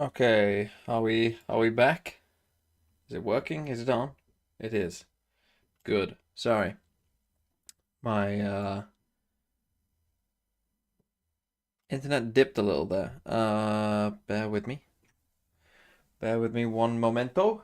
Okay, are we back? Is it working? Is it on? It is. Good. Sorry. My internet dipped a little there. Bear with me. Bear with me one momento.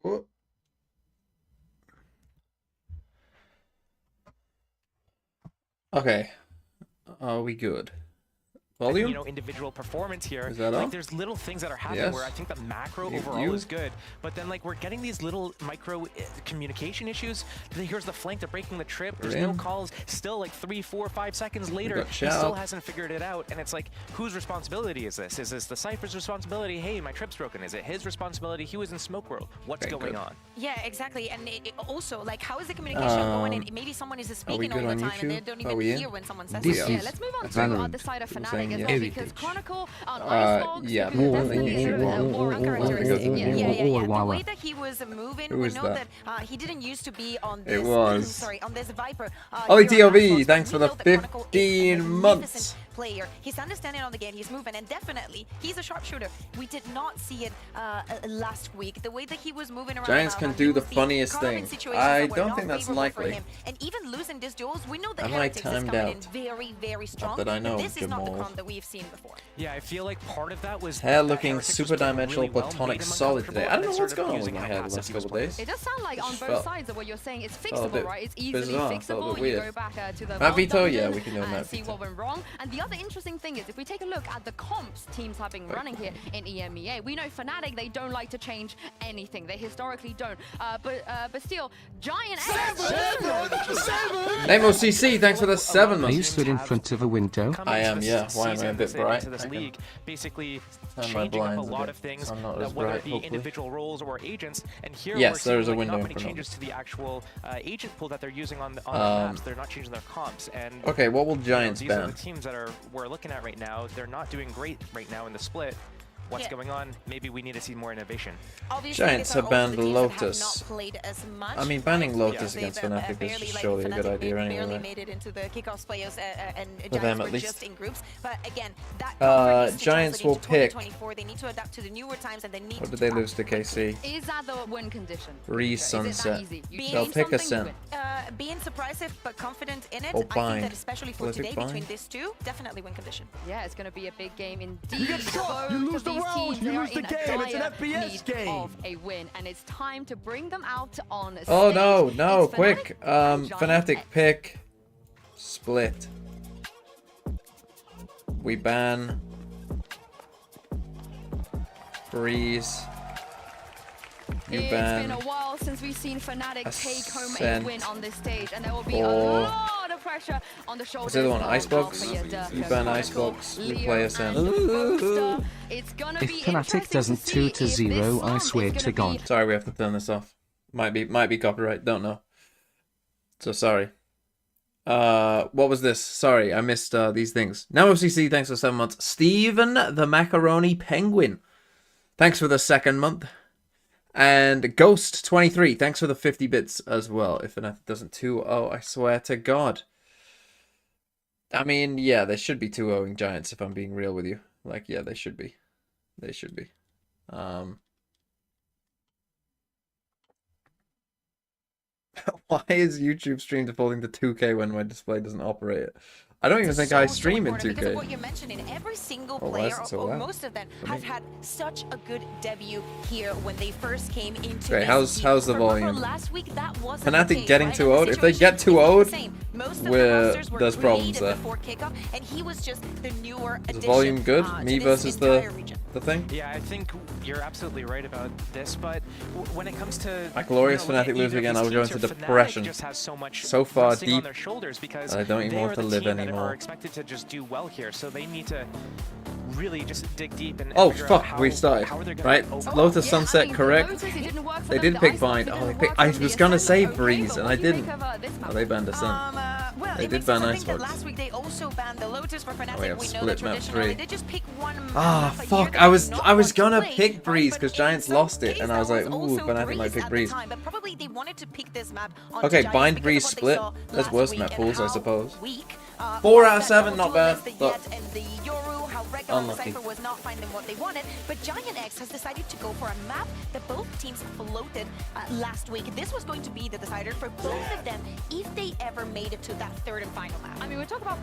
Oh. Okay. Are we good? Volume? Individual performance here. Is that like, on? there's little things that are happening Yes. where I think the macro You- overall you? is good, but then like we're getting these little micro communication issues. Here's the flank, they're breaking the trip. There's no in. calls. Still, like 3, 4, 5 seconds later, got he Chow. still hasn't figured it out. And it's like, whose responsibility is this? Is this the Cypher's responsibility? Hey, my trip's broken. Is it his responsibility? He was in smoke world. What's Okay, going good. on? Yeah, exactly. And also, like, how is the communication going? And maybe someone is speaking all good the on time and they YouTube? don't Are even we in? hear when someone says This it. is- Yeah, Let's move on to Valorant. the side of People Fnatic saying as yes. well, because Chronicle on yeah, Icebox, yeah, because more Destiny than is you. a more Yeah. uncharacteristic. The way that he was moving, Who we is know that? that he didn't used to be on It this. was. Sorry, on this Viper. Ollie here on TOV, Xbox, thanks we for the know that Chronicle is a 15 magnificent months. Player, his understanding on the game, he's moving, and definitely he's a sharpshooter. We did not see it last week. The way that he was moving around. Giants can do the funniest thing. I don't think that's likely. And even losing these duels, we know that Am I Heretics is timed coming in out? very, very strong. that I know, but this is not the Jamal. Chron that we've seen before. Yeah, I feel like part of that was Hair that looking Heretics was super doing dimensional, really well, platonic, made him solid today. uncomfortable, I don't and know then what's started going on with using my how hair the passive last he was couple playing. days. It does sound like on Just both felt- sides of what you're saying. It's felt a fixable, bit right? It's easily bizarre, felt a fixable. bit You weird. go back to the Map veto? dungeon Yeah, we can do a and map see veto. what went wrong. And the other interesting thing is, if we take a look at the comps teams have been running here in EMEA, we know Fnatic, they don't like to change anything. They historically don't. But still, Giant Nemo CC, thanks for the 7 Are you months. stood in front of a window? I am, yeah. Why am I a bit bright? Into this I can league, basically turn my changing up a blinds a lot bit of things, so I'm not as whether bright, it be hopefully. individual roles or agents. And here Yes, we're seeing there's a like, window not in many front of changes to the actual agent pool that they're using on the maps. They're not changing their comps. And Okay, what will you know, Giants these are ban? the teams that we're looking at right now. They're not doing great right now in the split. What's Yeah. going on? Maybe we need to see more innovation. Obviously, Giants these are have also banned the teams that Lotus. have not played as much, I mean, banning right? Lotus Because against they've, Fnatic is barely, like, surely a good Fnatic idea barely anyway. made it into the kickoffs players, and For Giants them, were at least. just in groups. But again, that Giants will pick- 2024. They need to adapt to the newer times, and they need What to did they adapt lose to KC? Is that the win condition? Re-sunset. Is it that easy? You They'll change pick a something, you Sen. win. being surprising but confident in it. Or I think bind. that especially for Will they today, bind? between these two, definitely win condition. Yeah, it's going to be a big game indeed. get shot, you Both lose of the these round, teams, you they are lose the in a game, it's an dire FPS need game. of a win, and it's time to bring them out on Oh stage. no, no, It's quick. Fnatic and Fnatic Giants. pick. Split. We ban. Freeze. You It's been ban. a while since we've seen Fnatic take home a Ascent. win on this stage, and there will be a Or- lot of pressure on the shoulders. the other one, of Icebox? Alpha Yada, You ban Chronicle, Icebox, we Leo, play Ascent. and Roadster. It's gonna If be Fnatic interesting doesn't to 2 see to if 0, this I month swear is to gonna be God. Sorry, we have to turn this off. Might be copyright, don't know. So sorry. What was this? Sorry, I missed these things. Now OCC, thanks for 7 months. Steven the Macaroni Penguin, thanks for the 2nd month. And Ghost23, thanks for the 50 bits as well. If Fnatic doesn't 2-0, I swear to God. I mean, yeah, they should be 2-0ing Giants if I'm being real with you. Like, yeah, they should be. They should be. Why is YouTube stream defaulting to 2K when my display doesn't operate it? I don't even think I stream in important because of what 2K. you're mentioning. Every single Oh, why player, is it so or loud? most of them, For me? have had such a good debut here when they first came into Okay, this how's team. the Remember volume? last week, that wasn't Fnatic the case, getting right? too And old? the If they get situation too is not the old, same. Most of we're- the rosters were there's problems created there. before kickoff, and he was just the newer Is the addition, volume good? to Me this versus entire region. the thing? Yeah, I think you're absolutely right about this, but when it comes to My glorious looking at Fnatic lose either of again, these I will go teams into here, Fnatic depression. just has so much So far resting on deep, their shoulders because I don't even they want are to the live team that anymore. are expected to just do well here, so they need to really just dig deep and Oh figure out fuck, we started. how are they gonna Right, open- Lotus Yeah, Sunset, I mean, correct. Lotus, it didn't work for They them. did The pick Ice Bind. Bucket Oh, they didn't picked. work I for them. was The gonna Ascent say were okay, Breeze, but and what I do you make didn't. of, this Oh, map? they banned Ascent. Well, They it did makes ban sense. I Ice think that Bugs. last week they also banned the Lotus for Fnatic. we have We know split that map traditionally 3. they just pick one Ah, map a year fuck. that I they was do not I was want to gonna play. pick Breeze But because in Giants some lost it, case, and I that was like, was ooh, also Fnatic might Breeze pick at the Breeze. time, but probably they wanted to pick this map on Okay, Giants Bind because of Breeze what they split. saw That's last worse week map and pools, I how suppose. weak, 4 both out of that 7, not duelist, bad, the but Jet and the Yoru, how Redguard and unlucky. Cypher was not finding what they wanted. But Giant X has decided to go for a map that both teams floated last week. This was going to be the decider for both of them if they ever made it to that third and final map. I mean, we talk about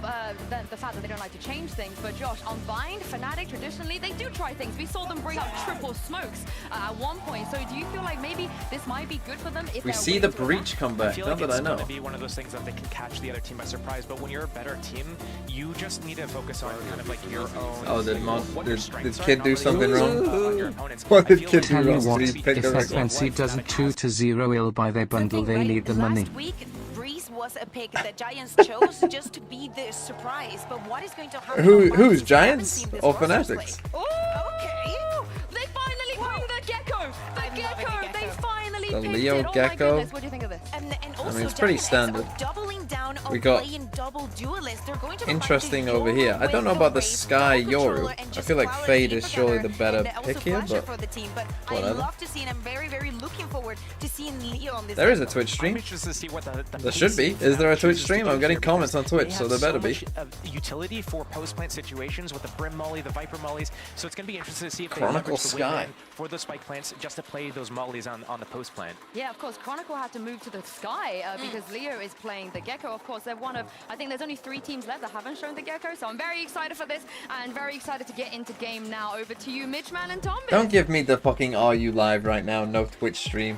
the fact that they don't like to change things, but Josh, on Bind, Fnatic, traditionally, they do try things. We saw them bring up triple smokes at one point. So do you feel like maybe this might be good for them if We they're see the willing to Breach come I back. feel Not like that I it's know. going to be one of those things that they can catch the other team by surprise. But when you're a better team, you just need to focus on kind of like your own. Oh, did what your did strengths are, Kid not do really something focus wrong? on your opponents. What I did feel Kid like do Tell you wrong? what, Did he pick if the right one? FNC does it 2-0, he'll buy their bundle. The thing, They right, need the money. Last week, Breeze was a pick that Giants chose just to be the surprise. But what is going to happen? on Monday? Who's We Giants haven't seen this or roster Fanatics? split. Oh, they finally bring the Gecko! The I'm loving Gecko! the They Gecko. finally The picked Leo it. Oh my Gecko. goodness, what do you think of this? And also it's pretty Giant X standard. are doubling down on We got playing double duelists. They're going to interesting find the over Yoru here. I don't know with about the Wraith, Sky double controller, Yoru. and I just feel like Cloud Fade and is Sleep surely together, the better and also pick here, Flasher but for the team. But I whatever. love to see it. I'm very, very looking forward to seeing Leo on this. There is a game. Twitch I'm stream. interested to see what the There should be. PC Is there a Twitch chooses to stream? do I'm getting here, comments on because Twitch, they so have there better so be. much utility for post-plant situations with the Brim Molly, the Viper Mollies. So it's going to be interesting to see if they Chronicle leverage the Sky. win for the spike plants just to play those Mollies on the post plant. Yeah, of course, Chronicle had to move to the Sky because Leo is playing the Gecko. Of course, they're one of, I think there's only 3 teams left that haven't shown the Gecko, so I'm very excited for this and very excited to get into game now. Over to you, Midgeman and Tombi. Don't give me the fucking "Are you live right now?" No Twitch stream.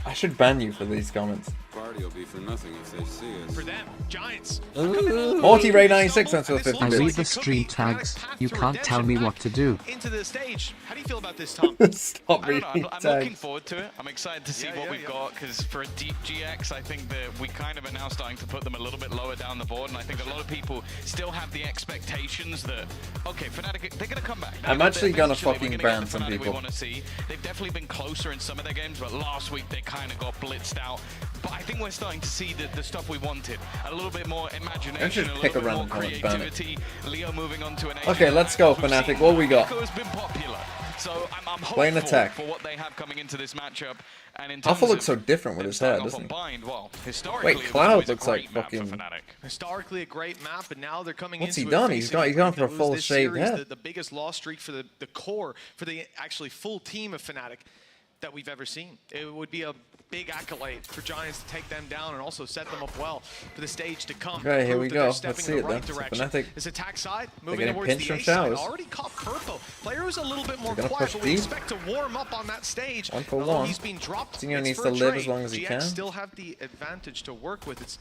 I should ban you for these comments. Party will be for nothing if they see us. For them, Giants. Morty Ray 96 cents for 50 I read bits. the stream tags. You can't tell me what to do. Into the stage. How do you feel about this, Tom? Stop I don't know. reading I'm looking tags. forward to it. I'm excited to see Yeah, what yeah, we've yeah. got because for a deep GX, I think that we kind of are now starting to put them a little bit lower down the board, and I think a lot of people still have the expectations that okay, Fnatic, they're going to come back. I'm actually gonna Eventually, fucking we're gonna ban get the some Fnatic people. We want to see. They've definitely been closer in some of their games, but last week they kind of got blitzed out. But I think we're starting to see the stuff we wanted. A little bit more imagination, just a pick little a bit more random comment, ban it. creativity. Leo moving on to an Okay, Asian let's match. go, We've Fnatic. seen What we got? Echo has been popular. So I'm Playing hopeful attack. for what they have coming into this matchup. And in Alpha terms looks of so different with them his hair, starting off doesn't on he? Bind, well, historically, Wait, it was Cloud always a looks like great map for fucking- Fnatic. Historically a great map, but now they're coming What's into he it done? He's facing gone Brave for a to lose full this shaved series, head. the biggest loss streak for the core, for the actually full team of Fnatic that we've ever seen. It would be a big accolade for Giants to take them down and also set them up well for the stage to come. Okay, here Prove we that go. they're Let's stepping see in it the then. right So direction. Fnatic, This attack side, moving getting towards pinched the from A side. showers. Already caught Purple. Player who's a little bit more gonna quiet, push but we deep. expect to warm up on that stage. 1 for Although 1. he's been dropped. Senior it's needs for to a live as trade. long as he GX can. still have the advantage to work with. It's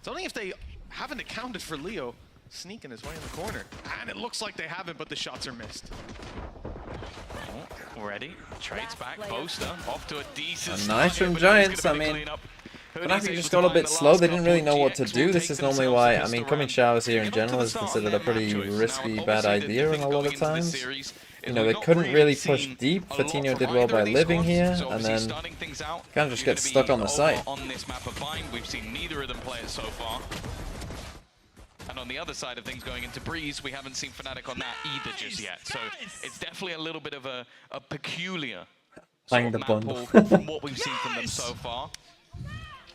only if they haven't accounted for Leo sneaking his way in the corner. And it looks like they haven't, but the shots are missed. Ready? Trades back, Poster, off to a decent And nice start from here, but Giants, who's gonna I be mean, clean up? Fnatic Hoodie's just able got a to bit find the slow. last They didn't really know couple. what to GX do. will This take is normally themselves why, a I pistol mean, coming round. showers here They in get on to general the is start of considered a their map pretty choice. Now, risky, bad obviously, the idea big in a thing lot going of into this times. series You is know, we've they not couldn't really seen push deep. a lot Fatinho from did well either by of these living squads. here, So and obviously then starting things out kind of just is gets gonna stuck be on the over site. on this map of Bind. We've seen neither of them play it so far. And on the other side of things, going into Breeze, we haven't seen Fnatic on that either just yet. So it's definitely a little bit of a peculiar Playing sort the of map bundle. pool from what we've seen from them so far.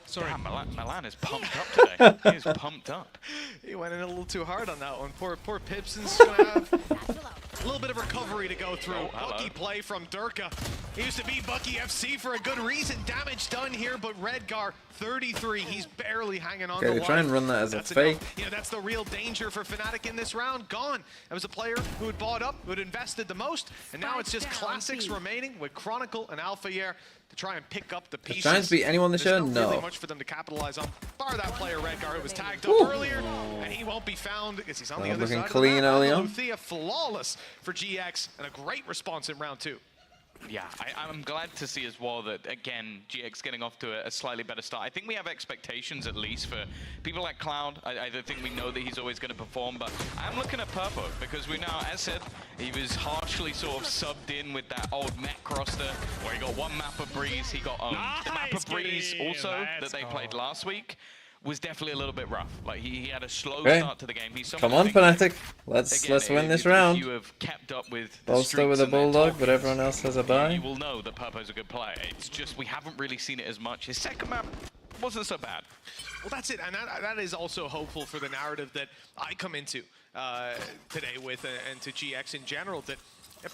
Sorry, Milan is pumped up today. He is pumped up. He went in a little too hard on that one. Poor Pipson's gonna have a little bit of recovery to go through. Oh, hello. Bucky play from Durka. He used to be Bucky FC for a good reason. Damage done here, but Redgar 33. He's barely hanging on Okay, to they life. try and run that as a That's fake. enough. You know, that's the real danger for Fnatic in this round. Gone. That was a player who had bought up, who had invested the most, and now it's just classics remaining with Chronicle and Alphayer to try and pick up the pieces. Giants beat anyone this There's year? not really No. much for them to capitalize on. Bar that player Redgar who was tagged up earlier, and he won't be found because he's on the other looking side. clean of the map. early on. Luthia flawless for GX and a great response in round 2. Yeah, I'm glad to see as well that, again, GX getting off to a slightly better start. I think we have expectations, at least, for people like Cloud. I don't think we know that he's always going to perform, but I'm looking at Purpo, because we now, as said, he was harshly sort of subbed in with that old mech roster, where he got one map of Breeze, he got owned. The map of Breeze, also, that they played last week, was definitely a little bit rough. Like, he had a slow start to the game. He's Come on, Fnatic. Let's win this round. You have kept up with Bolster with a Bulldog, but everyone else has a buy. You will know that Purpo's a good player. It's just we haven't really seen it as much. His second map wasn't so bad. Well, that's it, and that is also hopeful for the narrative that I come into today with, and to GX in general, that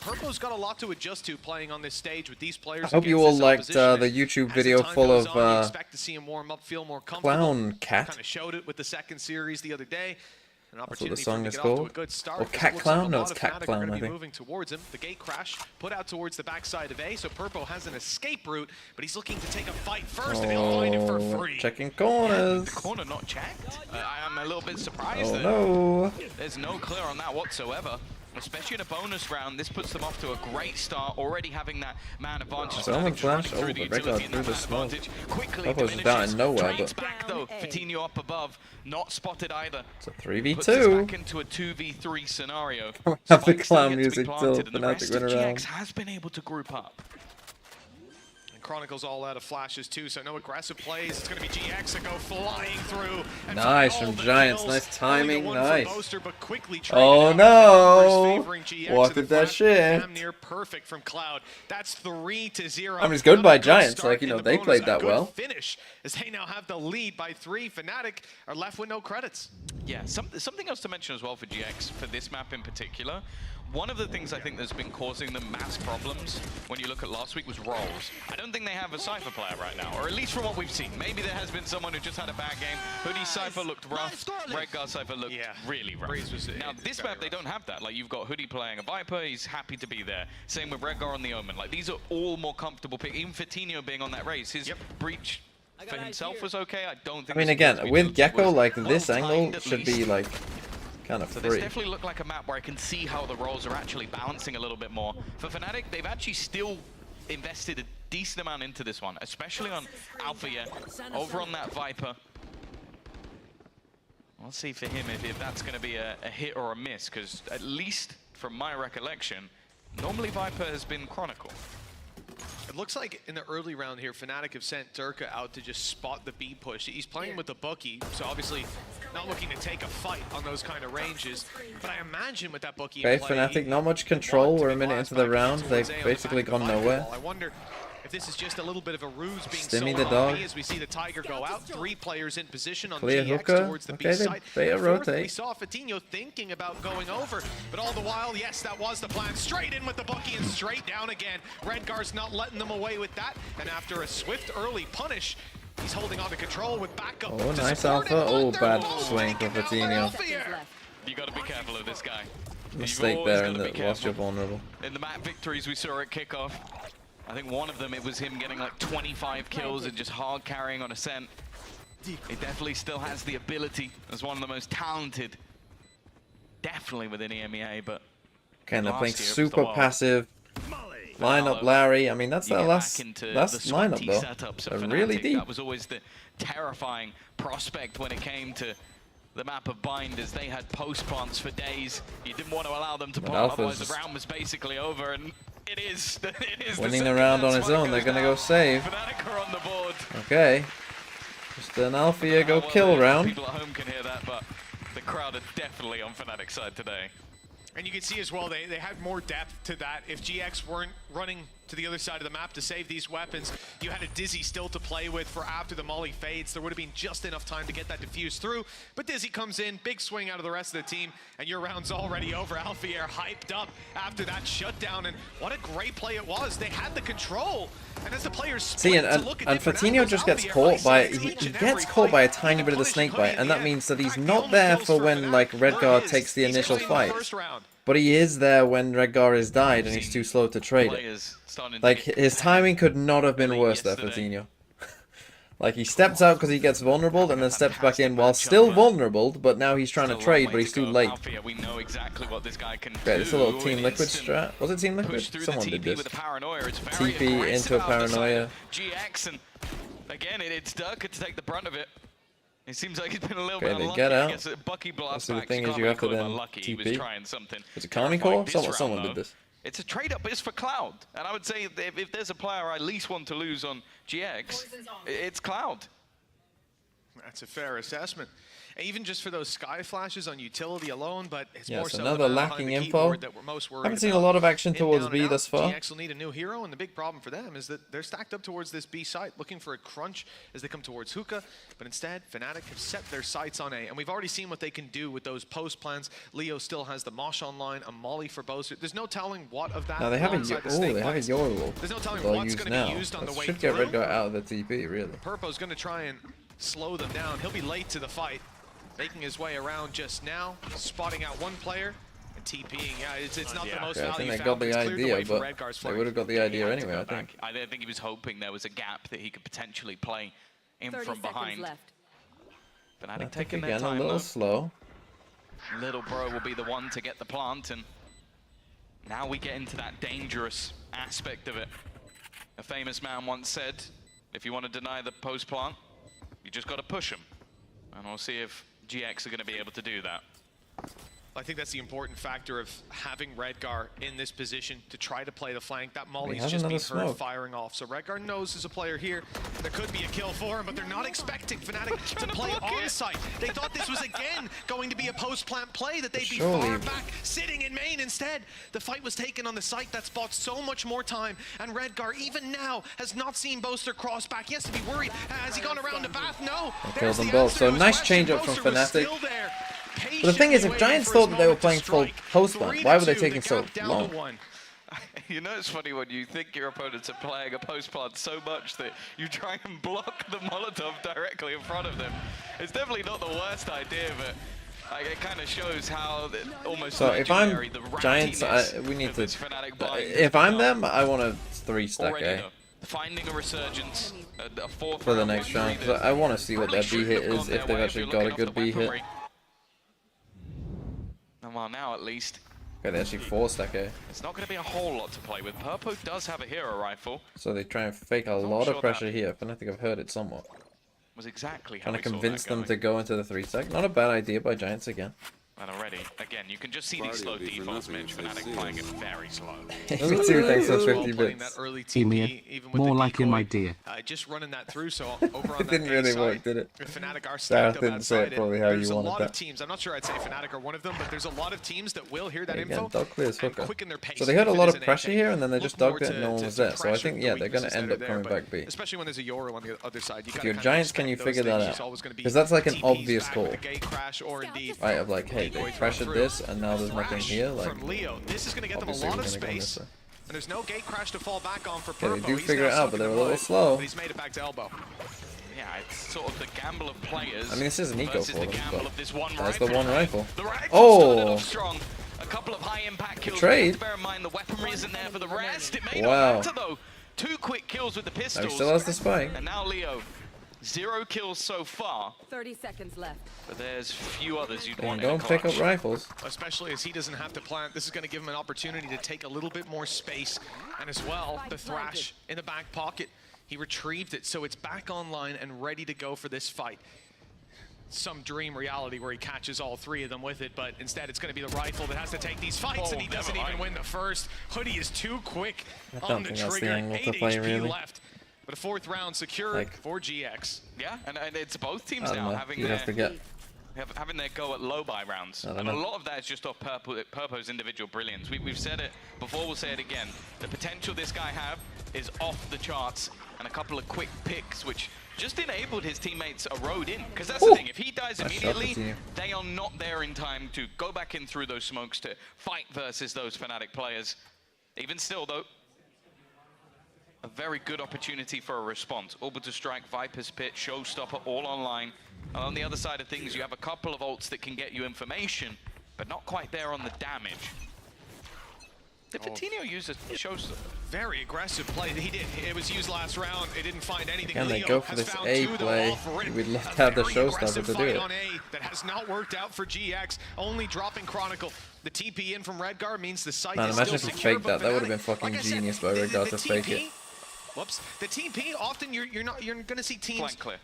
Purpo's got a lot to adjust to playing on this stage with these players. I hope you all liked the YouTube video full of expect to see him warm up, feel more Clown Cat. Kind of showed it with the second series the other day. An That's what the opportunity song for him is to get off to a called. good start. Or Cat Clown? No, it's Cat Fnatic are Clown, gonna I be think. moving towards him. The gate crash put out towards the backside of A, so Purpo has an escape route, but he's looking to take a fight first, and he'll find it for free. Checking corners. The corner not checked. I'm a little bit surprised that no. there's no clear on that whatsoever. Especially in a bonus round, this puts them off to a great start, already having that man advantage. Someone flash. Oh, but Regular through the smoke. Purpo's down in nowhere, but back though. Fatino up above, not spotted either. It's a Puts us 3v2. back into a 2v3 scenario. Have the Spikes clown still get to be music till planted, and the Fnatic rest win of around. GX has been able to group up. Chronicles all out of flashes too, so no aggressive plays. It's going to be GX that go flying through. And Nice find all from the Giants. kills. Nice timing. Only the one Nice. from Boaster, but quickly Oh traded out. Numbers no! favoring GX, What and the did that flash shit? Damn near perfect from Cloud. That's 3-0. I mean, it's good by Not a Giants. start Like, you in know, the they bonus. played A that good well. Finish as they now have the lead by 3. Fnatic are left with no credits. Yeah, something else to mention as well for GX, for this map in particular. One of the things I think that's been causing them mass problems when you look at last week was roles. I don't think they have a Cypher player right now, or at least from what we've seen. Maybe there has been someone who just had a bad game. Hoodie Cypher looked rough, Redguard Cypher looked really rough. Now this map they don't have that. Like you've got Hoodie playing a Viper, he's happy to be there. Same with Redguard on the Omen. Like these are all more comfortable picks. Even Fatino being on that race, his breach for himself was okay. I don't think. I mean, this again, between with those Gecko, was like this well-timed angle at should least. be like kind of So this free. definitely looked like a map where I can see how the roles are actually balancing a little bit more. For Fnatic, they've actually still invested a decent amount into this one, especially on Alpha, over on that Viper. We'll see for him if that's going to be a hit or a miss, because at least from my recollection, normally Viper has been Chronicle. It looks like in the early round here, Fnatic have sent Durka out to just spot the B push. He's playing with the bookie, so obviously not looking to take a fight on those kind of ranges. But I imagine with that bookie Okay, in play, Fnatic, not much control. We're a minute into the round. They've basically gone nowhere. I wonder if this is just a little bit of a ruse being Stimmy sold the on dog. B as we see the Tiger go out. 3 players in position on Clear GX hookah. towards the Okay, B they side. beta And fourth, rotate. We saw Fatino thinking about going over, but all the while, yes, that was the plan. Straight in with the bookie and straight down again. Redguard's not letting them away with that, and after a swift early punish, he's holding on to control with backup. Oh, to nice support Alpha. him, Oh, but bad they're both swing from taken out by Fatino. Alpha here. You got to be careful of this guy. Mistake always there, gotta and be whilst you're careful. vulnerable. In the map victories we saw at kickoff, I think one of them, it was him getting like 25 kills and just hard carrying on Ascent. He definitely still has the ability as one of the most talented, definitely within EMEA, but Okay, and they're last playing year it was the super world. passive. Line up Larry. I mean, that's You their get last back into last the lineup sweaty though. setups They're of really Fnatic. deep. That was always the terrifying prospect when it came to the map of Binders. They had post plants for days. You didn't want to allow them to But plant, otherwise Alpha's the round was basically over, and it is. It is winning the round on his own. They're gonna go save. Fnatic are on the board. Okay. Just an Alpha go Well, kill the round. People at home can hear that, but the crowd are definitely on Fnatic's side today. And you can see as well, they had more depth to that. If GX weren't running to the other side of the map to save these weapons, you had a Dizzy still to play with for after the Molly fades. There would have been just enough time to get that diffused through. But Dizzy comes in, big swing out of the rest of the team, and your round's already over. Alfier hyped up after that shutdown, and what a great play it was. They had the control. And as the players See, split and to look at and different Fatino angles, just gets Alfier caught by isolates he each and gets every caught by a fight tiny and bit of the punished snake Hoodie bite, in and the that end. means that In he's fact, the not only there kills for for when Fnatic like were Redguard his. takes the He's initial playing the fight. first round. But he is there when Redguard has died and he's too slow to trade it. Players starting to Like get his timing could not have been late worse there, yesterday. Fatino. Like, he steps out because he gets vulnerable and then steps back in while still vulnerable, but now he's trying to trade, but he's too late. We know exactly what this guy can do. Okay, it's a little Team Liquid strat. Was it Team Liquid? Someone did this. TP into a paranoia. GX, and again, it's Durka to take the brunt of it. It seems like he's been a little Okay, bit they unlucky. get out. I guess Bucky blast So the back. thing is, you have to then He was TP. trying something. Was it Kami Core? Someone did this. It's a trade-up, but it's for Cloud. And I would say if there's a player I least want to lose on GX, it's Cloud. That's a fair assessment. Even just for those sky flashes on utility alone, but it's Yes, more so another the man lacking behind the info. keyboard that we're most worried Haven't seen a about. lot of action In towards down B and thus out, far. GX will need a new hero, and the big problem for them is that they're stacked up towards this B site, looking for a crunch as they come towards Hookah, but instead, Fnatic have set their sights on A, and we've already seen what they can do with those post plans. Leo still has the Mosh online, a Molly for Boaster. There's no telling what of that. Now they have a alongside the they snake have a bites. Yorl. There's no telling They'll what's use going to now. be used on the That way should get through. Redguard out of the TP, really. Purpo's going to try and slow them down. He'll be late to the fight, making his way around just now, spotting out one player and TPing. Yeah, it's not the most Yeah, I value think they found, got but the it's cleared the way idea, for but Redguard's they flank. would have got the He idea had to anyway, go I think. back. I think he was hoping there was a gap that he could potentially play in 30 from seconds behind. left. Fnatic I think taking their again a time, little though. slow. Little bro will be the one to get the plant, and now we get into that dangerous aspect of it. A famous man once said, if you want to deny the post plant, you just got to push him. And we'll see if GX are going to be able to do that. I think that's the important factor of having Redguard in this position to try to play the flank. That Molly's has just been another heard smoke. firing off. So Redguard knows there's a player here. There could be a kill for him, but they're not expecting Fnatic to play on site. They thought this was again going to be a post-plant play, that they'd be far back, sitting in main. Instead, the fight was taken on the site that bought so much more time. And Redguard, even now, has not seen Boaster cross back. He has to be worried. Has he gone around the bath? No. Kills them both. So nice change up from Fnatic. But the thing is, if Giants thought that they were playing full post plant, why were they taking so long? You know, it's funny when you think your opponents are playing a post plant so much that you try and block the Molotov directly in front of them. It's definitely not the worst idea, but like, it kind of shows how almost So if I'm legendary the Giants, rattiness we need of to. this Fnatic blind If I'm them, I want a 3-stack already, A though. Finding a resurgence, a fourth for the round next victory round. 'Cause that I want to see what their B shouldn't hit have gone is, their if they've way actually you're got a looking good off the B hit. weaponry. And well, now at least, Okay, they actually 4-stack A. it's not going to be a whole lot to play with. Purpo does have a hero rifle. So they try and fake a lot sure of pressure here. But I think I've heard it somewhat. Was exactly how Trying to we saw convince that them going. to go into the 3-stack. Not a bad idea by Giants again. And already, again, you can just see these Party slow will be for defaults, nothing Mitch. if they Fnatic see playing it us. very slow. Me too, thanks for 50 Playing bits. that early EMEA, TP, even with more the like in my decoy, dear. just running that through, so over on It didn't that A really side, work, did it? Fnatic are Gareth stacked up didn't say it outside. probably how There's you a wanted lot that. of teams, I'm not sure I'd say Fnatic are one of them, but there's a lot of teams that will hear that Yeah, info again, dog clears and hooker. quicken their pace. So they had a if it lot is of an pressure AK. here, and then they Look just more dogged it, and no one to was there. So I pressure think, the yeah, they're going weaknesses to end that up are coming there, back B. especially when there's a Yoru on the other side. You If gotta you're kind of Giants, can you expect those figure that things. out? It's always gonna be 'Cause that's like an TPs obvious back call. with a gate crash, or indeed Right, of like, hey, they pressured this, and now there's nothing here. Like, from Leo. This is going to get them a obviously lot we're of gonna go space. this way. And there's no gate crash to fall back on for Yeah, Purpo. they do He's figure now it out, stuck but in they're the a little mud, slow. But he's made it back to elbow. Yeah, it's sort of the gamble of players. I mean, this is an eco versus for the them, gamble but of this one that's the rifle. one rifle. The rifle Oh! started off strong. A couple of high impact kills. Trade. You have to bear in mind the weaponry isn't there for the rest. It may Wow. not matter though. 2 quick kills with the Now pistols. he still has the spike. And now Leo, 0 kills so far. 30 seconds left. But there's few others you'd And want in a don't pick up clutch. rifles. Especially as he doesn't have to plant. This is going to give him an opportunity to take a little bit more space. And as well, the Thrash in the back pocket. He retrieved it, so it's back online and ready to go for this fight. Some dream reality where he catches all 3 of them with it, but instead it's going to be the rifle that has to take these fights, and he doesn't even win the first. Hoodie is too quick I don't on the think that's the trigger. angle 8 to play, HP really. left. But a 4th round secured Like- for GX. Yeah, and it's both teams I don't now know. having You have to their, get. having their go at low buy rounds. I don't And a know. lot of that is just off Purpo's individual brilliance. We've said it before, we'll say it again. The potential this guy have is off the charts, and a couple of quick picks which just enabled his teammates a road in. Because that's Ooh. the thing, if he dies Nice shot immediately, to you. they are not there in time to go back in through those smokes to fight versus those Fnatic players. Even still though, a very good opportunity for a response. Orbital Strike, Viper's Pit, Showstopper, all online. And on the other side of things, you have a couple of ults that can get you information, but not quite there on the damage. Did Vitinho use a showstopper? Very aggressive play. He did. It was used last round. It didn't find anything. Can they Leo go for has this found A two, though, play? all for it. We'd love A to have the very showstopper aggressive to do fight it. on A that has not worked out for GX. Only dropping Chronicle. The TP in from Redgar means the site Man, is imagine still if he secure, faked but that. That would have Fnatic, been fucking like I said, genius by Redgar to fake it. Whoops. The TP, often you're gonna see teams Flank clear.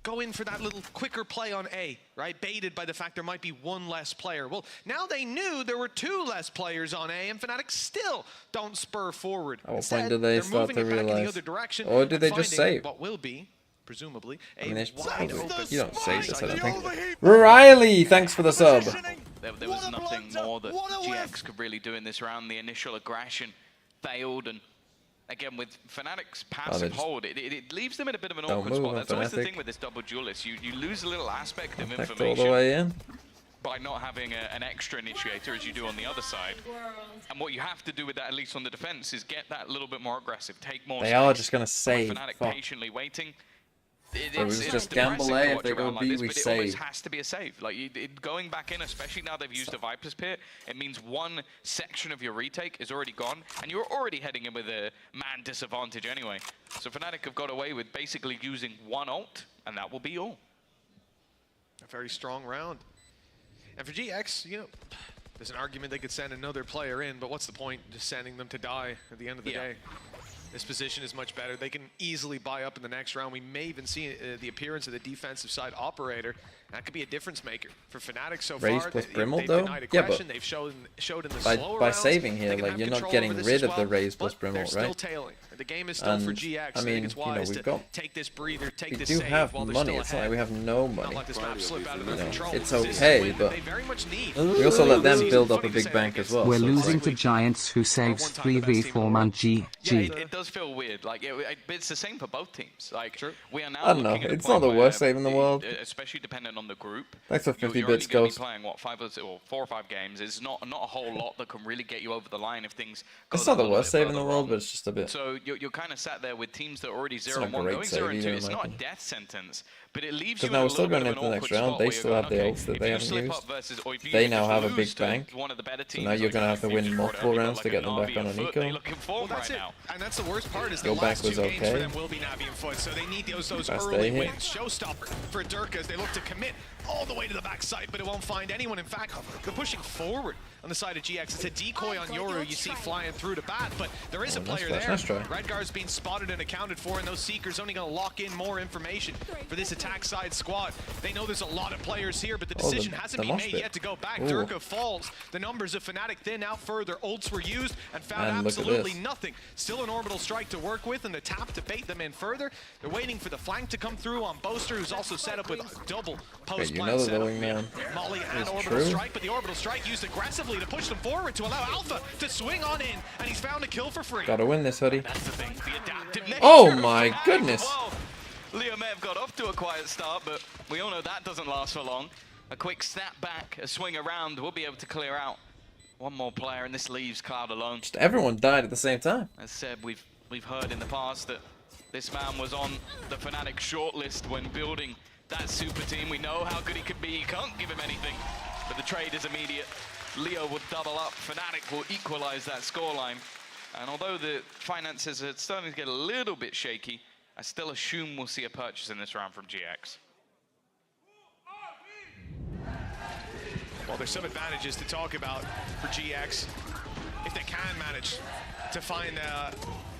go in for that little quicker play on A, right? Baited by the fact there might be one less player. Well, now they knew there were two less players on A, and Fnatic still don't spur forward. At what Instead, point do they they're start moving to it back in the realize? other direction Or did and they just finding save? what will be, presumably, I mean, a wide open you don't save this, I don't site. think. Riley, thanks for the sub. There was nothing more that GX could really do in this round. The initial aggression failed, and again, with Fnatic's passive just hold, it leaves them in a bit of an don't awkward move spot. on That's always the Fnatic. thing with this double duelist. You lose a little aspect of Protect all information the way in. by not having an extra initiator as you do on the other side. And what you have to do with that, at least on the defense, is get that little bit more aggressive, take more They space. are just gonna And save. with Fnatic Fuck. patiently waiting. So we just gamble depressing A, to if watch they a go round like B, this, we but it always save. has to be a save. Like going back in, especially now they've used a Viper's Pit, it means one section of your retake is already gone, and you're already heading in with a man disadvantage anyway. So Fnatic have got away with basically using one ult, and that will be all. A very strong round. And for GX, you know, there's an argument they could send another player in, but what's the point just sending them to die at the end of the day? This position is much better. They can easily buy up in the next round. We may even see the appearance of the defensive side operator. That could be a difference maker for Fnatic so Raze far. plus They've Brimble, though? denied Yeah, aggression. but They've showed in the by slower rounds, saving here, they can like, have you're not control getting over this rid as of the well, Raze plus but Brimble, they're still right? tailing. The game is still And, for GX. I I think mean, it's you know, wise we've to got- take this breather, take We this do save have while they're money. still It's not like ahead. we have no Not money. let this map slip out of their You know, control. it's This is okay, the win but they very much need. we also let them Season, build up a funny to big say, bank like, as well. We're so it's losing like- to Giants who saves one time the best team in the 3v4 man Yeah, GG. it does feel weird. Like it's the same for both teams. Like we are now. I don't know. looking at a It's point not the where worst save in the world. Especially depending on the group. Thanks for You're 50 only bits, gonna be Ghost. playing what 4 or 5 games. It's not a whole lot that can really get you over the line if things. Go It's not that the little worst bit save in the further world, wrong. but it's just a bit. So you're kind of sat there with teams that are already not a 0-1, great going save 0-2. either, in It's my not a opinion. death sentence, but it leaves 'Cause you now in we're a still little bit going of into an the next awkward round. spot They where still you're have the going, ults that okay, they if you haven't slip used. up versus, or if you They if now you have a lose big to bank. one of the better teams, now you're like, gonna have to you've win just brought multiple everybody rounds like to a get them Navi back on and an Foot. eco. They're looking form Well, that's right it. now. And that's the worst part is the Go back last two was games for okay. them will be Navi and Foot, so they need those Best early day here. wins. Showstopper for Dirk as they look to commit all the way to the backside, but it won't find anyone. In fact, they're pushing forward on the side of GX. It's a decoy on Yoru you see flying through to bat, but there is a nice player flash, there. nice try. Redgar's being spotted and accounted for, and those Seekers only going to lock in more information for this attack side squad. They know there's a lot of players here, but the Oh, decision the hasn't been mosh made pit. yet to go back. Ooh. Durka falls. The numbers of Fnatic thin out further. Ults were used and found And look at absolutely this. nothing. Still an orbital strike to work with, and the tap to bait them in further. They're waiting for the flank to come through on Boaster, who's also set up with double post you plant know the setup. wingman Molly and is orbital true. strike, but the orbital strike used aggressively to push them forward to allow Alpha to swing on in, and he's found a kill for free. Gotta win this, hoodie. That's the thing. The adaptive nature Oh of my Fnatic. goodness. Well, Leo may have got off to a quiet start, but we all know that doesn't last for long. A quick snap back, a swing around, we'll be able to clear out one more player, and this leaves Cloud alone. Just everyone died at the same time. As said, we've heard in the past that this man was on the Fnatic shortlist when building that super team. We know how good he could be. You can't give him anything, but the trade is immediate. Leo will double up. Fnatic will equalize that scoreline. And although the finances are starting to get a little bit shaky, I still assume we'll see a purchase in this round from GX. Well, there's some advantages to talk about for GX if they can manage to find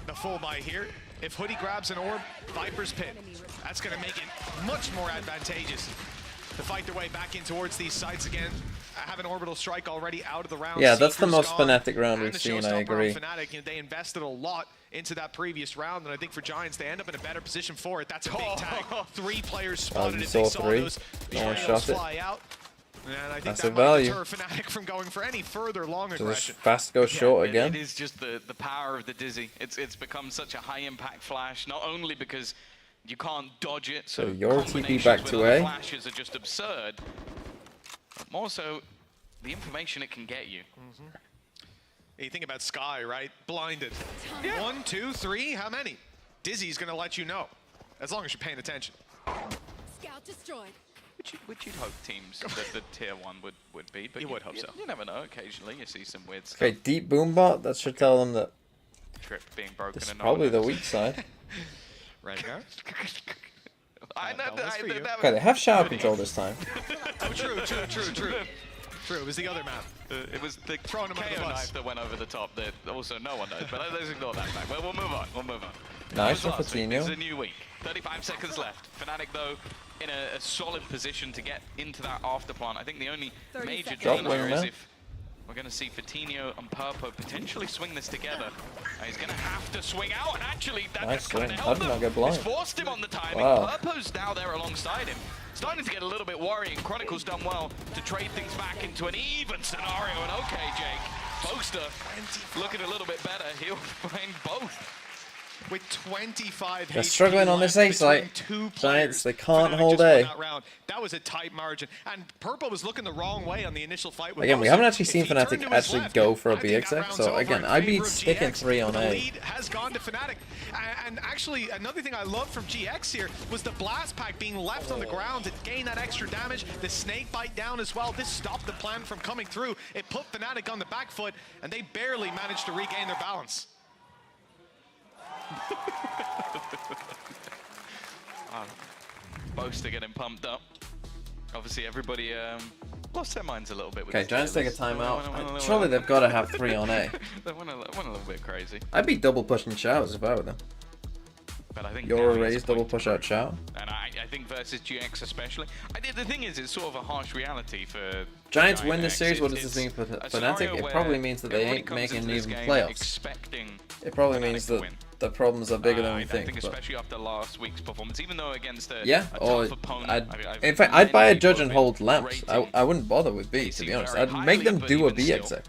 the full buy here. If Hoodie grabs an orb, Viper's Pit, that's going to make it much more advantageous to fight their way back in towards these sites again. Have an orbital strike already out of the round. Yeah, that's the Seeker's most gone, Fnatic round and we've the seen, I showstopper on agree. Fnatic, you know, they invested a lot into that previous round, and I think for Giants, they end up in a better position for it. That's a big tag. 3 players spotted you if they saw saw 3. those No one triangles shot it. fly out. And I think That's that a might value. deter Fnatic from going for any further long So this aggression. fast goes short It again. is just the power of the Dizzy. It's become such a high impact flash, not only because you can't dodge it, so your TP combinations back with to other A. flashes are just absurd, but more so the information it can get you. You think about Sky, right? Blinded. 1, 2, 3, how many? Dizzy's gonna let you know, as long as you're paying attention. Scout destroyed. Which you'd hope teams that the tier 1 would would be, but You would hope so. You never know. Occasionally, you see some weird stuff. Okay, deep boom bot. That should tell them that Trip being broken. this is and probably the knows. weak side. Ragnar? I know that was for you. Okay, they have shower control this time. Oh, true. True, it was the other map. It was the Throwing him under the KO bus. knife that went over the top that also no one knows, but let's ignore that fact. We'll move on. We'll move on. Nice That for was last week. Coutinho. It's a new week. 35 seconds left. Fnatic, though, in a solid position to get into that after plant. I think the only major Drop danger wing is there. if we're going to see Coutinho and Purpo potentially swing this together. He's going to have to swing out, and actually that Nice kind swing. of How helped did them. not get blind? It's forced him on the timing. Wow. Purpo's now there alongside him. Starting to get a little bit worrying. Chronicle's done well to trade things back into an even scenario. And okay, Jake, Boaster looking a little bit better. He'll find both. With 25 They're HP struggling on left this A between site. two Giants, players, they can't Fnatic hold just won A. that round. That was a tight margin. And Purple was looking the wrong way on the initial fight with Again, we Boaster. haven't actually If seen he turned Fnatic to his actually left, go for a I think that BXX, round's so over again, in I'd be favor of sticking GX. 3 on The A. lead has gone to Fnatic. And actually, another thing I loved from GX here was the blast pack being left on the ground to gain that extra damage. The snake bite down as well. This stopped the plan from coming through. It put Fnatic on the back foot, and they barely managed to regain their balance. Boaster getting pumped up. Obviously, everybody lost their minds a little bit. With Okay, this Giants take a playlist. timeout. Surely they've got to have 3 on A. They went a little bit crazy. I'd be double pushing showers if I were them. But I think Your now raise he's double point push to out shower. And I think versus GX especially. The thing is, it's sort of a harsh reality for Giants Giant win this X. series. What does It's this mean for a scenario Fnatic? It where probably means that they everybody ain't comes making into this even game playoffs. expecting It probably Fnatic means to that win. the problems are bigger than we I think. think But especially after last week's performance, even though against a yeah, tough or opponent. in fact, I'd buy a many judge people and have hold been lamps. rating I wouldn't bother with B, to be honest. very I'd make them highly, do but a B even exec.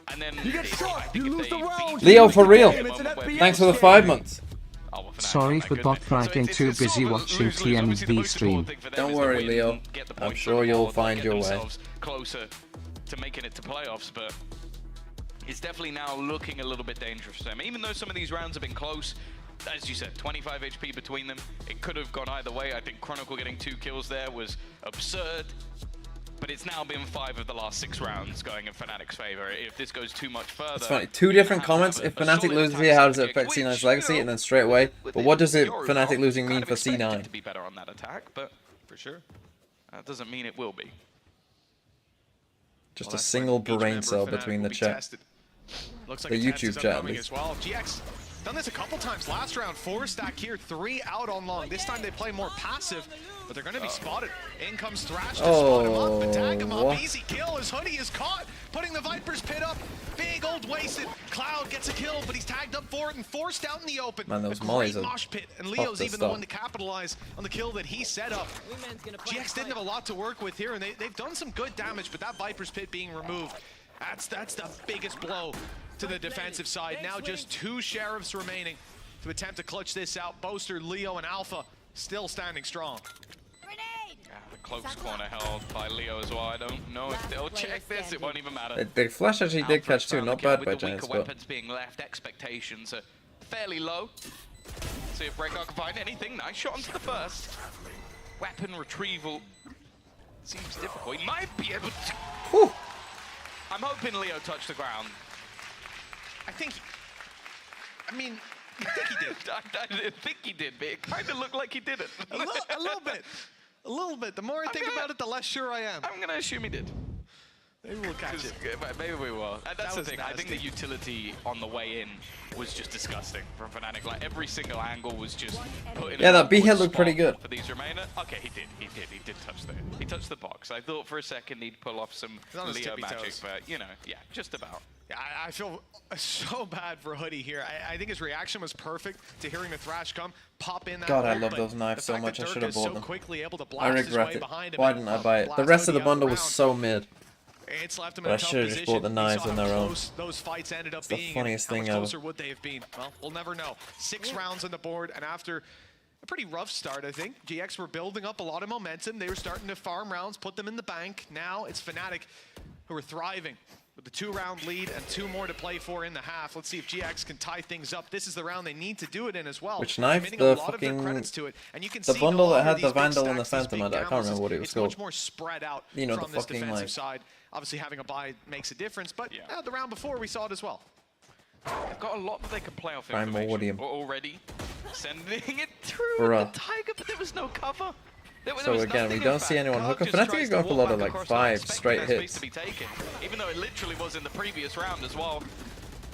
And then You get shot, you lose the round. Leo, for real. It's an FBS Thanks for the 5 months. Sorry for bot fighting, too busy watching TMV stream. Don't worry, Leo. I'm sure you'll find your way. Closer to making it to playoffs, but it's definitely now looking a little bit dangerous for them. Even though some of these rounds have been close, as you said, 25 HP between them. It could have gone either way. I think Chronicle getting 2 kills there was absurd. But it's now been 5 of the last 6 rounds going in Fnatic's favor. If this goes too much further... It's funny. 2 different comments. If Fnatic loses here, how does it affect C9's legacy? And then straight away, but what does it Fnatic losing mean for C9? To be better on that attack, but for sure, that doesn't mean it will be. Just a single brain cell between the chat. Looks like The a test YouTube is chat, at upcoming least. as well. GX done this a couple times last round. 4 stack here, 3 out on long. This time they play more passive, but they're going to be spotted. In comes Thrash to spot him up and tag him up. what? Easy kill. His hoodie is caught, putting the Viper's pit up. Big old wasted. Cloud gets a kill, but he's tagged up for it and forced out in the open. Man, those a mollies great are mosh pit, and tough Leo's to even the stop. one to capitalize on the kill that he set up. GX didn't have a lot to work with here, and they've done some good damage, but that Viper's pit being removed, that's the biggest blow to the defensive side. Now just 2 Sheriffs remaining to attempt to clutch this out. Boaster, Leo, and Alpha still standing strong. The cloak's corner held by Leo as well. I don't know if they'll check this. It won't even matter. The Flash actually did Alpha catch 2, found not the kill bad with by the Giants, weaker but weapons being left, expectations are fairly low. See if Breakout can find anything. Nice shot onto the first. Weapon retrieval seems difficult. He might be able to... Whew. I'm hoping Leo touched the ground. I think he did. I didn't think he did, but it kind of looked like he didn't. A little bit. A little bit. The more I think about it, the less sure I am. I'm going to assume he did. Maybe we'll catch it. Maybe we will. And that's the was thing. I think the nasty. utility on the way in was just disgusting from Fnatic. Like every single angle was just put in. Yeah, an that B hit awkward looked pretty spot good. for these remainder. Okay, he did touch the box. I thought for a second he'd pull off some He's on his Leo tippy magic, toes. but you know, yeah, just about. Yeah, I feel so bad for Hoodie here. I think his reaction was perfect to hearing the Thrash come, pop in that God, I ult, love but those knives the so fact much. that I Dirk should have is bought so them. quickly able to I blast his regret way it. behind him Why and didn't I buy it? blast The rest of the Hoodie out bundle was round. so mid. It's left him But in I a tough should've just position. bought the We knives saw on how their own. close those fights ended up It's the being. funniest How much thing ever. closer would they have been? Well, we'll never know. 6 rounds on the board, and after a pretty rough start, I think, GX were building up a lot of momentum. They were starting to farm rounds, put them in the bank. Now it's Fnatic who are thriving with the 2-round lead and 2 more to play for in the half. Let's see if GX can tie things up. This is the round they need to do it in as well. Which knife? Committing The a lot of their fucking credits to it. And you can the see bundle no that longer had the these big Vandal and the stacks, these Phantom big on it. I can't gambles. remember what it was It's called. much more spread out You know, from the this fucking, defensive like... side. Obviously having a buy makes a difference, but the round before we saw it as well. They've got a lot that they can play off Primordium. already. Sending it through Bruh. the Tiger, but there was no cover. So again, we don't see anyone hooker. Fnatic are going for a lot of like 5 straight hits. To be taken, even though it literally was in the previous round as well.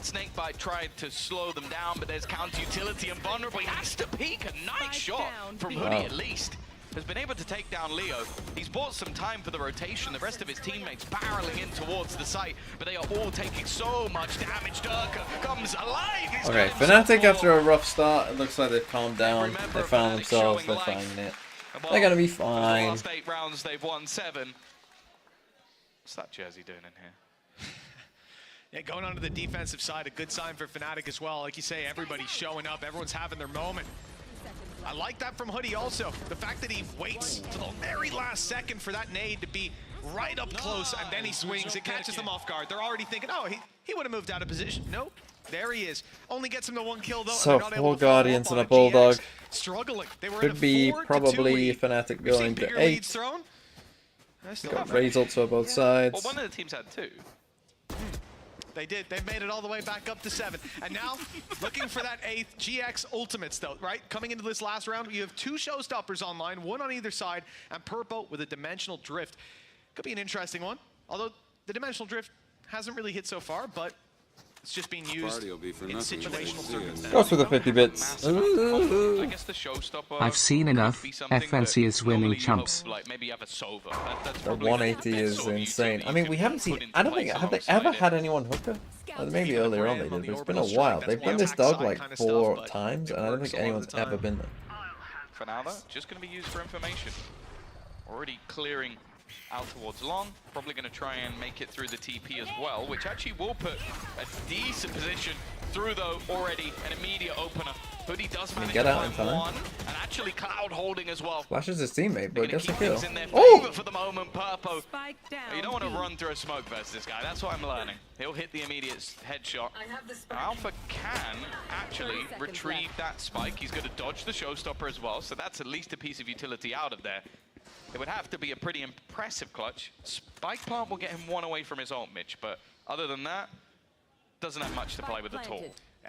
Snakebite tried to slow them down, but there's counter utility and vulnerable. He has to peek. A nice shot from Hoodie at least. Has been able to take down Leo. He's bought some time for the rotation. The rest of his teammates barreling in towards the site, but they are all taking so much damage. Durka comes alive. He's Okay, Fnatic after a rough start, it looks like they've calmed down. They found themselves, they're finding it. They're gonna be fine. The last 8 rounds, they've won 7. What's that jersey doing in here? Yeah, going on to the defensive side, a good sign for Fnatic as well. Like you say, everybody's showing up, everyone's having their moment. I like that from Hoodie also. The fact that he waits to the very last second for that nade to be right up close, and then he swings. It catches them off guard. They're already thinking, oh, he would have moved out of position. Nope. There he is. Only gets him to 1 kill though. So 4 Guardians and a Bulldog. Struggling. They were Could be probably Fnatic going to 8. Got Raze also both sides. Well, one of the teams had 2. They did. They've made it all the way back up to 7. And now, looking for that 8th GX ultimates, though, right? Coming into this last round, you have 2 showstoppers online, 1 on either side, and Purpo with a dimensional drift. Could be an interesting one. Although the dimensional drift hasn't really hit so far, but it's just being used in situational circumstances. Go for the 50 bits. I guess the showstopper I've seen enough. FNC is winning chumps. Like maybe you have a Sova. That's The 180 is insane. I mean, we haven't seen... I don't think... Have they ever had anyone hooker? Maybe earlier on they did, but it's been a while. They've been this dog like 4 times, and I don't think anyone's ever been there. For now, though, just going to be used for information. Already clearing out towards long. Probably going to try and make it through the TP as well, which actually will put a decent position through, though, already. An immediate opener. Hoodie does manage get to out in find time. 1, and actually Cloud holding as well. Flashes his teammate, but gets a kill. Oh! For the moment, Purpo. You don't want to run through a smoke versus this guy. That's what I'm learning. He'll hit the immediate headshot. Alpha can actually retrieve that spike. He's going to dodge the showstopper as well, so that's at least a piece of utility out of there. It would have to be a pretty impressive clutch. Spike plant will get him 1 away from his ult, Mitch, but other than that, doesn't have much to play with at all.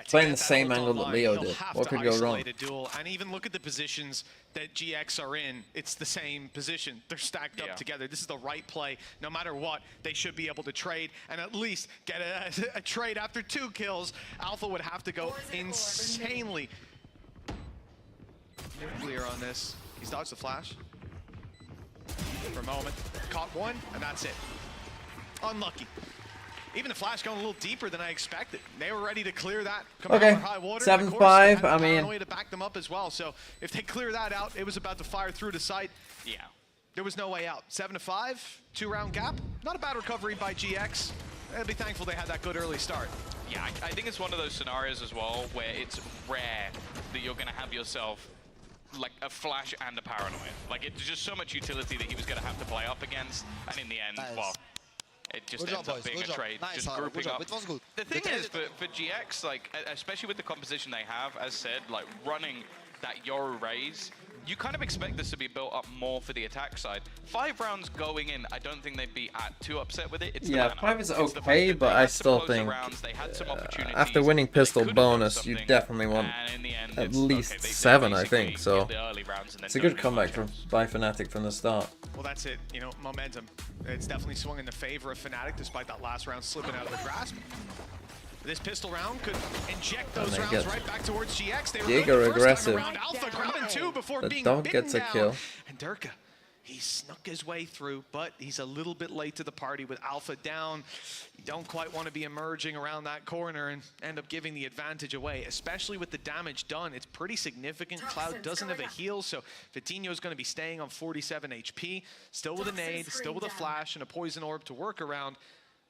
Playing the same angle that Leo did. What could go wrong? And even look at the positions that GX are in. It's the same position. They're stacked up together. This is the right play. No matter what, they should be able to trade and at least get a trade after 2 kills. Alpha would have to go insanely nuclear on this. He's dodged the flash for a moment. Caught 1, and that's it. Unlucky. Even the flash going a little deeper than I expected. They were ready to clear that. Okay, High water. 7-5. I mean, way to back them up as well. So if they clear that out, it was about to fire through the site. Yeah. There was no way out. 7-5, 2-round gap. Not a bad recovery by GX. I'd be thankful they had that good early start. Yeah, I think it's one of those scenarios as well where it's rare that you're going to have yourself like a flash and a paranoia. Like it's just so much utility that he was going to have to play up against, and in the end, well, it just ends up being a trade, just grouping up. It was good. The thing is, for GX, like especially with the composition they have, as said, like running that Yoru raise, you kind of expect this to be built up more for the attack side. 5 rounds going in, I don't think they'd be too upset with it. It's yeah, the 5 is okay, but I still think after winning pistol bonus, you definitely want at least 7, I think. So it's a good comeback by Fnatic from the start. Well, that's it. You know, momentum. It's definitely swung in the favor of Fnatic, despite that last round slipping out of the grasp. This pistol round could inject those rounds right back towards GX. They were Giga aggressive. Alpha grabbing 2 before being dog bitten gets a down. kill. And Durka, he snuck his way through, but he's a little bit late to the party with Alpha down. You don't quite want to be emerging around that corner and end up giving the advantage away, especially with the damage done. It's pretty significant. Cloud doesn't have a heal, so Vitinho's going to be staying on 47 HP, still with a nade, still with a flash and a poison orb to work around.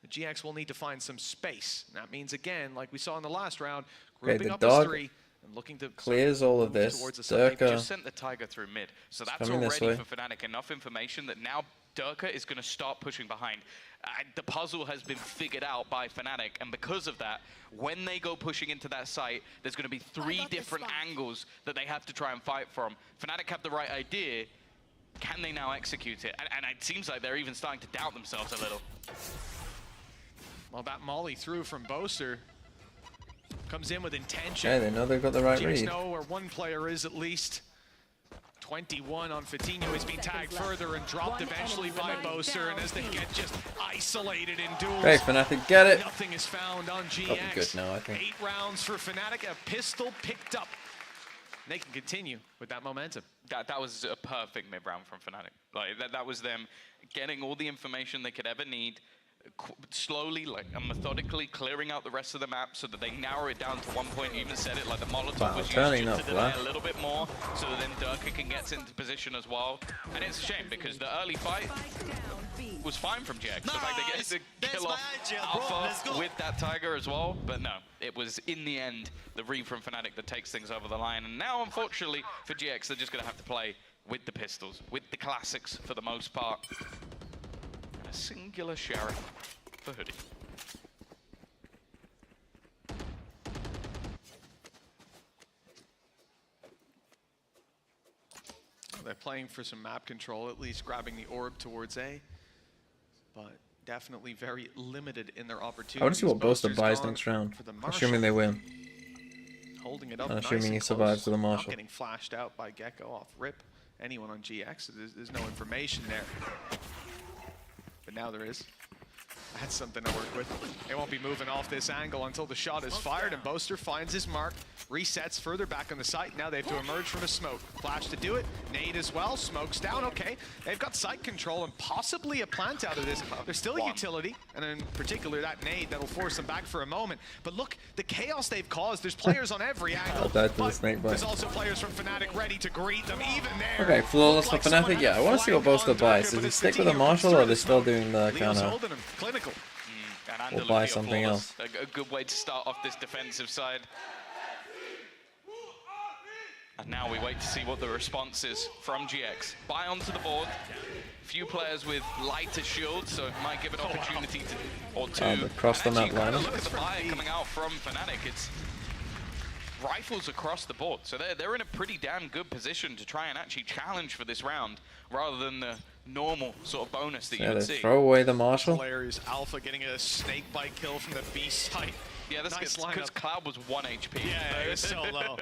The GX will need to find some space. And that means, again, like we saw in the last round, grouping up as 3 and looking to clears all of this. Durka just sent the Tiger through mid, so that's already for Fnatic enough information that now Durka is going to start pushing behind. The puzzle has been figured out by Fnatic, and because of that, when they go pushing into that site, there's going to be 3 different angles that they have to try and fight from. Fnatic have the right idea. Can they now execute it? And it seems like they're even starting to doubt themselves a little. Well, that molly through from Boaster comes in with intention. Yeah, they know they've got the right GX read. know where one player is at least. 21 on Fatinho has been tagged further and dropped eventually by Boaster, and as they get just isolated in duels. Great, Fnatic, get it. Nothing is found on GX. Probably good now, I think. 8 rounds for Fnatic, a pistol picked up. They can continue with that momentum. That was a perfect mid-round from Fnatic. Like that was them getting all the information they could ever need, slowly, and methodically clearing out the rest of the map so that they narrow it down to 1 point. Even said it, like the Molotov was used to delay a little bit more so that then Durka can get into position as well. And it's a shame because the early fight was fine from GX. The fact they get to kill off Alpha with that Tiger as well. But no, it was in the end the read from Fnatic that takes things over the line. And now, unfortunately, for GX, they're just going to have to play with the pistols, with the classics for the most part. A singular sheriff for Hoodie. Well, they're playing for some map control, at least grabbing the orb towards A, but definitely very limited in their opportunities. I want to see what Boaster Boaster's buys gone next round, for the Marshall, assuming they win. holding it up And nice assuming and he close, survives with the Marshall. not getting flashed out by Gecko off rip. Anyone on GX, there's no information there. But now there is. That's something to work with. They won't be moving off this angle until the shot is fired, and Boaster finds his mark, resets further back on the site. Now they have to emerge from a smoke. Flash to do it, nade as well, smokes down, okay. They've got site control and possibly a plant out of this. There's still a utility, and in particular that nade that'll force them back for a moment. But look, the chaos they've caused, there's players on every angle. Died to the snake bite. There's also players from Fnatic ready to greet them, even there. Okay, flawless for Looked like Fnatic. Yeah, I want to see what Boaster buys. Does he stick with the Marshall, or are they still doing the kind of... Clinical. And We'll buy something else. A good way to start off this defensive side. And now we wait to see what the response is from GX. Buy onto the board. Few players with lighter shields, so it might give an opportunity to, or two. Across the map lineup. Look at the buy coming out from Fnatic. It's rifles across the board, so they're in a pretty damn good position to try and actually challenge for this round, rather than the normal sort of bonus that you would see. Throw away the Marshall. Hilarious. Alpha getting a snake bite kill from the B site. Yeah, that's nice because Cloud was 1 HP. Yeah, it was so low.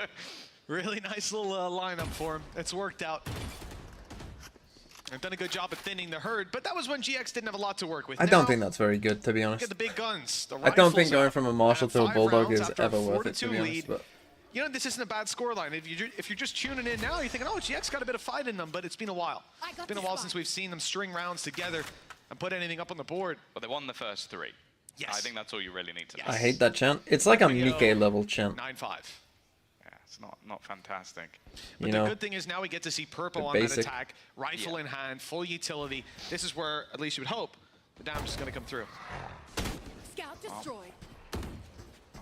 Really nice little lineup for him. It's worked out. They've done a good job of thinning the herd, but that was when GX didn't have a lot to work with. I don't think that's very good, to be honest. Look at the big guns. The I don't think rifles going from a Marshall to a 5 Bulldog rounds is after ever a worth it, to 4-2 be honest. lead. But You know, this isn't a bad scoreline. If you're just tuning in now, you're thinking, oh, GX got a bit of fight in them, but it's been a while. It's been a while since we've seen them string rounds together and put anything up on the board. But they won the first 3. Yes. I think that's all you really need to know. I hate that chant. It's like a Mike level chant. 9-5. Yeah, it's not fantastic. But You the know, good thing is now we get to see Purple the on that basic. attack, rifle in hand, full utility. This is where, at least you would hope, the damage is going to come through. Scout destroyed.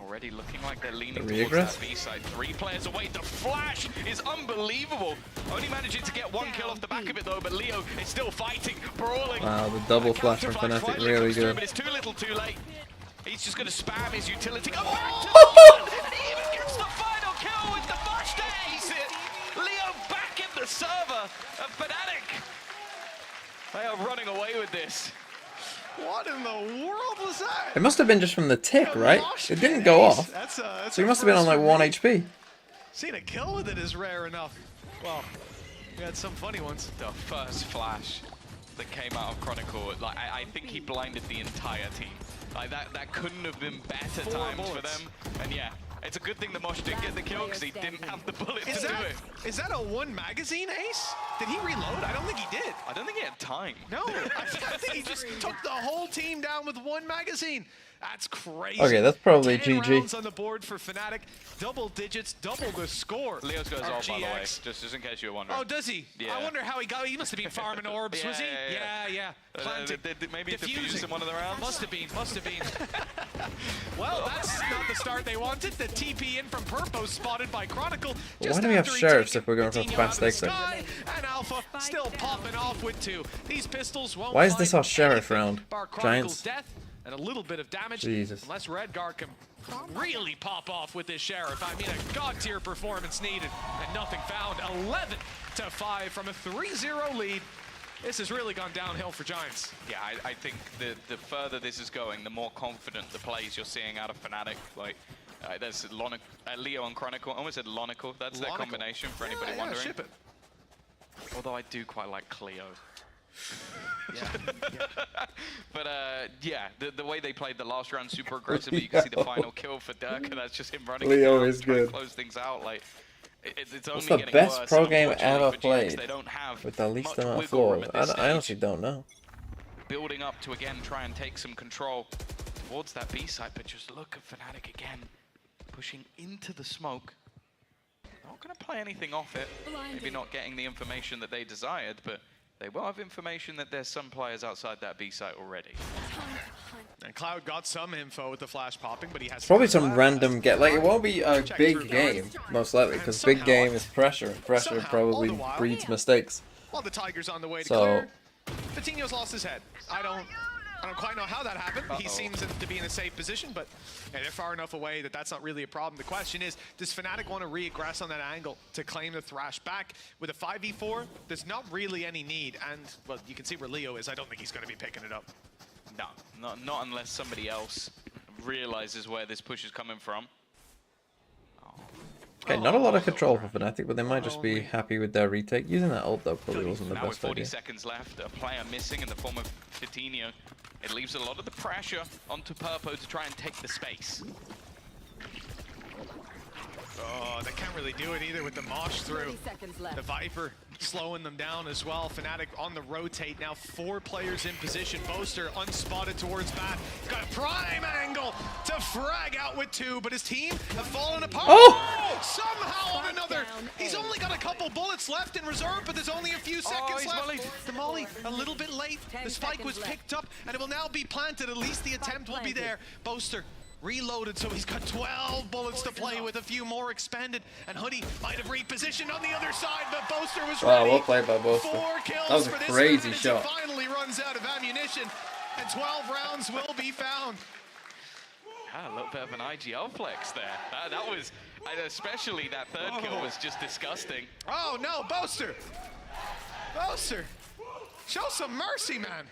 Already looking like they're leaning The towards regress? that B side. 3 players away. The flash is unbelievable. Only managing to get 1 kill off the back of it though, but Leo is still fighting, brawling. Wow, the double flash from Counterflash Fnatic, finally really comes through, good. But it's too little too late. He's just going to spam his utility. Go back to the gun, and he even gets the final kill with the flash to ace it. Leo back in the server of Fnatic. They are running away with this. What in the world was that? It must have been just from the tick, right? It didn't go off. That's So he must have been on like 1 HP. Seeing a kill with it is rare enough. Well, we had some funny ones. The first flash that came out of Chronicle, like I think he blinded the entire team. Like that couldn't have been better 4 times bullets. for them. And yeah, it's a good thing the Mosh didn't get the kill because he didn't have the bullet to do it. Is that a 1 magazine ace? Did he reload? I don't think he did. I don't think he had time. No, I think he just took the whole team down with 1 magazine. That's crazy. Okay, that's probably 10 GG. rounds on the board for Fnatic. Double digits, double the score. Leo's goes of off, by the way, GX. just in case you were wondering. Oh, does he? Yeah. I wonder how he got. He must have been farming orbs, was he? Yeah. Planted. Maybe diffused in one of the rounds? Must have been. Well, that's not the start they wanted. The TP in from Purpo spotted by Chronicle. Why do we have sheriffs if we're going for fast exit? And Alpha still popping off with 2. These pistols won't. Why is this our sheriff round? Giants. Death and a little bit of damage. Jesus. Unless Redguard can really pop off with this sheriff. I mean, a god tier performance needed and nothing found. 11-5 from a 3-0 lead. This has really gone downhill for Giants. Yeah, I think the further this is going, the more confident the plays you're seeing out of Fnatic. Like, there's Leo and Chronicle. I almost said Lonicle. That's their combination for anybody wondering. Ship it. Although I do quite like Cleo. Yeah. But yeah, the way they played the last round super aggressively, you can see the final kill for Dirk, and that's just him running Leo down, is trying good. to close things out. Like, it's only What's the getting best worse, pro and game unfortunately ever for GX, played they don't have with the least much amount of wiggle room flaws? at this I honestly stage. don't know. Building up to again try and take some control towards that B side, but just look at Fnatic again, pushing into the smoke. Not going to play anything off it. Maybe not getting the information that they desired, but they will have information that there's some players outside that B site already. And Cloud got some info with the flash popping, but he has Probably some random like it won't be a big game most likely because big game is pressure and pressure probably breeds mistakes. While the Tiger's on the way to So clear, Patino's lost his head. I don't quite know how that happened. He seems to be in a safe position, but they're far enough away that that's not really a problem. The question is, does Fnatic want to re-aggress on that angle to claim the Thrash back? With a 5v4, there's not really any need. And, well, you can see where Leo is. I don't think he's going to be picking it up. No, not unless somebody else realizes where this push is coming from. Okay, not a lot of control for Fnatic, but they might just be happy with their retake. Using that ult though probably wasn't the Now with best 40 idea. seconds left, a player missing in the form of Vitinho. It leaves a lot of the pressure onto Purpo to try and take the space. Oh, they can't really do it either with the Mosh through. The Viper slowing them down as well. Fnatic on the rotate now. 4 players in position. Boaster unspotted towards Matt. He's got a prime angle to frag out with 2, but his team have fallen apart. Oh! Somehow or another, he's only got a couple bullets left in reserve, but there's only a few seconds left. Molly. The Molly a little bit late. The spike was picked up, and it will now be planted. At least the attempt will be there. Boaster reloaded, so he's got 12 bullets to play with, a few more expended, and Hoodie might have repositioned on the other side, but Boaster was ready. Wow, well played by Boaster. 4 kills That was a for this crazy round as shot. he finally runs out of ammunition, and 12 rounds will be found. A little bit of an IGL flex there. That was, and especially that third kill was just disgusting. Oh no, Boaster! Boaster! Show some mercy, man!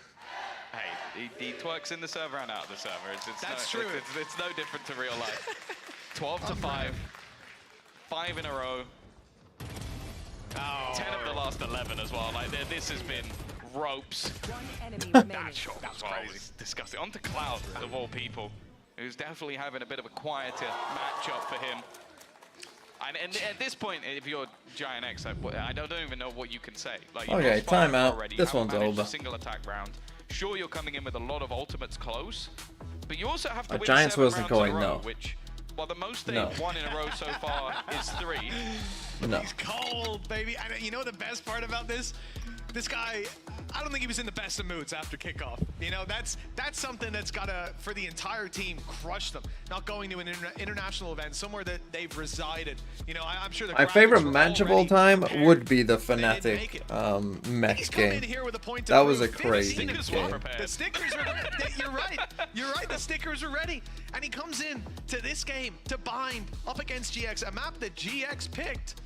Hey, he twerks in the server and out of the server. That's true. It's no different to real life. 12-5. 5 in a row. 10 of the last 11 as well. Like this has been ropes. That shot as well was disgusting. On to Cloud, of all people, who's definitely having a bit of a quieter matchup for him. And at this point, if you're Giant X, I don't even know what you can say. Like, Okay, timeout. Already. This You one's haven't managed over. a single attack round. Sure, you're coming in with a lot of ultimates close, but you also have to win Giants 7 wasn't rounds in a going, row, no. which, well, the most they've No. won in a row so far is 3. No. He's cold, baby. And you know the best part about this? This guy, I don't think he was in the best of moods after kickoff. You know, that's something that's gotta, for the entire team, crush them. Not going to an international event, somewhere that they've resided. You know, I'm sure the My graphics favorite were match of all already time prepared. would be the They didn't make Fnatic it. mech He's come in game. here with a point That of was a proof. crazy 15. game. The stickers are, you're right. You're right. The stickers are ready. And he comes in to this game to bind up against GX, a map that GX picked.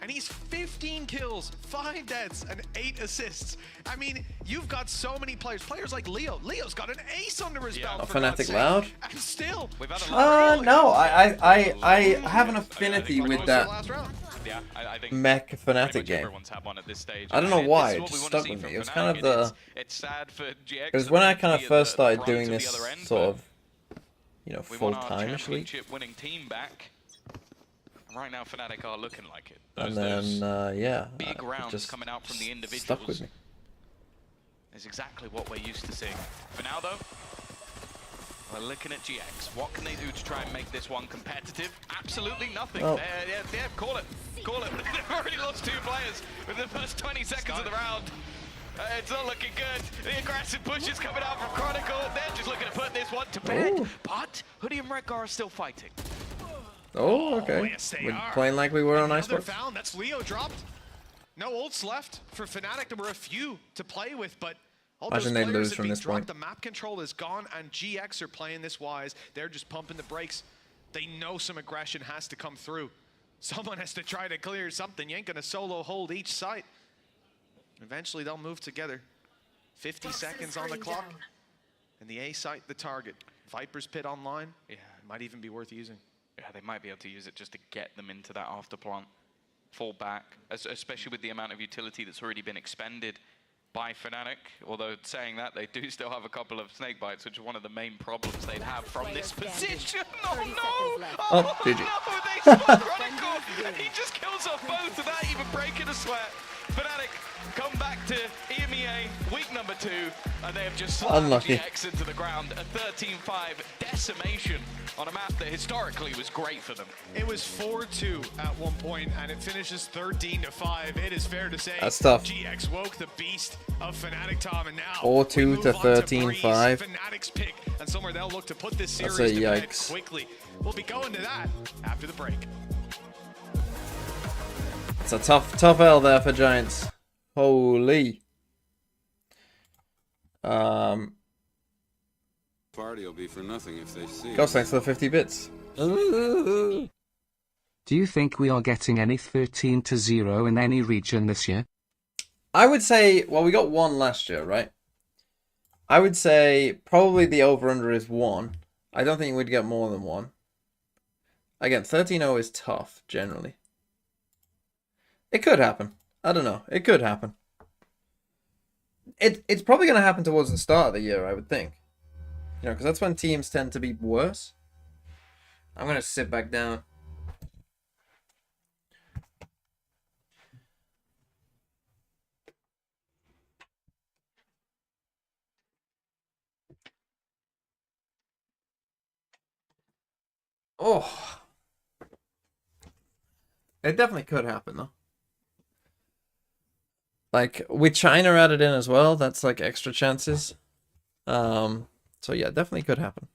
And he's 15 kills, 5 deaths, and 8 assists. I mean, you've got so many players. Players like Leo. Leo's got an ace under his belt. for God's Fnatic sake. Loud? And still. We've had a No, I have an affinity with that Yeah, I think mech pretty Fnatic much game. everyone's had one at this stage. I don't know And why, this is it what just we wanna stuck see with from me. It was Fnatic, kind of and the... It's sad for GX. It was when I to kind of be at first the started brunt doing of the this other end, sort but of, you know, we want our full-time-ish league. championship-winning team back. And right now, Fnatic are looking like it. And Those then, yeah, big it rounds just coming out from the individuals stuck with me. is exactly what we're used to seeing. For now, though, we're looking at GX. What can they do to try and make this one competitive? Absolutely nothing. Oh. Call it. Call it. They've already lost 2 players within the first 20 seconds of the round. It's not looking good. The aggressive push is coming out from Chronicle. They're just looking to put this one to bed. Ooh. But Hoodie and Redgar are still fighting. Oh, okay. yes, they We're are. playing like we were on Another Icebox. foul. That's Leo dropped. No ults left for Fnatic. There were a few to play with, but all Imagine those they players lose have from been this dropped. point. The map control is gone, and GX are playing this wise. They're just pumping the brakes. They know some aggression has to come through. Someone has to try to clear something. You ain't gonna solo hold each site. Eventually, they'll move together. 50 seconds on the clock, and the A site the target. Viper's Pit online. Yeah. Might even be worth using. Yeah, they might be able to use it just to get them into that after plant. Fall back, especially with the amount of utility that's already been expended by Fnatic. Although saying that, they do still have a couple of snake bites, which is one of the main problems they'd have from this position. Oh no! Oh, GG. No, they spot Chronicle, and he just kills off both without even breaking a sweat. Fnatic come back to EMEA week number 2, and they have just slammed Unlucky. GX into the ground. A 13-5 decimation on a map that historically was great for them. It was 4-2 at one point, and it finishes 13-5. It is fair to say That's tough. GX woke the beast of Fnatic, Tom, and now 4-2 we move to on 13-5. Breeze, Fnatic's pick, and somewhere they'll look to put this That's series a to bed yikes. quickly. We'll be going to that after the break. It's a tough L there for Giants. Holy. Party will be for nothing if they see Ghost, us. thanks for the 50 bits. Do you think we are getting any 13-0 in any region this year? I would say, well, we got 1 last year, right? I would say probably the over-under is 1. I don't think we'd get more than 1. Again, 13-0 is tough, generally. It could happen. I don't know. It could happen. It's probably going to happen towards the start of the year, I would think. You know, because that's when teams tend to be worse. I'm going to sit back down. Oh. It definitely could happen, though. Like, with China added in as well, that's like extra chances. So yeah, definitely could happen.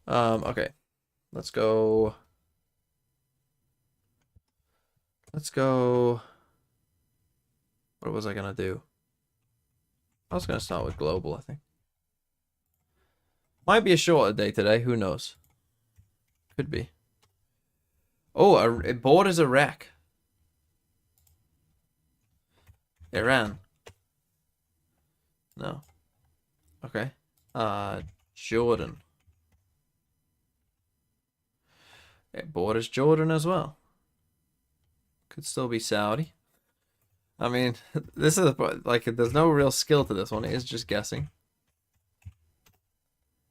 Okay. Let's go. What was I gonna do? I was gonna start with global, I think. Might be a shorter day today, who knows? Could be. Oh, it borders Iraq. Iran. No. Okay. Jordan. It borders Jordan as well. Could still be Saudi. I mean, this is like, there's no real skill to this one. It is just guessing.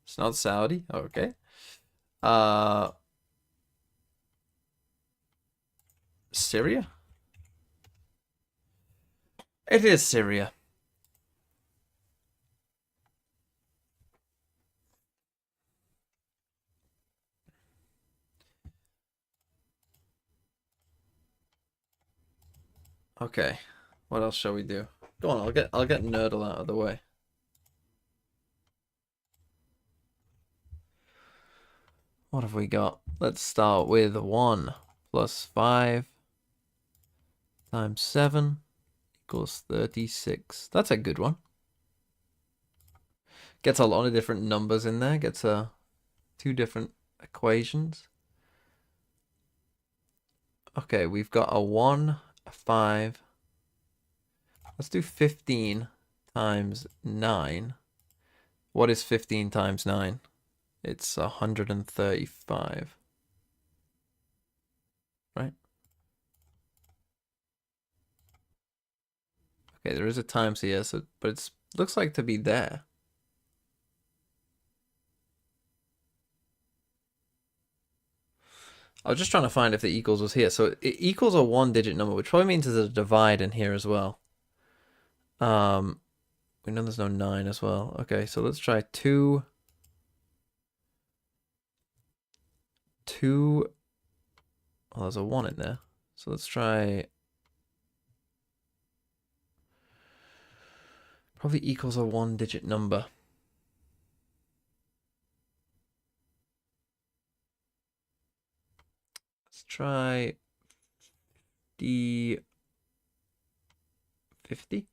It's not Saudi. Okay. Syria? It is Syria. Okay. What else shall we do? Go on, I'll get Nerdle out of the way. What have we got? Let's start with 1 plus 5 times 7 equals 36. That's a good one. Gets a lot of different numbers in there. Gets 2 different equations. Okay, we've got a 1, a 5. Let's do 15 times 9. What is 15 times 9? It's 135. Right? Okay, there is a times here, so but it looks like to be there. I was just trying to find if the equals was here. So it equals a 1-digit number, which probably means there's a divide in here as well. We know there's no 9 as well. Okay, so let's try 2. Oh, there's a 1 in there. So let's try Probably equals a 1-digit number. Let's try the 50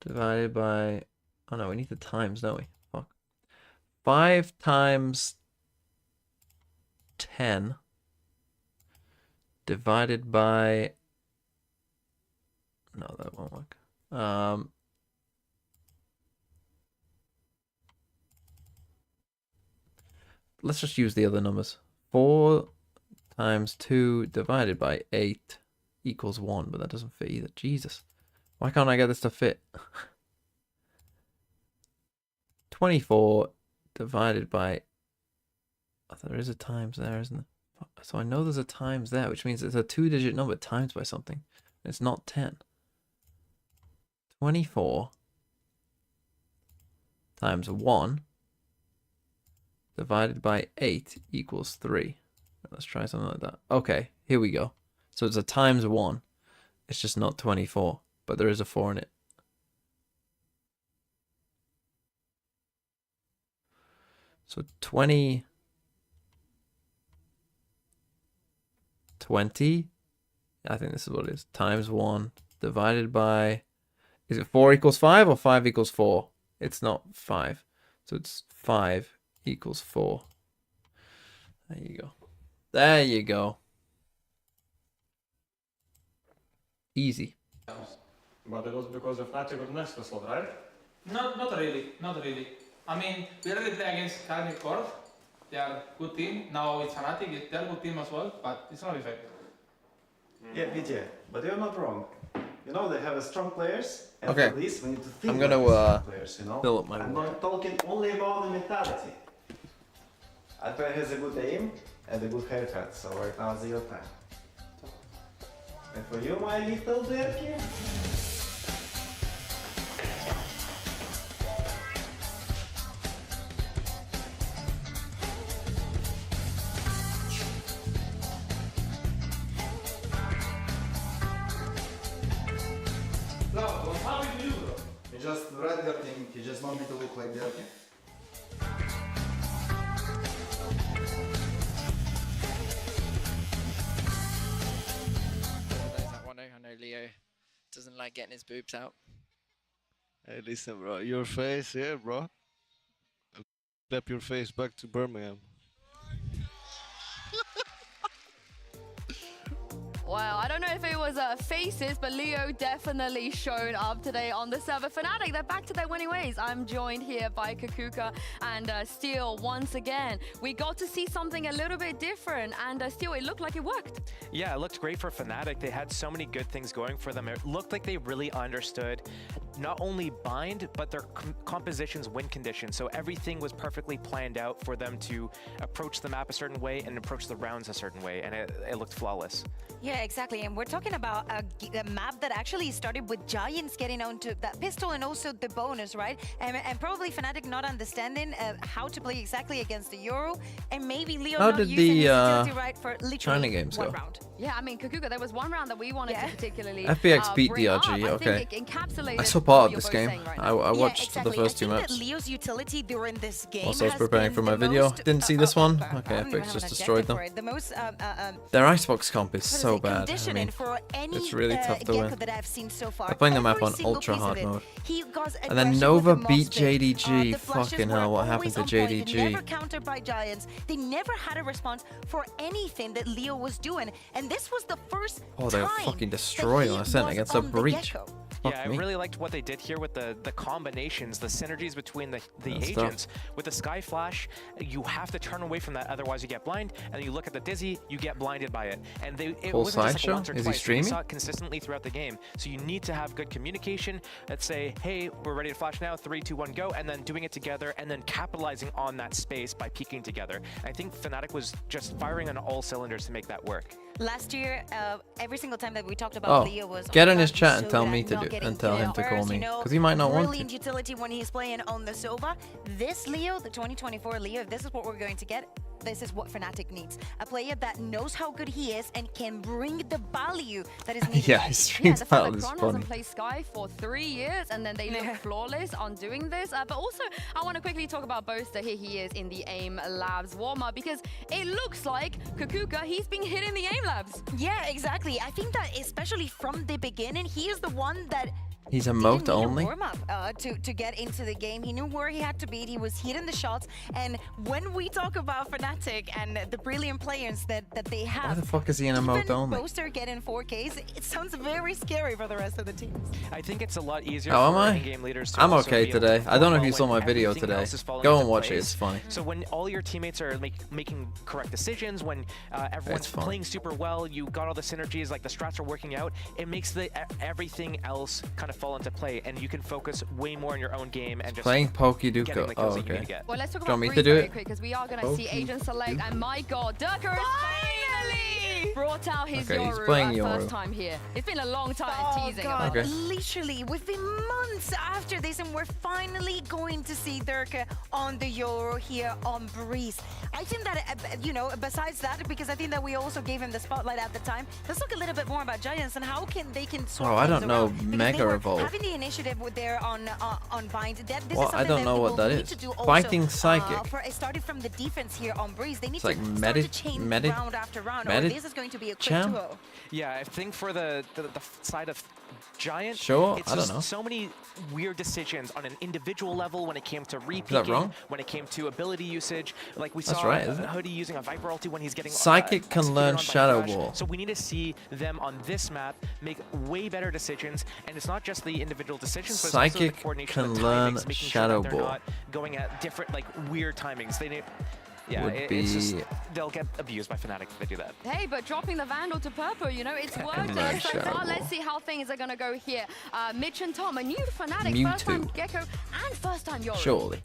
divided by, oh no, we need the times, don't we? Fuck. 5 times 10 divided by, no, that won't work. Let's just use the other numbers. 4 times 2 divided by 8 equals 1, but that doesn't fit either. Jesus. Why can't I get this to fit? 24 divided by... Oh, there is a times there, isn't there? So I know there's a times there, which means it's a 2-digit number times by something. It's not 10. 24 times 1 divided by 8 equals 3. Let's try something like that. Okay, here we go. So it's a times 1. It's just not 24, but there is a 4 in it. So 20, I think this is what it is, times 1 divided by, is it 4 equals 5 or 5 equals 4? It's not 5. So it's 5 equals 4. There you go. There you go. Easy. But it was because of Fnatic was next slot, right? Not really. I mean, we already play against Carnival Court. They are a good team. Now it's Fnatic, they're a good team as well, but it's not effective. Yeah, PJ, but you're not wrong. You know, they have a strong players, and Okay. for this we need to think I'm gonna like strong players, you know? fill up my I'm water. not talking only about the mentality. Adway has a good aim and a good haircut, so right now it's your time. And for you, my little Derky? You just read your thing, you just want me to look like Derky? I know Leo doesn't like getting his boobs out. Hey, listen, bro. Your face here, bro. I'll clap your face back to Birmingham. Well, I don't know if it was faces, but Leo definitely showed up today on the server. Fnatic, they're back to their winning ways. I'm joined here by Kakuka and Steel once again. We got to see something a little bit different, and Steel, it looked like it worked. Yeah, it looked great for Fnatic. They had so many good things going for them. It looked like they really understood not only bind, but their composition's win conditions. So everything was perfectly planned out for them to approach the map a certain way and approach the rounds a certain way, and it looked flawless. Yeah, exactly. And we're talking about a map that actually started with Giants getting onto that pistol and also the bonus, right? And probably Fnatic not understanding how to play exactly against the Euro, and maybe Leo How not did using the his agility right for China literally games one go? round. Yeah, I mean, Kakuka, there was one round that we wanted to particularly FPX beat bring up. DRG, I okay. think it encapsulated I saw what part of you're this both game. saying right I now. watched exactly. the first two I think maps. that Leo's utility during this game Also, I was has preparing been for my the video. most, Didn't see this one. I Okay, don't even FPX have just an destroyed adjective them. for it. The most Their Icebox comp is what is so it, bad. I conditioning mean, for any it's really tough to gecko win. that I've seen so far. They're playing the map Every on single ultra piece of hard it. mode. He goes And then aggression Nova with the beat moss pick. JDG. The flashes Fucking were hell, what happened always to on point. JDG? Never countered by Giants. They never had a response for anything that Leo was doing. And this was the first Oh, they're time fucking that destroying he Ascent was against a on the breach. gecko. Fuck Yeah, I me. really liked what they did here with the combinations, the synergies between the That's agents. With the Sky Flash, you have to turn away from that, otherwise you get blind. And you look at the Dizzy, you get blinded by it. And it Full wasn't just like sideshow? once or Is he twice. streaming? We saw it consistently throughout the game. So you need to have good communication. Let's say, hey, we're ready to flash now, 3, 2, 1, go, and then doing it together, and then capitalizing on that space by peeking together. I think Fnatic was just firing on all cylinders to make that work. Last year, every single time that we talked about Leo was get oh in my his God, chat he's and so tell good me at to not do getting and tell him to call kills, me, you know, because he might not want brilliant to. utility when he's playing on the Sova. This Leo, the 2024 Leo, if this is what we're going to get, this is what Fnatic needs. A player that knows how good he is and can bring the value that is needed. Yeah, his streams the fact battle that is Kron funny. hasn't played Sky for 3 years and then they look flawless on doing this. But also, I want to quickly talk about Boaster. Here he is in the AIM Labs warm-up because it looks like Kukuka, he's been hitting the AIM Labs. Yeah, exactly. I think that especially from the beginning, he is the one that He's emote didn't need a only. warm-up, to get into the game. He knew where he had to be. He was hitting the shots. And when we talk about Fnatic and the brilliant players that they have, Why the fuck is he in emote even only? Boaster getting 4Ks, it sounds very scary for the rest of the teams. I think it's a lot easier Oh, am for I? in-game leaders to I'm also okay be able to today. I don't know if perform you saw well my when video everything today. else is falling Go into and watch it. place. It's funny. So when all your teammates are making correct decisions, when everyone's fun. playing super well, you got all the synergies, like the strats are working out, it makes everything else kind of fall into play, and you can focus way more on your own game and just Playing getting Pokeduka. the kills Oh, that you need okay. to get. Well, let's talk Do you about want me to Breeze do very it? quick because we are going to see Okay. Agent Select. And my God, Durka finally brought out his Okay, he's Yoru playing first Yoru. time here. It's been a long time teasing God, about Okay. literally, we've been months after this, and we're finally going to see Durka on the Euro here on Breeze. I think that, you know, besides that, because I think that we also gave him the spotlight at the time, let's talk a little bit more about Giants and how they can sort Oh, I things don't know around, because Mega they were Evolve. having the initiative with their on Bind. This Well, is I something don't know they what will that need is. to do also, Fighting Psychic. starting from the defense here on Breeze, they need It's to like start to change Medi- round after round, or Medi- this is going to be a quick Cham? duo. Yeah, I think for the side of Giant, Sure, it's I don't just know. so many weird decisions on an individual level when it came to that re-peeking, wrong? when it came to ability usage. Like we That's saw right, isn't it? Hoodie using a Viper ulti when he's getting Psychic can learn executed on by Shadow Thresh. Ball. So we need to see them on this map make way better decisions, and it's not just the individual decisions, but it's also the Psychic coordination of can the timings, learn making Shadow sure that they're Ball. not going at different like weird timings. They need. Yeah, Would it's just be- they'll get abused by Fnatic if they do that. Hey, but dropping the Vandal to purple, you know, it's worked learn so Shadow far. Ball. Let's see how things are going to go here. Mitch and Tom, a new Fnatic, Mewtwo. first-time Gecko and first-time Yoru. Surely.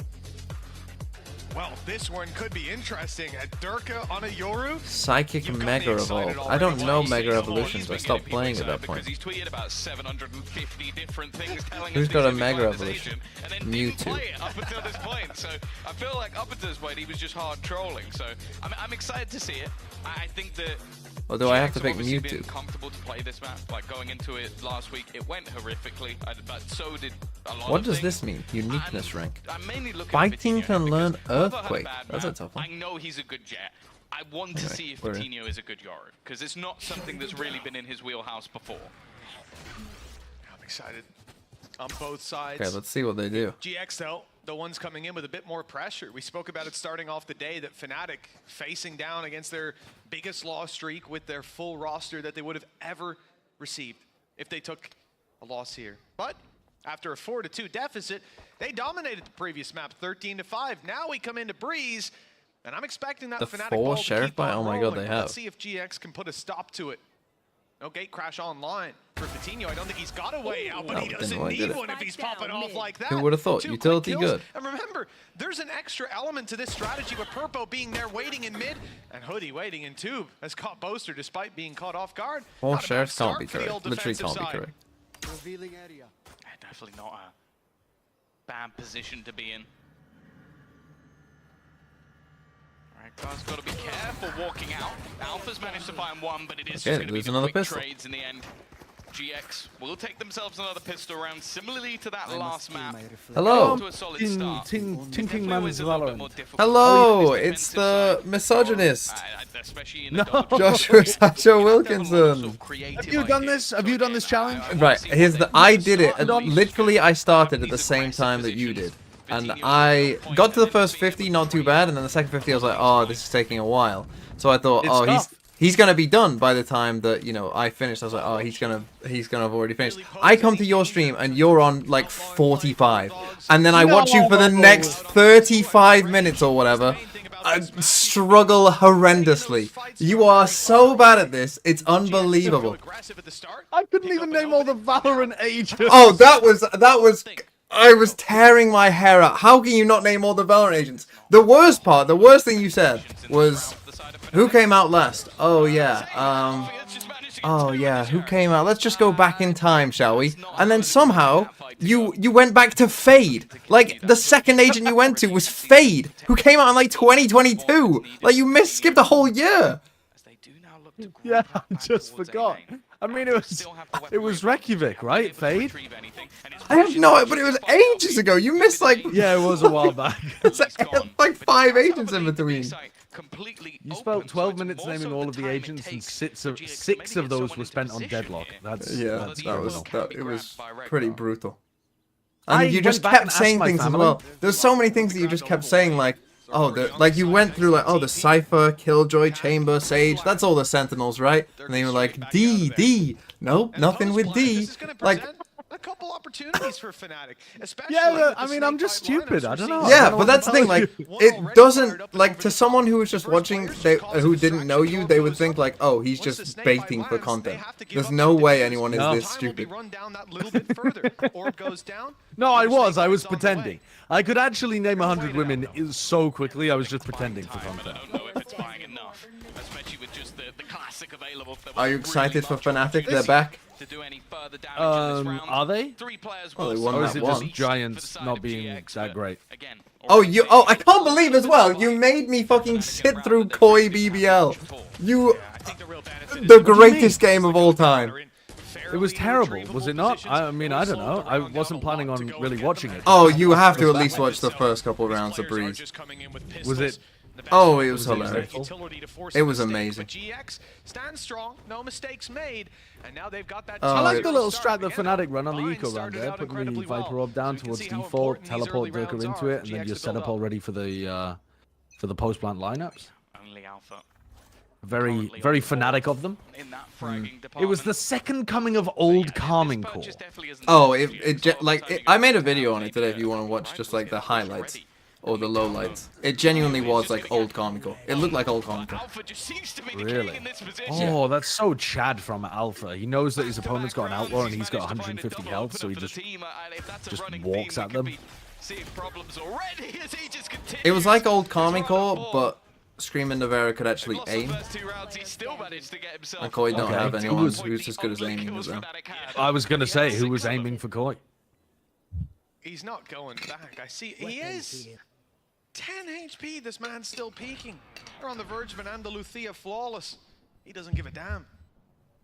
Well, this one could be interesting. A Durka on a Yoru. Psychic You've got me Mega excited Evolve. I already. don't know He's Mega been Evolutions. I getting stopped people playing at excited that point. because he's tweeted about 750 different things telling Who's us got a he's Mega gonna find this Evolution? agent, and then didn't Mewtwo. play it up until this point. So I feel like up until this point he was just hard trolling. So I'm excited to see it. I think that. Or do I have to GX pick obviously been Mewtwo? comfortable to play this map. Like going into it last week, it went horrifically, but so did a lot What of does things. this mean? Uniqueness rank. I'm mainly looking Fighting at can Vitinho learn because although I had a Earthquake. bad That's a map, tough one. I know he's a good jet. I want to Anyway, see if we're in. Vitinho is a good Yoru, because it's not something that's really been in his wheelhouse before. I'm excited on both sides. Okay, let's see what they do. GX, though, the ones coming in with a bit more pressure. We spoke about it starting off the day, that Fnatic facing down against their biggest loss streak with their full roster that they would have ever received if they took a loss here. But after a 4-2 deficit, they dominated the previous map 13-5. Now we come into Breeze, and I'm expecting that The Fnatic 4 ball to Sheriff keep buy? on Oh my god, rolling. they have. Let's see if GX can put a stop to it. No gate crash online for Vitinho. I don't think he's got a way out, but No, he didn't doesn't work, did need it? one if he's popping off like that. Who would have thought? 2 quick Utility kills. good. And remember, there's an extra element to this strategy with Purpo being there waiting in mid, and Hoodie waiting in tube has caught Boaster despite being caught off guard. All Not a bad sheriffs can't start be for the old correct. Literally defensive can't be side. correct. Revealing area. Definitely not a bad position to be in. Alright, guys, got to be careful walking out. Alpha's managed to find one, but it is Okay, just going to be there's the another quick pistol. trades in the end. GX will take themselves another pistol round, similarly to that last map. Hello. To a solid start. Tinking Man's Valorant. Hello, it's the misogynist. Especially in No. Joshua Sacho Wilkinson. Have you done this? Have you done this challenge? Right, here's the. I did it. And literally, I started at the same time that you did, and I got to the first 50, not too bad, and then the second 50, I was like, oh, this is taking a while. So I thought, It's oh, tough. he's gonna be done by the time that I finished. I was like, oh, he's gonna have already finished. I come to your stream and you're on like 45, and then I watch you for the next 35 minutes or whatever. I struggle horrendously. You are so bad at this. It's unbelievable. I couldn't even name all the Valorant agents. Oh, that was. I was tearing my hair out. How can you not name all the Valorant agents? The worst part, the worst thing you said was, who came out last? Oh yeah, oh yeah, who came out? Let's just go back in time, shall we? And then somehow you went back to Fade. Like the second agent you went to was Fade, who came out in like 2022. Like you skipped a whole year. Yeah, I just forgot. I mean, it was Reykjavik, right? Fade? I have no, but it was ages ago. You missed like Yeah, it was a while back. it's like 5 agents in between. You spent 12 minutes naming all of the agents, and six of those were spent on Deadlock. That's It was pretty brutal. And you went just back kept and asked saying my things as family. well. There's so many things that you just kept saying, like, oh, like you went through like, oh, the Cypher, Killjoy, Chamber, Sage. That's all the Sentinels, right? And then you were like, D. Nope, nothing with D. Like. A couple opportunities for Fnatic, especially. Yeah, I mean, I'm just stupid. I don't know. Yeah, but that's the thing. Like, it doesn't like to someone who was just watching, who didn't know you, they would think like, oh, he's just baiting for content. There's no way anyone is this stupid. No, I was pretending. I could actually name 100 women so quickly. I was just pretending for content. Are you excited for Fnatic? They're back. Are they? Well, they won or is that it one. just Giants not being that great? Oh, I can't believe as well. You made me fucking sit through Koi BBL. The greatest game of all time. It was terrible, was it not? I mean, I don't know. I wasn't planning on really watching it. Oh, you have to at least watch the first couple rounds of Breeze. Was it? Oh, it was hilarious. It was amazing. GX stands strong, no mistakes made, and now they've got that. I like the little strat that Fnatic run on the eco round there, putting the Viper Orb down towards default, teleport Durka into it, and then just set up all ready for the post plant lineups. Only Alpha. Very Fnatic of them. It was the second coming of old Calming Core. Oh, I made a video on it today if you want to watch just like the highlights. Or the lowlights. It genuinely was like old Comical. It looked like old Comical. Really? Oh, that's so Chad from Alpha. He knows that his opponent's got an Outlaw and he's got 150 health, so he just walks at them. It was like old Comical, but Screaming Navera could actually aim. And Koi don't have anyone who's as good as aiming as them. I was going to say, who was aiming for Koi? He's not going back. I see. He is. 10 HP. This man's still peaking. They're on the verge of an Andalucia flawless. He doesn't give a damn.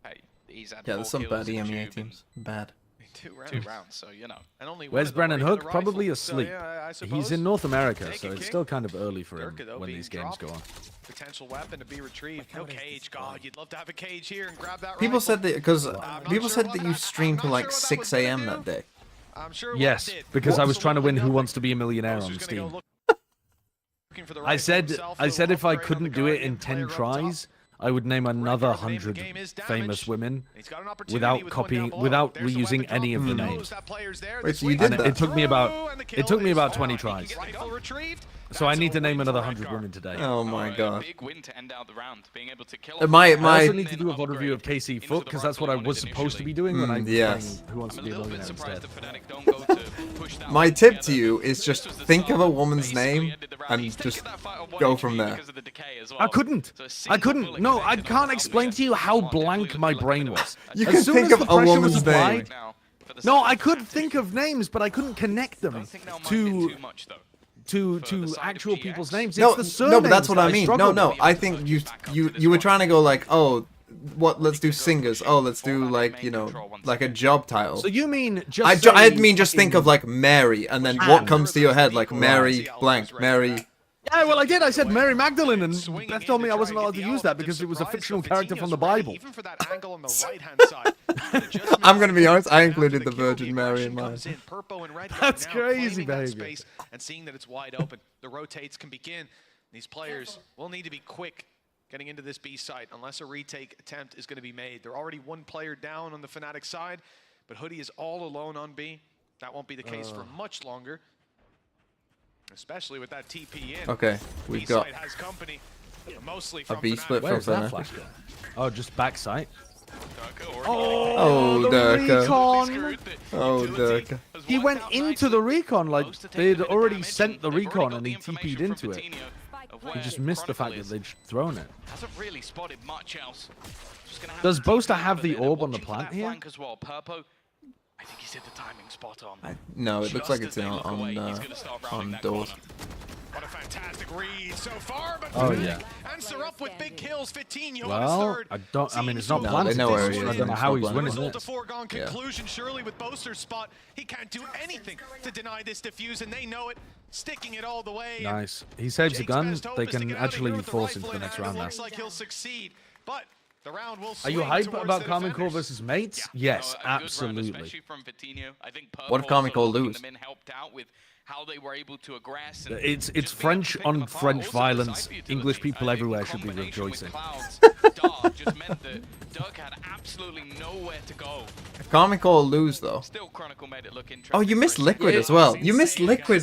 Hey, he's had there's some bad EMEA teams. Bad. 2 rounds, so you know. And only Where's Brennan Hook? Probably asleep. So, yeah, he's in North America, so it's still kind of early for him when these games go on. Potential weapon to be retrieved. No cage. God, you'd love to have a cage here and grab that. People said that people said that you streamed till like 6 AM that day. Yes, because I was trying to win Who Wants to Be a Millionaire on Steam. I said if I couldn't do it in 10 tries, I would name another 100 famous women without reusing any of the names. Wait, so you did that? It took me about 20 tries. So I need to name another 100 women today. Oh my god. I also need to do a VOD review of KC Foot because that's what I was supposed to be doing when I was playing Who Wants to Be a Millionaire instead. My tip to you is just think of a woman's name and just go from there. I couldn't. No, I can't explain to you how blank my brain was. You can think of a woman's name. No, I could think of names, but I couldn't connect them to actual people's names. No, it's the surnames but that's what I mean. No, with. I think you were trying to go like, oh, let's do singers. Oh, let's do like, like a job title. So you mean just I mean just think of like Mary, and then what comes to your head, like Mary blank, Mary. Yeah, well, I did. I said Mary Magdalene, and Beth told me I wasn't allowed to use that because it was a fictional character from the Bible. Even for that angle on the right-hand side. I'm gonna be honest. I included the Virgin Mary in mine. That's crazy behavior. And seeing that it's wide open, the rotates can begin. These players will need to be quick getting into this B site unless a retake attempt is going to be made. They're already 1 player down on the Fnatic side, but Hoodie is all alone on B. That won't be the case for much longer. Especially with that TP in. Okay, we've got has company, mostly a B split from Fnatic. Oh, just backside. Oh, Durka. Oh, Durka. He went into the recon, like they'd already sent the recon and he TP'd into it. of where He just missed the fact Chronicle that they'd thrown it. hasn't really spotted much else. Just gonna have Does to Boaster keep have moving the it. They're orb on the watching for plant that here? flank as well. Purpo, I think he's hit the timing spot on. No, it looks Just like as it's they look away, he's gonna start rounding that doors. corner. What a fantastic read so far, but Oh, yeah. answer up with big kills. 15, Well, I mean, it's not No, planted. they know where he is, I don't know it's how not he's planted. winning Result a this. foregone Yeah. conclusion. Surely with Boaster's spot, he can't do anything to deny this defuse, and they know it. Sticking it all the way. Nice. He saves the Jake's gun. best hope They is to can get out of actually here with the force rifle into the in next hand. round It now. looks like he'll succeed, but the round will Are you swing hype towards about the Carmine Cole defenders. versus Mates? Yeah, Yes, no, a good run, absolutely. especially from Vitinho. I think What if Carmine Cole locking lose? them in helped out with how they were able to aggress. And It's just being able French to pick them on apart. French Also, the violence. side utility, English people in everywhere should be combination with rejoicing. Cloud's dart just meant that Dirk had absolutely nowhere to go. If Carmine Cole lose though. Still, Chronicle made it look interesting. Oh, you missed for a Liquid second. as well. You missed Liquid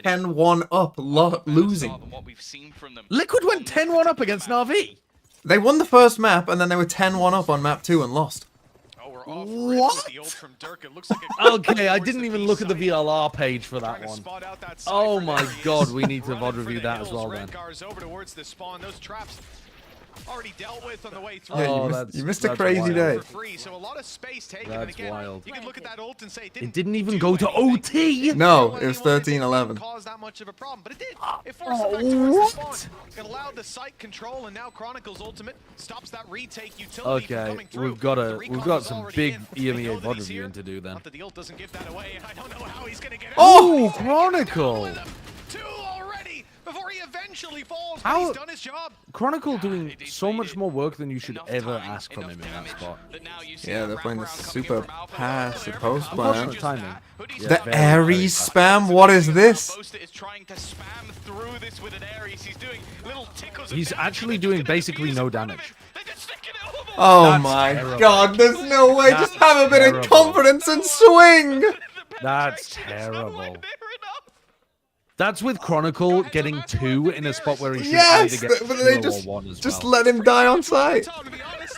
10-1 up, losing. Than what we've seen from them. Liquid went 10-1 up against Na'Vi. They won the first map, and then they were 10-1 up on map 2 and lost. Oh, we're off What? with the ult from Dirk. It looks like a Okay, I didn't even look at the VLR page for that Trying to one. spot out that Oh Cypher. my There he god, is. we need to Running VOD for review the that as hills. well then. Redgar's over towards the spawn. Those traps already dealt with on the way through. Yeah, Oh, you missed a that's crazy wild. day. For free, so a lot of space taken. That's and again, wild. you can look at that ult and say It didn't even do go to anything. OT. No, it was 13-11. Cause that much of a problem, but it did. It forced them back towards the spawn. It allowed the site control, and now Chronicle's ultimate stops that retake utility from Okay, coming through. we've got The recon is some already big in. They EMEA know that VOD he's review here. to do then. Not that the ult doesn't give that away, and I don't know how he's gonna get out. Oh, Chronicle! Two already before he eventually falls. How- But he's done his job. Chronicle doing so much more work than you should Enough ever time, ask from enough him in that damage spot. that now you see Yeah, that they're playing the wraparound coming super in from Alpha. pass, the post Unfortunate plan. timing. Yeah, The very, very Ares fast. spam, what is this? Boaster is trying to spam through this with an Ares. He's doing little tickles of He's damage, actually and they're doing just gonna basically defuse no in front of damage. him. They're just sticking it over. Oh That's my terrible. god, there's no way. Just have a bit of Terrible. confidence and swing. That's terrible. That's with Chronicle getting 2 in a spot where he should Yes, either get but they 0 just or 1 as just well. let him die on sight. Tom, to be honest,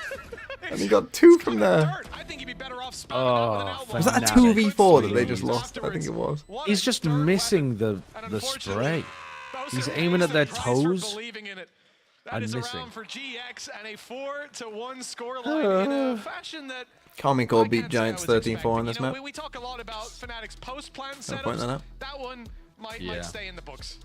And he got 2 from there. I think he'd be better off spamming Oh, out with an elbow. Was that a Fanatic. 2v4 that they just lost? I think it was. What He's a just third missing weapon. the And spray. unfortunately, He's Boaster aiming pays at their the price for toes believing in it. That and is a missing. round for GX and a 4-1 scoreline in a fashion that Carmine Cole I beat can't say I Giants was 13-4 on expecting. this You know, map. we talk a lot about Fnatic's post-plan Can I point that setups. out? That one might Yeah. stay in the books.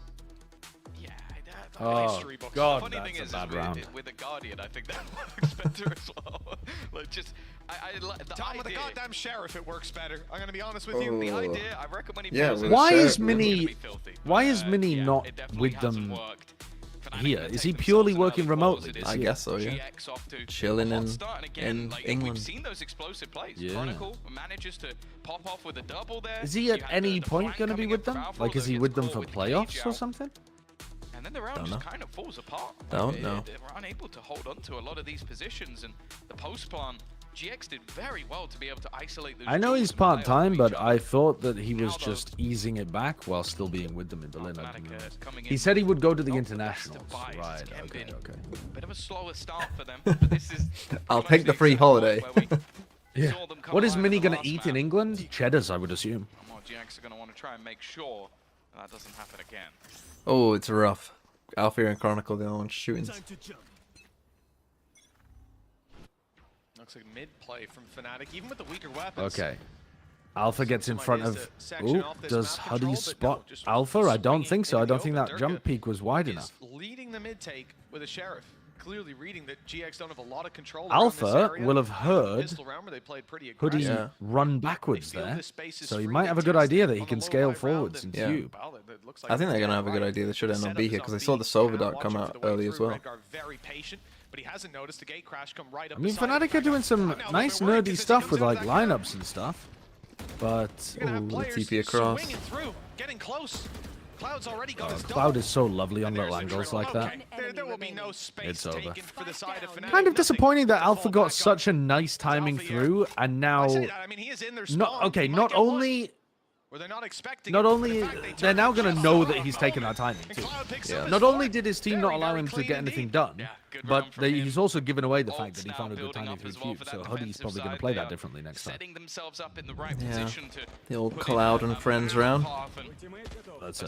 Yeah, that Oh, history books. God, The funny that's thing a is bad with, round. with the Guardian, I think that works better as well. Like just, I like the Tom, with the idea. goddamn sheriff, it works better. I'm gonna be honest with you. The Oh. idea, I reckon when he Yeah, plays with it, Why the is sheriff, Mini? Why is Mini yeah, not it definitely with hasn't them worked. Fnatic here? gonna Is take he purely themselves working an early remotely pause. It this is I year? guess so, yeah. GX off to Chilling a hot in- start, and again, in like, England. We've seen those explosive plays. Yeah. Chronicle manages to pop off with a double there. Is he You at had any the point flank going to be coming with in from them? Alpha, Like, is although he gets with them caught for with the playoffs cage or out. something? And then the round Don't just know. kind of falls apart. Don't know. They were unable to hold on to a lot of these positions, and the post plan, GX did very well to be able to isolate those. I know duels he's and play off part-time, each but other. I thought that he was Now, though, just easing it back while still being with them in Berlin. I didn't Fnatic, realize. coming He in said he would go to the not the best internationals. of buys. Right, It's okay, been okay. Bit of a slower start for them, but this is. I'll pretty take much the free exact point holiday. where we Yeah. saw them come What is alive Mini in the going to last eat in map. England? Cheddars, I would assume. Well, GX are going to want to try and make sure that doesn't happen again. Oh, it's rough. Alfia and Chronicle, the only ones shooting. Looks like mid-play from Fnatic, even with the weaker weapons. Okay. Alpha gets in front of... section Ooh, off this does map Huddy control, but no, spot just Alpha? I don't swinging think so. I into don't the think open. that jump peak was wide is enough. leading the mid-take with a sheriff. Clearly reading that GX don't have a lot of control around this Alpha area. will have The heard pistol round where they played pretty Hoodie aggressive. run backwards They feel there, this space is so he free. might They have a good test idea that on he the can low scale light forwards round and Yeah. cube. Well, it looks like I think they're it's going to have a good right. idea. They should end Setup on B is here because on they saw B. the Sova dart Watching come for out the way early as through. well. Redguard very patient, but he hasn't noticed the gate crash come right up I mean, beside him. Fnatic are doing some Now, nice they're worried nerdy 'cause stuff he with comes like into that lineups and stuff, but You're gonna have Ooh, players TP across. swinging through, getting close. Cloud's already got his Cloud double. is so lovely on And little there's the angles triple. like that. Okay, there will be no space It's over. taken for the side of Fnatic. Kind of Nothing disappointing that to Alpha fall got back such on. a nice timing Alpha here. through, and now I say that, I mean, he is in their spawn. not okay. He might Not get one only where they're not expecting not it, but only in fact, they they're turn now it going to just know off. that he's taken that timing And too. Cloud picks Yeah. up his Not only fourth. did his team not Very, allow very him to clean get anything indeed. done, Yeah, But he's also given away the fact that he found a good timing through Cube, so Hoodie's probably going to play that differently next time. Yeah, the old Cloud and Friends round. That's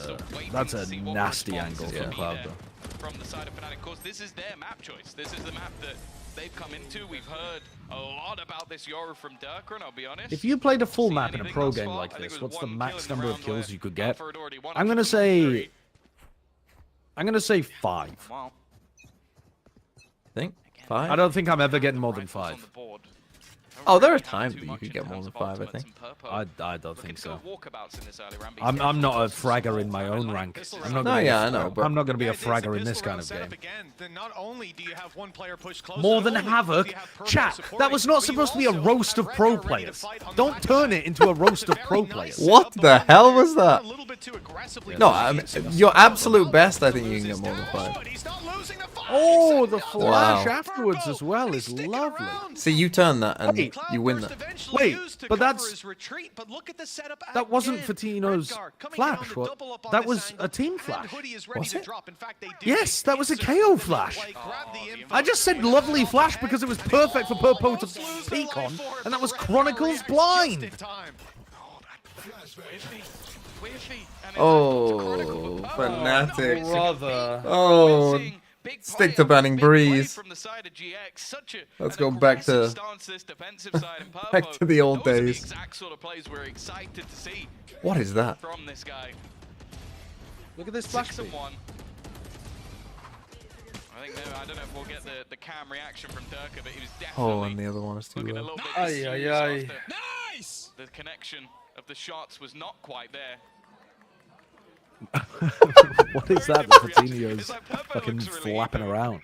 a nasty angle from Cloud, though. From the side of Fnatic, of course, this is their map choice. This is the map that they've come into. We've heard a lot about this Yoru from Durka, and I'll be honest. If you played a full map in a pro game like this, what's the max number of kills you could get? I'm gonna say 5. Wow. Think 5? I don't think I'm ever getting more than 5. Oh, there are times that you could get more than 5, I think. I don't think so. Walkabouts in this early round. I'm not a fragger in my own rank. I'm not gonna I know, but I'm not going to be a fragger in this kind of game. Not only do you have one player push closer, More than Havoc? Chat, that was not supposed to be a roast of pro players. Don't turn it into a roast of pro players. What the hell was that? No, I mean, your absolute best, I think you can get more than 5. Oh, the flash Wow. afterwards as well is lovely. See, you turn that and you win that. Wait, but that wasn't Fatino's flash. What? That was a team flash. Was it? Yes, that was a KO flash. I just said lovely flash because it was perfect for Purpo to peek on, and that was Chronicles blind. Oh, Fnatic. Brother. Oh, stick to banning Breeze. Let's go back to the old days. What is that? From this guy. Look at this flash. 6-1. I don't know if we'll get the cam reaction from Durka, but he was definitely Oh, and the other one is too looking a low. little bit Aye. Nice! The connection of the shots was not quite there. What is that? The Fatino's fucking flapping around.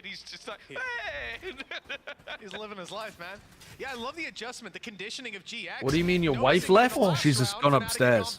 He's just like, hey! He's living his life, man. Yeah, I love the adjustment, the conditioning of GX. What do you mean, your wife left? She's just gone upstairs.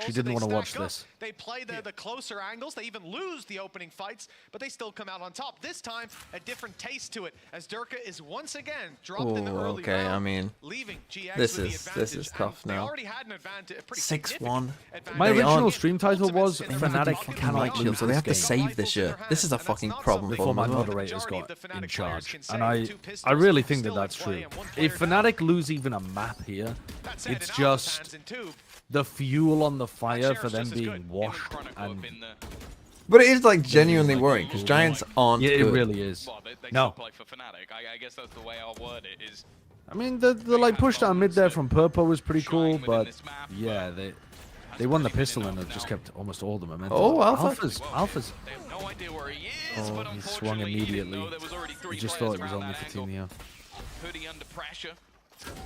She didn't want to watch this. They play the closer angles. They even lose the opening fights, but they still come out on top. This time, a different taste to it, as Durka is once again dropped in the early okay, round, I mean, leaving GX this with is the tough They now. already had an advantage, a pretty 6-1. My They original aren't- stream title was They don't have Fnatic fucking cannot light shield, lose so they this have to game. save this year. This is a fucking problem Before for my them. moderators got in charge, and I really think that that's true. If Fnatic lose even a map here, it's just the fuel on the fire for them being washed. And But it is like genuinely worrying because Giants aren't yeah, it good. really is. No, Play for Fnatic. I guess that's the way I'll word it. Is I mean the like push down mid there from Purpo was pretty cool, but yeah, they won the pistol and it just kept almost all the momentum. Oh, Alpha. Alpha's. they have no idea where he is, but He swung unfortunately, immediately. even though there was already 3 He just players thought it was around only that angle. Fatinho. Hoodie under pressure.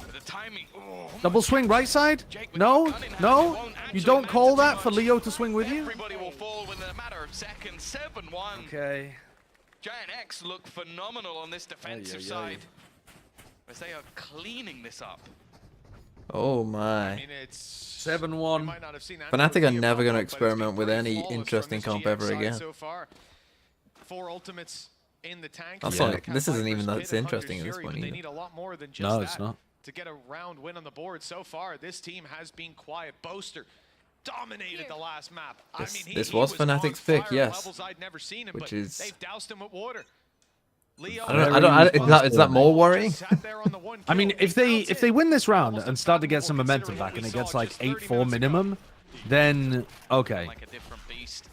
But the timing. Oh, Double swing right side? No, no, you don't call that for Leo to swing with you. everybody will fall within a matter of seconds. 7-1. Okay. Giant X look phenomenal on this defensive side, as they are cleaning this up. Oh my. 7-1. Fnatic are never going to experiment with any interesting comp ever again. So far, 4 ultimates in the tank. That's like, this isn't even that interesting at this point They either. need a lot more than just No, that it's not. to get a round win on the board. So far, this team has been quiet. Boaster dominated the last map. This was Fnatic's pick, yes. Him, Which is... they've doused him with water. Leo, I don't, is that more worrying? I mean, if they win this round and start to get some momentum back and it gets like 8-4 minimum, then okay. Like a different beast.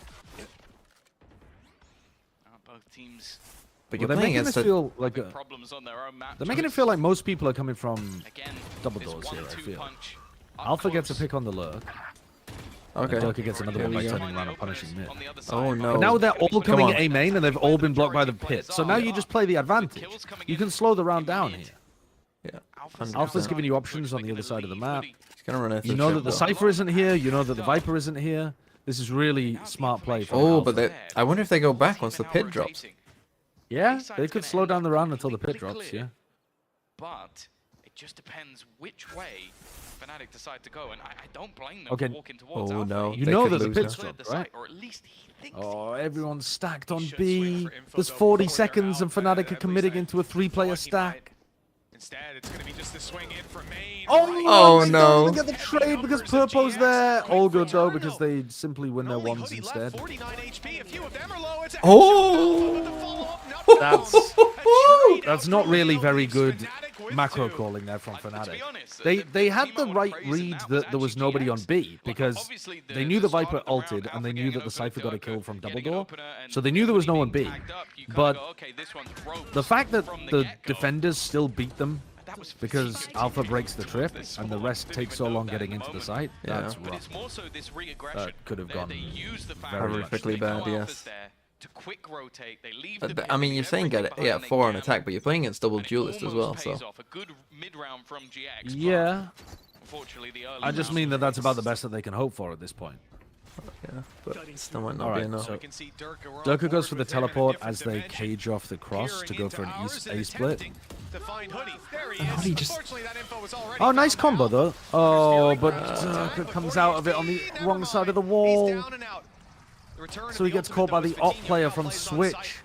Both teams. But Well, you're playing against a... feel like Problems on their own map. they're making it feel like most people are coming from Again, double this doors here. I 1-2 feel. punch Alpha up gets a close. pick on the lurk. Okay. And Durka gets another Here one by we go. turning around and punishing mid. On the other side, Oh no. But now they're all Come coming on. A main and they've all been blocked by the pit. So now you just play the advantage. You can slow the round down here. Yeah. Alpha's giving you options on the other side of the map. He's going to run it. You know that the Cypher isn't here. You know that the Viper isn't here. This is really smart play from Oh, Alpha. but I wonder if they go back once the pit drops. Yeah, they could slow down the round until the pit drops, yeah. But it just depends which way Fnatic decide to go, and I don't blame them Okay. for walking towards Oh Alpha. no. You they know could that the lose pit's now. Cleared the dropped, right? site, or at least he thinks Oh, everyone's stacked on should B. swing for info There's though 40 before seconds they're and out, Fnatic are at committing least into a 3-player he stack. Instead, it's going to be just the swing in from main. Oh no. They get the trade because Purpo's there. All good though because they simply win their ones instead. 49 HP. A few of them are low. It's Oh! That's not really very good macro calling there from Fnatic. They had the right read that there was nobody on B because they knew the Viper ulted and they knew that the Cypher got a kill from double door, so they knew there was no one B. But the fact that the defenders still beat them because Alpha breaks the trip and the rest takes so long getting into the site, that's rough. That could have gone very horrifically bad, yes. To quick rotate, they leave I mean, you're saying get 4 on attack, but you're playing against double duelist as well, so. A good mid-round from GX, yeah. Unfortunately, the early I just mean that that's about the best that they can hope for at this point. Yeah, but still might not be enough. So Durka goes for the teleport as they cage off the cross to go for an A split. Hoodie just... Oh, nice combo though. Oh, but Durka comes out of it on the wrong side of the wall. So he gets caught by the op player from Switch.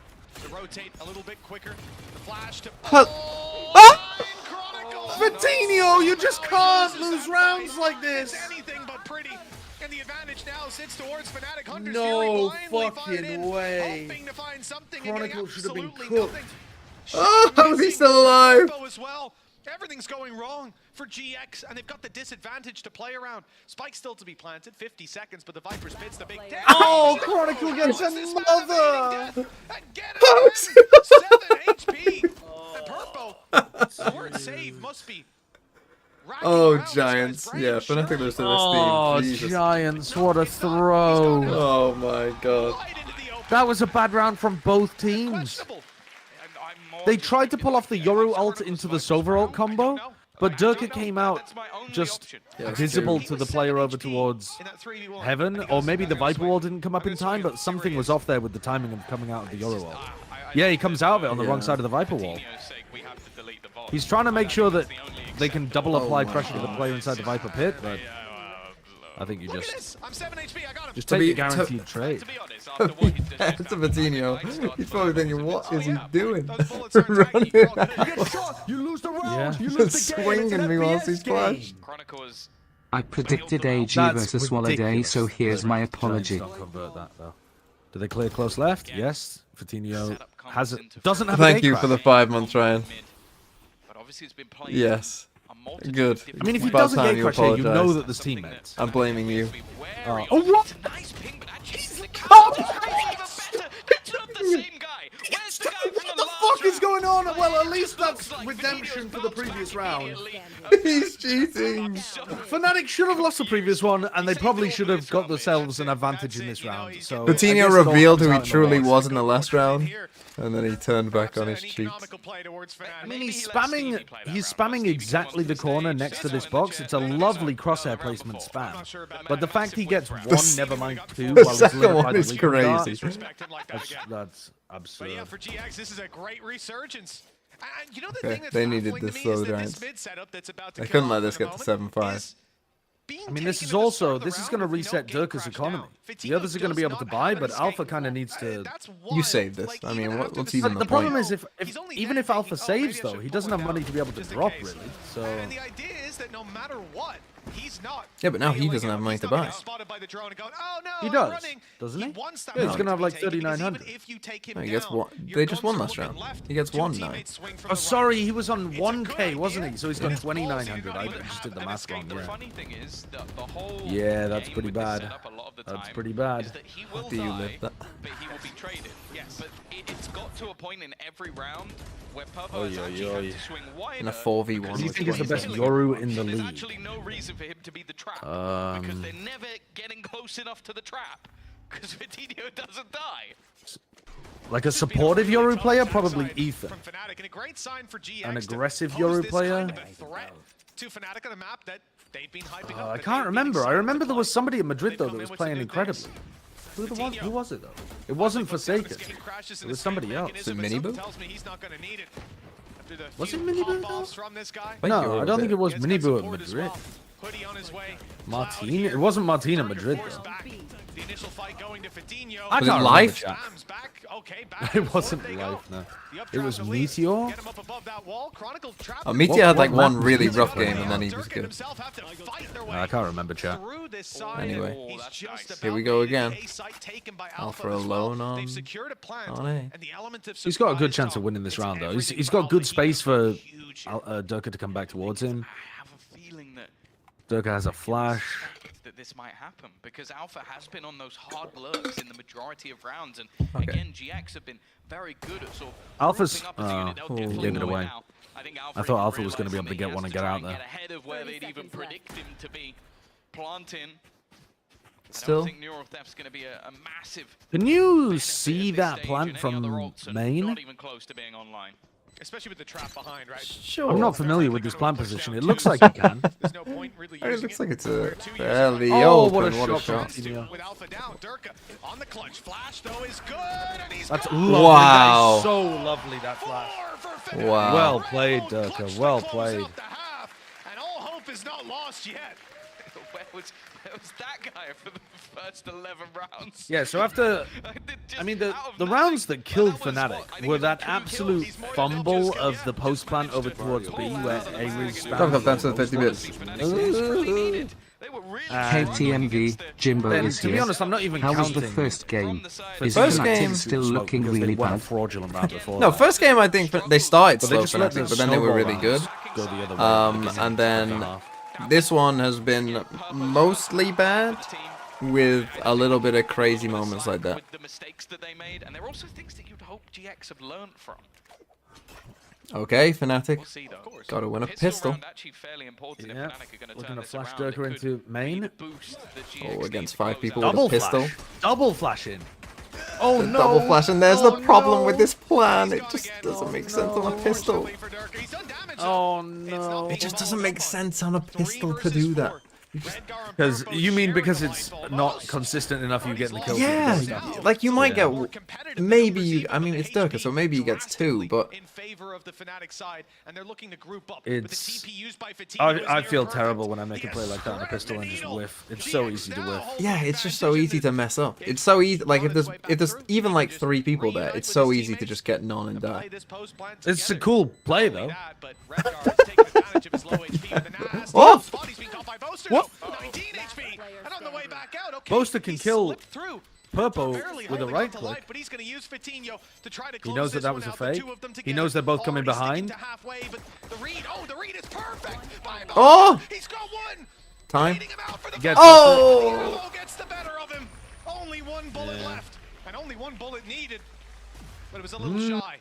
Vitinho, you just can't lose rounds like this. And the advantage now sits towards Fnatic. Hunter's No fucking way. Chronicle should have been cooked. Oh, how is he still alive? Everything's going wrong for GX, and they've got the disadvantage to play around. Spike still to be planted, 50 seconds, but the Viper spits the big damage. Oh, Chronicle gets another! 7 HP! And Purpo, sword save must be... Oh, Giants. Yeah, Fnatic lose to this Oh, team. Jesus. Giants, what a throw. Oh my god. That was a bad round from both teams. They tried to pull off the Yoru ult into the Sova ult combo, but Durka came out just visible to the player over towards Heaven, or maybe the Viper wall didn't come up in time, but something was off there with the timing of coming out of the Yoru ult. Yeah, he comes out of it on the wrong side of the Viper wall. He's trying to make sure that they can double apply pressure to the player inside the Viper pit, but I think you just take the guaranteed trade. It's a Vitinho. He's probably thinking, what is he doing? Running You lose the round. Yeah. You lose the game. Swinging me whilst he's flashed. I predicted AG versus Swallow so here's my apology. Don't convert that though. Do they clear close left? Yes. Vitinho doesn't have. Thank you for the 5 months, Ryan. Yes. Good. I mean, if he About doesn't time get you crash here, you know apologise. that there's teammates. I'm blaming you. Oh, what? What the fuck is going on? Well, at least that's redemption for the previous round. He's cheating. Fnatic should have lost the previous one, and they probably should have got themselves an advantage in this round. So Vitinho revealed who he truly was in the last round, and then he turned back on his cheats. I mean, he's spamming exactly the corner next to this box. It's a lovely crosshair placement spam. But the fact he gets one, never mind two, while he's second lit one by the is weaker crazy. That's absurd. But yeah, for GX, this is a great resurgence. And you know the Okay, thing that's they needed baffling this to me is though, that Giants. this mid setup that's about to They kill couldn't let off this at the get to moment 7-5. is being I mean, this taken is at the also start of the this is round going to with no reset game Durka's crash economy. down. The others are going to be able to buy, but Alpha kind of needs to. You saved this. I mean, what's even The the problem point? is, even if Alpha saves, though, he doesn't have money to be able to drop, really. So. And the idea is that no matter what, he's not. Yeah, but now he doesn't have money to buy. He does, doesn't he? Yeah, he's going to have like 3,900. No, he gets one. They just won last round. He gets one now. Oh, sorry, he was on 1k, wasn't he? So he's got 2,900. I just did the math wrong. Yeah, that's pretty bad. That's pretty bad. How do you live that? But he will be traded. Yes. But it's got to a point in every round where Purpo Oh, has actually had to swing wider. In a 4v1. Who do you think is the best Yoru in the There's league? actually no reason for him to be the trap because they're never getting close enough to the trap because Vitinho doesn't die. Like a supportive Yoru player, probably Ethan. From Fnatic, and a great sign for GX An to aggressive pose Yoru this player. kind of a threat to Fnatic on a map that they've been hyping up. I can't remember. I remember there was somebody in Madrid though that was playing incredibly. Who was it though? It wasn't Forsaken. It was somebody else. Was it Miniboo? Was it Miniboo though? No, No, I don't think it was Miniboo at Madrid. Martin? It wasn't Martin at Madrid though. initial fight going to Fatinho. I Was it can't live? remember, chat. Back. Okay, back It wasn't live, no. It was Meteor. Get him up above that wall. Chronicle trapped Oh, Meteor had like what one map really was rough Meteor? game and then he was Durk and good. himself have to fight their way I can't remember, chat. through this side. Anyway, He's just here we about go made it. again. A site taken by Alpha as well. alone on They've secured a plant, A. and the element of He's got a good surprise, chance of Tom, winning this it's round, though. everything He's for got good Alpha. space for Huge Durka to come back towards him. I have a feeling that Durka has a flash. that this might happen because Alpha has been on those hard lurks in the majority of rounds, and Okay. again, GX have been very good at sort of Alpha's grouping up as a unit. They'll definitely gave it know away. now. I think I thought even Alpha was going to be able realized to get he one has and get out try there. Get ahead of where they'd even predict him to be. Planting. Still. I don't think Neural Theft's going to be a massive. Can you benefit see at this that stage plant in any from other ults, and main? Not even close to being online. Especially with the trap behind, right? Sure. I'm not familiar with this plant position. It looks like he can. There's no point really It using looks it. like it's a Where two users fairly are- Oh, open. what a What a shot shot. from Fatinho. With Alpha down, Durka on the clutch. Flash though is good, and he's That's gone. lovely. Wow. That is so lovely, that flash. Four for Fnatic. Wow. Well played, Clutch Durka. to Well close played. out the half, and all hope is not lost yet. Where was that guy for the first 11 rounds? Yeah, so after... I mean, the rounds that killed Fnatic were that absolute fumble of the post plant over towards B where Ares Don't come down to the 50 bits. KTMV, Jimbo Then, is to be here. honest, I'm not even How was counting. the first game? Is First Fnatic game- still Slow, looking because really they won a bad? fraudulent round before No, that. first game I think they started But they slow just let the Fnatic, but then they were snowball really good. rounds go the other way. And then this one has been mostly bad, with a little bit of crazy moments like that. With the mistakes that they made, and there are also things that you'd hope GX have learned from. Okay, Fnatic. We'll see though. Gotta win a pistol. round actually fairly important if Yeah, Fnatic are going to looking turn to this flash around. It Durka could into be main. the boost that GX Oh, need against to 5 close people out. with a Double pistol. flash. Double flashing. Oh The no! double flash, and there's the Oh, problem no. with this plan. It just doesn't make sense on a pistol. Oh no! It just doesn't make sense on a pistol to do that. Because you mean because it's not consistent enough, you get the kill. Yeah, like you might get maybe you. I mean, it's Durka, so maybe he gets 2, but in favor of the Fnatic side, and they're looking to group up. It's. TP used by Fatinho I is feel near terrible perfect. when I make a play like that on a pistol and just whiff. It's so easy to whiff. yeah, it's just so easy to mess up. It's so easy. Like if there's even like 3 people there, it's so easy to just get none and die. It's a cool play though. Oh! What? 19 HP, and on the way back out, okay, Boaster can he kill slipped through. Purple Barely with a holding right on to life, click. but he's going to use Fatinho to try to He close knows that this that one was a out, the fake. two of them He together. knows they're both coming Already sticking behind. to halfway, but the read, the read is perfect by Boaster. Oh! He's got one. Time. Leading him out for the Gets Oh! Oh, gets the better of him. Only one bullet left, and only one bullet needed, but it was a little shy.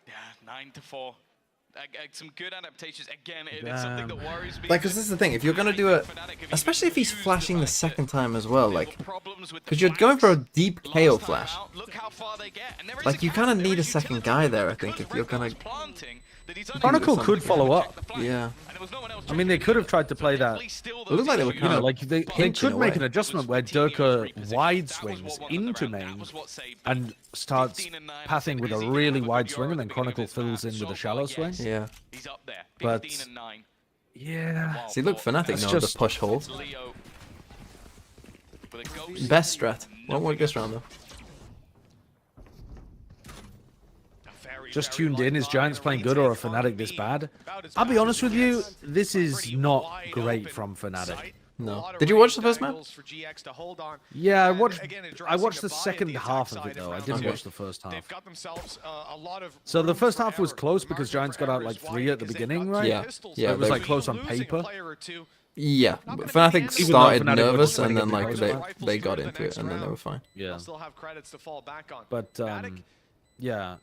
Yeah, 9-4. Some good adaptations. Again, it's something that worries me. Like, cause this is the thing. If you're gonna do it, especially if he's flashing the second time as well, like, cause you're going for a deep KO flash. Look how far they get. And there is Like, you kind of need a second guy there, I think, if you're gonna. Chronicle could follow up. Yeah. I mean, they could have tried to play that. It looked like they were You kind know, of like they pinching could make away. an adjustment where Durka wide swings into main and starts pathing with a really wide swing, and then Chronicle fills in with a shallow swing. Yeah. He's up there. But 15-9. yeah, See, look, Fnatic It's know how to just- push hold. Leo with a ghost. Best strat. Won't work this round though. just tuned in. Is Giants playing good or are Fnatic this bad? I'll be honest with you, this is not great from Fnatic. No. Did you watch the first map? Yeah, I watched the second half of it though. I didn't watch the first half. So the first half was close because Giants got out like 3 at the beginning, right? Yeah. So Yeah. it was like close on paper. Yeah. Fnatic Even though started Fnatic were nervous, just winning and then every like post they got into it, and then they were fine. Yeah. Still have credits to fall back on. But yeah,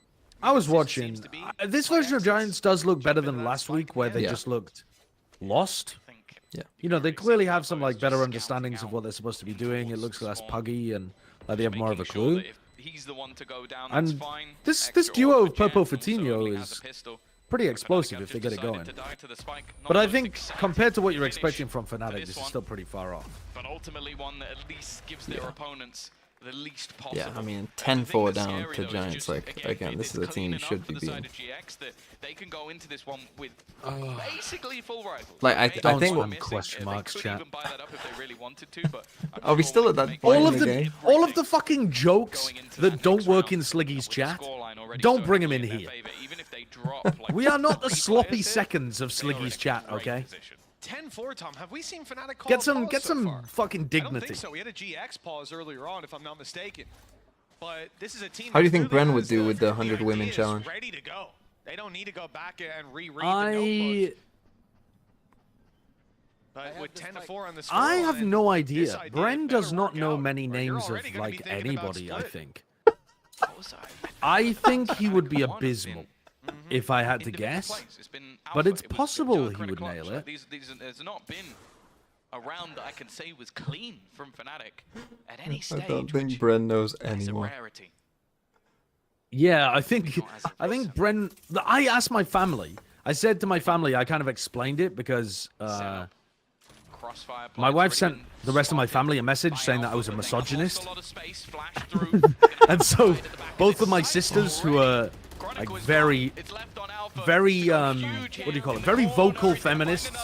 I was watching. This version of Giants does look better than last week, where they just looked lost. Yeah. You know, they clearly have some like better understandings of what they're supposed to be doing. It looks less puggy and like they have more of a clue. He's the one to go down. And this duo of Purple Fatinho is pretty explosive if they get it going. But I think compared to what you're expecting from Fnatic, this is still pretty far off. But ultimately one that at least gives their opponents the least possible. Yeah, I mean, And the thing 10-4 that's down scary, to though, is Giants. just, Like, again, this it's is a team clean you enough should for be the side beating. of GX that they can go into this one with basically full rifles. Like, I Don't think. spam question marks, they could chat. even buy that up if they really wanted to, but I'm Are we sure still they at can that make point All in of the the game? all of the fucking jokes going into that don't next work round in Sliggy's with chat, scoreline already don't so bring him in heavily here. their favor, even if they drop, like, We are not the 3 sloppy players here, seconds of they are in Sliggy's a chat, great okay? position. 10-4, Tom. Have we seen Fnatic call Get a some pause so far? fucking I don't dignity. think so. We had a GX pause earlier on, if I'm not mistaken. But this is a team. How do you that think clearly Bren would has do with the 100 ideas women challenge? Ready to go. They don't need to go back and reread the notebook. But with 10-4 on the score I have line, no this idea. idea Bren better does not work know out, many or you're names already of gonna be like thinking about anybody, I split. think. Also, I think he would be a One has abysmal been if I had to individual guess. plays. It's been But alpha. it's It was possible Dirk he and a would clutch. nail Like, it. there's not been a round that I can say was clean from Fnatic at any I stage. don't think Bren knows It's a anyone. rarity. Yeah, I think Not as I think Bren. I asked my family. I said to my family, I kind of explained it because Crossfire my plans wife already sent been the rest of my spotted family a message by saying that I Alpha, was a but they misogynist. lost a lot of space, flashed through. And so both of my sisters, who are like very what do you call it? Very vocal feminists.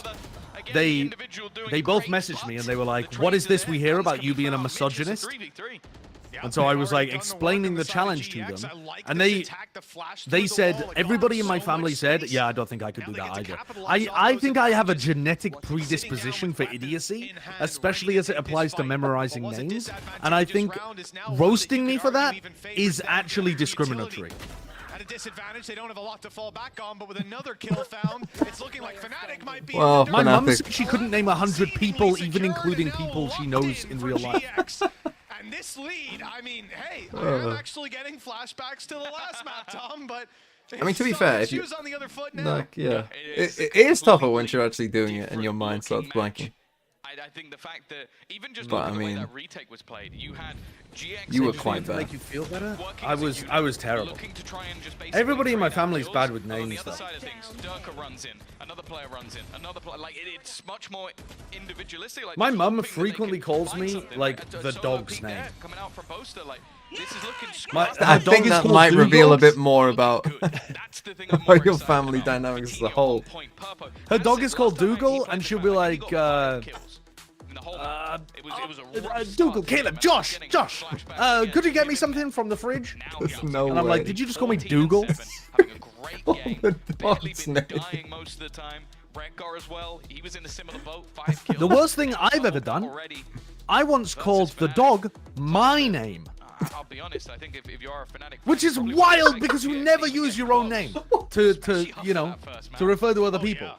They both messaged me and they were like, "What is this we hear about you being a misogynist?" And so I was like explaining the challenge to them, and they said, everybody in my family said, yeah, I don't think I could do that either. I think I have a genetic predisposition for idiocy, especially as it applies to memorizing names, and I think roasting me for that is actually discriminatory. At a disadvantage, they don't have a lot to fall back on, but with another kill found, it's looking like Fnatic might be. Well, My mum Fnatic. said she couldn't name 100 people, even including people she knows in real life. And this lead, I mean, hey, I'm actually getting flashbacks to the last map, Tom, but I mean, to be fair, if you shoes on the other foot now. like, yeah, it is tougher once you're actually doing it and your mind starts blanking. I think the fact that even just But, looking at the I way mean, that retake was played, you had GX. You were quite To bad. make you feel better? working I as a was unit, terrible. looking to try and just basically Everybody in my trade out family is kills. bad with And on the names, other though. side of things, Durka runs in, another player runs in, another player. Like it's much more individualistic. Like, My just mum hoping that they frequently can calls find me something, like a the solo dog's peek name. there, coming out from poster, like this is looking My- scrappy. I Our dog think is that called might reveal a Dougal. bit more about That's the thing I'm more your excited family about. dynamics as a Picking up whole. on point, Purpo. Her That's dog it, is called last time he Dougal, played and the she'll be Fnatic, he like, got 5 kills in the whole map. It was a rough start Dougal, to the Caleb, game, Josh, getting Josh, flashbacks again, could you get me giving something from the fridge? now There's he no goes And I'm way. like, did you just call me 14 and Dougal? 7, having a great Oh, game. the Barely dog's been name. dying most of the time. Redgar as well. He was in a similar boat. 5 kills. The worst thing I've ever done, Already. I once Versus called the Fnatic. dog my name. I'll be honest. I think if you are a Fnatic, Which is wild because you never use your own name to you know, to refer to other people.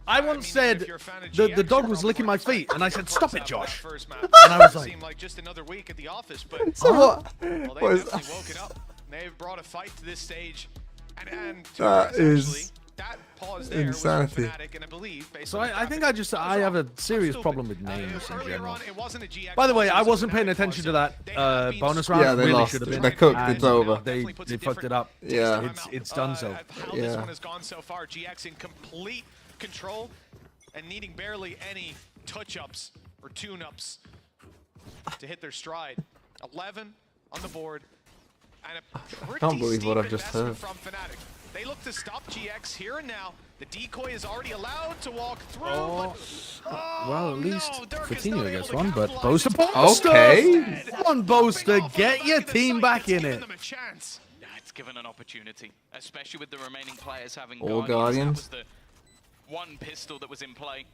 I once said the dog was licking my feet, and I said, "Stop it, Josh." And I was like, Seemed like just another week at the office, but So what? well, What they've is definitely woken up. They've brought a fight to this stage, and to That us, is actually, that pause there was from insanity. Fnatic, and I believe based So on the I think graphics, I have a serious problem with uh, names in earlier general. on, it wasn't a GX By the way, pause, I it was a wasn't paying Fnatic attention to pause, that so they have been bonus screwed. round. Yeah, they Really lost. should have been. They cooked. And It's over. They fucked it up. Yeah. It's done so. How this Yeah. one has gone so far. GX in complete control and needing barely any touch-ups or tune-ups to hit their stride. 11 on the board. And a pretty can't believe what steep I've just investment heard. from Fnatic. They look to stop GX here and now. The decoy is already allowed to walk through, Well, at least no, Dirk is Coutinho not gets able one, to but capitalize. Boaster. Okay. Come on, Boaster, get your team back in it. Them a chance. Yeah, it's given an opportunity, especially with the remaining players having All Guardians. Guardians. That was the one pistol that was in play.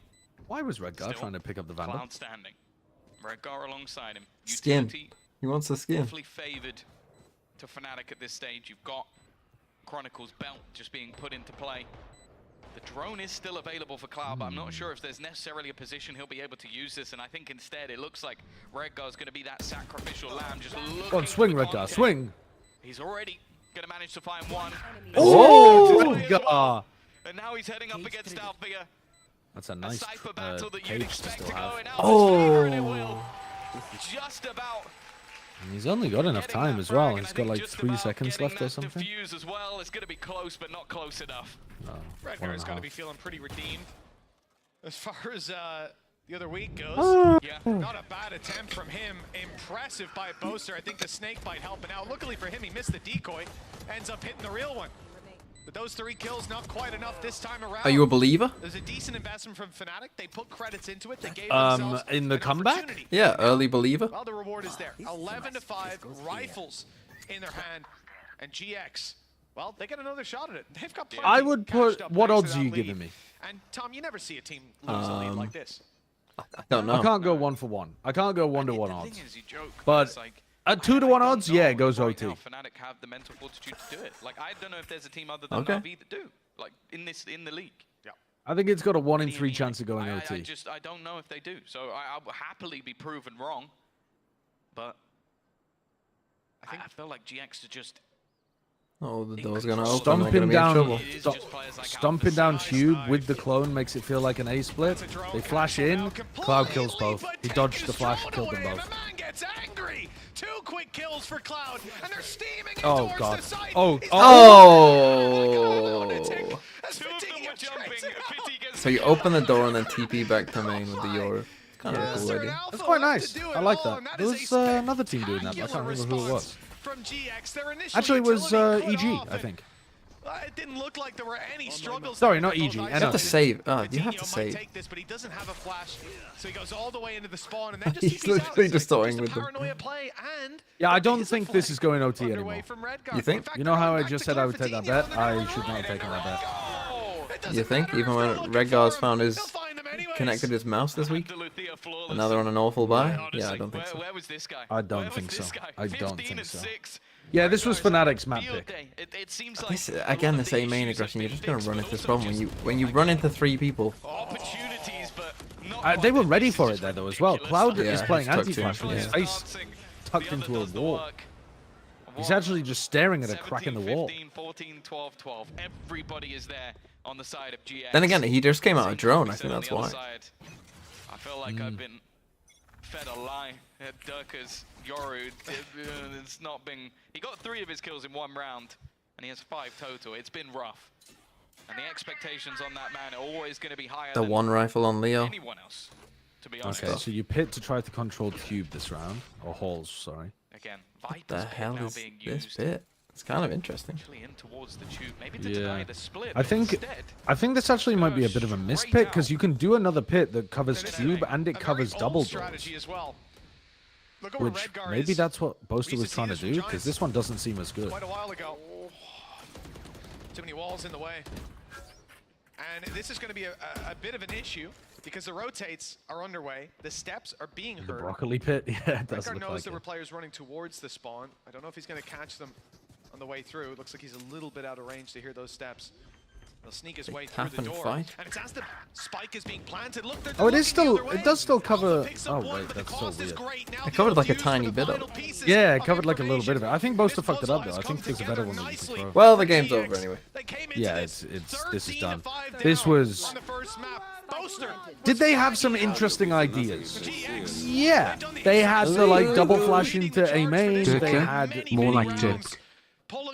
Why was Redgar Still, trying to pick up the Vandal? Cloud standing. Redgar alongside him. Skin. Utility He wants the skin. definitely favored to Fnatic at this stage. You've got Chronicle's belt just being put into play. The drone is still available for Cloud, but I'm not sure if there's necessarily a position he'll be able to use this, and I think instead it looks like Redgar's going to be that sacrificial lamb, just looking Go on, swing, for the Redgar, content. swing. He's already going to manage to find one. Oh, Two as well. Redgar. And now he's heading up against Althea. That's a A nice cypher battle that you'd cage to expect still to go have. in Alpha's favor, and it will. Just about. And he's only got enough time as well. He's got like 3 seconds left or something. Defuse as well. It's going to be close, but not close enough. No, Redgar's got to be feeling pretty redeemed. As far as the the other week goes. Yeah. Not a bad attempt from him. Impressive by Boaster. I think the snake bite helping out. Luckily for him, he missed the decoy. Ends up hitting the real one. But those 3 kills, not quite enough this time around. Are you a believer? There's a decent investment from Fnatic. They put credits into it. They gave themselves in the an comeback? opportunity. Yeah, early believer. Well, the reward is there. 11-5 rifles in their hand. And GX, well, they get another shot at it. They've got plenty I would cashed put. up What thanks odds to are that you lead. giving me? And Tom, you never see a team lose a lead like this. I don't know. I can't go 1 for 1. I can't go 1 to 1 The odds. thing is, you joke, But it's like, at 2 to 1 odds, yeah, it goes right OT. now, Fnatic have the mental fortitude to do it. Like, I don't know if there's a team other than Okay. Navi that do. Like, in the league. I think it's got a 1 in 3 chance of going I OT. I don't know if they do. So I'll happily be proven wrong. But I feel like GX are just Oh, the door's gonna open. Stomping They're gonna be in down, trouble. stomping down Cube with the clone makes it feel like an A split. They flash in, Cloud kills both. He dodged the flash, killed them both. Man gets angry. 2 quick kills for Cloud, and they're steaming Oh towards god. the site. Oh, Oh! So you open the door and then TP back to main with the Yoru. Kind of a cool idea. That's quite nice. I like that. There was another team doing that, but I can't remember who it was. From GX, their initial Actually, it was utility cut EG, off, I and, think. it didn't look like there were any struggles. Sorry, there not with EG, those You have to items. save. You have to Coutinho might save. take this, but he doesn't have a flash, so he goes all the way into the spawn and then just He's TPs out. literally It's just like toying a with them. paranoia play, and Yeah, I there don't is a think flag this is going OT underway anymore. from Redguard. You think? In fact, You know how I back just to said I would take that bet? Coutinho, I should not have taken that bet. You think? Even when Redguard's found his connected his mouse this week? And now they're on an awful buy? Yeah, I don't think so. Where was this guy? I don't Where think was so. this guy? I don't 15 think and so. 6. Yeah, this was Fnatic's map Field pick. day. It seems like This, a again, lot the of same main issues have aggression. You're been just gonna fixed, run but into this also problem just when you run into 3 people. opportunities, but not They were quite. ready This for is it there though as well. ridiculous. Cloud Yeah, is playing he's tucked anti-flash in, with his yeah. face tucked into a wall. He's actually just staring at a crack in the wall. 15, 14, 12, 12. Everybody is there on the side of GX. Then again, he just came out of drone. I think On that's the other why. side, I feel like I've been fed a lie. Durka's Yoru, it's not been... He got 3 of his kills in 1 round, and he has 5 total. It's been rough. And the expectations on that man are always going to be higher The than 1 rifle on Leo. anyone else, to be honest. Okay, so you pit to try to control Cube this round. Or Halls, sorry. Again, What Viper's the pit hell now is being this used bit? It's kind of interesting. actually in towards the tube, maybe to deny the split. I but think instead, this actually might be a bit of a miss pit because you can do another pit that covers Cube and it covers double doors. strategy as well. Look at where Which Redguard maybe is. that's what Boaster We was used to see trying to this from do Giants because this one doesn't seem as good. quite a while ago. Too many walls in the way. And this is going to be a bit of an issue because the rotates are underway. The steps are being The heard. broccoli pit, yeah, it does Redguard look knows like there it. were players running towards the spawn. I don't know if he's going to catch them on the way through. It looks like he's a little bit out of range to hear those steps. He'll sneak his way through tap the and door. fight. And it's as the spike is being planted. Look, they're Oh, it looking is still. the other way. It does still cover. Alpha picks up Oh one, wait, but the that's so cost is weird. great. Now It covered the like a fuse tiny for the bit of final it. pieces Yeah, it of covered like a little bit of it. I think information. Boaster fucked it up though. I This think puzzle there's a has better come one that you together can throw. Well, the game's over anyway. They came into Yeah, this this is done. 13-5 This down was. on the first map. Boaster Did they have some interesting ideas? Yeah, they had the like double flash into A main. They had More like Dirk.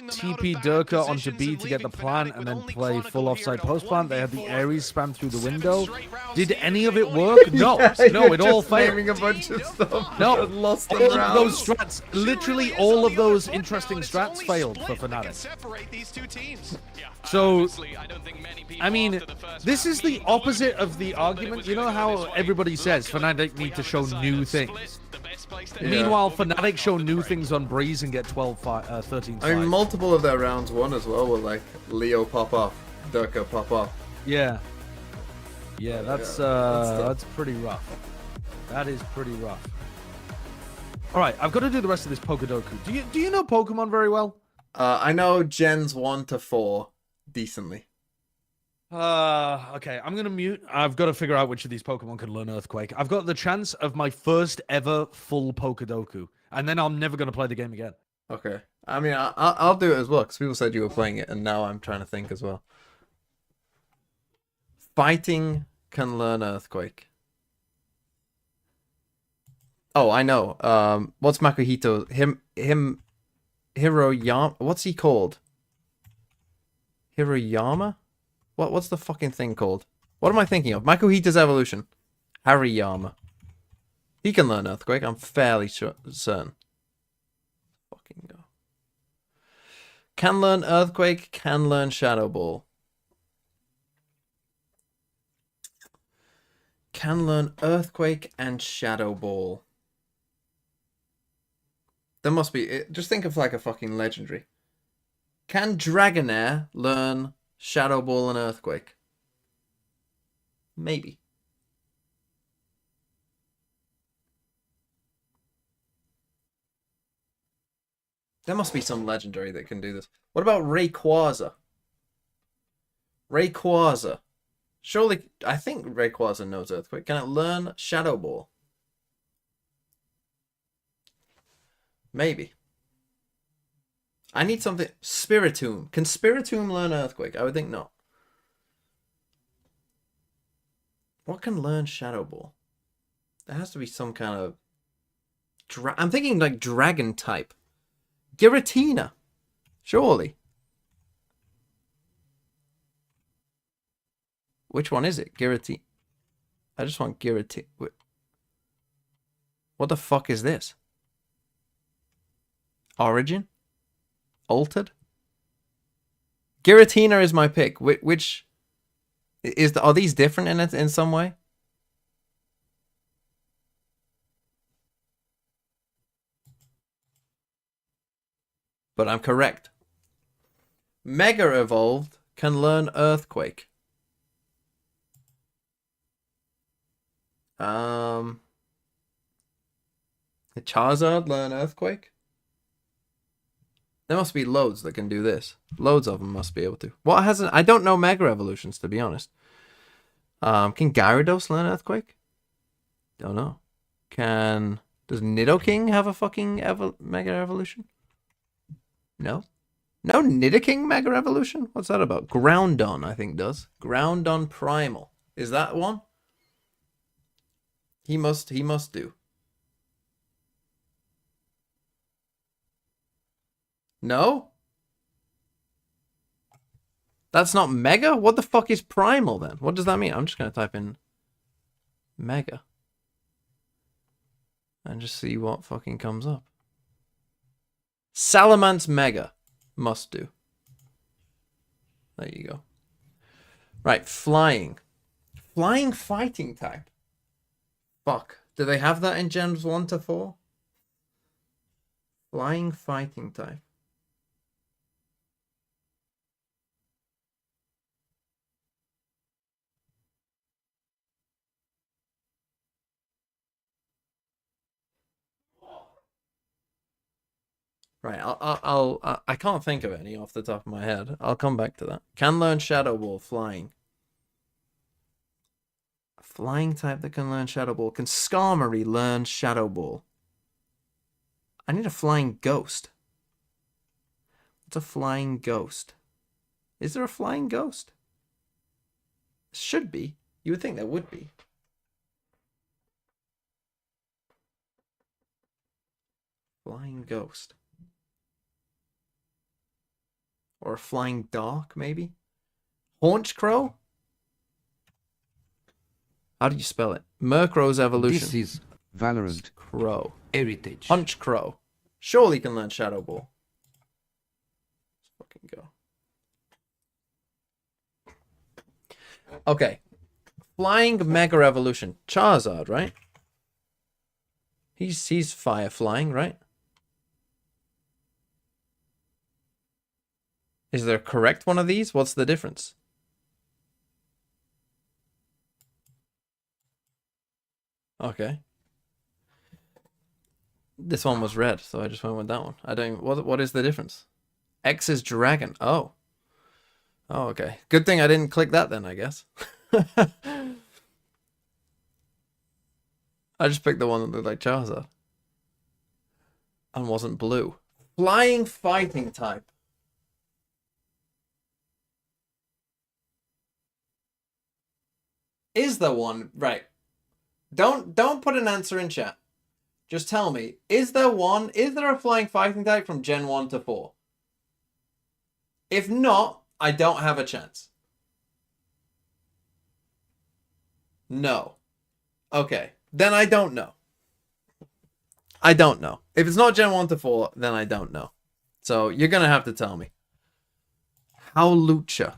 TP Durka onto B to get the plant and then play full offside post plant. They had the Ares spam through the window. Did any of it work? No, no, it all failed. A bunch of stuff. No, lost all of those strats, literally all of those interesting strats failed for Fnatic. separate these two teams. So, I mean, this is the opposite of the argument. You know how everybody says Fnatic need to show new things? Meanwhile, Fnatic show new things on Breeze and get 13 I mean, multiple of their rounds won as well were like Leo pop off, Durka pop off. Yeah. Yeah, that's pretty rough. That is pretty rough. All right, I've got to do the rest of this Pokedoku. Do you know Pokemon very well? I know gens 1 to 4 decently. Okay, I'm gonna mute. I've got to figure out which of these Pokemon can learn Earthquake. I've got the chance of my first ever full Pokedoku, and then I'm never gonna play the game again. Okay. I mean, I'll do it as well because people said you were playing it, and now I'm trying to think as well. Fighting can learn Earthquake. Oh, I know. What's Makuhito? Hiroyama. What's he called? Hiroyama? What's the fucking thing called? What am I thinking of? Makuhita's evolution. Hariyama. He can learn Earthquake, I'm fairly certain. Fucking go. Can learn Earthquake, can learn Shadow Ball. Can learn Earthquake and Shadow Ball. There must be... Just think of like a fucking legendary. Can Dragonair learn Shadow Ball and Earthquake? Maybe. There must be some legendary that can do this. What about Rayquaza? Rayquaza. Surely, I think Rayquaza knows Earthquake. Can it learn Shadow Ball? Maybe. I need something... Spiritomb. Can Spiritomb learn Earthquake? I would think not. What can learn Shadow Ball? There has to be some kind of... I'm thinking like Dragon type. Giratina. Surely. Which one is it? Giratina. I just want Giratina. What the fuck is this? Origin? Altered? Giratina is my pick. Which is are these different in it in some way? But I'm correct. Mega Evolved can learn Earthquake. Charizard learn Earthquake? There must be loads that can do this. Loads of them must be able to. What hasn't... I don't know Mega Evolutions, to be honest. Can Gyarados learn Earthquake? Don't know. Does Nidoking have a fucking Mega Evolution? No? No Nidoking Mega Evolution? What's that about? Groudon, I think, does. Groudon Primal. Is that one? He must do. No? That's not Mega? What the fuck is Primal then? What does that mean? I'm just going to type in Mega. And just see what fucking comes up. Salamence Mega. Must do. There you go. Right, Flying. Flying Fighting type. Fuck. Do they have that in Gens 1 to 4? Flying Fighting type. Right, I can't think of any off the top of my head. I'll come back to that. Can learn Shadow Ball, Flying. A flying type that can learn Shadow Ball. Can Skarmory learn Shadow Ball? I need a Flying Ghost. What's a Flying Ghost? Is there a Flying Ghost? Should be. You would think there would be. Flying Ghost. Or a Flying Dark, maybe? Haunch Crow? How do you spell it? Murkrow's Evolution. This is Valorant. Crow. Heritage. Hunch Crow. Surely can learn Shadow Ball. Let's fucking go. Okay. Flying Mega Evolution. Charizard, right? He's fire flying, right? Is there a correct one of these? What's the difference? Okay. This one was red, so I just went with that one. I don't even, what is the difference? X is dragon. Oh. Oh, okay. Good thing I didn't click that then, I guess. I just picked the one that looked like Charizard. And wasn't blue. Flying Fighting type. Is there one? Right. Don't put an answer in chat. Just tell me, is there one? Is there a Flying Fighting type from Gen 1 to 4? If not, I don't have a chance. No. Okay, then I don't know. I don't know. If it's not Gen 1 to 4, then I don't know. So you're gonna have to tell me. How Lucha?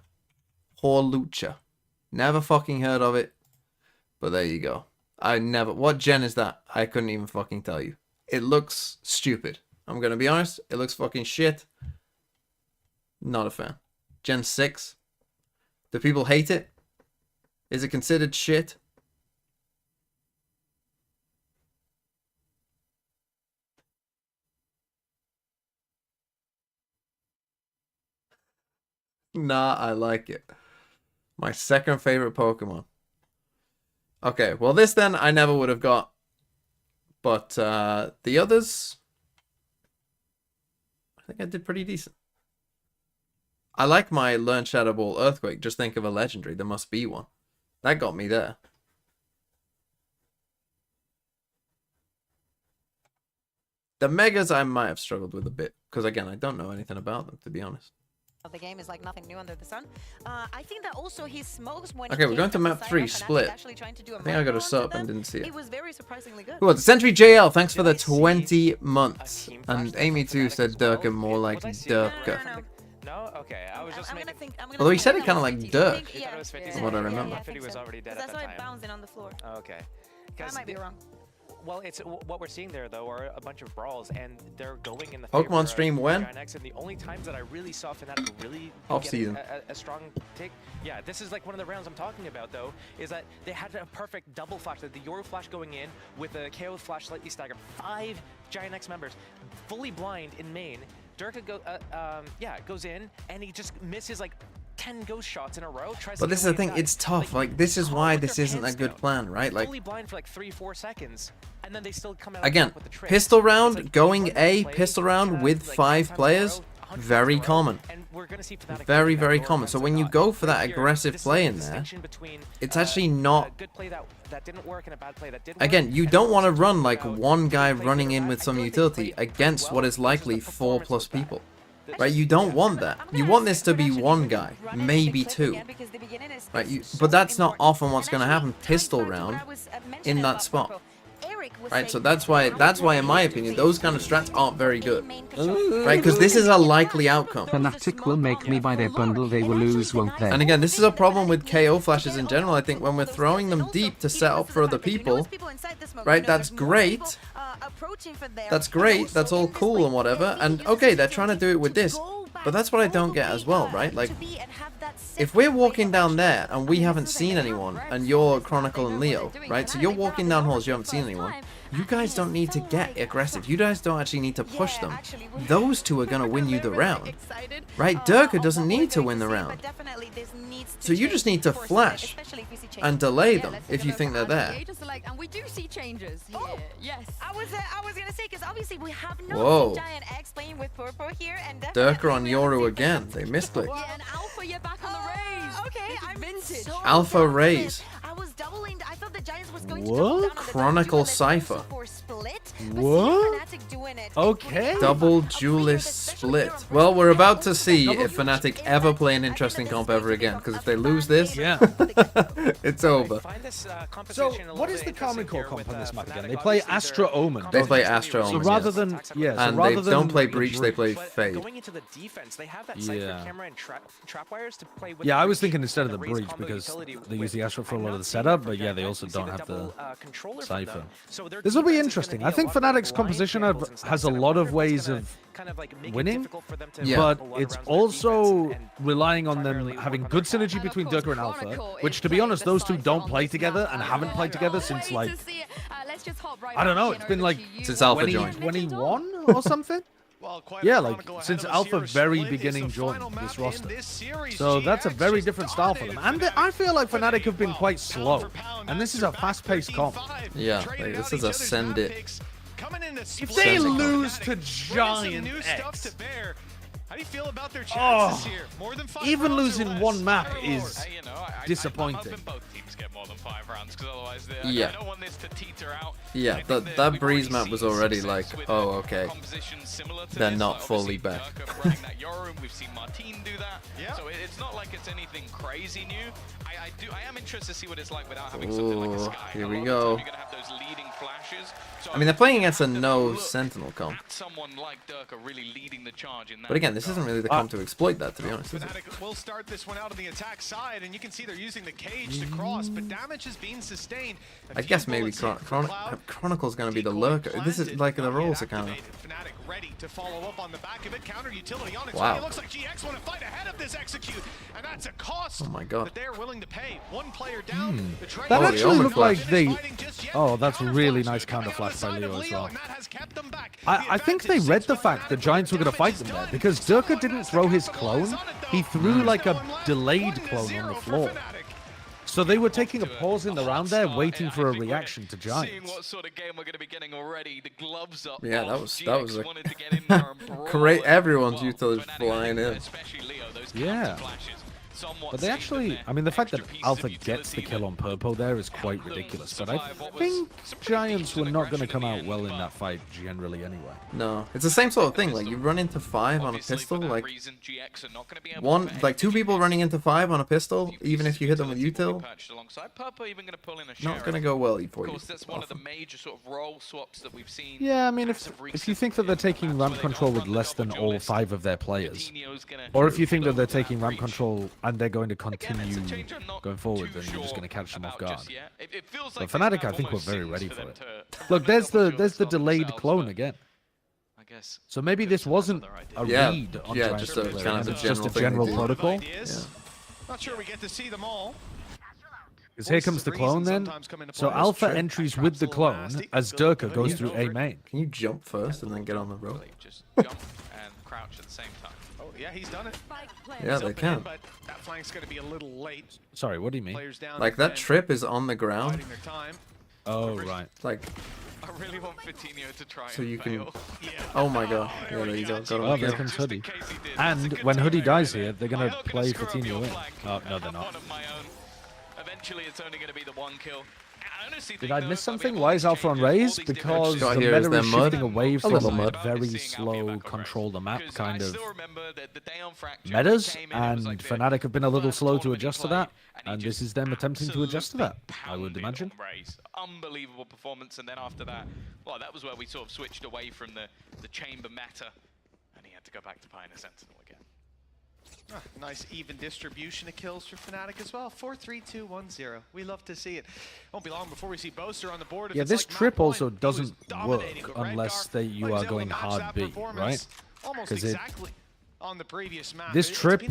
Poor Lucha. Never fucking heard of it. But there you go. I never... What gen is that? I couldn't even fucking tell you. It looks stupid. I'm gonna be honest. It looks fucking shit. Not a fan. Gen 6? Do people hate it? Is it considered shit? Nah, I like it. My second favorite Pokemon. Okay, well this then I never would have got. But the others, I think I did pretty decent. I like my Learn Shadow Ball Earthquake. Just think of a legendary. There must be one. That got me there. The Megas I might have struggled with a bit. Because again, I don't know anything about them, to be honest. The game is like nothing new under the sun. I think that also he smokes when Okay, we're going to map 3, Split. I think I got a sub and didn't see it. It was very surprisingly good. Cool, Century JL, thanks for the 20 months. And Amy2 said Durka more like Durka. No? Okay, I was just making... Although he said it kind of like Dirk, from what I remember. Yeah, I was already dead at that time. I saw it bouncing on the floor. Okay. I might be wrong. Well, it's what we're seeing there though are a bunch of brawls, and they're going in the Pokemon stream when? And the only times that I really saw Fnatic really off season a strong take. Yeah, this is like one of the rounds I'm talking about though. Is that they had a perfect double flash, the Yoru flash going in with a KO flash slightly staggered. 5 Giant X members, fully blind in main. Durka goes in and he just misses like 10 ghost shots in a row. But this is the thing, it's tough. Like this is why this isn't a good plan, right? Like fully blind for like 3-4 seconds, and then they still come out again, with the trick. pistol round, going A, pistol round with 5 players, very common. Very, very common. So when you go for that aggressive play in there, it's actually not... Again, you don't want to run like one guy running in with some utility against what is likely 4+ people. Right, you don't want that. You want this to be one guy, maybe 2. Right, but that's not often what's going to happen. Pistol round in that spot. Right, so that's why in my opinion those kind of strats aren't very good. Right, because this is a likely outcome. Fnatic will make me buy their bundle, they will lose, won't they? And again, this is a problem with KO flashes in general. I think when we're throwing them deep to set up for other people, right, that's great. That's great, that's all cool and whatever, and okay, they're trying to do it with this, but that's what I don't get as well, right? Like, if we're walking down there and we haven't seen anyone, and you're Chronicle and Leo, right? So you're walking down halls, you haven't seen anyone. You guys don't need to get aggressive. You guys don't actually need to push them. Those two are going to win you the round. Right? Durka doesn't need to win the round. So you just need to flash and delay them if you think they're there. And we do see changes here. Yes. I was going to say, because obviously we have no Giant X playing with purple here. And Durka on Yoru again. They misclicked. Yeah, and Alpha, you're back on the raise. Okay, I'm vintage. So Alpha raise. I was doubling. I thought the Giants was going to Chronicle Cypher. What? Okay. Double duelist split. Well, we're about to see if Fnatic ever play an interesting comp ever again. Because if they lose this, it's over. So, what is the Common Core comp on this map again? They play Astra Omen. They play Astra Omen. So rather than and they don't play Breach, they play Fade. Going into the defense, they have that Cypher camera and trap wires to play with. Yeah, I was thinking instead of the Breach because they use the Astra for a lot of the setup, but yeah, they also don't have the Cypher. This will be interesting. I think Fnatic's composition has a lot of ways of winning, but it's also relying on them having good synergy between Durka and Alpha, which, to be honest, those two don't play together and haven't played together since, like, I don't know, it's been like since Alpha joined. 2021 or something? Yeah, like since Alpha very beginning joined this roster. So that's a very different style for them. And I feel like Fnatic have been quite slow. And this is a fast-paced comp. Yeah, like, this is a send it. If they lose to Giant X, how do you feel about their chances here? More than 5 even rounds losing or less. one map is disappointing. I'm hoping both teams get more than 5 rounds, because otherwise Yeah. I don't want this to teeter out. Yeah, that breeze map was already like, oh, okay. They're not fully back. We've seen Martin do that. Yeah. So it's not like it's anything crazy new. I am interested to see what it's like without having something like a Sky. Here A we lot of the go. time you're gonna have those leading flashes. So I mean, they're playing against a no Sentinel comp. someone like Dirk really leading the charge in that. But again, this isn't really the comp to exploit that, to be honest, is it? Fnatic will start this one out on the attack side, and you can see they're using the cage to cross, but damage is being sustained. I guess maybe Chronicle's going to be the lurker. This is like the roles are kind of... Fnatic ready to follow up on the back of it. Counter utility on its Wow. way. It looks like GX want to fight ahead of this execute, and that's a cost Oh my god. that they're willing to pay. One player down. The trade That Oh, the actually Omen looked like flash. they... Oh, that's really nice counter flash by Leo as well. I think they read the fact that Giants were going to fight them there, because Durka didn't throw his clone. He threw like a delayed clone on the floor. So they were taking a pause in the round there, waiting for a reaction to Seeing Giants. what sort of game we're going to be getting already, the gloves up. Yeah, that was a wanted to get in there and brawl great. as Everyone's well. utility Fnatic, flying in. especially Leo, those Yeah. counter flashes. Somewhat But they saved actually, them I mean, the fact that extra pieces Alpha of gets the utility kill on Purpo there is quite ridiculous. But I think Giants were not going to come out well in that fight generally anyway. No, it's the same sort of thing. Like, you run into 5 on a pistol, like... two people running into 5 on a pistol, even if you hit them with util, not going to go well for you. Of course, that's one of the major sort of role swaps that we've seen. Yeah, I mean, if you think that they're taking ramp control with less than all 5 of their players, or if you think that they're taking ramp control and they're going to continue going forward, then you're just going to catch them off guard. But Fnatic, I think, were very ready for it. Look, there's the delayed clone again. So maybe this wasn't a read on Giants' just a player, kind of it's a just a general general thing. protocol. Yeah. Not sure we get to see them all. Because here comes the clone then. So Alpha entries with the clone as Durka goes through A main. Can you jump first and then get on the rope? Just jump and crouch at the same time. Oh, yeah, he's done it. Yeah, they can. But that flank's going to be a little late. Sorry, what do you mean? Like, that trip is on the ground. Biding their time. Oh, right. Like, I really want Vitinho to try so and you can... fail. Oh my god. Yeah, there you go. Got Oh, him. there comes Hoodie. And when Hoodie dies here, they're going to play Coutinho in. Oh, no, they're not. One of my own. Eventually, it's only going to be the one kill. Did I miss something? Why is Alpha on Raze? Because the here is meta their is mud. shifting away A from little mud. very slow control the map kind of metas, and Fnatic have been a little slow to adjust to that, and this is them attempting to adjust to that, I would imagine. Unbelievable performance, and then after that, well, that was where we sort of switched away from the chamber meta, and he had to go back to Pioneer Sentinel again. Nice even distribution of kills for Fnatic as well. 4-3-2-1-0. We love to see it. Won't be long before we see Boaster on the board. Yeah, this trip also doesn't work unless you are going hard B, right? Because exactly on the previous map. This trip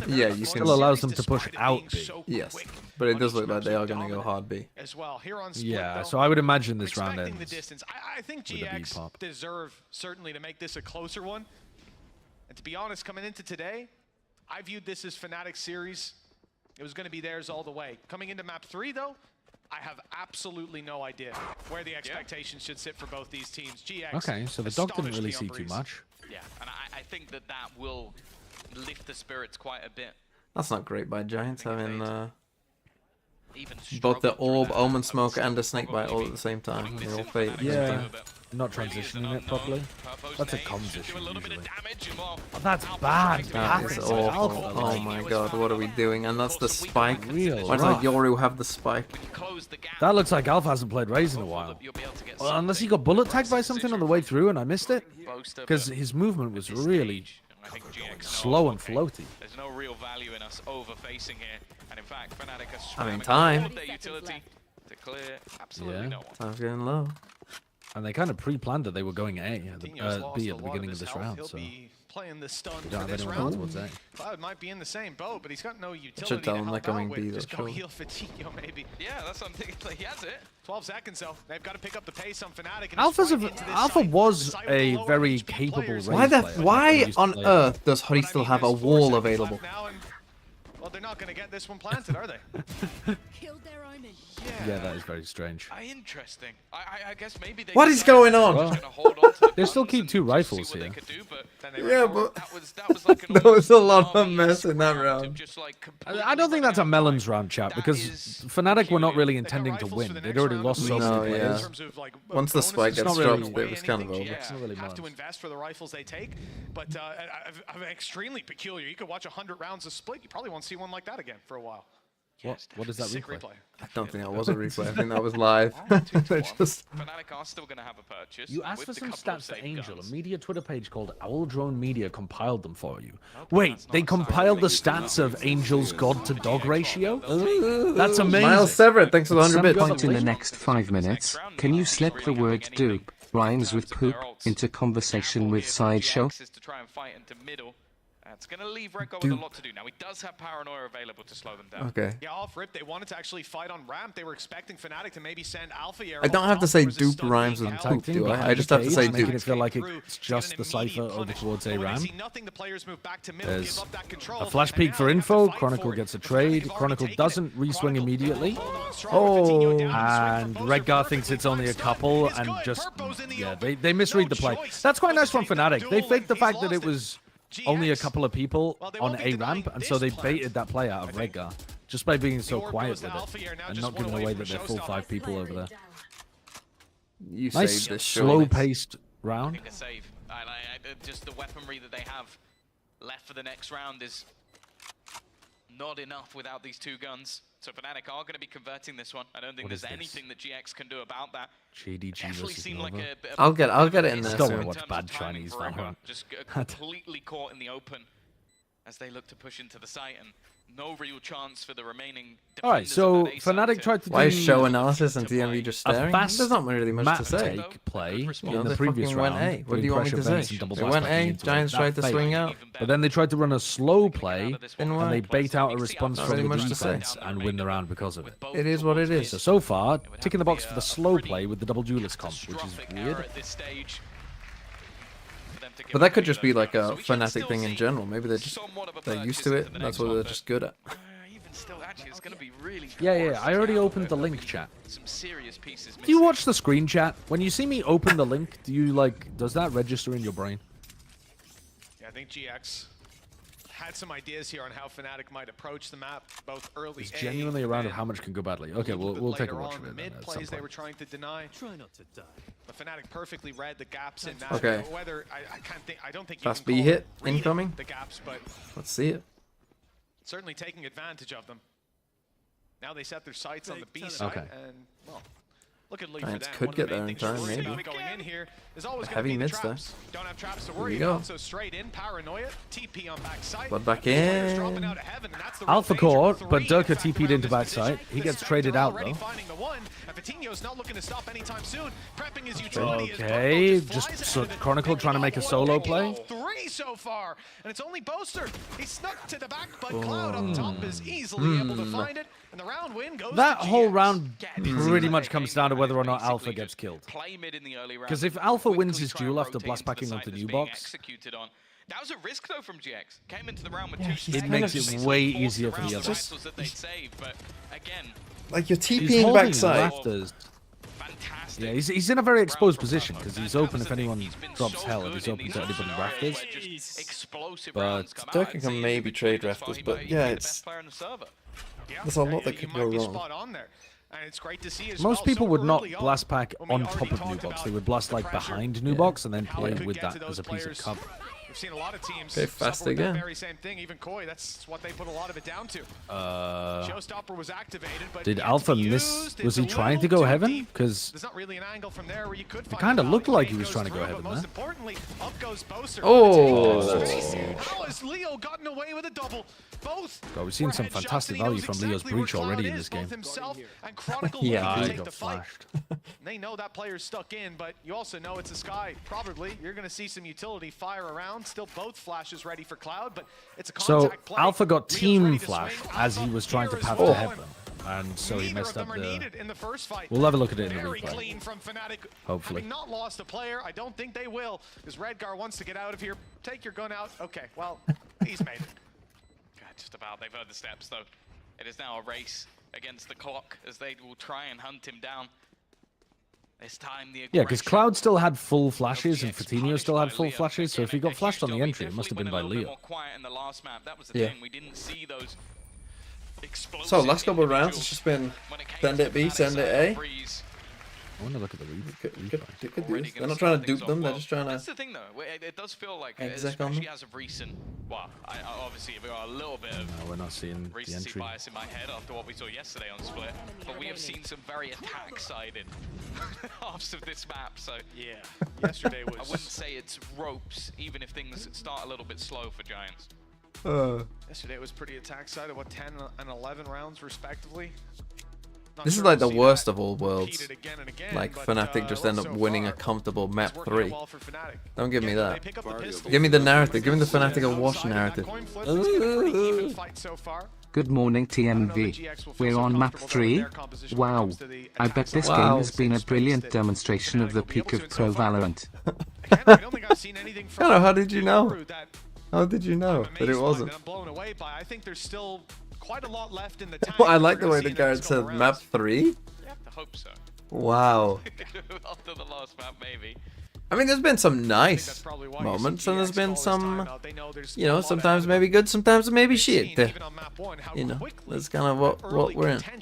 still allows them to push out B. Yes, but it does look like they are going to go hard B. As well. Here on split, Yeah, so I would imagine this round expecting ends. the distance. I think with a B GX pop. deserve certainly to make this a closer one. And to be honest, coming into today, I viewed this as Fnatic series. It was going to be theirs all the way. Coming into map 3, though, I have absolutely no idea where the expectations should sit for both these teams. GX. Okay, so the dog didn't really astonished me see on too Breeze. much. Yeah, and I think that will lift the spirits quite a bit. That's not great by Giants, having Even both the struggled through orb, that omen map, smoke, I would and a say snake bite all at the same time. They all fade at the same Yeah, time. not transitioning it properly. That's a comms issue usually. Oh, that's Alpha bad. That is Passive awful. Alpha. Oh my god, what are we doing? And that's the spike. Real Why does like rough. Yoru have the spike? Close the gap. That looks like Alpha hasn't played Raze in a while. You'll be able to get Well, unless he got bullet tagged by something on the way through and I missed it. Boaster, Because but his movement was really I think GX knows, slow and okay, floaty. There's no real value in us over-facing here. And in fact, Fnatic are I mean, spamming time. all of their utility to clear absolutely Yeah. no one. Time's getting low. And they kind of pre-planned that they were going A, Coutinho's lost B a at the lot beginning of of his this health. round. He'll So be playing the stun we for don't have this anyone round. towards A. Cloud might be in the same boat, but he's got no utility should tell to him help they're going out with. B, though, Just go surely. heal Vitinho, maybe. Yeah, that's what I'm thinking. Like, he has it. 12 seconds, though. They've got to pick up the pace on Fnatic. Alpha was a very capable Raze Why player. why He used to on play- earth does Hurry still have a wall available? Well, they're not going to get this one planted, are they? Yeah, that is very strange. Interesting. I guess maybe they. What is going on? Well, they still keep 2 rifles here. Yeah, but there was a lot of mess in that round. I don't think that's a melons round, chat, because Fnatic were not really intending to win. They'd already lost so many players. Once the spike gets dropped, it was kind of over. It's not really have to melons. invest for the rifles they take, but I'm extremely peculiar. You could watch 100 rounds of split. You probably won't see one like that again for a while. What is that Sick replay? I don't think that was a replay. I think that was live. Just... Fnatic are still going to have a purchase. You asked for with some the couple of stats for safe Angel. guns. A media Twitter page called Owl Drone Media compiled them for you. Wait, they compiled the stats of Angel's God to Dog ratio? That's amazing. Miles Severed, thanks for the At 100 some bits. point in the next 5 minutes, can you slip the word dupe, rhymes with poop, into conversation with Sideshow? To try and fight into middle. It's going to leave Redgar with a lot to do. Now, he does have Paranoia available to slow them down. Okay. Yeah, off rip, they wanted to actually fight on ramp. They were expecting Fnatic to maybe send Alpha Air. I don't have to say dupe rhymes with poop, do I? I just have to say making dupe. it feel like it's just the Cypher over towards A ramp. There's a flash peek for info. Chronicle gets a trade. Chronicle doesn't re-swing immediately. Oh. And Redgar thinks it's only a couple and just, yeah, they misread the play. That's quite nice from Fnatic. They faked the fact that it was only a couple of people on A ramp, and so they baited that play out of Redgar just by being so quiet with it and not giving away that they're full 5 people over there. You Nice saved this, slow-paced round. A save. Just the weaponry that they have left for the next round is not enough without these 2 guns. So Fnatic are going to be converting this one. I don't think there's anything that GX can do about that. JDG versus Nova. Like I'll get it in there. Don't soon. want to watch bad Chinese Valorant. Just completely caught in the open as they look to push into the site, and no real chance for the remaining. Alright, so Fnatic tried to do... Why is show analysis and DMV just staring? fast There's not really much to say. take play You know, in the they previous fucking went round. A. What do you want me to say? They went A, Giants tried to swing out. But then they tried to run a slow play, Then and what? they bait out a response Not from really the much to say. defense and win the round because of it. It is what it is. So far, ticking the box for the slow play with the double duelist comp, which is weird. But that could just be like a Fnatic thing in general. Maybe they're used to it. That's what they're just good at. Yeah, I already opened the link, chat. Some serious pieces Do you watch the screen chat? When you see me open the link, do you does that register in your brain? Yeah, I think GX had some ideas here on how Fnatic might approach the map, both early. It's genuinely a round of how much can go badly. Okay, we'll take a watch of The it then mid at some plays they point. were trying to deny. Try not to die. But Fnatic perfectly read the gaps in that. Okay. Whether I don't think you Fast can B call hit it reading incoming. the gaps, but Let's see it. certainly taking advantage of them. Now they set their sights on the B side, and well, look at Lee for Giants them. could One of the get there main in things we're time, worried maybe. about going in here is always gonna Heavy be the mids there. traps. Don't have traps to Here worry we go. about, so straight in, Paranoia, TP on backside. Blood back Players dropping in. out of heaven, and that's the real Alpha danger. core, Three, but in Durka fact, TP'd around into this backside. position. He The gets Spectre traded out already though. finding the one, and Patino's not looking to stop anytime soon. Prepping his utility. Okay, just so Chronicle trying to make a solo play. 3 so far, and it's only Boaster. He snuck to the back, but Cloud up top is easily able to find it, and the round win goes That to whole GX. round pretty much comes down to whether or not Alpha gets killed. Because if Alpha wins his duel after blast packing onto new box, that was a risk though from GX. Came into the round with Yeah, 2 he's it kind makes of it way easier for the rounds others. rifles that they'd save, but again, Like you're He's TPing holding backside. rafters. fantastic. Yeah, he's in a very exposed position because he's open if anyone drops hell and he's open to anybody rafters. Explosive But rounds come out. Durka can maybe trade rafters, but yeah, it's there's a lot that could go wrong. And it's great to see as Most well, people so would not early blast pack when we on already top of talked new box. about They would blast like the pressure, behind new box and then how play it could with get that to those as a piece of players. cover. We've seen a lot of teams Okay, suffer fast with the again. very same thing. Even Koi, that's what they put a lot of it down to. Showstopper was activated, but Did yet to Alpha be miss? used, Was it's he a trying to little go too heaven? deep. Because There's not really an angle from there where you could it find kind of the looked Valley like he Lane was goes trying to go through, heaven but most there. importantly, up goes Boaster. Oh. How has Leo gotten away with a double? Both. God, we've seen were some headshots, fantastic and he value knows from exactly Leo's where breach Cloud already in is, this game. both himself and Chronicle Yeah, looking to I take got the fight. flashed. They know that player's stuck in, but you also know it's a Sky. Probably you're going to see some utility fire around. Still both flashes ready for Cloud, but it's a So contact play. Alpha got Leo's team ready to flash swing. as he Alpha was trying to here as path well. to heaven, and so he Neither messed of up them are the. needed in the first fight. We'll have a look at it in the Very replay. clean from Fnatic. Hopefully. Having not lost a player, I don't think they will, because Redgar wants to get out of here. Take your gun out. Okay, well, he's made it. Just about. They've heard the steps, though. It is now a race against the clock as they will try and hunt him down. This time the Yeah, because Cloud still had full flashes and Fatinho still had full flashes, so if he got flashed on the entry, it must have been by Leo. Yeah. So last couple of rounds, it's just been send it B, send it A. I want to look at the replay. They're not trying to dupe them, they're just trying to... That's the thing, though. It does feel like, exec on especially them. as of recent, well, obviously we've got a little bit of No, we're not seeing the recency entry. bias in my head after what we saw yesterday on Split, but we have seen some very attack-sided halves of this map, so... Yeah, yesterday was... I wouldn't say it's ropes, even if things start a little bit slow for Giants. Yesterday was pretty attack-sided, what, 10 and 11 rounds, respectively? This is like the worst of all worlds. Like Fnatic just end up winning a comfortable map 3. Don't give me that. Give me the narrative. Give me the Fnatic of Wash narrative. Good morning TMV. We're on map 3. Wow. I bet this game has been a brilliant demonstration of the peak of pro Valorant. Hello, how did you know? How did you know that it wasn't? I'm blown away by. I think there's still quite a lot left in the tank. I like the way the guard said map 3. You have to hope so. Wow. After the last map, maybe. I mean, there's been some nice moments, and there's been some, you know, sometimes maybe good, sometimes maybe shit. You know, that's kind of what we're in. Can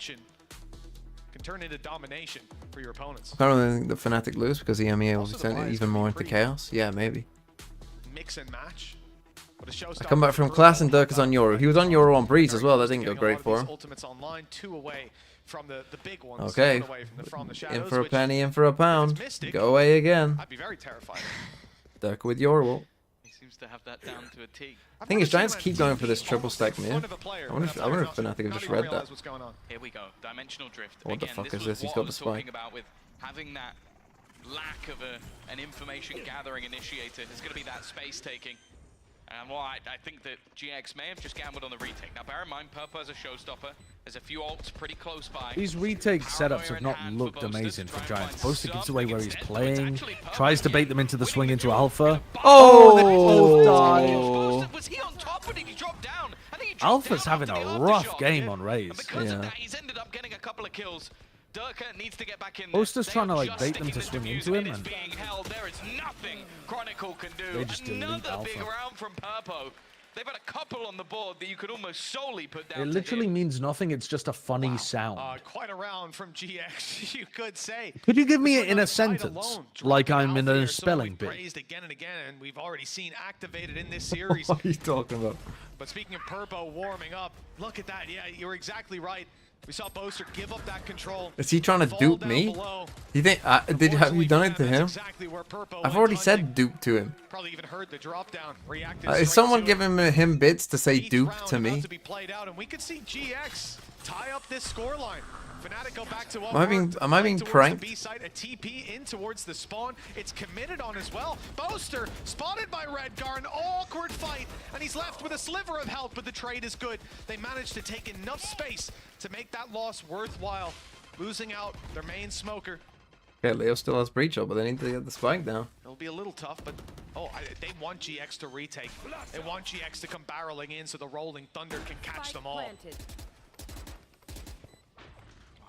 turn into domination for your opponents. I don't think the Fnatic lose because the EMEA will turn it even more into chaos. Yeah, maybe. Mix and match. I come back from class and Dirk is on Euro. He was on Euro on Breeze as well. That didn't go great for him. Okay. In for a penny, in for a pound. Go away again. I'd be very terrified. Dirk with Euro. He seems to have that down to a T. I think his Giants keep going for this triple stack mid. I wonder if Fnatic have just read that. Here we go. Dimensional drift. What the Again, fuck this is was this? He's what got I the was spike. talking about with having that lack of an information gathering initiator. There's going to be that space taking. And well, I think that GX may have just gambled on the retake. Now, bear in mind, Purple has a showstopper. There's a few ults pretty close by. These retake setups have not looked amazing for Giants. Boaster gives away where he's playing, tries to bait them into the swing into Alpha. Oh! Was he on top or did he drop down? I think he dropped Alpha's down having after a the rough aftershock. game on Raze. And because of Yeah. that, he's ended up getting a couple of kills. Durka needs to get back in there. Boaster's They trying to are like just bait them sticking to the swing defuse into him, mid. It's and being held. There is nothing Chronicle can do. They just delete Another Alpha. big round from Purpo. They've had a couple on the board that you could almost solely put down it to literally him. means nothing. It's just a funny sound. Quite a round from GX, you could say. Could you give me This it in a one outside sentence, alone, like dropping I'm in Alpha a here, spelling someone we've bee? praised again and again, and we've already seen activated in this series. What are you talking about? But speaking of Purpo warming up, look at that. Yeah, you're exactly right. We saw Boaster give up that control. Is he trying to fall dupe down me? below. You think? Have you done it to him? Exactly where Purpo I've went already hunting. said dupe to him. Probably even heard the drop down. Reacted Is straight someone to it. giving him bits to say Each dupe round to about me? to be played out, and we could see GX tie up this scoreline. Fnatic go back to Am I being pranked? The B site, a TP in towards the spawn. It's committed on as well. Boaster spotted by Redgar, an awkward fight, and he's left with a sliver of health, but the trade is good. They managed to take enough space to make that loss worthwhile. Losing out their main smoker. Okay, Leo still has breach up, but they need to get the spike down. It'll be a little tough, but they want GX to retake. They want GX to come barreling in so the Rolling Thunder can catch them all.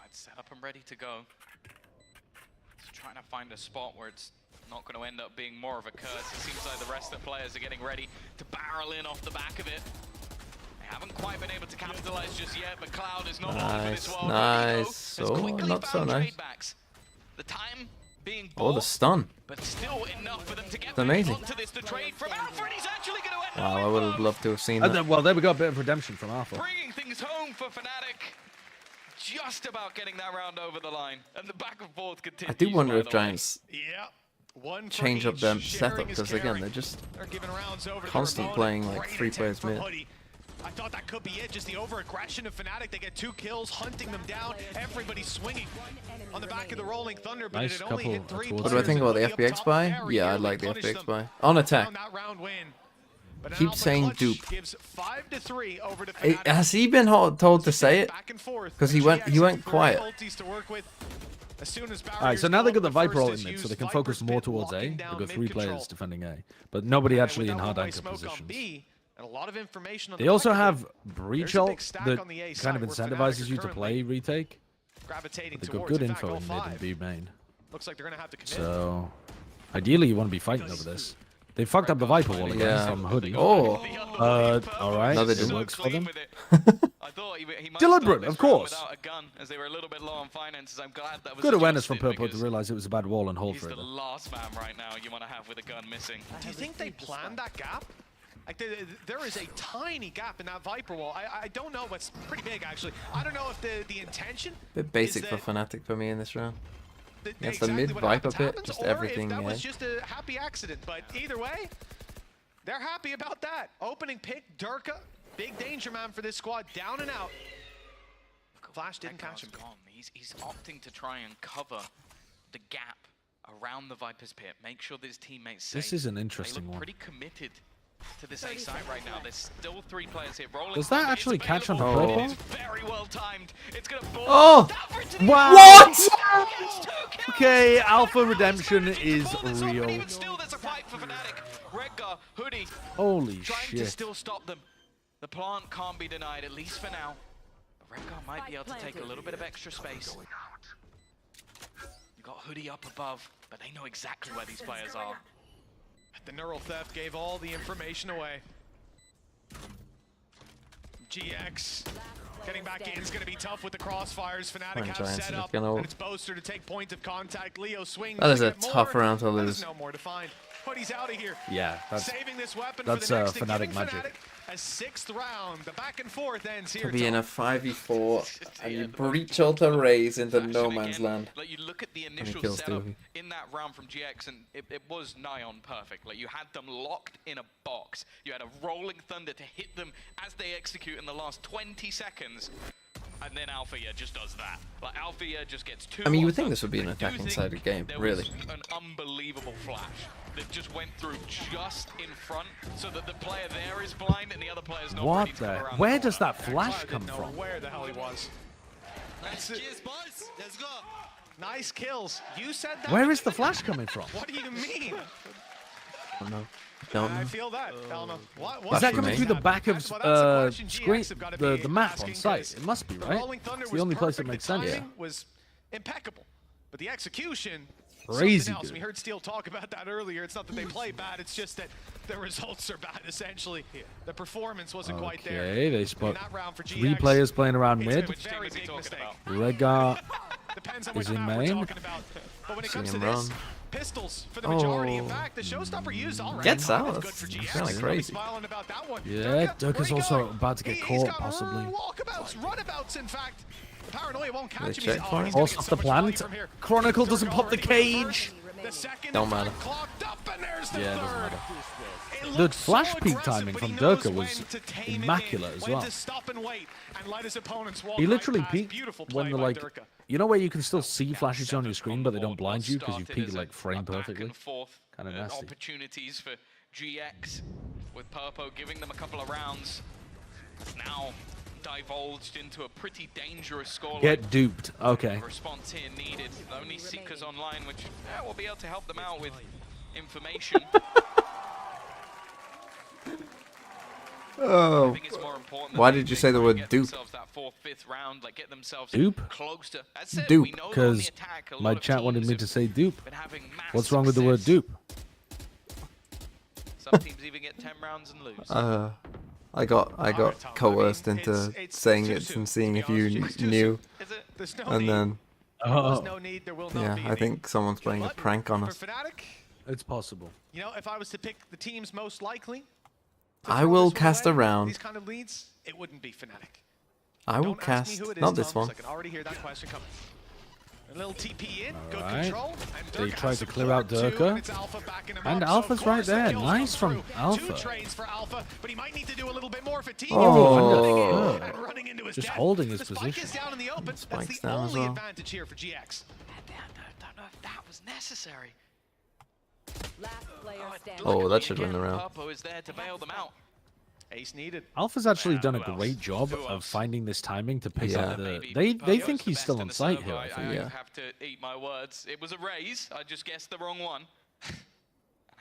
It's set up and ready to go. Just trying to find a spot where it's not going to end up being more of a curse. It seems like the rest of the players are getting ready to barrel in off the back of it. They haven't quite been able to capitalize just yet, but Cloud is not one for this world. Nice. Oh, not so nice. The time being Oh, the stun. but still enough for them to get It's amazing. onto this. The trade from Alpha, and he's actually going to end Wow, I would have loved to have seen And that. then, well, there we go, a bit of redemption from Alpha. bringing things home for Fnatic. Just about getting that round over the line, and the back and forth continues. I do wonder by if the way. Giants Yeah. One for change up each, their sharing setup, is because again, caring. they're just They're giving rounds over to constant their playing opponent. like Great 3 attempt players from mid. Hoodie. I thought that could be it, just the over-aggression of Fnatic. They get 2 kills, hunting them down. Everybody swinging on the back of the Rolling Thunder, but Nice it had only couple hit 3 towards What do I players, think and about the Hoodie up FBX top buy? very Yeah, I early like the punished FBX them. buy. On attack. Found that round win. But an Keep Alpha saying clutch dupe. gives 5-3 over to Fnatic. Has he been told to say it? Back and forth. Because he And went GX have quiet. ultis to work with. As soon as Alright, so barriers now they go got the up, Viper first ult is in mid, so used. they can Viper's focus more been towards A. locking They've down got 3 mid players control. defending A. But nobody And actually with in that hard one-way anchor smoke on positions. B, And a lot of information on They the also back of have it. breach There's a ult big stack that on the A kind side of where Fnatic incentivizes are you to play currently retake. gravitating They've got towards. good In fact, info all in mid and five. B main. Looks like they're gonna have to commit. So, ideally, you want to be fighting over this. They fucked up the Viper wall again Yeah. from Hoodie. Oh. Alright. No, they It didn't. works for them. I thought he might Deliberate, start this of course. round without a gun, as they were a little bit low on finances. I'm glad that was Good awareness from adjusted Purple to because realize it was a bad wall and hold he's for the it. last man right now you want to have with a gun missing. Do you think they planned that gap? Like there is a tiny gap in that Viper wall. I don't know, but it's pretty big actually. I don't know if the intention. Bit basic for Fnatic for me in this round. Against the mid Viper pit, just everything. Or if that Yeah. was just a happy accident. But either way, they're happy about that. Opening pick, Durka, big danger man for this squad, down and out. Flash didn't catch him. Gone. He's opting to try and cover the gap around the Viper's pit. Make sure that his teammates safe. This is an They interesting look one. pretty committed to this A side right now. There's still 3 players here. Rolling Does that Thunder is actually catch on available. Purple? It is very well timed. It's gonna fall. Oh! Wow! What? Okay, Alpha Redemption is real. But even still, there's a fight for Fnatic. Redgar, Hoodie, Holy trying to shit. still stop them. The plant can't be denied, at least for now. But Redgar might be able to take a little bit of extra space. You got Hoodie up above, but they know exactly where these players are. The neural theft gave all the information away. GX getting back in is going to be tough with the crossfires. Fnatic have Giants set are up, gonna- and it's Boaster to take point of contact. Leo swings. That is to a get more. tough round to There's lose. no more to find. Hoodie's out of here. Yeah, that's saving this weapon that's, for the next Fnatic giving magic. Fnatic a 6th round. The back and forth ends here. To be in a Tom. 5v4 and you breach ult a raise into no man's land. Like, you look at the And initial kills setup Stevie. in that round from GX, and it was nigh on perfect. Like, you had them locked in a box. You had a rolling thunder to hit them as they execute in the last 20 seconds. And then Alphia just does that. Like, Alphia just gets 2. I mean, you would off think them. this would be an I do attacking think sided game, there really. was an unbelievable flash that just went through just in front, so that the player there is blind and the other player's not What ready to come the? around Where the does corner. that flash Cloud come didn't know from? where the hell he was. Nice kills, boys. Let's go. Nice kills. You said that. Where is the flash coming from? What do you mean? Oh, no. Don't I know. feel that. Elma. What Is that for coming me. through the back of Well, that's a question screen, GX have gotta the be map asking, on site? 'cause It must be, The right? Rolling Thunder It's was the only place that perfect, makes the sense. timing was impeccable, but the execution. Crazy something else. good. We heard Steel talk about that earlier. It's not that they play bad; it's just that the results are bad. Essentially, the performance wasn't quite there. Okay, they In spot that round for 3 GX, players playing around it's mid. a very big mistake. Redgar Depends on is which in map we're main. talking about. But when it Seen comes to him this, run. pistols for the majority. In Oh. fact, the showstopper used already. Gets out. It's good for That's GX. kinda crazy. Smiling about that one. Yeah, Durka, Durka's where he also going? about to get He's caught, got possibly. Walkabouts, runabouts, in fact. The paranoia won't catch him. check He's, for him? he's gonna Horse get off so the much value plant. from here. Chronicle doesn't Durka pop the already with cage. The second Don't is matter. clocked up, and there's the Yeah, it doesn't third. matter. It The looks flash so peak aggressive, timing but from he knows Durka was when to tame it in, immaculate as when well. to stop and wait and let his opponents walk He right literally past. peaked Beautiful when play the by like, Durka. you know where you can still see flashes on your screen, but they don't blind you because you Started peaked as like frame back perfectly. and forth, Kind of nasty. opportunities for GX with Purpo giving them a couple of rounds. Now divulged into a pretty dangerous scoreline. Get duped. Okay. Response here needed. Only Seekers online, which will be able to help them out with information. Oh. I think it's more important that Why they- did you they say the try and word get dupe? themselves that 4th, 5th round, like get themselves Dupe? close to. As said, Dupe, we know that on the because attack, a my lot of chat wanted teams me to have say dupe. been having mass What's wrong with the word success. dupe? Some teams even get 10 rounds and lose. I got Tom, coerced I mean, into it's saying too it soon, and seeing to if be you honest. It's too knew, Is it? There's no and need. then There was Oh, no need. There will not yeah, be. I think someone's playing a But prank on for us. Fnatic, it's possible. you know, if I was to pick the teams most likely, to I throw will this one cast away, a round. These kind of leads, it wouldn't be Fnatic. I will Don't ask me cast who it is, not this Tom, 'cause one. I can already hear that question coming. A little TP in, good Alright. control. And They Durka tried has to some clear out support too, Durka. and it's Alpha backing him And up, so Alpha's of right course the there. kills Nice come from through. Alpha. 2 trades for Alpha, but he might need to do a little bit more for team. Oh. And running into his Just death. holding his the spike position. is down in the open. That's Spike's the down as only well. advantage here for GX. I don't know if that was necessary. Oh, that should win the round. Purpo is there to bail them out. Ace needed. Alpha's actually Yeah, done a who else? great job Who of else? finding this timing to pick Yeah. up the. Maybe They Purpo's think the he's best still in on the site server. here. I think. I Yeah. have to eat my words. It was a raise. I just guessed the wrong one. And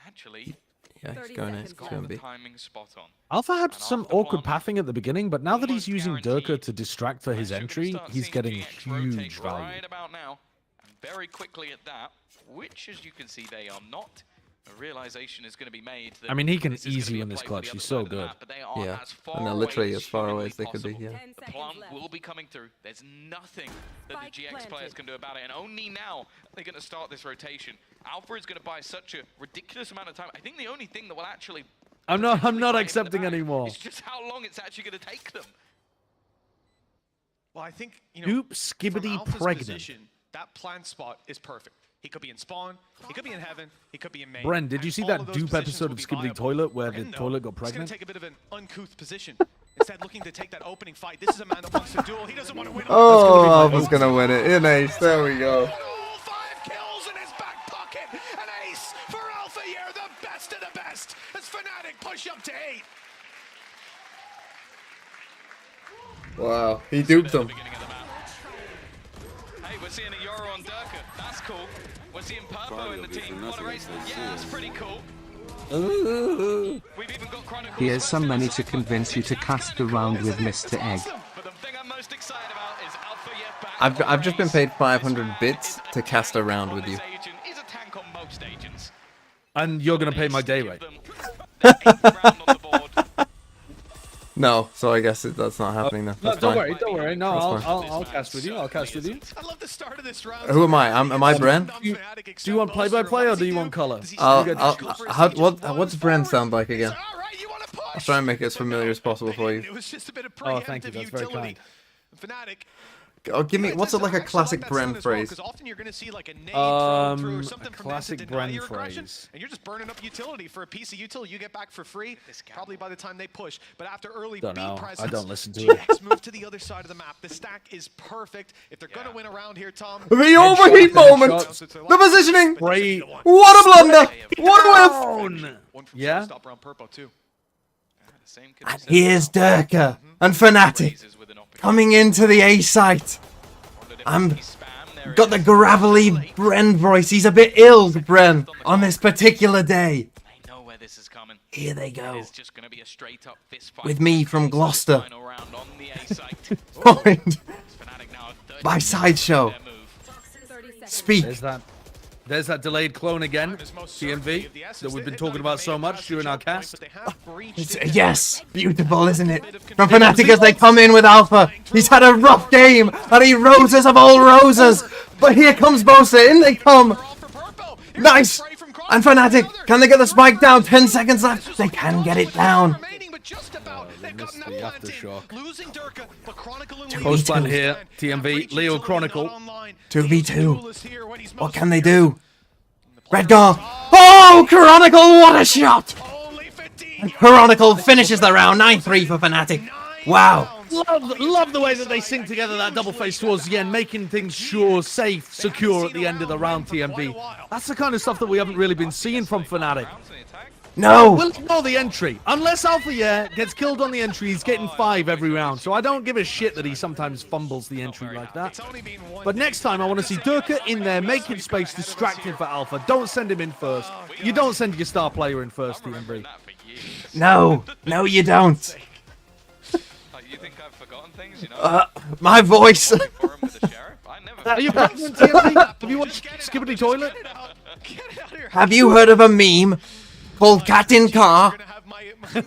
actually, Yeah, he's going in. It's going to be. Timing spot on. Alpha had some awkward pathing at the beginning, but now that he's using Durka to distract for his entry, he's getting huge value. Right about now, and very quickly at that, which, as you can see, they are not. A realization is going to be made. I mean, he can easy win this clutch. He's so good. Yeah, and they're literally as far away as they could be. Yeah. The plant will be coming through. There's nothing that the GX players can do about it, and only now they're going to start this rotation. Alpha is going to buy such a ridiculous amount of time. I think the only thing that will actually I'm not accepting anymore. It's just how long it's actually going to take them. Well, I think, you know, Goop skibbity pregnant. Position, that plant spot is perfect. He could be in spawn, he could be in heaven, he could be in main. Bren, did you see that dupe episode of Skibbity Toilet where the toilet got pregnant? He's going to take a bit of an uncouth position. Instead, looking to take that opening fight. This is a man that wants to duel. He doesn't want to win. Oh, Alpha's going to win it. In ace. There we go. 5 kills in his back pocket. An ace for Alpha Year, the best of the best. As Fnatic push up to 8. Wow, he duped them. Hey, we're seeing a Euro on Durka. That's cool. We're seeing Purpo in the team. What a race. Yeah, that's pretty cool. Ooh. We've even got Chronicles. Here's some money to convince you to cast around with Mr. Egg. But the thing I'm most excited about is Alpha Year back. I've just been paid 500 bits to cast around with you. He's a tank on most agents. And you're going to pay my day rate. No, so I guess that's not happening now. No, That's don't fine. worry. No, I'll cast with you. I'll cast with you. I love the start of this round. Who am I? Am I Bren? Do you want play-by-play or do you want color? What's Bren sound like again? I'll try and make it as familiar as possible for you. It was just a bit of Oh, thank you. That's very kind. Fnatic. Oh, give me, what's it like a classic Bren phrase? Often you're going to see like a nade thrown through or something a from classic them to deny Bren your aggression, phrase. and you're just burning up utility for a piece of utility you get back for free, probably by the time they push. But after early Don't B know. presence, I don't listen to it. GX move to the other side of the map. The stack is perfect. If they're going to win around here, Tom. The overheat moment! The positioning! Great. What a blunder! What a whiff! Yeah? Stop around Purpo too. And here's Durka and Fnatic coming into the A site. I'm got the gravelly Bren voice. He's a bit ill, Bren, on this particular day. They know where this is coming. Here they go. It's just going to be a straight up fist fight. With me from Gloucester. Final round on the A site. Joined by Sideshow. Speak. There's that delayed clone again, TMV, that we've been talking about so much during our cast. Yes, beautiful, isn't it? From Fnatic as they come in with Alpha. He's had a rough game, and he roses of all roses. But here comes Bosa, in they come. Nice. And Fnatic, can they get the spike down? 10 seconds left. They can get it down. They missed the aftershock. 2v2. Post-ban here, TMV, Leo Chronicle. 2v2. What can they do? Redgar. Oh, Chronicle, what a shot! And Chronicle finishes the round. 9-3 for Fnatic. Wow. Love the way that they sync together that double face towards the end, making things sure, safe, secure at the end of the round, TMV. That's the kind of stuff that we haven't really been seeing from Fnatic. No! We'll ignore the entry. Unless Alpha gets killed on the entry, he's getting 5 every round. So I don't give a shit that he sometimes fumbles the entry like that. But next time I want to see Durka in there, making space, distracting for Alpha. Don't send him in first. You don't send your star player in first, TMV. No, no you don't. You think I've forgotten things, you know? My voice. Are you pregnant, TMV? Have you watched Skibbity Toilet? Have you heard of a meme called Cat in Car? The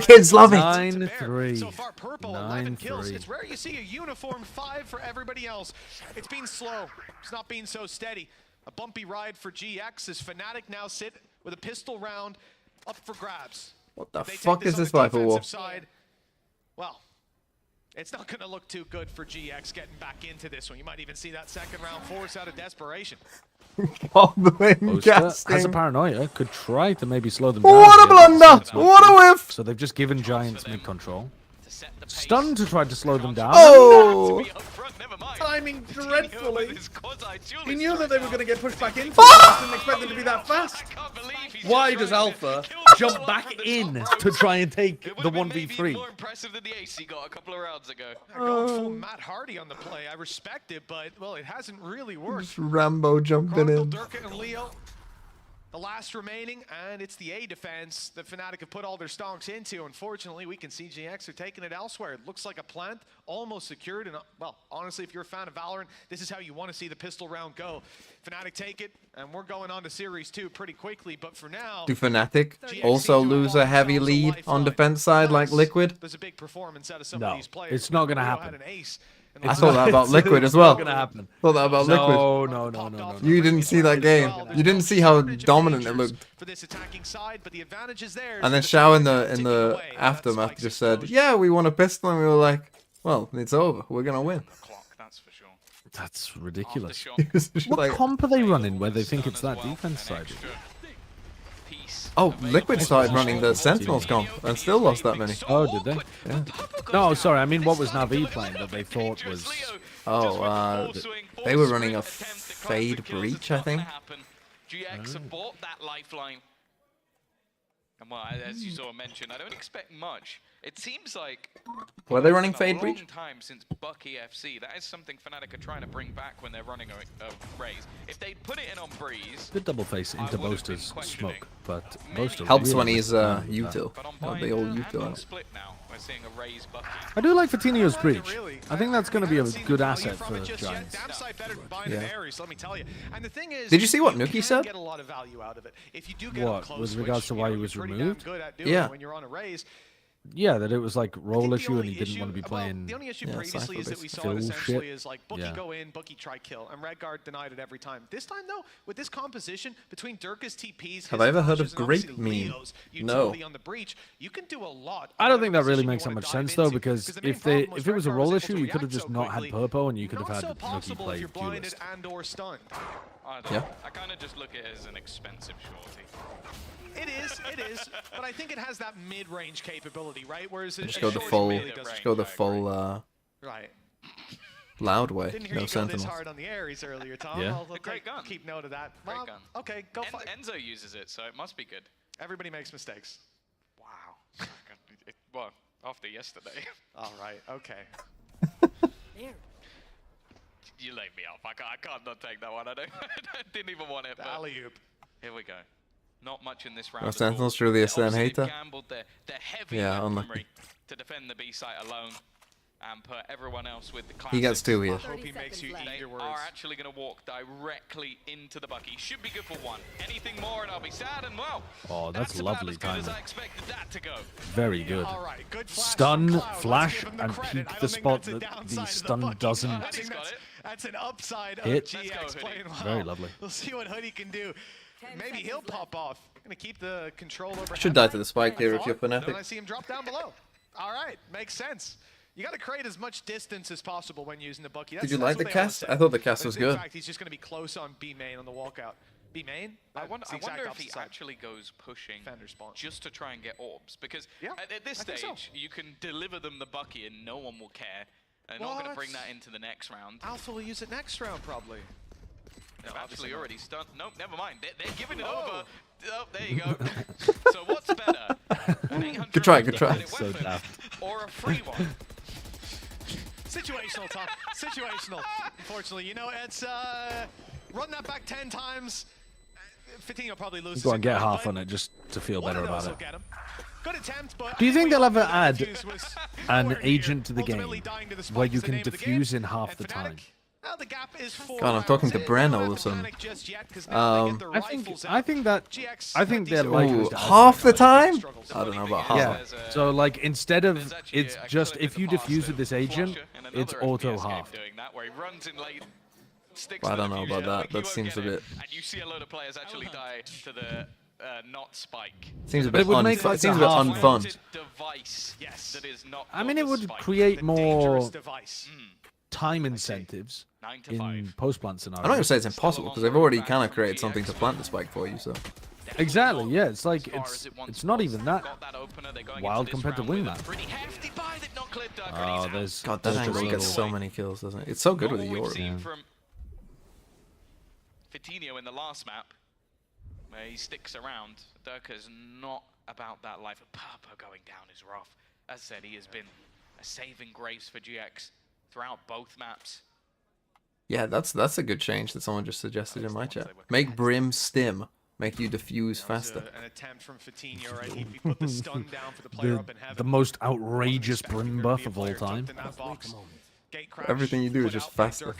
kids love it. 9-3. So far, Purple 11 kills. It's rare you see a uniform 5 for everybody else. It's been slow. It's not been so steady. A bumpy ride for GX as Fnatic now sit with a pistol round up for grabs. What the fuck is this Viper War? Well, it's not going to look too good for GX getting back into this one. You might even see that second round force out of desperation. Goblin casting. Has a paranoia, could try to maybe slow them down. What a blunder! What a whiff! So they've just given Giants mid-control. Stun to try to slow them down. Oh! Timing dreadfully. He knew that they were going to get pushed back in. Didn't expect them to be that fast. Why does Alpha jump back in to try and take the 1v3? More impressive than the ace he got a couple of rounds ago. Going full Matt Hardy on the play. I respect it, but well, it hasn't really worked. Rambo jumping in. Durka and Leo the last remaining, and it's the A defense that Fnatic have put all their stonks into. Unfortunately, we can see GX are taking it elsewhere. It looks like a plant, almost secured, and well, honestly, if you're a fan of Valorant, this is how you want to see the pistol round go. Fnatic take it, and we're going on to Series 2 pretty quickly, but for now... Do Fnatic also lose a heavy lead on defense side like Liquid? There's a big performance out of some No, of these players. it's not going to happen. I thought that about Liquid as well. It's not going to happen. Thought that about Liquid. No. You didn't see that game. You didn't see how dominant it looked. For this attacking side, but the advantage is theirs. And then Shao in the aftermath just said, "Yeah, we won a pistol," and we were like, "Well, it's over. We're gonna win." That's for sure. That's ridiculous. What What comp are they running where they think it's that defense side? Oh, Liquid started running the Sentinels comp and still lost that many. Oh, did they? Yeah. No, sorry. I mean, what was Na'Vi playing that they thought was... Oh, they were running a Fade Breach, I think. GX have bought that lifeline. And well, as you saw mentioned, I don't expect much. It seems like Were they running it's Fade been a long Breach? time since Bucky FC. That is something Fnatic are trying to bring back when they're running a raise. If they put it in on Breeze, Good double face into Boaster's smoke, but Boaster Helps when really he's doesn't do util. but on Oh, Bind they all and util. on Split now, we're seeing a raise Bucky. I do like Fatinho's Breach. I think that's going to be a good asset for Giants. Yeah. Let me tell you. And the thing is, Did you see what Nuki can said? get a lot of value out of it. If you do get What, a close with switch, regards to you why know, he was you're pretty removed? damn good at doing Yeah. it when you're on a raise. Yeah, that it was like I role think the issue and only he didn't issue- want to be playing. The only issue Yeah, previously is that Cypher-based we saw fill it essentially shit. is like Bookie Yeah. go in, Bookie try kill, and Redguard denied it every time. This time though, with this composition between Dirka's TPs, Have I ever heard of his flashes, and Grape obviously Meme? Leo's No. utility on the breach, you can do a lot. I don't think that really whatever makes that position much you wanna sense dive though, into. because the main if they problem if it was a Redguard role able issue, to you could have react just so not had quickly. Purpo and you could have Not had so Nuki possible play if you're blinded duelist. and or stunned. Yeah. I kind of just look at it as an expensive shorty. It is, but I think it has that mid-range capability, right? Whereas Just go the full, just go the full right. loud way. Didn't hear No you go this Sentinels. hard on the Aries earlier, Tom. Yeah. I'll Great gun. keep note of that. Great Well, gun. Okay, go fight. Enzo uses it, so it must be good. Everybody makes mistakes. Wow. Well, after yesterday. All right, okay. You laid me off. I can't not take that one. I didn't even want it. The But alley-oop. here we go. Not much in this round. Oh, at all. Sentinels truly a Sen Obviously, they've hater. gambled their heavy Yeah, weaponry to defend the B site alone and put everyone else with the classics. He gets two I here. hope he makes you eat They your words. are actually going to walk directly into the Bucky. Should be good for one. Anything more and I'll be sad, and well, Oh, that's about lovely as good as timing. I expected that to go. Very good. All right, good flash Stun, from Cloud. Let's flash, give him the and credit. peek I the don't think spot that's a that downside the of stun Bucky. doesn't I think He's got it. that's an upside Hit. of Let's GX go, Hoodie. playing well. Very lovely. We'll see what Hoodie can do. Maybe he'll pop off. Gonna keep the control over. Should die to the spike here if you're Then I Fnatic. see him drop down below. All right, makes sense. You got to create as much distance as possible when using the Bucky. Did you like the cast? I thought the cast was In good. fact, he's just going to be close on B main on the walkout. B main? I wonder That's the exact if he opposite side. actually goes pushing Fender spawn. just to try and get orbs, because Yeah, at this I think so. stage you can deliver them the Bucky and no one will care. They're not going to bring that into the next round. Alpha will use it next round, probably. They've No, actually obviously not. already stunned. Nope, never mind. They're giving it Oh. over. Oh, there you go. So what's better? An 800 Good try, good try. credit So weapon daft. or a free one? Situational, Tom. Situational. Unfortunately, you know, it's run that back 10 times. Fatinho probably loses. Go and it, get but half on it just to feel one better of those about will it. get him. Good attempt, but Do you think they'll ever I add think the defuse was an nowhere agent to near. the game Ultimately dying to the spike where is you the can name of the defuse game. in half And the Fnatic, time? well, the gap is 4 God, I'm talking to rounds. Bren They all don't of a sudden. have Fnatic just yet, 'cause now they get the I think rifles I out. think that GX I think they're decent likely Ooh, to add half the something. time? struggles. I don't know about thing is, half. there's a- So like instead of there's actually it's a just clip if in you the past defuse of with this agent, Flusher in it's another auto FPS game half. doing that, where he runs in late, sticks Well, I to don't the know fusion, about that. Wiki That won't seems get a it, bit- And you see a load of players actually die to the not spike. Seems a But bit it would make unfun. like Seems a the bit half- unfun. Device Yes. that is not I mean, called it the would spike. create The more dangerous device. time incentives 9 to in 5. post-plant scenarios. I'm not gonna say it's impossible because they've already kind of created something to plant the spike for you. So Exactly, yeah. It's like As far as it once it's not was. even that Got that opener, they're going wild into this compared to round with a Wingman. pretty hefty buy. They've not cleared Dirk, and he's Oh, out. there's God, that there's angle just gets a so little- many kills, doesn't it? It's so good Not with the what we've Euro. seen from Fatinho in the last map, where he sticks around. Durka's not about that life. Purpo going down is rough. As I said, he has been a saving grace for GX throughout both maps. Yeah, that's a good change that someone just suggested in my chat. Make Brim stim. Make you diffuse That was faster. an attempt from Fatinho, right? He put the stun down for the player up in heaven. The most outrageous Brim buff of all time. Everything you do is just faster.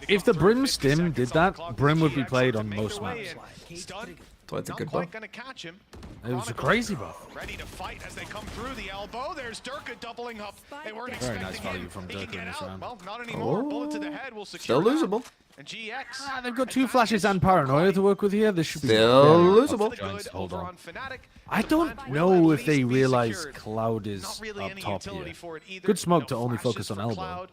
If the Brim stim did that, Brim would be played on most maps. So it's a good buff. It was a crazy buff. Ready to fight as they come through the elbow. There's Durka doubling up. They weren't Very expecting nice value him. from He can Durka get in this out. round. Well, not anymore. Bullet to the head will Still secure that. losable. And GX. They've got 2 flashes and paranoia to work with here. This should be Still very losable. Giants, hold on. I don't know if they realize Cloud is up top here. Good smoke to only focus on elbow.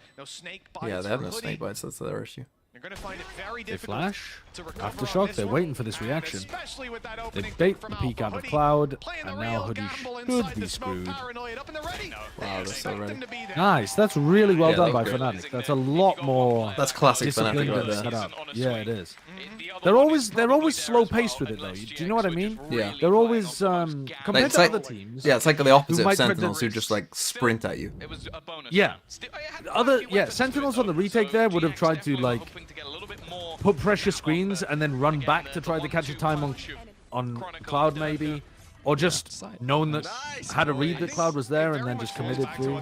Yeah, they have no snake bites. That's their issue. You're going to find it very They difficult flash. to recover on Aftershock, this they're one. waiting for this reaction. Especially with that They opening bait from the peek out Alpha. of Hoodie Cloud, playing the and real now Hoodie gamble should inside be the smoke, screwed. paranoid up and they're ready. Wow, they're so ready. Nice, that's really well Yeah, done that by was good. Fnatic. That's a lot more That's classic disciplined Fnatic right and there. set up. Yeah, it is. They're always slow paced with it though. Do you know what I mean? Yeah. They're always compared It's to like, other teams. yeah, it's like the opposite of might try to- Sentinels who just like sprint at you. Yeah. Sentinels on the retake there would have tried to like put pressure screens and then run back to try to catch a time on Cloud maybe, or just known that how to read that Cloud was there and then just committed through.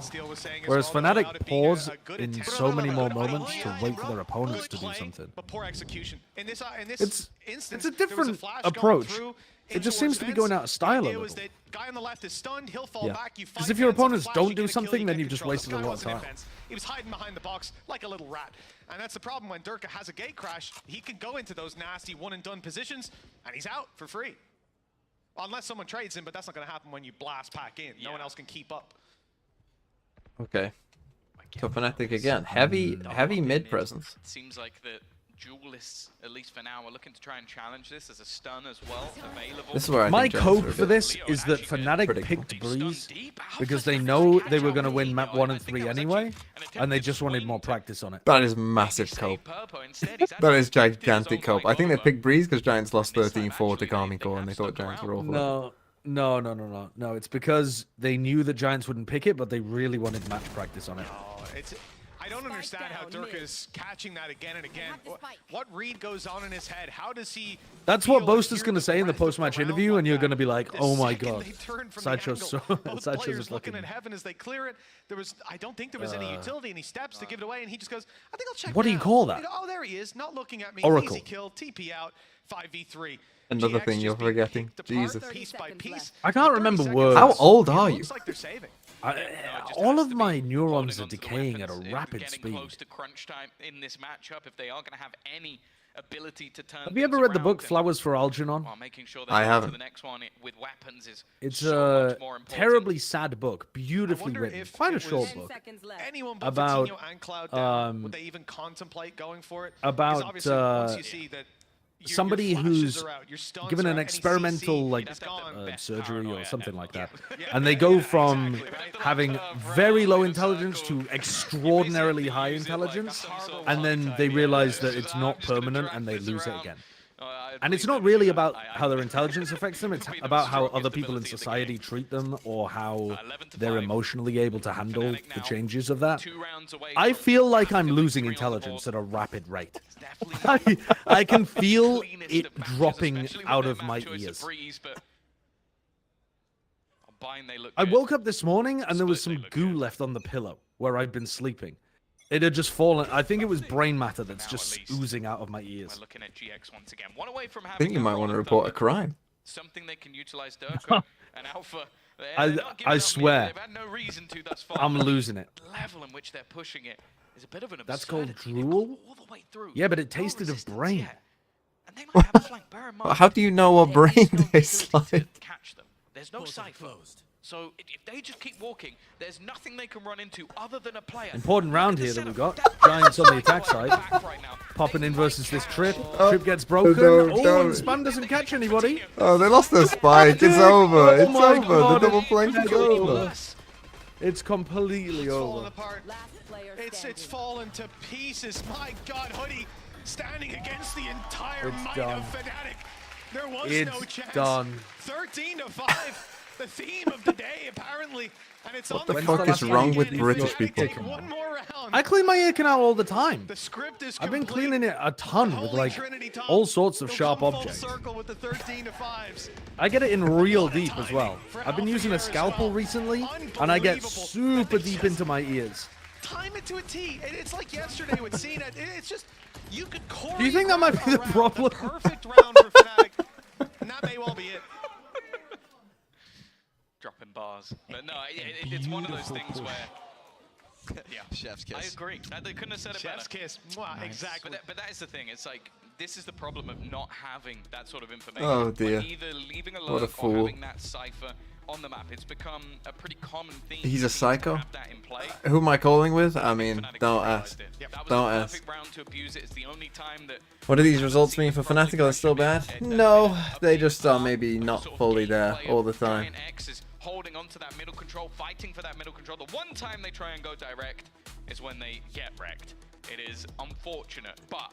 Whereas Fnatic pause in so many more moments to wait for their opponents to do something. But poor execution. In this It's instance, a there was different flash going approach. through It just towards seems to be Vince. going out of style a The idea was little. that guy on the left is stunned, he'll fall Yeah. back, you Because fight if your Vince, it's a opponents flash, don't you do get a kill, something, you then get you've just control. wasted a This guy lot of wasn't in time. Vince. He was hiding behind the box like a little rat. And that's the problem when Durka has a gate crash. He can go into those nasty one-and-done positions, and he's out for free. Unless someone trades him, but that's not going to happen when you blast pack in. No one else can keep up. Okay. So Fnatic again. Heavy mid presence. It seems like the duelists, at least for now, are looking to try and challenge this as a stun as well available. This is where I My think Giants are hope a for bit this is that Fnatic picked Breeze because they know they were going to win map 1 and 3 anyway, and they just wanted more practice on it. That is massive cope. That is gigantic cope. I think they picked Breeze because Giants lost 13-4 to Karmine Core and they thought Giants were awful. No. It's because they knew that Giants wouldn't pick it, but they really wanted match practice on it. I don't understand how Durka is catching that again and again. What read goes on in his head? How does he? That's what Boaster's going to say in the post-match interview, and you're going to be like, "Oh my god, Sideshow's Sideshow's looking looking." at heaven as they clear it. I don't think there was any utility, and he steps to give it away, and he just goes, "I think I'll check." What do you now." call that? Oh, there he is, not looking at me. Oracle. Easy kill, TP out, 5v3. Another GX thing you're just being forgetting. picked apart Jesus. Piece by piece. I can't remember words. How old are you? Looks like they're saving. All of my neurons are decaying at a rapid getting speed. close to crunch time in this matchup if they are going to have any ability to turn Have you ever read the book Flowers for Algernon? while making sure I haven't. to the next one with weapons is It's so much a more important. terribly sad book, beautifully wonder written, if quite a it short was book. Anyone but About, Fatinho and Cloud down, would they even contemplate going for it? about, Because obviously once you see that somebody your flashes who's are out, your stuns given are an out, any experimental CC, like it's gone. surgery or something like that, and they go from having very low intelligence to extraordinarily high intelligence, and then they realize that it's not permanent and they lose it again. And it's not really about how their intelligence affects them, it's about how other people in society treat them or how they're emotionally able to handle the changes of that. I feel like I'm losing intelligence at a rapid rate. I can feel it dropping out of my ears. I woke up this morning and there was some goo left on the pillow where I'd been sleeping. It had just fallen. I think it was brain matter that's just oozing out of my ears. Looking at GX once again. One away from I think you might want to report a crime. something they can utilize Durka and Alpha. I swear, They've had no reason to thus far. I'm losing it. The level in which they're pushing it is a bit of an That's called absurdity. drool? All the way through. Yeah, but it No tasted of resistance brain. yet. And they might have a flank. Bear in mind, How do you know what there is brain no tastes utility like? to catch them. There's no cipher. So if they just keep walking, there's nothing they can run into other than a player. Important round here that we got. Giants on the attack side. Popping in versus this Trip. Trip gets broken. Oh, and Span doesn't catch anybody. Oh, they lost their spike. It's over. It's my over. God, The double flank is over. It's completely over. It's fallen to pieces. My God, Hoodie standing against the entire It's might done. of Fnatic. There was It's no chance. done. 13-5. The theme of the day, apparently. And it's What on the the fuck card is wrong with again. British If they people? take one more round, I clean my ear canal all the time. The script is I've been complete. cleaning it a ton with Holy like Trinity top. all sorts of They'll sharp come full objects. circle with the 13 to 5s. I get it in real deep as well. I've been using a scalpel recently, and I get super deep into my ears. Time it to a T. It's like yesterday with Cena. It's just, you could choreograph. Do you think that might be the problem? Perfect round for Fnatic, and that may well be it. Dropping bars. But no, it's one of those things where... Yeah, Chef's kiss. I agree. They couldn't have said it Chef's better. kiss. Mwah, exactly. But that is the thing. It's like, this is the problem of not having that sort of information. Oh, dear. Like either leaving a What a lurk or fool. having that cipher on the map. It's become a pretty common theme. He's a psycho? Have that in play. Who am I calling with? I mean, Fnatic don't realized ask. it. That was Don't the ask. perfect round to abuse it. It's the only time that What do these results mean for Fnatic? Are they still bad? No, they just are maybe not fully there all the time. Giant X is holding on to that middle control, fighting for that middle control. The one time they try and go direct is when they get wrecked. It is unfortunate, but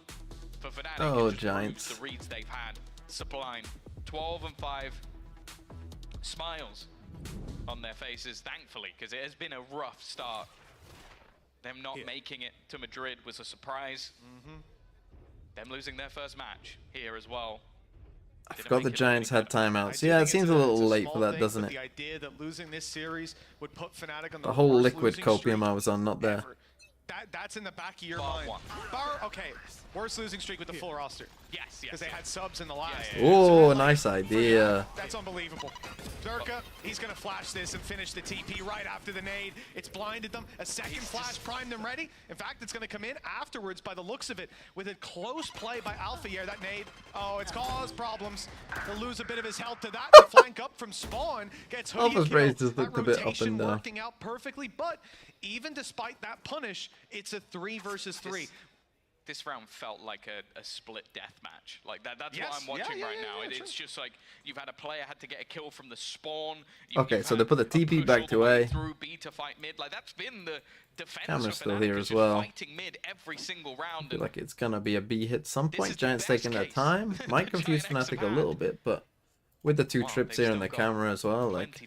for Fnatic, Oh, it just Giants. proves the reads they've had. Sublime, 12 and 5, smiles on their faces, thankfully, because it has been a rough start. Them not making it to Madrid was a surprise. Them losing their first match here as well. I forgot the Giants had timeouts. Yeah, it seems a little late for that, doesn't it? The idea that losing this series would put Fnatic on The whole worst liquid losing copium streak I was on, not there. ever. That's in the back of your Bar mind. one. Okay, worst losing streak with the full roster. Yes, Because they had subs in the last. Oh, nice idea. That's unbelievable. Durka, he's going to flash this and finish the TP right after the nade. It's blinded them. A second flash primed them ready. In fact, it's going to come in afterwards by the looks of it with a close play by Alpha here. That nade, oh, it's caused problems. He'll lose a bit of his health to that. The flank up from spawn gets hoodie Alpha's killed. raise just That looked a bit up rotation and down. working out perfectly, but even despite that punish, it's a 3 versus 3. This round felt like a split death match. Like that's Yes, what I'm watching yeah, right yeah, now. yeah, It's sure. just like you've had a player had to get a kill from the spawn. Okay, you've so had they put the a TP push back all to the way A. through B to fight mid. Like that's been the defense. Camera's of still Fnatic, here is as just well. Fighting mid every single round. I feel like it's gonna be a B hit some point. Giants taking their time. Might confuse Fnatic a little bit, but with the 2 trips here and the camera as well, like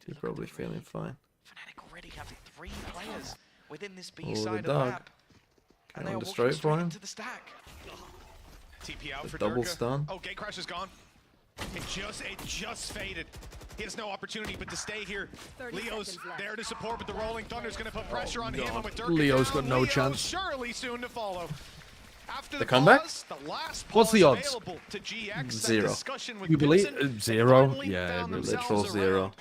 you're probably feeling fine. Fnatic already have 3 players within this B Oh, the side of the dog. map. Can And they I are destroy walking it for straight him? into the stack. TP out The for double Durka. stun. Oh, Gate Crash is gone. It just faded. He has no opportunity but to stay here. Leo's there to support, but the Rolling Thunder's going to put pressure on him. And with Durka Leo's down, got no Leo's chance. surely soon to follow. After The comeback? pause, the last What's the pause odds? available to GX, that 0. discussion with You believe Vincent, 0? finally Yeah, found literal themselves Literal 0. around.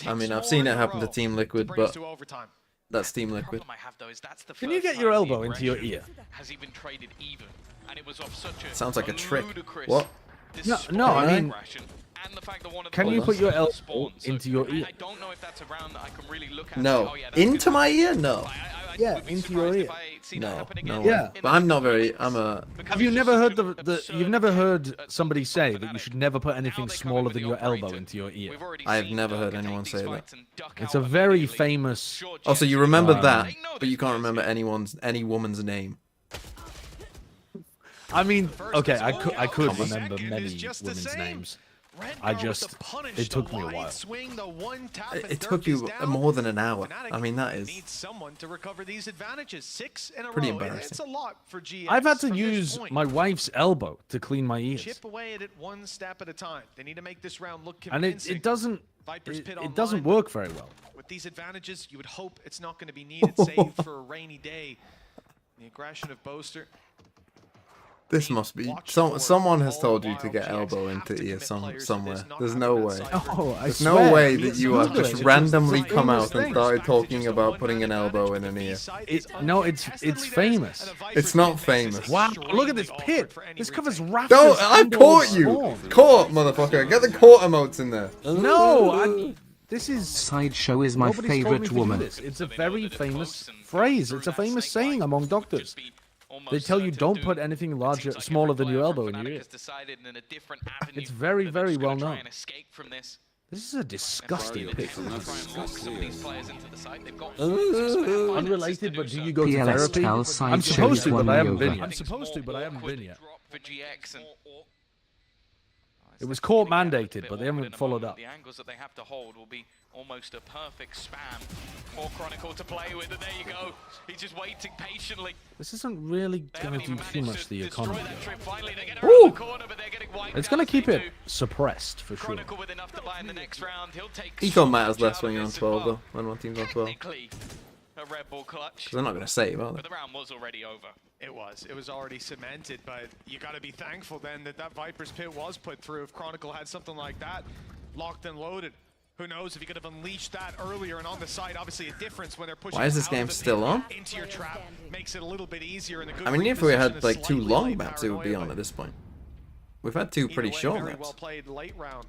I mean, 6 I've seen more it in a happen to row Team Liquid, bring us but to overtime. that's Team Liquid. Problem I have though is that's the Can you first get your time the elbow into your aggression ear? Has even traded even, and it was off such a Sounds like a trick. ludicrous What? No, I mean, aggression, and the fact that one of the can you players put your elbow spawned, so into your ear? I don't know if that's a round that I can really look at. No. And say, oh, yeah, that's Into good. my ear? No. Yeah, would be into your surprised ear. if I see that No. happen No. again way. Yeah. in But the I'm not very. because I'm a. Have you it's never just heard such the absurd you've never heard at somebody say that you Fnatic. should never put How anything they come smaller in with than the your elbow operator. into your ear? We've already I have seen never Durka heard take anyone these say that. fights and duck It's out a of very immediately. famous. Sure, Oh, so GX you remember Wow. that, They know but these you can't players. remember any woman's name. I mean, okay, I First could is remember second many is just the women's same. names. Redgar I with just- the punish, it took the me a wide while. Swing, the one tap, and It Dirk took is you down. more than an hour. Fnatic I mean, that is needs someone to recover these advantages. 6 in a pretty row. embarrassing. It's a lot for GX. I've had to from this use point. my wife's elbow to clean my ears, Chip away at it one step at a time. They need to make this round look and convincing. it doesn't Viper's Pit it doesn't online. work very well. With these advantages, you would hope it's not going to be needed, save for a rainy day. The aggression of Boaster. This must be. Watch for Someone has all told the you to while get GX elbow have into to ear commit players to this, somewhere. not There's have no that way. side. Oh, I There's swear. no way that It's you have Google it. just It's randomly a come famous out and thing. started talking about putting an elbow in an ear. No, it's famous. It's not famous. Wow, look at this pit. This covers Raptors. Don't! I and caught or you! Spawn. Caught, motherfucker! Get the court emotes in there. No, this is Sideshow is my nobody's told me favorite to do woman. this. It's a very famous phrase. It's a famous saying among doctors. They tell you don't put anything larger, smaller than your elbow in your ear. It's very, very well known. This is a disgusting pit. Unrelated, but do you go to PLS therapy? tells I'm Sideshow supposed is to, but one I haven't over. been yet. I'm supposed to, but I haven't been yet. It was court mandated, but they haven't followed up. The angles that they have to hold will be almost a perfect spam for Chronicle to play with, and there you go. He's just waiting patiently. This isn't really going to do too much to the economy. Ooh! It's going to keep it suppressed, for sure. With enough to buy in the next round. He'll take Econ matters less when you're on 12, though, when one team's on 12. a Red Bull clutch. Because they're not going to save, are they? But the round was already over. It was already cemented, but you got to be thankful then that that Viper's Pit was put through. If Chronicle had something like that locked and loaded, who knows if he could have unleashed that earlier and on the side. Obviously a difference when they're pushing. Why is this game still on? Into your trap makes it a little bit easier. And I mean, if we had like 2 long maps, it would be on at this point. We've had 2 pretty short very maps. well played late round.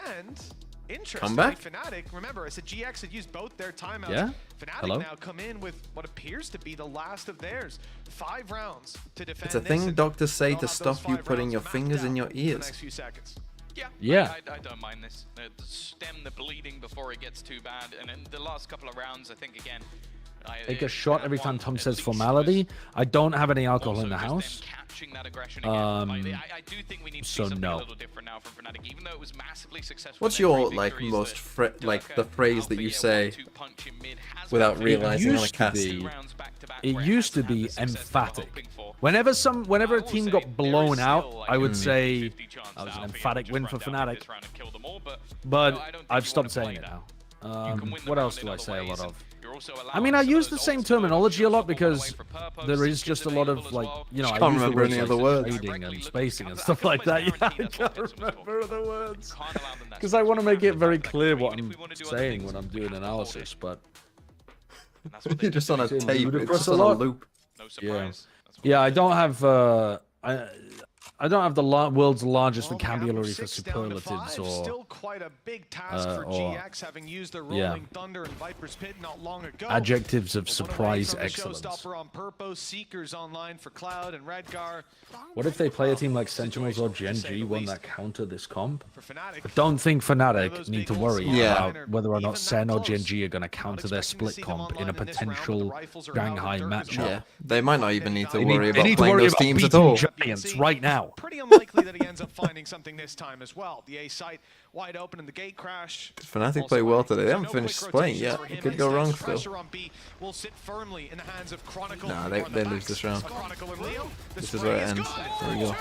And interesting, Comeback? Fnatic, remember I said GX had used both their timeouts. Yeah? Fnatic now come in with what appears to be the last of theirs. 5 rounds to defend. It's a thing doctors say to stop you putting your fingers in your ears. Yeah. I don't mind this. Stem the bleeding before it gets too bad. And in the last couple of rounds, I think, again, Take a shot every time Tom says formality. I don't have any alcohol in the house. I do think we need to see something no. a little different now from Fnatic, even though it was massively successful. What's your like most like the phrase that you say without realizing on a cast? It used to be emphatic. Whenever a team got blown out, I would say that was an emphatic win for Fnatic. But I've stopped saying it now. What else do I say a lot of? I mean, I use the same terminology a lot because there is just a lot of, like, you know, I can't use remember the any words other like words. trading and spacing and stuff like that. Yeah, I can't remember other words. Because I want to make it very clear what I'm saying when I'm doing analysis, but... You're just on a tape, it's just a on a lot. loop. Yeah, yeah, I don't have... I don't have the world's largest vocabulary for superlatives or... Still quite a big task for GX, having used the Rolling Thunder and Viper's Pit not long ago. Adjectives of surprise excellence. Showstopper on Purpose, Seekers online for Cloud and Redgar. What if they play a team like Sentinels or Gen G1 that counter this comp? I don't think Fnatic need to worry about whether or not Sen or Gen G are going to counter their split comp in a potential Shanghai matchup. Yeah, they might not even need to worry about need to playing worry those about teams at beating all. Giants right now. Pretty unlikely that he ends up finding something this time as well. The A site wide open in the gate crash. Fnatic play well today. They haven't finished playing yet. It could go wrong still. Will sit firmly in the hands of Chronicle. Nah, they lose this round. This is where it ends. There we go.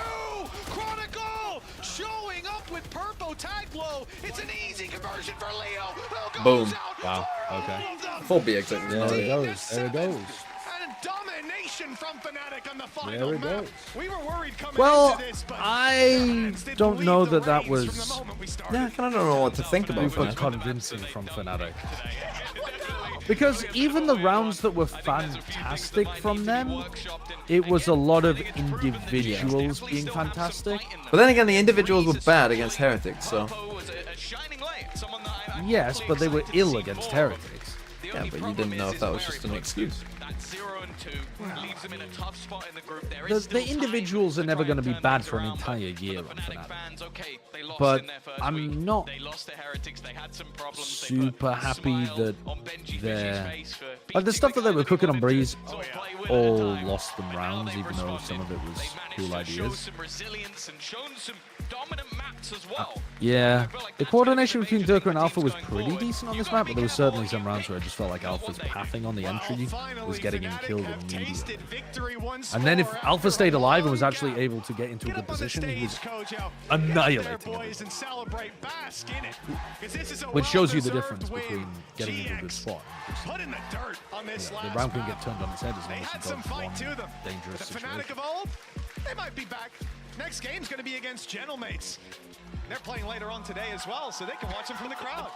Chronicle showing up with Purpo tag blow. It's an easy conversion for Leo. Boom. Wow. Okay. Full B exit. There it goes. There it goes. Domination from Fnatic on the final There we go. map. We were worried coming Well, into this, but I don't know that that was Yeah, I kind of don't know what to think about super Fnatic. convincing from Fnatic. Because even the rounds that were fantastic from them, it was a lot of individuals being fantastic. But then again, the individuals were bad against Heretics, so... Yes, but they were ill against Heretics. Yeah, but you didn't know if that was just an excuse. The individuals are never going to be bad for an entire year on Fnatic. But I'm not super happy that they're... Like, the stuff that they were cooking on Breeze all lost them rounds, even though some of it was cool ideas. Yeah, the coordination between Durka and Alpha was pretty decent on this map, but there was certainly some rounds where I just felt like Alpha's pathing on the entry was getting him killed immediately. And then if Alpha stayed alive and was actually able to get into a good position, he was annihilating him. Which shows you the difference between getting into a good spot and just, the round can get turned on its head as long as you don't one dangerous situation. They might be back. Next game's going to be against Gentlemates. They're playing later on today as well, so they can watch them from the crowd.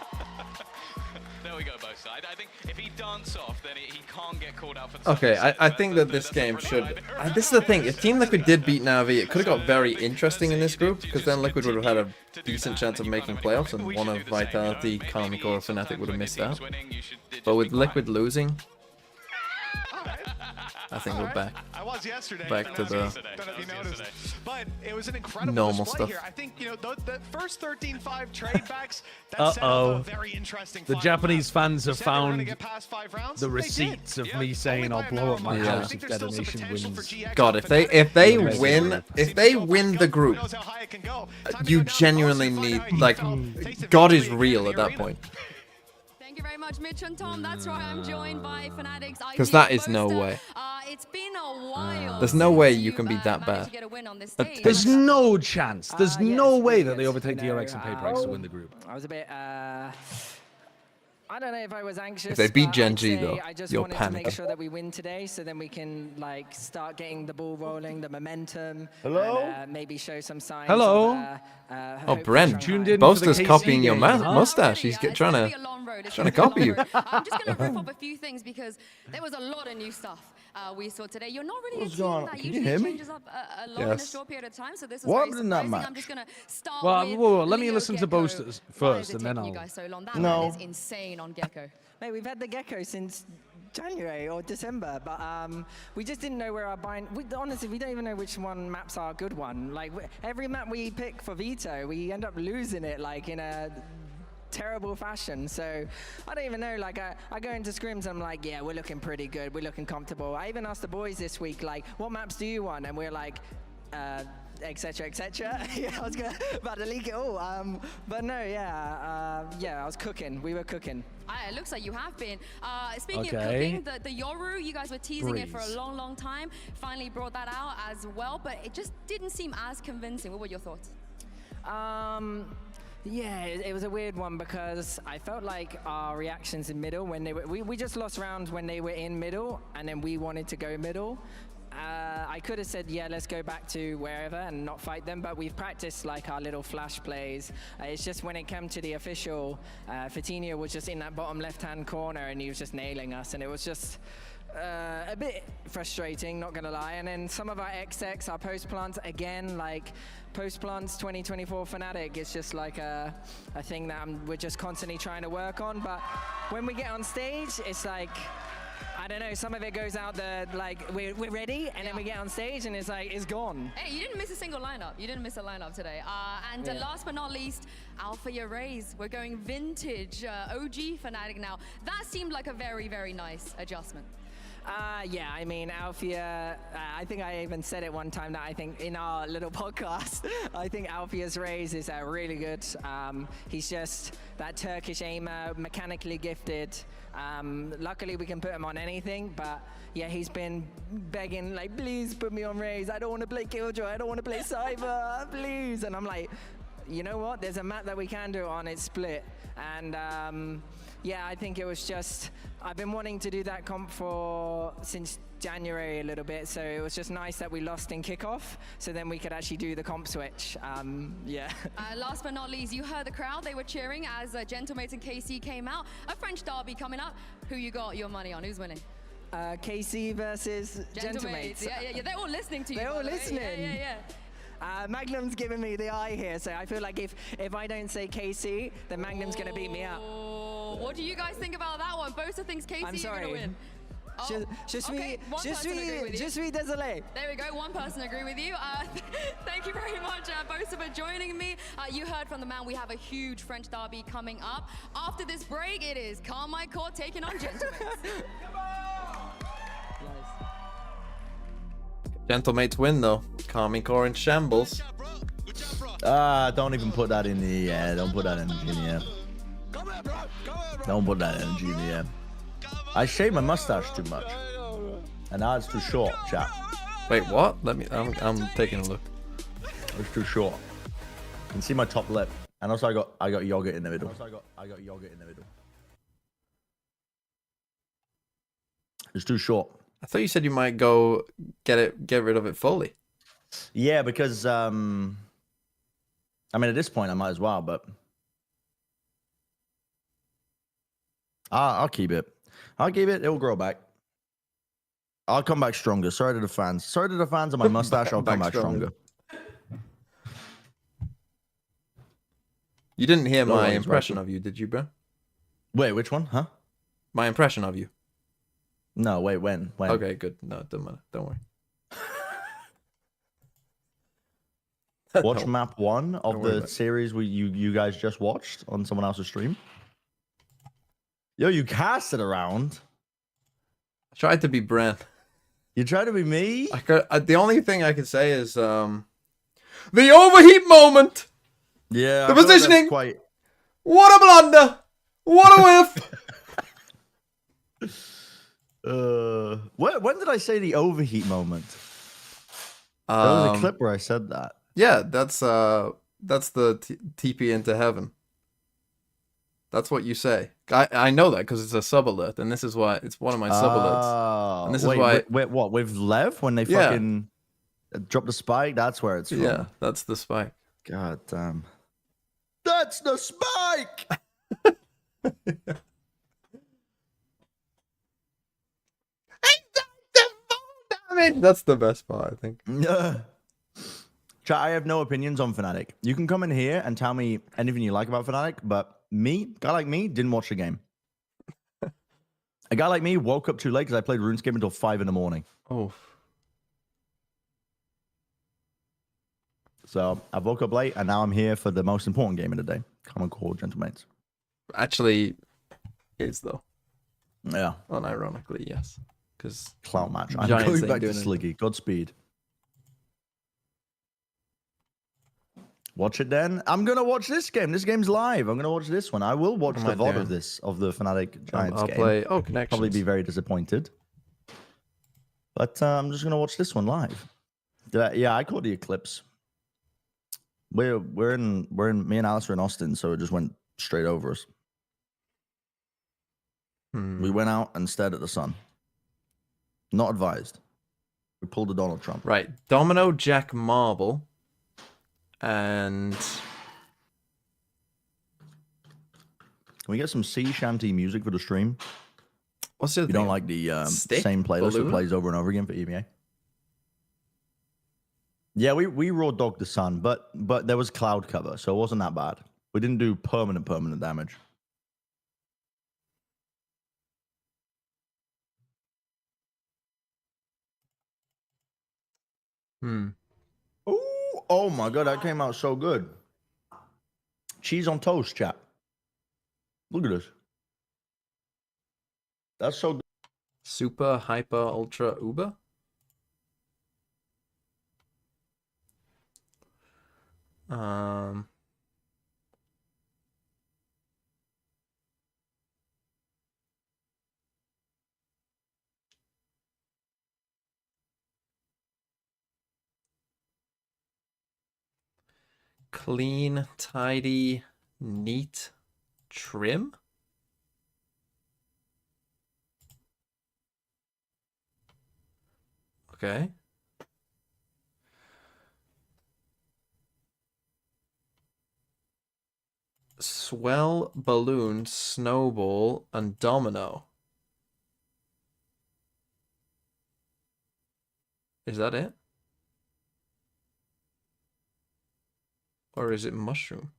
There we go, both sides. I think if he dance off, then he can't get called out for. Okay, I think that this game should... this is the thing, if Team Liquid did beat Na'Vi, it could have got very interesting in this group, because then Liquid would have had a decent chance of making playoffs, and one of Vitality, Karmic, or Fnatic would have missed out. But with Liquid losing... I think we're back. I was yesterday. Back to the but it was an incredible normal display stuff. Here. I think the first 13-5 trade backs. That set up a very interesting The final Japanese round. fans have Said they were gonna found get past 5 rounds. the They receipts did. of me saying I'll blow up my house if Detonation wins. God, if they win the group, you genuinely need, like, God is real at that point. Thank you very much, Mitch and Tom. That's right, I'm joined by Fnatic's Because that is no way. It's been a while. There's no way you can be that bad. There's no chance. There's no way that they overtake DRX and PaperX to win the group. I was a bit, I don't know if I was anxious. If they beat but Gen I'd G, say though, I just you're wanted to make panicking. sure that we win today, so then we can like start getting the ball rolling, the momentum. Hello? And, maybe show some signs. Hello? Of, Oh, Brent, Boaster's copying your mustache. He's trying to copy you. I'm just going to rip up a few things because there was a lot of new stuff we saw today. You're not really a team that usually changes up a lot in a short period of time, so this was very surprising. I'm just going to start with let me Leo listen to Gecko. Boasters Why first, is it and then taking you I'll... guys so long? That man is insane on Gecko. Mate, we've had the Gecko since January or December, but we just didn't know where our bind. Honestly, we don't even know which one maps are a good one. Like every map we pick for veto, we end up losing it like in a terrible fashion. So I don't even know. Like I go into scrims and I'm like, yeah, we're looking pretty good. We're looking comfortable. I even asked the boys this week, like, what maps do you want? And we're like, etc. etc. Yeah, I was about to leak it all. But no, yeah, I was cooking. We were cooking. It looks like you have been. Speaking of cooking, the Yoru, you guys were teasing it for a long, long time. Finally brought that out as well, but it just didn't seem as convincing. What were your thoughts? Yeah, it was a weird one because I felt like our reactions in middle when they were, we just lost rounds when they were in middle, and then we wanted to go middle. I could have said, yeah, let's go back to wherever and not fight them, but we've practiced like our little flash plays. It's just when it came to the official, Fatinho was just in that bottom left-hand corner and he was just nailing us, and it was just a bit frustrating, not gonna lie. And then some of our XX, our post plants, again, like post plants 2024 Fnatic, it's just like a thing that we're just constantly trying to work on. But when we get on stage, it's like, I don't know, some of it goes out there like we're ready, and then we get on stage and it's like, it's gone. Hey, you didn't miss a single lineup. You didn't miss a lineup today. And last but not least, Alpha Rays. We're going vintage, OG Fnatic now. That seemed like a very, very nice adjustment. Yeah, I mean, Alfia, I think I even said it one time that I think in our little podcast, I think Alfia's Rays is really good. He's just that Turkish aimer, mechanically gifted. Luckily, we can put him on anything, but yeah, he's been begging, like, please put me on Rays. I don't want to play Killjoy. I don't want to play Cyber, please. And I'm like, you know what? There's a map that we can do on it, Split. And yeah, I think it was just, I've been wanting to do that comp since January a little bit, so it was just nice that we lost in kickoff, so then we could actually do the comp switch. Yeah. Last but not least, you heard the crowd. They were cheering as Gentlemates and KC came out. A French derby coming up. Who you got your money on? Who's winning? KC versus Gentlemates. Yeah, they're all listening to you. They're all listening. Yeah. Magnum's giving me the eye here, so I feel like if I don't say KC, then Magnum's gonna beat me up. What do you guys think about that one? Boaster thinks KC is gonna win. Je suis désolé. There we go, one person agree with you. Thank you very much, Boaster, for joining me. You heard from the man, we have a huge French derby coming up. After this break, it is Carmine Court taking on Gentlemates. Gentlemates win though. Carmine Core in shambles. Don't even put that in the air. Don't put that energy in the air. Don't put that energy in the air. I shave my mustache too much, and now it's too short, chap. Wait, what? I'm taking a look. It's too short. You can see my top lip, and also I got yogurt in the middle. It's too short. I thought you said you might go get rid of it fully. Yeah, because I mean, at this point I might as well, but I'll keep it. It'll grow back. I'll come back stronger. Sorry to the fans. Sorry to the fans of my mustache. I'll come back stronger. You didn't hear my impression of you, did you, bro? Wait, which one? Huh? My impression of you. No, wait, when? Okay, good. No, don't matter. Don't worry. Watch map 1 of the series you guys just watched on someone else's stream. Yo, you cast it around. I tried to be Brent. You tried to be me? The only thing I can say is the overheat moment. Yeah. The positioning. Quite... What a blunder. What a whiff! When did I say the overheat moment? There was a clip where I said that. Yeah, that's the TP into heaven. That's what you say. I know that because it's a sub alert, and this is why it's one of my sub alerts. And this is why. Wait, what with Lev when they fucking drop the spike? That's where it's from. Yeah, that's the spike. God damn. That's the spike. That's the best part, I think. Chat, I have no opinions on Fnatic. You can come in here and tell me anything you like about Fnatic, but guy like me, didn't watch the game. A guy like me woke up too late because I played RuneScape until 5 in the morning. Oh. So I woke up late and now I'm here for the most important game of the day. Come on, call, gentlemen. Actually, is though. Yeah. Unironically, yes. Because clout match. I'm going back to Sliggy. Godspeed. Watch it then. I'm gonna watch this game. This game's live. I'm gonna watch this one. I will watch the VOD of the Fnatic Giants game. I'll play. Oh, connections. Probably be very disappointed. But I'm just gonna watch this one live. Yeah, I caught the eclipse. We're in me and Alice are in Austin, so it just went straight over us. We went out and stared at the sun. Not advised. We pulled a Donald Trump. Right. Domino, Jack, Marble. And can we get some sea shanty music for the stream? What's the other You don't like the same playlist that plays over and over again for EMEA? Yeah, we raw dogged the sun, but there was cloud cover, so it wasn't that bad. We didn't do permanent damage. Oh my god, that came out so good. Cheese on toast, chat. Look at this. That's so good. Super, hyper, ultra, uber? Clean, tidy, neat, trim? Okay. Swell, balloon, snowball, and domino. Is that it? Or is it mushroom?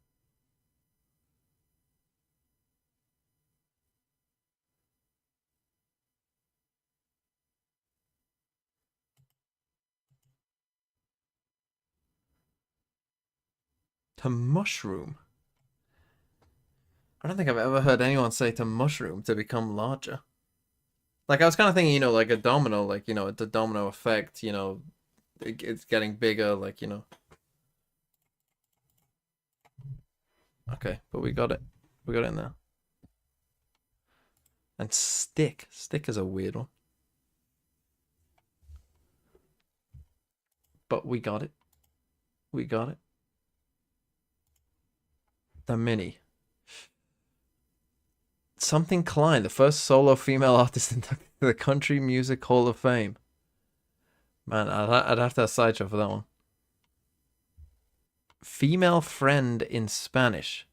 To mushroom? I don't think I've ever heard anyone say to mushroom to become larger. Like, I was kind of thinking, like a domino, like, the domino effect, it's getting bigger, like, Okay, but we got it. We got it in there. And stick. Stick is a weird one. But we got it. We got it. The mini. Something Klein, the first solo female artist inducted to the Country Music Hall of Fame. Man, I'd have to have Sideshow for that one. Female friend in Spanish.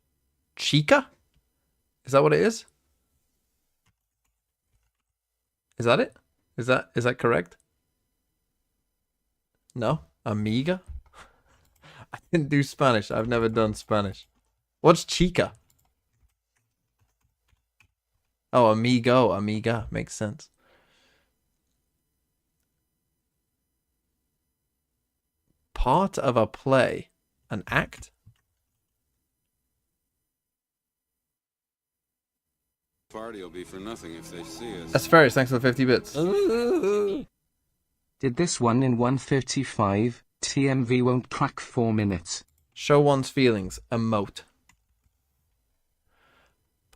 Chica? Is that what it is? Is that it? Is that correct? No? Amiga? I didn't do Spanish. I've never done Spanish. What's chica? Oh, amigo, amiga. Makes sense. Part of a play. An act? Party will be for nothing if they see us. That's fair. Thanks for the 50 bits. Did this one in 1:35. TMV won't crack 4 minutes. Show one's feelings. Emote.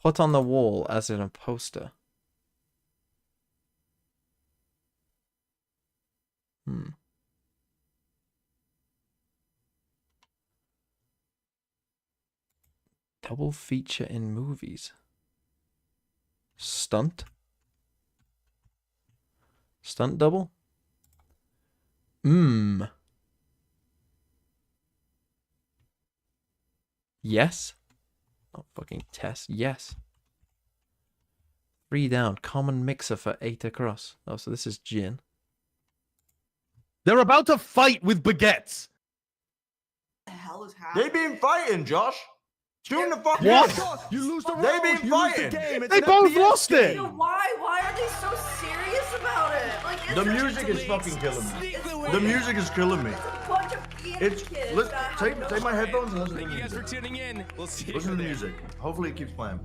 Put on the wall as in a poster. Double feature in movies. Stunt? Stunt double? Yes. Not fucking test. Yes. 3 down. Common mixer for 8 across. Oh, so this is gin. They're about to fight with baguettes. What the hell is happening? They been fighting, Josh. Tune the fuck What? in. You lose the They been fighting. They both lost it. Dude, why are they so serious about it? Like, The music is fucking killing me. The music is killing me. a bunch of kids Take my headphones and listen to the Thank you guys for music. tuning in. We'll see you Listen to the there. music. Hopefully it keeps playing.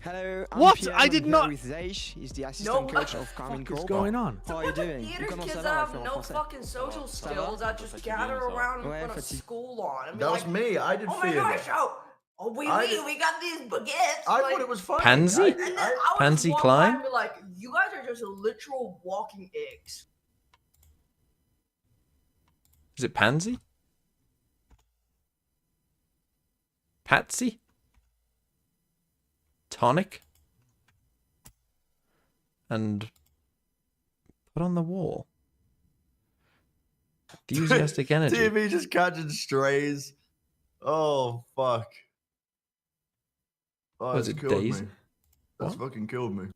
Hello, What? Pierre, I did I'm not- here with Zeish. He's the assistant coach of Carmen What's Corp. going on? How are you doing? Theater Comment kids ça that va, have on va no faire en français. fucking social skills that just gather around in Ouais, front of fatigue. school on. And be That was like, me. I did oh my theater. gosh, oh, we got these baguettes. I like, thought it was funny. Pansy? And then I would Pansy just walk by Klein? and be like, you guys are just literal walking eggs. Is it Pansy? Patsy? Tonic? And put on the wall. Enthusiastic energy. TV just catching strays. Oh fuck. Oh, Was it's it killed Daisy? me. That's fucking killed me.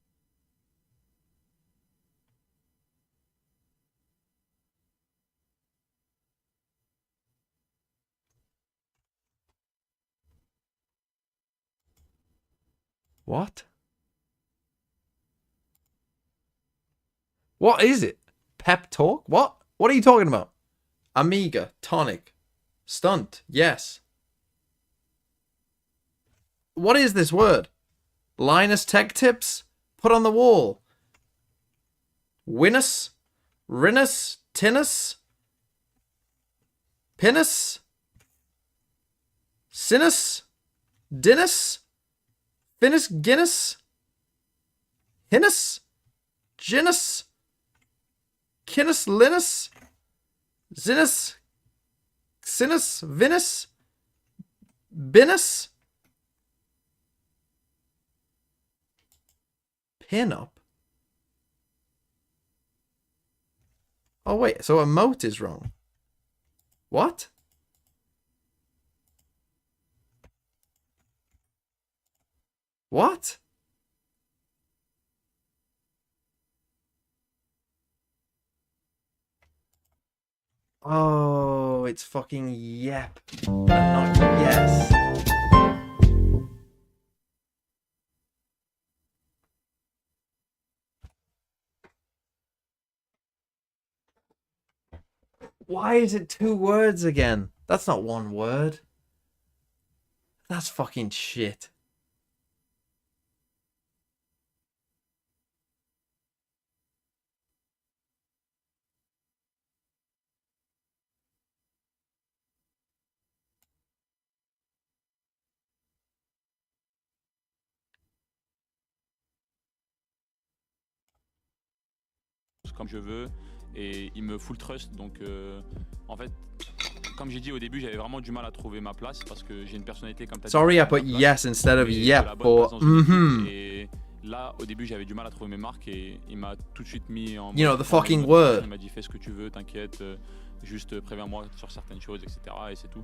What? What is it? Pep talk? What? What are you talking about? Amiga, tonic, stunt, yes. What is this word? Linus Tech Tips? Put on the wall. Winus? Rinus? Tinus? Pinus? Sinus? Dinus? Finis Guinness? Hinus? Ginus? Kinus Linus? Zinus? Sinus? Vinus? Binus? Pin-up? Oh wait, so emote is wrong. What? What? Oh, it's fucking yep. And not yes. Why is it 2 words again? That's not 1 word. That's fucking shit. Comme je veux et il me full trust donc en fait comme j'ai dit au début j'avais vraiment du mal à trouver ma place parce que j'ai une personnalité comme t'as dit. Sorry, I put yes instead of yep or et là au début j'avais du mal à trouver mes marques et il m'a tout de suite mis en You know, the fucking word. Il m'a dit fais ce que tu veux, t'inquiète, juste préviens-moi sur certaines choses, etc. et c'est tout.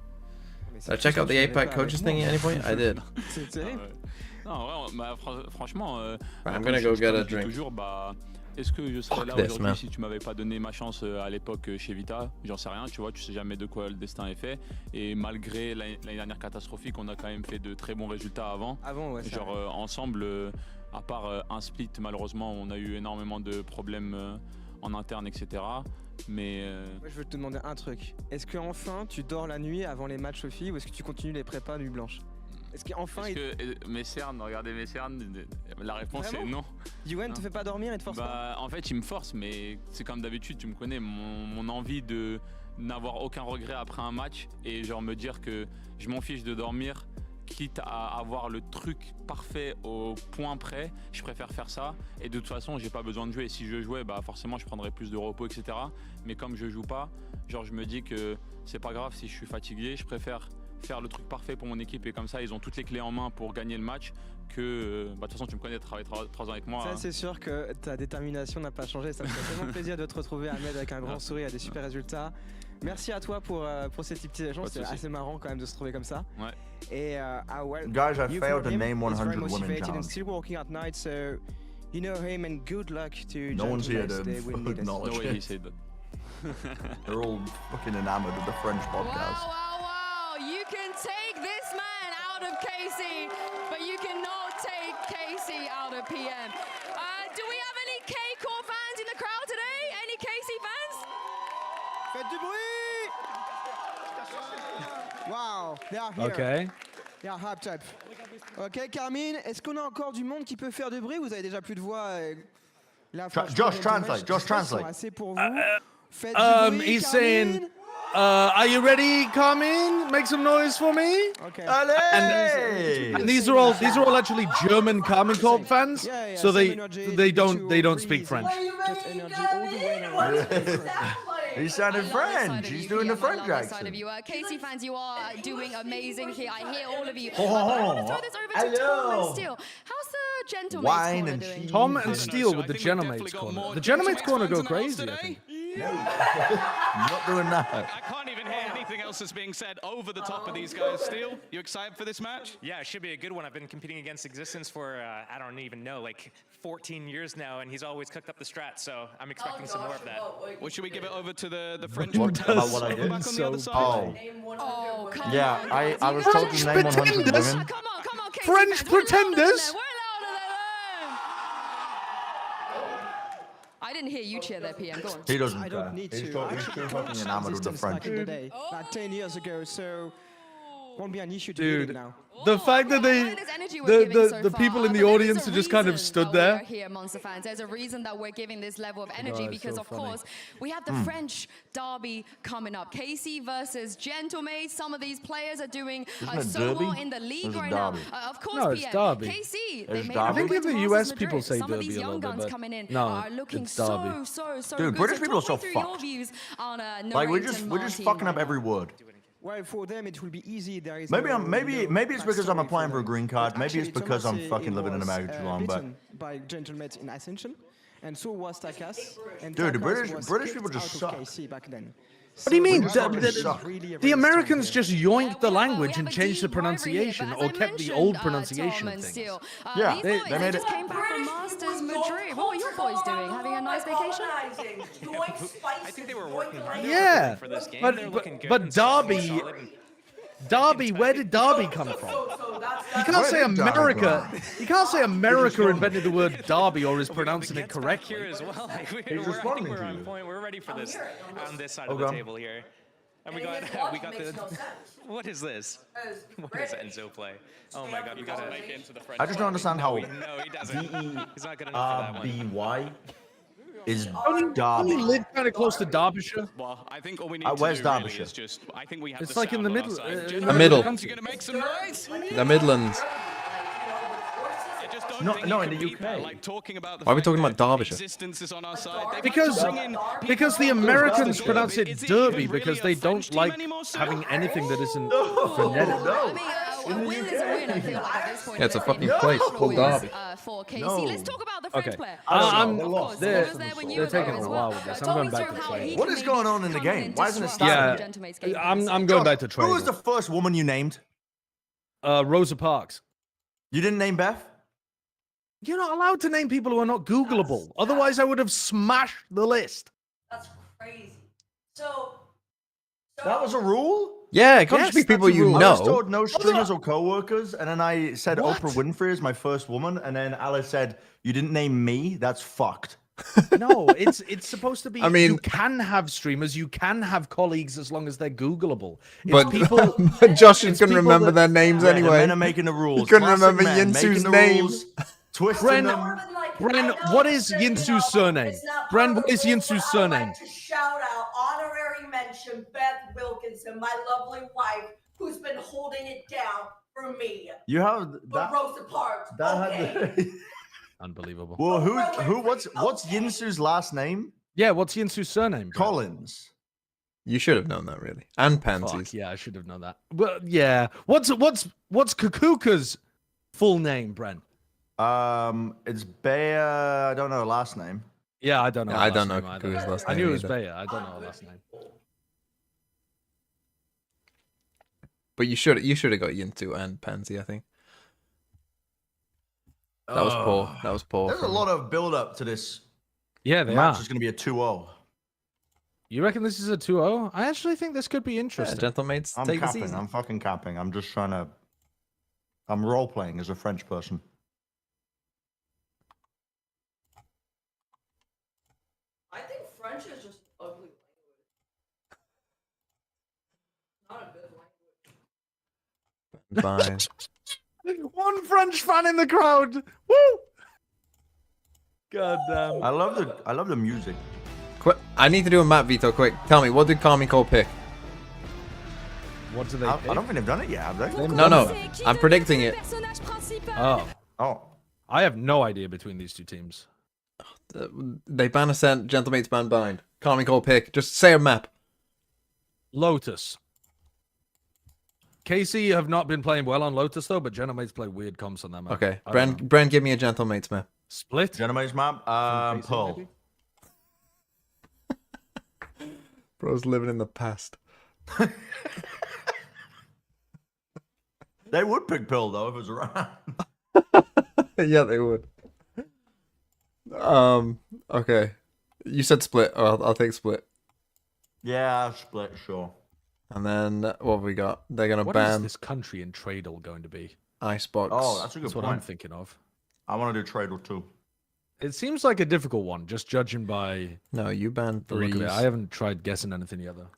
Did I check out the 8-pack coaches thing at any point? I did. C'est terrible. Non, ouais, bah, franchement I'm gonna go get a drink. toujours est-ce que je serais Fuck là this, aujourd'hui man. si tu m'avais pas donné ma chance à l'époque chez Vita? J'en sais rien, tu vois, tu sais jamais de quoi le destin est fait. Et malgré l'année dernière catastrophique, on a quand même fait de très bons résultats avant. Ouais, c'est genre vrai. ensemble, à part un split, malheureusement, on a eu énormément de problèmes en interne, etc. Mais Moi, je veux te demander un truc. Est-ce que enfin tu dors la nuit avant les matchs Sophie ou est-ce que tu continues les prépas nuit blanche? Est-ce qu'enfin mes cernes, regardez mes cernes, la réponse est Vraiment non. Yuen te fait pas dormir et te force pas? En fait, il me force, mais c'est comme d'habitude, tu me connais, mon envie de n'avoir aucun regret après un match et genre me dire que je m'en fiche de dormir, quitte à avoir le truc parfait au point près, je préfère faire ça. Et de toute façon, j'ai pas besoin de jouer. Si je jouais, bah forcément, je prendrais plus de repos, etc. Mais comme je joue pas, genre je me dis que c'est pas grave si je suis fatigué. Je préfère faire le truc parfait pour mon équipe et comme ça, ils ont toutes les clés en main pour gagner le match. Que bah, de toute façon, tu me connais, travailler 3 ans avec moi. Ça, c'est sûr que ta détermination n'a pas changé. Ça me fait tellement plaisir de te retrouver, Ahmed, avec un grand sourire et des super résultats. Merci à toi pour ces petits échanges. C'est assez marrant quand même de se trouver comme ça. Ouais. Et Guys, I failed to name 100 very women motivated and challenge. still working at night, so you know him and good luck to No one's here to they will need us. acknowledge No way he it. said that. They're all fucking enamored of the French podcast. Wow, you can take this man out of KC, but you cannot take KC out of PM. Do we have any K-Core fans in the crowd today? Any KC fans? Faites du bruit! Wow, they are here. Okay. They are hyped up. Ok, Carmine, est-ce qu'on a encore du monde qui peut faire du bruit? Vous avez déjà plus de voix. Josh, translate. Josh, translate. Assez pour vous. Faites du bruit, He's Carmine. saying, are you ready, Carmine? Make some noise for me. Okay. And these are all actually German Carmine Corp fans, Yeah, so some energy they to don't speak breathe. French. Just energy all the way around. He sounded French. He's doing the French accent. KC fans, you are doing amazing here. I hear all of you. Oh, I want to throw this over to Tom and Steele. How's the Gentlemates Wine corner and doing? cheese. Tom and Steele with the Gentlemates corner. The Gentlemates corner go crazy, I think. I'm not doing that. I can't even hear anything else that's being said over the top of these guys. Steel, you excited for this match? Yeah, it should be a good one. I've been competing against Existence for, I don't even know, like 14 years now, and he's always cooked up the strat, so I'm expecting some more of that. Well, should we give it over to the French What pretenders about what I over did? back on the other side? Oh. Come Yeah, on, I was told to name 100 pretenders? women. Come on, KC French fans, we're louder than pretenders? them, we're louder than them. I didn't hear you cheer there, PM. Go on. He doesn't I care. don't need He's to. too I actually fucking coached enamored with the Resistance French. back in the day, like 10 years ago, so won't be an issue to Dude, do it now. the fact that the people in the audience are just kind of stood there. We're here, Monster fans. There's a reason that we're giving this level of energy it's because, so of funny. course, we have the French derby coming up. KC versus Gentlemates. Some of these players are doing Isn't it so derby? well in the league Or is it right now. derby? Of course, No, it's PM. derby. KC, It's they made derby. a I think way in to the Masters US Madrid. people say Some of derby these a young little bit, guns but coming in no, are looking it's so derby. so Dude, good. British So people are talk so me through your fucked. views on Like we're Narrate just and we're just Martin fucking right up now. every word. Well, for them it will be easy. There is Maybe no, maybe it's because I'm backstory applying for a them. green card. But Maybe it's actually, because I'm Thomas, fucking he living in was, America too long. But beaten by Gentlemates in Ascension, and so was Takas. And Dude, the Takas British- was British kicked people just out of suck. KC back then. What do you mean? British fucking suck. The Americans just yoinked the we language have and a changed the deep rivalry here, pronunciation but as or I kept the mentioned, old Tom pronunciation and of things. Steele, Yeah, these they boys, made just it- came back from Masters Madrid. What were your boys doing? Having a nice vacation? I think they were working hard Yeah, for this game. but They're looking good but and solid Derby, and- Derby, where did Derby come from? You can't say Where did Derby America. come You can't say America invented the word Derby or is pronouncing it Gets back correctly. here as well. Like, He's I think responding we're to on you. point. We're ready for this on this side of the Okay. table here. And we And got his logic we got makes the no sense. what is this? Because What is British Enzo play? Oh my god, we gotta make it into the French. I just don't understand how No, he doesn't. He's not good enough for that one. DERBY is He Derby. lived kind of close to Derbyshire. Well, I think all we need to Where's do really Derbyshire? is just, I think we have It's the like in the sound on middle. our side. in Just- The middle. You're gonna make some noise? The Midlands. I just don't No, think no, you in the can beat that, UK. like talking about the Why are we fact talking that about Derbyshire? Existence is on our side. They've Because had to bring in people because the from Americans Derby. pronounce it Is Derby even because really they a French don't team like anymore, sir? having anything that isn't No, phonetic. I mean, a win is a win, I feel like, at this point. Yeah, it's a There's fucking been place national called wins, Derby. For KC. No. Let's talk about the French Okay. player. I'm- Of course, they're- he was there when you they're were there taking as a well. while with this. I'm Talk going me back through to how trade. he What can is going maybe on in the come game? and Why isn't it disrupt starting? Yeah, Gentlemate's game I'm plan. going back to Who trade. was the first woman you named? Rosa Parks. You didn't name Beth? You're not allowed to name people who are not Googleable. Otherwise, I would have smashed the list. That's crazy. So That was a rule? Yeah, it can't Yes, just be people that's a you rule. I was know. told no stringers or co-workers, and then I said What? Oprah Winfrey is my first woman, and then Alice said, you didn't name me? That's fucked. No, it's supposed to be. I mean- you can have streamers, you can have colleagues as long as they're Googleable. It's But people. Josh it's couldn't people remember that- their names Yeah, the anyway. men are making the rules. He couldn't Classic remember men, making Yinsu's the name. rules, twisting Bren, them. Bren, what is Yinsu's surname? Bren, what is Yinsu's surname? I'd like to shout out, honorary mention, Beth Wilkinson, my lovely wife, who's been holding it down from me. You have But that. Rosa Parks. That Okay. had. Unbelievable. Well, what's Yinsu's last name? Yeah, what's Yinsu's surname? Bro? Collins. You should have known that, really. And Pansies. Fuck, yeah, I should have known that. Well, yeah. What's Kakuka's full name, Brent? It's Bayer. I don't know her last name. Yeah, I don't know. Yeah, I don't know Kakuka's last name. I knew it was either. Bayer. I don't know her last name. But you should have got Yinsu and Pansy, I think. That was poor. That was poor. There's a lot of build up to this. Yeah, they match are. is going to be a 2-0. You reckon this is a 2-0? I actually think this could be interesting. Yeah, gentlemates, I'm take the capping. season. I'm fucking capping. I'm just trying to. I'm role playing as a French person. I think French is just ugly language. Not a good language. Fine. One French fan in the crowd. Woo! God damn. I love the music. I need to do a map veto quick. Tell me, what did Carmichael pick? What do they I pick? don't think they've done it yet, have they? No. I'm predicting it. Oh. I have no idea between these two teams. They ban Ascent, Gentlemates ban Bind. Carmichael pick. Just say a map. Lotus. KC have not been playing well on Lotus though, but Gentlemates play weird comps on that map. Okay. Brent, give me a Gentlemates map. Split? Gentlemates map? KC, Pearl. maybe? Bro's living in the past. They would pick Pearl though if it was around. Yeah, they would. Okay. You said split. I'll take split. Yeah, split, sure. And then what have we got? They're gonna What is ban this country in Tradle going to be? Icebox. Oh, that's a good That's point. what I'm thinking of. I want to do Tradle too. It seems like a difficult one, just judging by No, you banned the look Breeze. of it. I haven't tried guessing anything yet though.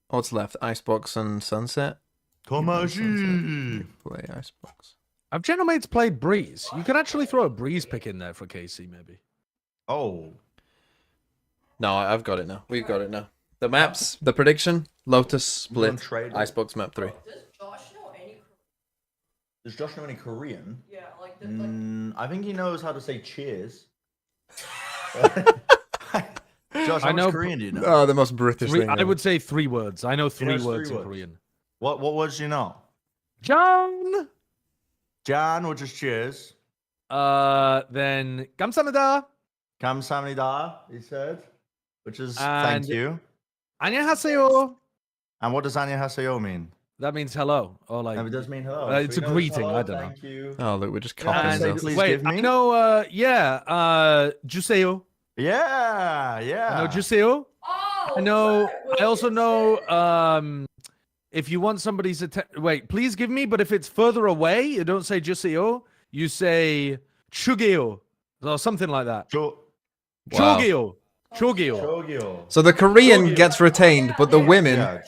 What's left? Icebox and Sunset. Tomaji. Play Icebox. Have Gentlemates played Breeze? You could actually throw a Breeze pick in there for KC maybe. Oh. No, I've got it now. We've got it now. The maps, the prediction, Lotus, Split, Trade. Icebox map 3. Does Josh know any? Does Josh know any Korean? Yeah, like I think he knows how to say cheers. Josh, how much Korean do you know? Oh, the most British thing. I would say 3 words. I know 3 knows words 3 in words. Korean. What words do you know? John. Jan, which is cheers. Then 감사합니다. Kamsamnida, he said, which is And- thank you. 안녕하세요. And what does annyeonghaseyo mean? That means hello, or like It does mean hello. it's So a he knows greeting. hello, I don't know. Thank you. Oh, look, we're just Can I copying say this. please Wait, give me? I know. 주세요. Yeah, yeah. I know 주세요. Oh, I know. what I also is know. If you want somebody's wait, please give me. But if it's further away, you don't say 주세요. You say 주게요 or something like that. Wow. 주게요. 주게요. Chogyo. So the Korean gets retained, but the women. Yeah,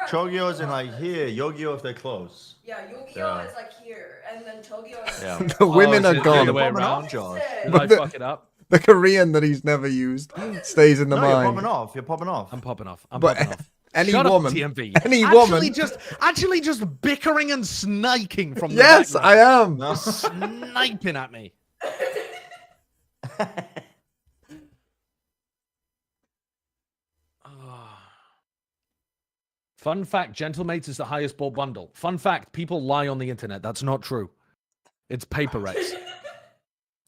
Chogyo is in like here, Yogyo if they're close. Yeah, Yu-Gi-Oh Yeah. is like here, and then Tokyo is Yeah. The women is are it the gone. other way Popping around? off, Josh. Did I fuck it up? The Korean that he's never used stays in the No, you're popping mind. off. You're popping off. I'm popping off. I'm But popping off. any Shut woman, up, TMV. any actually woman. actually just bickering and sniking from the Yes, I background. am. Sniping at me. Fun fact, Gentlemates is the highest bought bundle. Fun fact, people lie on the internet. That's not true. It's paper Rex.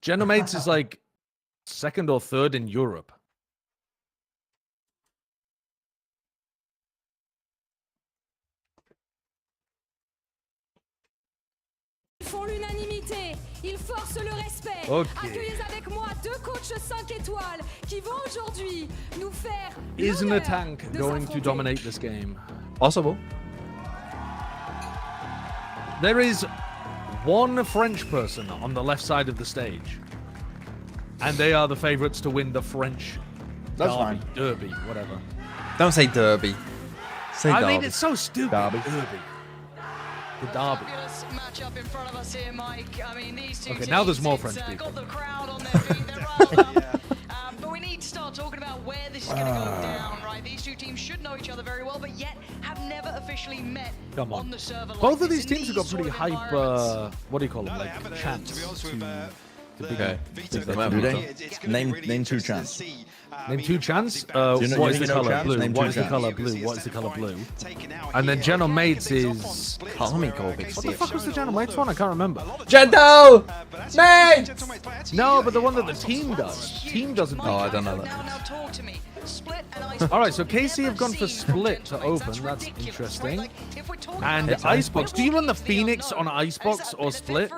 Gentlemates is like 2nd or 3rd in Europe. Ils font l'unanimité, ils forcent le respect. Ok. Accueillez avec moi 2 coachs 5 étoiles qui vont aujourd'hui nous faire Isn't a l'honneur tank de going to s'affronter. dominate this game? Possible. There is one French person on the left side of the stage. And they are the favorites to win the French That's derby, fine. derby, whatever. Don't say Derby. Say I Derby. mean, it's so stupid. Derby. The derby. Matchup in front of us here, Mike. I mean, these two Okay, now there's teams, more it's, French people. got the crowd on their feet. They're rather, but we need need to start talking about where this is going to go down, right? These two teams should know each other very well, but yet have never officially met Come on on. the server. Both of these teams have got pretty hype, what do you call them, like, chance to be Okay. Do they? Name two chants. Name two chants. Do you know- What is you the know color? chants? Blue. Name What two is the chants. color? Blue. What is the color? Blue. And then Geno Mates is. Comical. What the fuck was the Geno Mates one? I can't remember. Gento! Mates! No, but the one that the team does. Team doesn't. Oh, I don't know that. Now talk to me. Split and Icebox. All right, so KC have gone for split to open. That's interesting. And It's Icebox. Do you run the Phoenix on Icebox or split?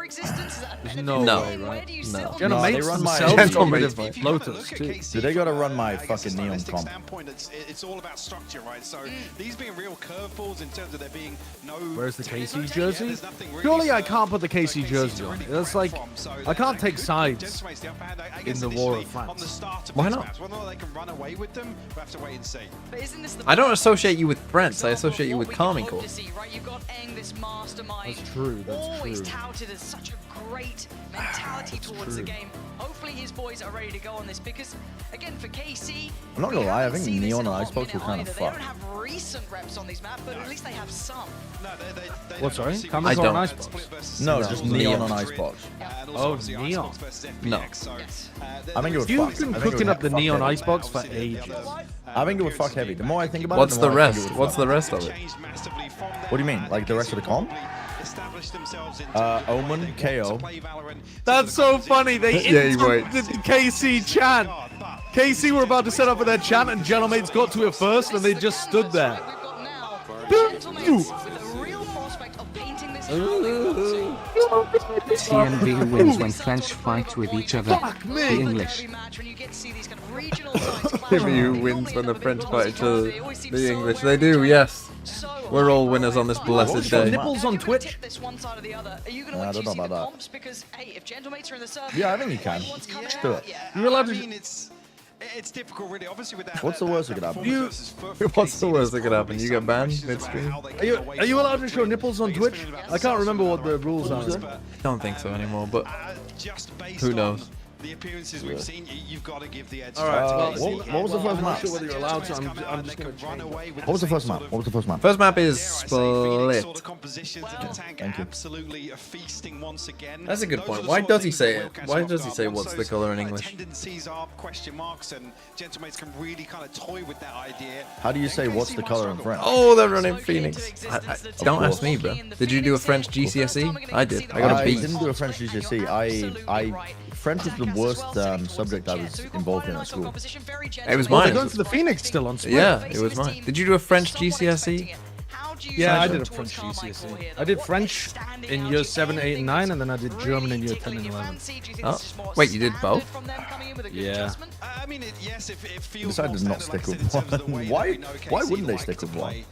There's no No. way, right? No. Geno No, they Mates run my- themselves got rid Geno of floaters too. Do they gotta run my fucking neon comp? It's all about structure, right? So these being real curveballs in terms of there being no. Where's the KC jersey? Surely I can't put the KC jersey on. It's like I can't take sides in the war of France. Why not? Whether or not they can run away with them, we'll have to wait and see. But isn't this the I don't associate you with France. I associate you with Carmichael. right? You've got Eng, this mastermind. That's true. That's always true. touted as such a great mentality towards the game. Hopefully his boys are ready to go on this because, again, for KC, I'm not gonna lie, I think Neon and Icebox were kind of they don't fucked. have recent reps on these maps, but at least they have some. What, sorry? I Cameras on don't. Icebox? No, just Neon on Icebox. Oh, Neon. No. I think it would You've fuck. been I think it cooking would up the fuck Neon heavy. Icebox for ages. I think it would fuck heavy. The more I think about What's it, the more I think rest? it would What's fuck. the rest of it? What do you mean? Like the rest of the comp? Omen, KO. That's so funny. They Yeah, you wait. interrupted the KC chant. KC were about to set up with their chant, and Geno Mates got to it first, and they just stood there. TMV wins when French fight with each other. Fuck me. The English. Who wins when the French fight each other? The English. They do, yes. We're all winners on this blessed day. Nipples on Twitch? I don't know about that. Yeah, I think you can. Just do it. You're allowed to. It's difficult, really. Obviously, with that. What's the worst that could happen? What's the worst that could happen? You get banned midstream? Are you allowed to show nipples on Twitch? I can't remember what the rules are. Don't think so anymore, but who knows? The appearances we've seen, you've got to give the edge. All right. Well, what was the first I'm not map? sure whether you're allowed to. I'm just going to Run away with What was the first map? What was the first map? First map is split. sort of compositions in the tank. Thank you. Absolutely feasting once again. That's a good Those point. are the Why sort of does he things say that it? will catch Why off does he guard. say Once what's the those, color in English? Tendencies are question marks, and Gentlemates can really kind of toy with that idea. How do you say what's the color in French? Oh, they're running Phoenix. Don't ask me, bro. Did you do a French GCSE? I did. I got a I B. didn't do a French GCSE. French is the worst subject I was involved in at school. It was Well, they're mine. going for the Phoenix still on split. Yeah, it was mine. Did you do a French GCSE? Yeah, I did a French GCSE. I did French in years 7, 8, and 9, and then I did German in year 10 and 11. Oh, wait, you did both? Yeah. I mean, yes, if it feels Decided to not stick with one. Why wouldn't they stick with one?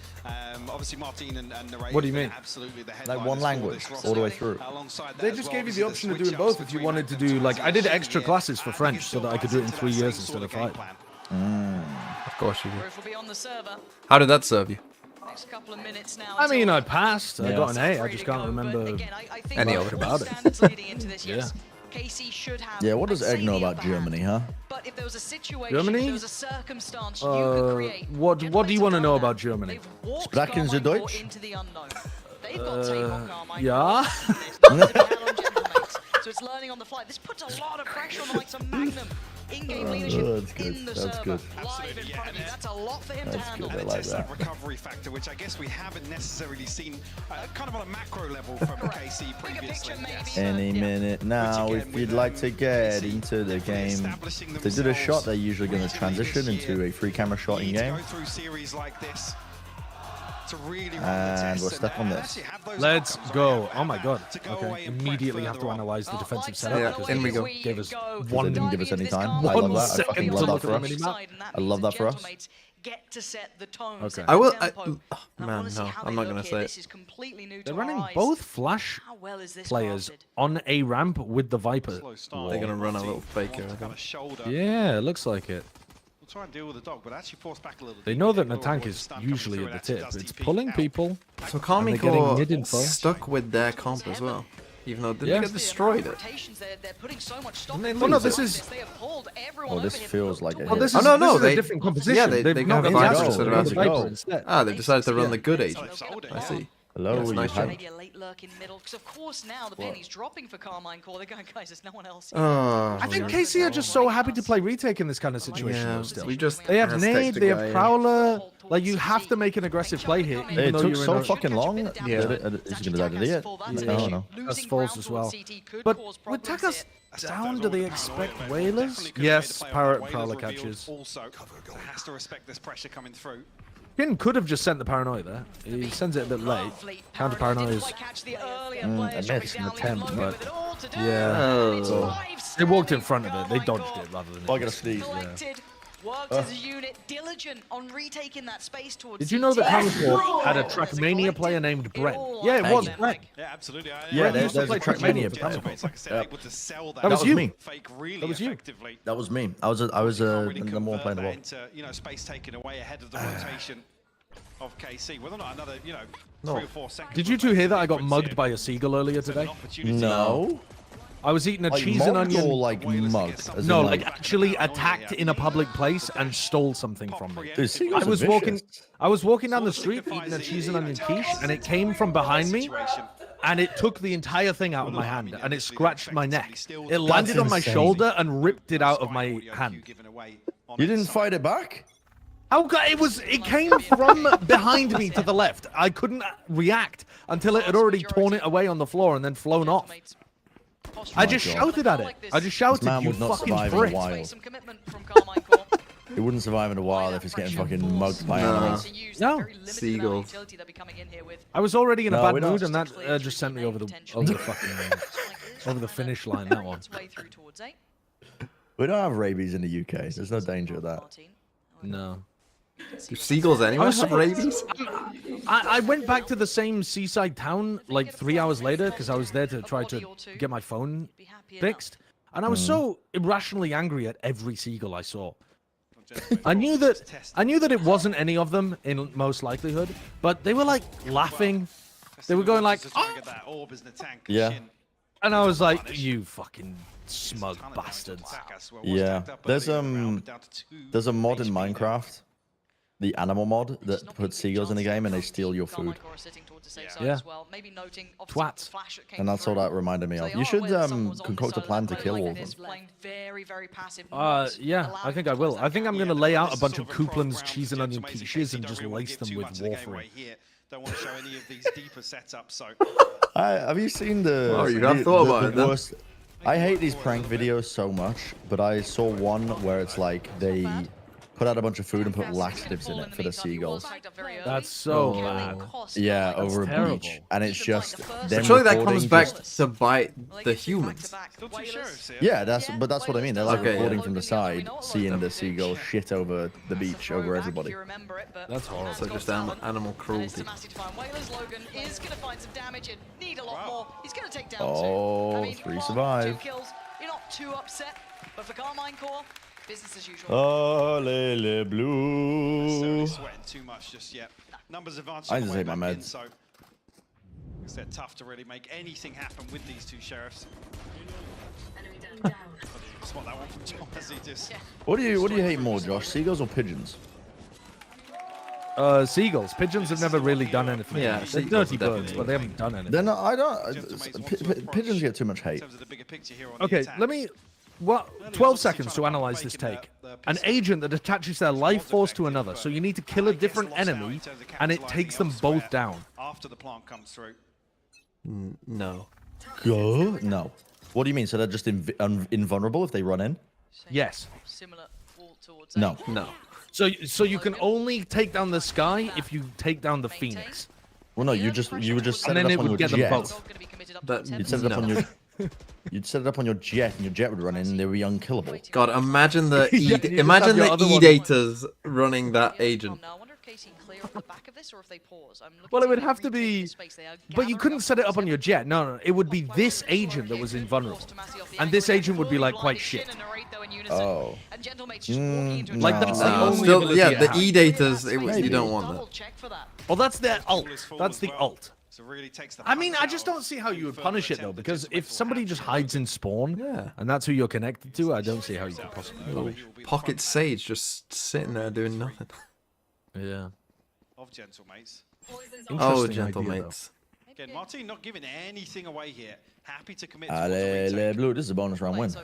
Obviously, Martin and Narrator What do you mean? absolutely the Like one language all the way through. They just gave you the option of doing both if you wanted to do, like, I did extra classes for French so that I could do it in 3 years instead of 5. Of course you did. How did that serve you? I mean, I passed. I got an A. I just can't remember Any much of it. about it. Yeah. Yeah, what does Egg know about Germany, huh? Germany? What do you want to know about Germany? Sprechen Sie Deutsch? Yeah. So it's learning on the fly. This puts a lot of pressure on the likes of Magnum. In-game leadership in the That's server. good. Live in front of you. That's a lot for him to That's handle. good. I like that that. recovery factor, which I guess we haven't necessarily seen kind of on a macro level from KC previously. Any minute now, if you'd like to get into the game. If they did a shot, they're usually going to transition into a free camera shot in game. Go through series like this to really And we're stuck on this. Let's go. Oh my god. Okay. Immediately have to analyze the defensive setup. Yeah, because in we go. Gave us They didn't give us any time. I One love that. I second fucking to love that look for at the us. minimap. I love that for us. Get to set the tone. Okay. I will. Man, no, I'm not gonna say it. They're running both Flash players on a ramp with the Viper. They're gonna run a little faker. I think. Yeah, it looks like it. We'll try and deal with the dog, but actually force back a little. They know that Natank is usually at the tip. It's pulling people. So and they're getting Carmichael mid info. stuck with their comp as well. Even though they get destroyed it. Well, no, this is. Oh, this feels like a Well, this hit. is, Oh, no, this is they- a different composition. yeah, they They've have not a been Viper asked instead to of run us. the Viper instead. Ah, they've decided to run the good agent. I see. Hello, Yes, you nice have- job. Maybe a late lurk in middle, because of course now the penny's dropping for Carmine Core. They're going, guys, there's no one else. Oh, I think KC are just so happy to play retake in this kind of situation. Yeah, though, still. we just they have Aztec nade, the they guy, have yeah. prowler. Like you have to make an aggressive play here. Even It though took you're so in a, fucking long. Yeah. Is he gonna die to it? I don't know. That's false as well. But with Takas down, do they expect whalers? Yes, parrot prowler catches. Also has to respect this pressure coming through. Kin could have just sent the paranoia there. He sends it a bit late. Counter paranoia is a miss. an attempt, but yeah. Oh. They walked in front of it. They dodged it rather than. I gotta sneeze. Worked as a unit, diligent on retaking that space towards Did you know that Hammercore had a Trackmania player named Brent? Yeah, it was Brent. Yeah, absolutely. Yeah, Brent used to there's play a Trackmania. It's like I said, able to sell That was you. fake really That was you. effectively. That was me. I was the number one player in the world. Into, space taken away ahead of the rotation of KC. Whether or not another, 3 or 4 seconds. Did you two hear that I got mugged by a seagull earlier today? No. I was eating a Like cheese and mugged onion. or like mugged? As No, in, like actually attacked in a public place and stole something from me. Dude, seagulls I was are walking. vicious. I was walking down the street eating a cheese and onion quiche, and it came from behind me, and it took the entire thing out of my hand, and it scratched my neck. It landed on my insane. shoulder and ripped it out of my hand. You didn't fight it back? It came from behind me to the left. I couldn't react until it had already torn it away on the floor and then flown off. I just shouted at it. I just shouted, man "You would not fucking survive in prick!" the wild. He wouldn't survive in the wild if he's getting fucking mugged by animals. No. Seagulls. I was already in a No, bad we don't. mood, and that just sent me over the fucking over the finish line. That one. We don't have rabies in the UK. There's no danger of that. No. Do seagulls anyway have rabies? I went back to the same seaside town like 3 hours later because I was there to try to get my phone fixed, and I was so irrationally angry at every seagull I saw. I knew that it wasn't any of them in most likelihood, but they were like laughing. They were going like, "Oh!" Yeah. And I was like, "You fucking smug bastards." Yeah. There's a mod in Minecraft, the animal mod, that puts seagulls in the game and they steal your food. Yeah. Twats. And that's all that reminded me of. You should concoct a plan to kill all of them. Yeah, I think I will. I think I'm going to lay out a bunch of Coupland's cheese and onion quiches and just lace them with warfarin. Don't want to show any of these deeper setups, so Have you seen the? Oh, you have thought about it then. worst? I hate these prank videos so much, but I saw one where it's like they put out a bunch of food and put laxatives in it for the seagulls. That's so bad. Yeah, That's over a terrible. beach, and it's just. But surely that recording comes back just- to bite the humans. Yeah, that's what I mean. They're like Okay, recording yeah. from the side, seeing the seagull shit over the beach over everybody. That's horrible. So just animal cruelty. Oh, 3 survive. You're not too upset, but for Carmine Core, business as usual. Oh, Lele Blue. sweating too much just yet. Numbers advanced. I just hate my meds. So they're tough to really make anything happen with these two sheriffs. Spot that one from John as he just. What do you hate more, Josh? Seagulls or pigeons? Seagulls. Pigeons have never really done anything. Yeah, They're seagulls dirty birds, but they haven't done anything. They're not. I don't. Pigeons get too much hate. Okay, let me. 12 seconds to analyze this take. An agent that attaches their life force to another, so you need to kill a different enemy, and it takes them both down. After the plant comes through. No. Go? No. What do you mean? So they're just invulnerable if they run in? Yes. No. No. So you can only take down the sky if you take down the Phoenix. Well, no. You would just set And then it it up on would your get them jet. both. You'd set it up on your. You'd set it up on your jet, and your jet would run in, and they'd be unkillable. God, imagine the Yeah, you just imagine have your the other one. E-daters running that agent. Well, it would have to be, but you couldn't set it up on your jet. No, it would be this agent that was invulnerable, and this agent would be like quite shit. Oh. Like that's the no. only Still, ability yeah, it the has. E-daters. You don't want that. Well, that's their ult. That's the ult. So really takes the I mean, punch I just out don't of see how you would further punish it though, attempt at because if judgmental somebody just action. hides in spawn, Yeah. and that's who you're connected to, I don't see how you could possibly punish. Pocket Sage just sitting there doing nothing. Yeah. Of Gentlemates. Oh, Interesting idea, Gentlemates. Again, Martin not giving anything away here. Happy to commit Ah, towards a retake. Blue, this is a bonus round win.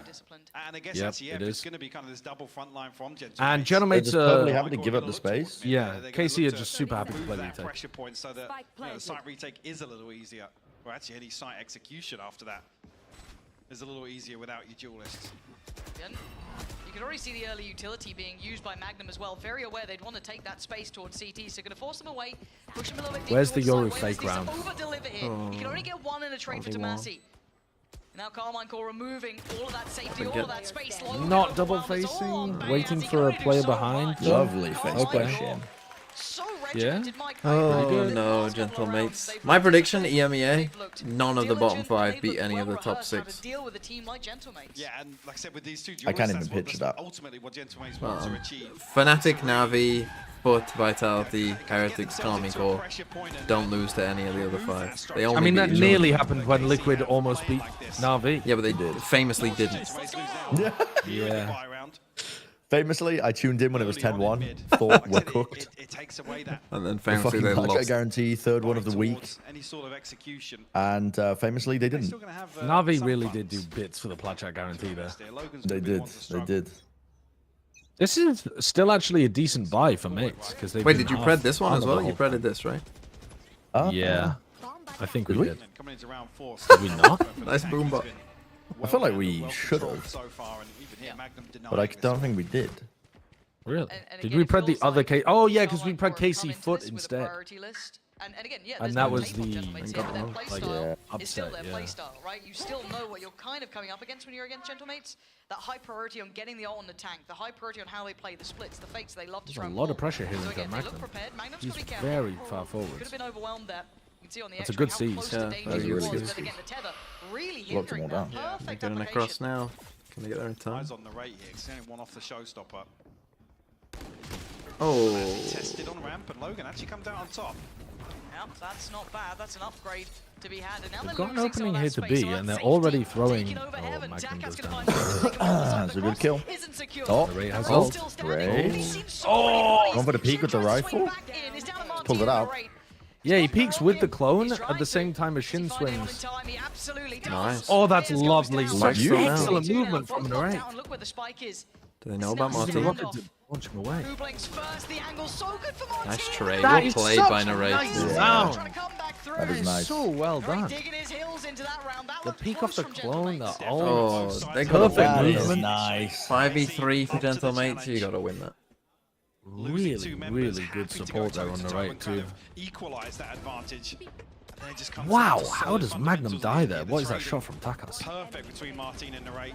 And I guess Yep, that's it it's is. going to be kind of this double front line from Gentlemates. And They're Gentlemates just perfectly happy to give up the space. Yeah, Casey are just super happy to move play that retake. pressure point so that the site retake is a little easier. Or actually any site execution after that is a little easier without your duelists. You can already see the early utility being used by Magnum as well. Very aware they'd want to take that space towards CT, so going to force them away, push them a little bit deeper. Where's the towards Yoru side. fake Where's round? this over-deliver here? You can only get one in a trade for Tomasi. Now Carmine Core removing all of that safety, all of that space. Not double facing, waiting for a player behind. Lovely face Okay. push in. Yeah. Oh no, Gentlemates. My prediction, EMEA, none of the bottom 5 beat any of the top 6. Deal with a team like Gentlemates. Yeah, and like I said, with these two I can't duelists, even picture that. ultimately what Gentlemates want to achieve. Fnatic, Navi, Foot, Vitality, Heretics, Calming Core don't lose to any of the other 5. They only I mean, beat that each other. nearly happened when Liquid almost beat Na'Vi. Yeah, but they famously didn't. Yeah. Famously, I tuned in when it was 10-1, thought we're cooked. And then The famously fucking they Blackjack lost. guarantee, third one of the week. Any sort of execution. And famously, they didn't. Na'Vi really did do bits for the Platchat guarantee there. They did. They did. This is still actually a decent buy for mates because they. Wait, did you pred this one as well? You predded this, right? Yeah, I think we did. Coming into round 4. Did we not? Nice boom bot. I feel like we should have, So far, and even here, Magnum but I don't think we did. Really? Did we pred the other case? Oh yeah, because we pred Casey Foot instead. And again, yeah, And there's that no was tape on the Gentlemates here, but their playstyle is still upset. their Yeah. playstyle, right? You still know what you're kind of coming up against when you're against Gentlemates. That high priority on getting the ult on the tank, the high priority on how they play the splits, the fakes, they love to There's try a and lot pull. of pressure here So into again, they look Magnum. prepared. Magnum's He's got to be careful. very far Could forwards. have been overwhelmed there. You can see on the That's a X-ray good how seize. close to Yeah, danger that's he really was, good. but again, the tether really Locked them hindering all that. down. Perfect Getting application. across now. Can they get there in time? Eyes on the rate here, 'cause only one off the showstopper. Oh. Tested on ramp, and Logan actually comes down on top. Yeah, that's not bad. That's an upgrade to be had. And now They've they're got an losing some opening of here that to space, be, so and that they're already safety throwing. taking over Oh, Heaven. Magnum Jackass goes gonna down. find That's a good kill. Isn't secure. Oh, The rate has oh, ult. Still standing. Ray. He seems so Oh, ready. going for the peek with the rifle. Back in. He's down to Martin Pulled it on the out. right. Yeah, he peeks with the clone He's at the same time as Shin finding out in swings. time. He absolutely does. Nice. Oh, that's Players goes lovely. down. Such you. excellent movement from an array. Look where the spike is. Do they know about It's now Martin? stand Rocket to launch him away. Who blinks first? The angle's so good for Martin. Nice trade. That Well is played such by a Narrate. nice Yeah. sound. Trying to come back through. That is nice. So well Very done. digging his heels into that round. That The looked peek close off the from clone, the Gentlemates. Oh, ult. they got Perfect That is movement. nice. 5v3 for Gentlemates. You gotta win that. Really, really good support there on the right too. Equalize that advantage. And then it just comes Wow, down to how solid does Magnum fundamentals die of there? the What is that trading. shot from Takas? Perfect between Martin and Narrate.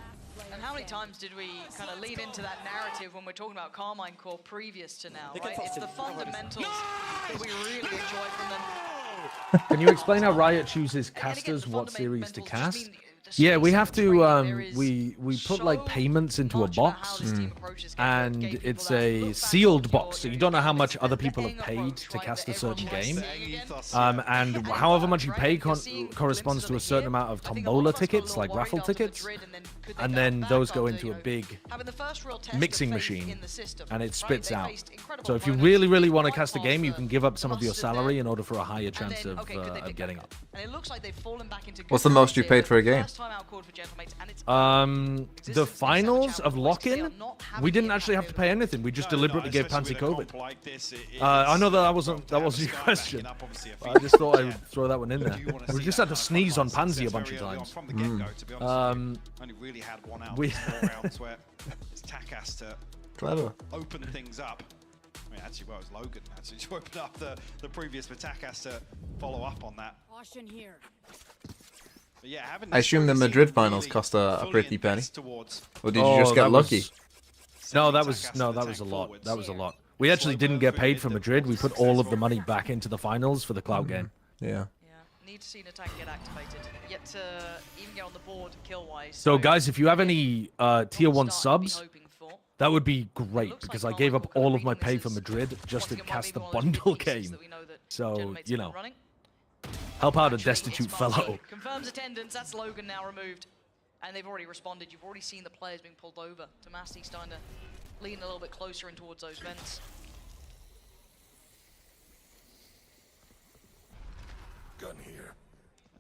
And how many times did we kind of lean into that narrative when we're talking about Carmine Core previous to now, right? It's the fundamentals that we really enjoy from them. Can you explain how Riot chooses casters what series to cast? Yeah, we have to we put like payments into a box, and it's a sealed box, so you don't know how much other people have paid to cast a certain game, and however much you pay corresponds to a certain amount of tombola tickets, like raffle tickets, and then those go into a big mixing machine, and it spits out. So if you really, really want to cast a game, you can give up some of your salary in order for a higher chance of getting it. And it looks like they've fallen back into What's the most you paid for a game? The finals of Lock-In, we didn't actually have to pay anything. We just deliberately gave Pansy COVID. I know that wasn't your question. But I just thought I would throw that one in there. We just had to sneeze on Pansy a bunch of times. Only really had one out We- of 4 rounds where it's Takas to Clever. open things up. I mean, actually, well, it was Logan actually to open up the previous, but Takas to follow up on that. Caution here. But yeah, having I assume the Madrid finals cost a pretty penny. Or did you just get lucky? No, that was a lot. That was a lot. We actually didn't get paid for Madrid. We put all of the money back into the finals for the Cloud game. Yeah. Need to see an attack get activated, yet to even get on the board kill-wise. So guys, if you have any tier 1 subs, that would be great, because I gave up all of my pay for Madrid just to cast the bundle game. So, you know. Help out a destitute fellow. Confirms attendance. That's Logan now removed. And they've already responded. You've already seen the players being pulled over. Tomasi starting to lean a little bit closer in towards those vents. Gun here.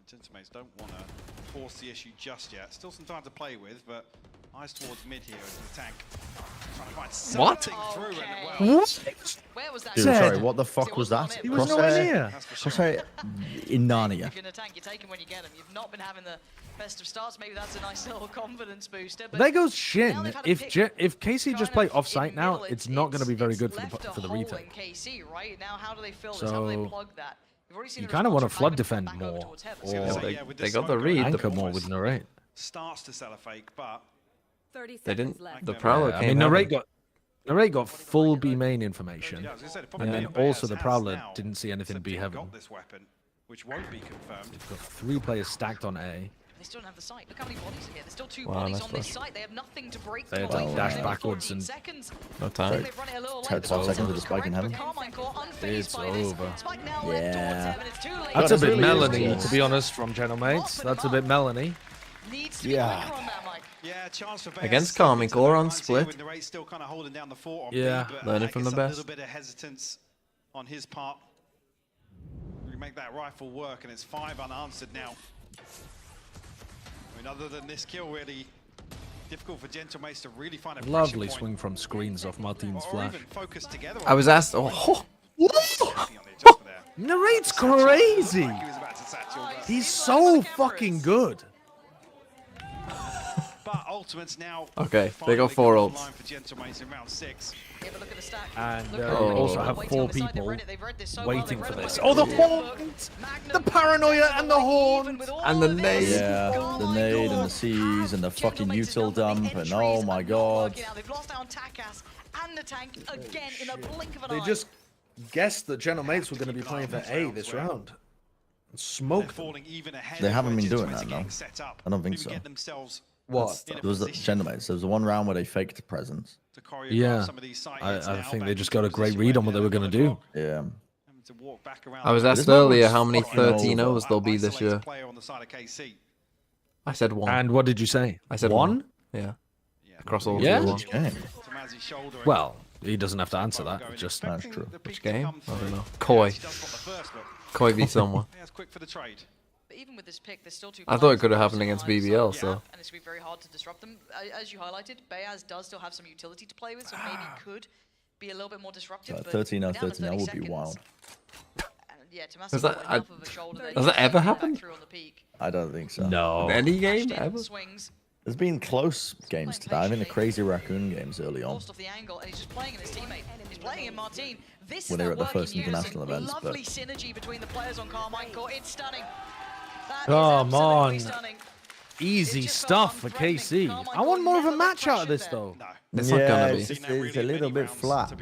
Gentlemen don't want to force the issue just yet. Still some time to play with, but eyes towards mid here as the tank. Trying to find something through and well. What? Where was that? Dude, sorry, what the fuck was that? He was nowhere near. Crosshair in Narnia. If you're in a tank, you're taking when you get them. You've not been having the best of starts. Maybe that's a nice little confidence booster. But There goes Shin. If KC just play off-site now, it's not going to be very good for the retake. KC, right? Now, how do they fill this? How do they So plug that? you kind of want to flood defend more, or They got the read. anchor more with narrate. Starts to sell a fake, but 30 They didn't. seconds left. The Prowler I came. mean, heavy. narrate got full B main information, yeah, I was gonna say, the and problem then with also the Bears Prowler has now didn't see anything B heaven. got this weapon, which won't be confirmed. Got 3 players stacked on A. They still don't have the site. Look how many bodies are here. There's still 2 Wow, bodies that's on this flush. site. They have nothing to break They them had to away from. dash They've got backwards 14 and- seconds. No I time. think they've run it a little late. 12 seconds with the spike in heaven. Carmine Core unfazed It's by this. over. Spike now left towards Yeah. heaven. It's too late. That's a That's bit really Melanie, good. to be honest, from Channel Mates. That's a bit Melanie. Needs to be Yeah. quicker on that, Mike. Yeah, chance for Bears. Against Carmine Core on split. With Narrate still kind of holding down the fort on Yeah. B, but Learning I from the guess best. A little bit of hesitance on his part. We make that rifle work, and it's 5 unanswered now. I mean, other than this kill, really difficult for Gentlemates to really find a pressure Lovely point, swing from screens off Martin's or flash. even focus together. I was asked. Oh, Narrate's crazy. He's so fucking good. But Ultimates now. Okay, they got 4 finally ults. line for Gentlemates in round 6. Yeah, but look at the stack. And Look they at it. also have Waiting 4 on the side. people They've read this so well. waiting They've for read it this. like Oh, the a horns! The paranoia and the horns! And the nade. Yeah, the nade and the C's and the fucking util dump and oh my god. They've lost out on Takas and the tank again in a blink of an They eye. just guessed that Channel Mates were going to be playing for A this round. And smoked them. They haven't been doing that, no. I don't think so. What? There was the Gentlemates. There was the one round where they faked presence. Yeah. I think they just got a great read on what they were going to do. Yeah. I was asked earlier how many 13-0s there'll be this year. I said 1. And what did you say? I said 1? Yeah. Across all Yeah? of Which game? Well, he doesn't have to answer that. Just That's true. Which game? I don't know. Koi. Koi v someone. But even with this pick, there's still 2 I thought it players could have on happened the against line, BBL, yeah, so. and it's going to be very hard to disrupt them. As you highlighted, Beaz does still have some utility to play with, so maybe could be a little bit more disruptive. 13-0, 13-0 would be wild. Yeah, Tomasi's Does got that- enough of a shoulder there. Does He that can ever get back happen? through on the peak. I don't think so. No. Any game Ashton ever? swings, There's been close games to that. I think the Crazy Raccoon games early on. forced off the angle, and he's just playing in his teammate. He's playing in Martin. This When is they were their at the working first international unison. events, but- Lovely synergy between the players on Carmine Court. It's stunning. That is Come absolutely on. stunning. easy stuff for KC. I want more of a match out of this, though. It's not gonna be. It's a little bit flat.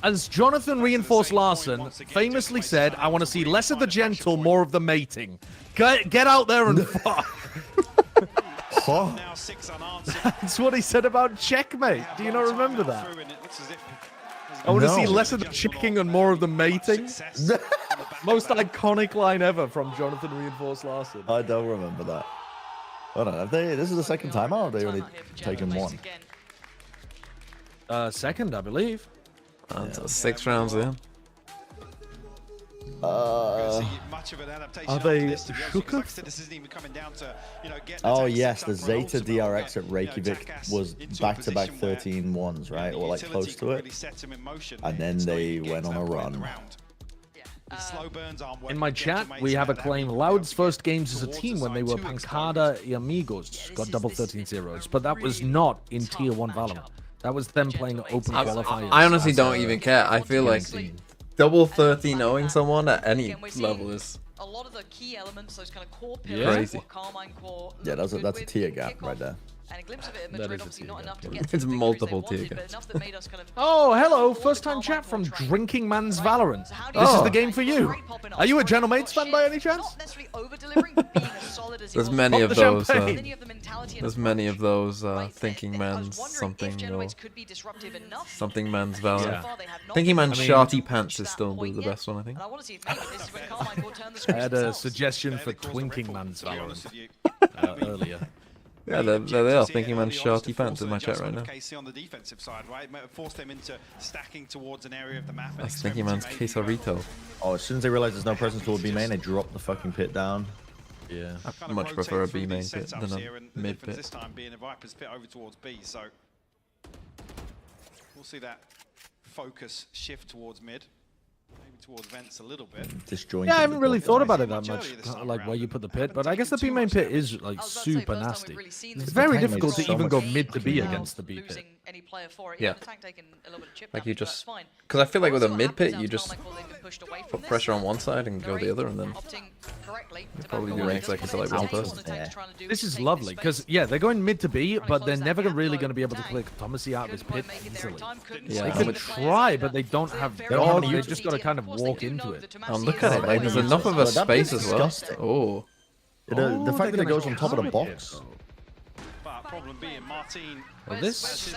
As Jonathan Reinforced Larson famously said, I want to see less of the gentle, more of the mating. Get out there and fuck. That's what he said about Checkmate. Do you not remember that? I want to see less of the checking and more of the mating. Most iconic line ever from Jonathan Reinforced Larson. I don't remember that. I don't know. Have they, this is the second time out, or have they only taken one? Second, I believe. That's 6 rounds in. Are they Oh yes, the Zeta DRX at Reykjavik was back-to-back 13-1s, right? Or like close to it. And then they went on a run. In my chat, we have a claim Loud's first games as a team when they were Pancada y Amigos got double 13-0s, but that was not in Tier 1 Valorant. That was them playing open qualifiers. I honestly don't even care. I feel like double 13-0ing someone at any level is a lot of the key elements, those kind of core pillars, crazy. what Carmine Core Yeah, that's a tier gap right there. and a glimpse of it at That Madrid, is a obviously tier not gap, enough to yeah. get It's the multiple victories tier they wanted, but gaps. enough that made us kind of Oh, hello, first time chat from Drinking Man's Valorant. This is the game for you. Are you a General Mates fan by any chance? not necessarily over-delivering, but being as solid as he There's was. many Pop of the those. champagne. Many of the mentality and There's many of those right? thinking I was man's wondering something if or Genoates could be disruptive enough. something man's So valor. far they have Thinking Man Sharty Pants is still the best one, I think. I had a suggestion for Twinking Man's Valorant earlier. Yeah, they are. Thinking Man Sharty Pants in my chat right now. On the defensive side, right? Force them into stacking towards an area of the map. That's Thinking Man's Quesarito. Oh, as soon as they realize there's no presence toward B main, they drop the fucking pit down. Yeah. I much prefer a B main pit than a mid pit. This time being a Viper's pit over towards B, so we'll see that focus shift towards mid. Maybe towards vents a little bit. Disjointed. Yeah, I haven't really thought about it that much, like where you put the pit, but I guess the B main pit is like super nasty. It's very difficult to even go mid to B against the B pit. Yeah. Like you just, because I feel like with a mid pit, you just put pressure on one side and go the other, and then you probably do rank seconds to like one person. Yeah. This is lovely, because yeah, they're going mid to B, but they're never really going to be able to click Thomasy out of his pit easily. Yeah, They could try, but they don't have dog, they just got to kind of walk into it. Look at it, like there's enough of a space as well. Oh. The fact that it goes on top of the box. Problem being Martin. Well, this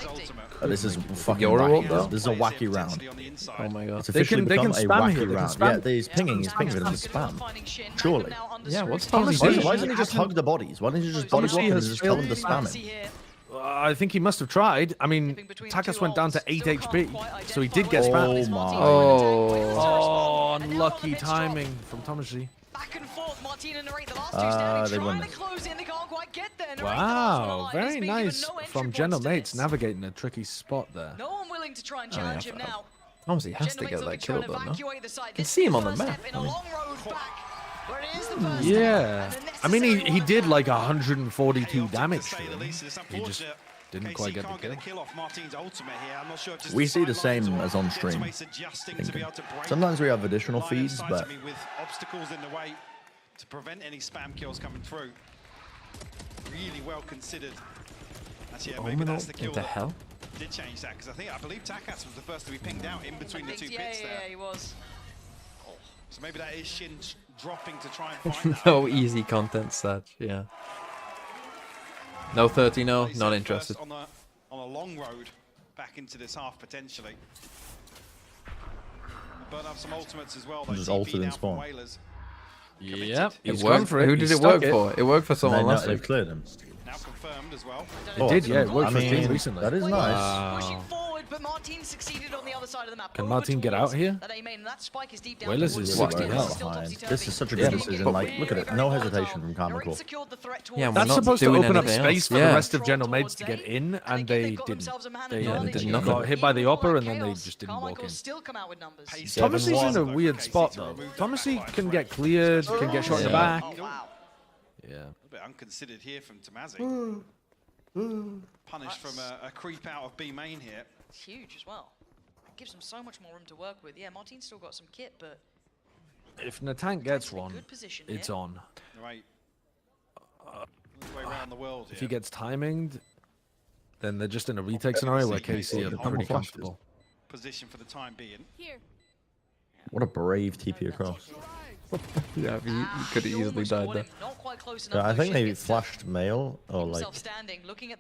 is fucking Euro wacky. though? This is a wacky round. Oh my god. It's officially become a wacky round. Yeah, he's pinging with him to spam. Surely. Yeah, what's Thomasy doing? Why doesn't he just hug the bodies? Why don't you just body block him and just tell him to spam it? I think he must have tried. I mean, Takas went down to 8 HP, so he did get spammed. Oh my. Oh, unlucky timing from Thomasy. They won. Wow, very nice from General Mates navigating a tricky spot there. No one willing to try and challenge him now. Thomasy has to get that kill though, no? You can see him on the map. Yeah, I mean he did like 142 damage to him. He just didn't quite get the kill. We see the same as on stream. Sometimes we have additional feeds, but with obstacles in the way to prevent any spam kills coming through. Really well considered. Actually, yeah, maybe that's the kill into hell. Did change that because I believe Takas was the first to be pinged out in between the two pits there. Yeah, he was. So maybe that is Shin dropping to try and find that. No easy content such, yeah. No 30, no, not interested. On a long road back into this half potentially. Burn up some ultimates as well. Just ulted in spawn. Yep, it worked. Who did it work for? It worked for someone last week. They've cleared him. Now confirmed as well. It did, yeah. It worked for Team recently. That is nice. Pushing forward, but Martin succeeded on the other side of the map. Can Martin get out here? Wailers is 60 health. This is such a good decision. Like, look at it. No hesitation from Karmical. Yeah, that's supposed to open up space for the rest of General Mates to get in, and they didn't. They got hit by the Opera, and then they just didn't walk in. Thomasy's in a weird spot, though. Thomasy can get cleared, can get shot in the back. Yeah. A little bit unconsidered here from Tamazi. Punished from a creep out of B main here. It's huge as well. It gives them so much more room to work with. Yeah, Martin's still got some kit, but if Natank gets one, it's on. Right. Way around the world if he gets timinged, then they're just in a retake scenario where KC are pretty comfortable. Position for the time being. What a brave TP across. Yeah, you could have easily died there. I think they flashed mail or like.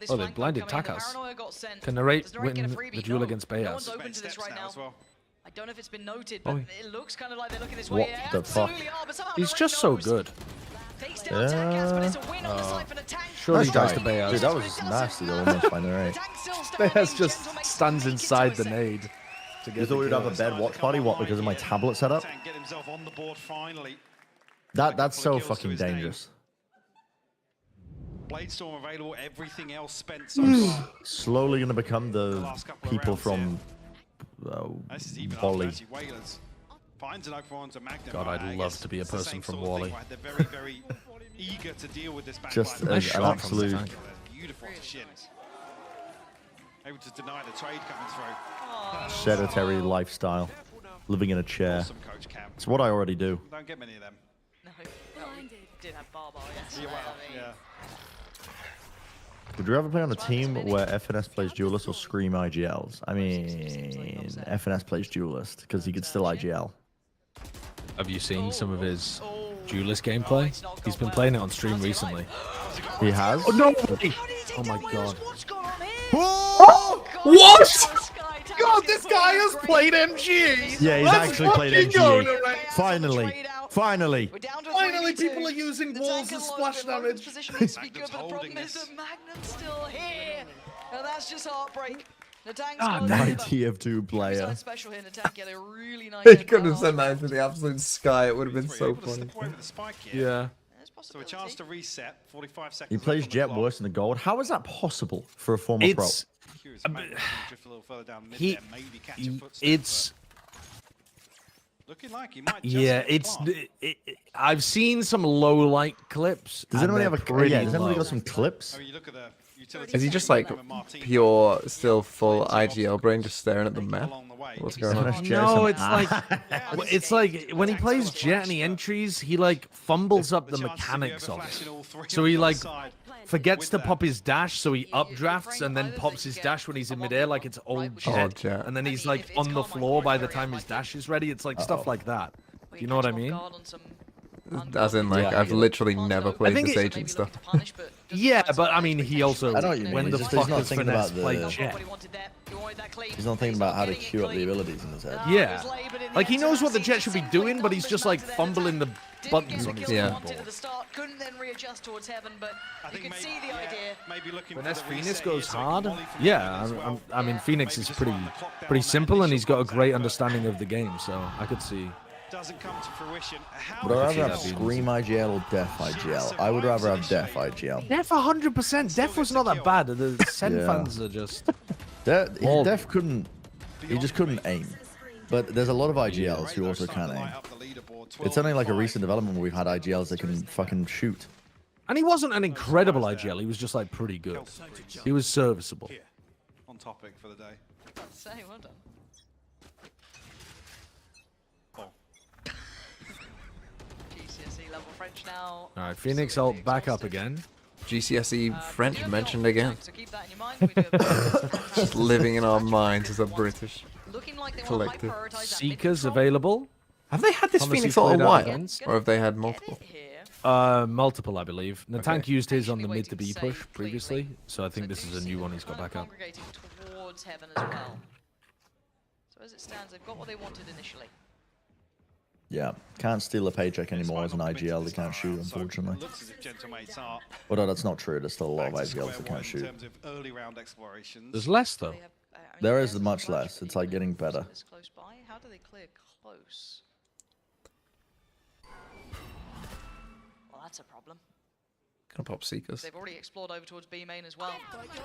Oh, they blinded Takas. Can narrate win the duel against Bayaz. I don't know if it's been noted, but it looks kind of like they're looking this way. Yeah, What the fuck? He's just so good. Surely dies to Bayaz. Dude, that was nasty. Almost by narrate. Bayaz just stands inside the nade. You thought we'd have a bed watch party? What? Because of my tablet setup? That's so fucking dangerous. Bladestorm available, everything else spent so far. Slowly gonna become the people from Wally. God, I'd love to be a person from Wally. They're very, very eager to deal with this back. Just an absolute. Beautiful to Shin. Able to deny the trade coming through. Sedentary lifestyle, living in a chair. Awesome, Coach Cam. It's what I already do. Don't get many of them. No, did have Barbar yesterday. Yeah. Would you ever play on a team where FNS plays Duelist or Scream IGLs? I mean, FNS plays Duelist because he could still IGL. Have you seen some of his Duelist gameplay? He's been playing it on stream recently. He has? Oh no! Oh my god. What? God god, this guy has played MG! Yeah, he's actually played MG. Finally. Finally. Finally, people are using walls as splash damage. Position needs to be good, but the problem is that Magnum's still here. And that's just heartbreak. The tank's got My TF2 player. special here. The tank get a really nice. He could have sent that into the absolute sky. It would have been so funny. Yeah. So a chance to reset. 45 seconds. He plays Jet worse than the gold. How is that possible for a former pro? It's looking like he might. Yeah, I've seen some low light clips. Does anyone have a yeah? Does anyone got some clips? Is he just like pure, still full IGL brain, just staring at the map? What's going on? No, it's like when he plays Jet and he entries, he like fumbles up the mechanics of it. So he like forgets to pop his dash, so he updrafts and then pops his dash when he's in midair, like it's old Jet. And then he's like on the floor by the time his dash is ready. It's like stuff like that. Do you know what I mean? As in, like, I've literally never played this agent stuff. Yeah, but I mean, he also, I know what you mean. when the He's fuck not has thinking Finesse about the- played Jet? He's not thinking about how to queue up the abilities in his head. Yeah. Like, he knows what the Jet should be doing, but he's just, like, fumbling the buttons on his keyboard. Couldn't then readjust towards heaven, but you could see the idea. Finesse Phoenix goes hard. Yeah, I mean, Phoenix is pretty simple, and he's got a great understanding of the game, so I could see. Doesn't come to fruition. Would I rather have Scream IGL or Def IGL? I would rather have Def IGL. Def 100%. Def was not that bad. The Sen Yeah. fans are just... Def couldn't... He just couldn't aim. But there's a lot of IGLs who also can aim. It's only like a recent development where we've had IGLs that can fucking shoot. And he wasn't an incredible IGL. He was just, like, pretty good. He was serviceable. On topic for the day. Say, well done. GCSE level French now. All right, Phoenix ult back up again. GCSE French mentioned again. Just living in our minds as a British collective. Seekers available. Have they had this Thomas Phoenix he ult a played out while? against. Or have they had multiple? Multiple, I believe. Natank used his on the mid to B push previously, so I think this is a new one he's got back up. Towards heaven as well. So as it stands, they've got what they wanted initially. Yeah, can't steal a paycheck anymore as an IGL. They can't shoot, unfortunately. Although that's not true. There's still a lot of IGLs that can't shoot. There's less, though. There is much less. It's like getting better. Close by. How do they clear close? Well, that's a problem. Gonna pop Seekers. They've already explored over towards B main as well.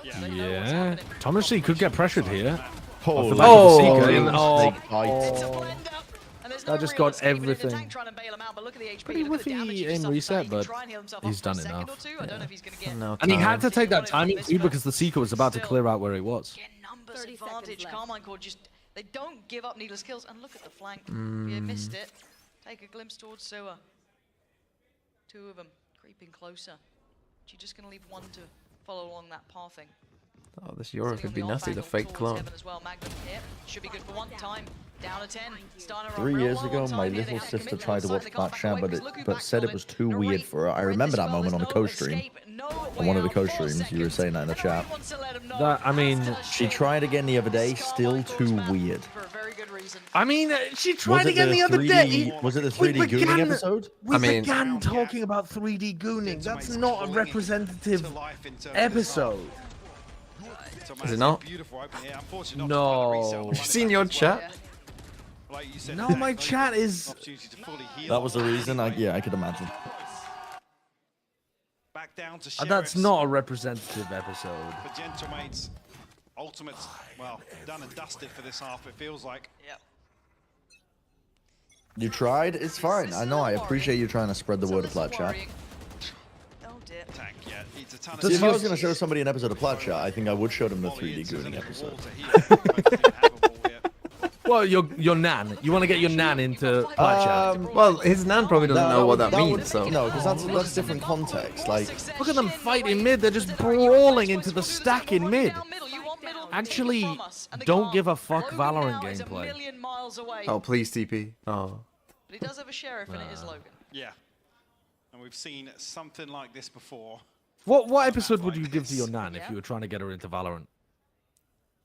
Yeah. Thomas he could get pressured here. Oh, I just got everything. Pretty whiffy aim reset, but he's done enough. No And he had to take that timing too because the Seeker was about to clear out where he was. Numbers advantage. Carmine Core just, they don't give up needless kills. And look at the flank. You missed it. Take a glimpse towards Soa. Two of them creeping closer. You're just going to leave one to follow along that pathing. Oh, this Euro could be nasty, the fake clone. Should be good for one time. Down to 10. 3 years ago, my little sister tried to watch Blacksham, but said it was too weird for her. I remember that moment on a co-stream. On one of the co-streams, you were saying that in the chat. I mean, she tried again the other day, still too weird. I mean, she tried again the other day. Was it the 3D gooning episode? We began talking about 3D gooning. That's not a representative episode. Is it not? No. Have you seen your chat? No, my chat is... That was the reason? Yeah, I could imagine. Back down to That's not a representative episode. For Gentlemates, ultimates, well, done and dusted for this half, it feels like. Yep. You tried? It's fine. I know. I appreciate you trying to spread the word of Plat Chat. Tank, yeah, it's a ton of If I was going to show somebody an episode of Plat Chat, I think I would show them the 3D gooning episode. Well, your nan. You want to get your nan into Plat Chat. Well, his nan probably doesn't know what that means, so... No, because that's different context. Like, look at them fight in mid. They're just brawling into the stack in mid. Actually, don't give a fuck Valorant gameplay. Oh, please, TP. Oh. But he does have a sheriff, and it is Logan. Yeah. And we've seen something like this before. What episode would you give to your nan if you were trying to get her into Valorant?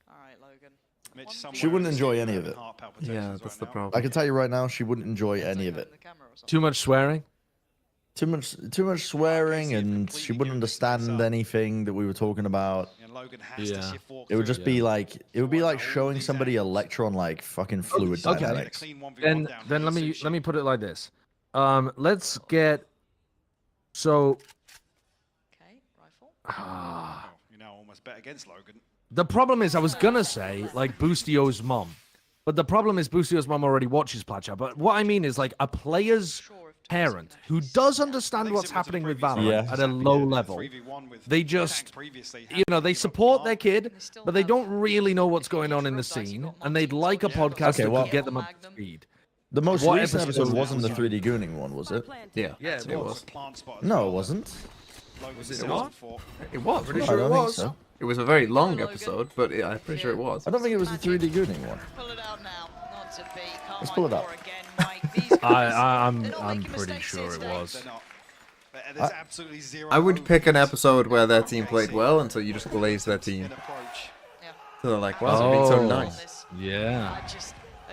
All right, Logan. She wouldn't enjoy any of it. Yeah, that's the problem. I can tell you right now, she wouldn't enjoy any of it. Too much swearing. Too much swearing, and she wouldn't understand anything that we were talking about. Yeah. It would just be like showing somebody a lecture on like fucking fluid dynamics. Then let me put it like this. Let's get so. You know, almost bet against Logan. The problem is, I was gonna say like Boostio's mom, but the problem is Boostio's mom already watches Platcha. But what I mean is like a player's parent who does understand what's happening with Valorant at a low level. They just, you know, they support their kid, but they don't really know what's going on in the scene, and they'd like a podcast that could get them up to speed. The most recent episode wasn't the 3D gooning one, was it? Yeah, it was. No, it wasn't. Was it not? It was. Pretty sure it was. So. It was a very long episode, but I'm pretty sure it was. I don't think it was the 3D gooning one. Let's pull it up. I'm pretty sure it was. I would pick an episode where their team played well until you just glaze their team. So they're like, wow, they're being so nice. Yeah.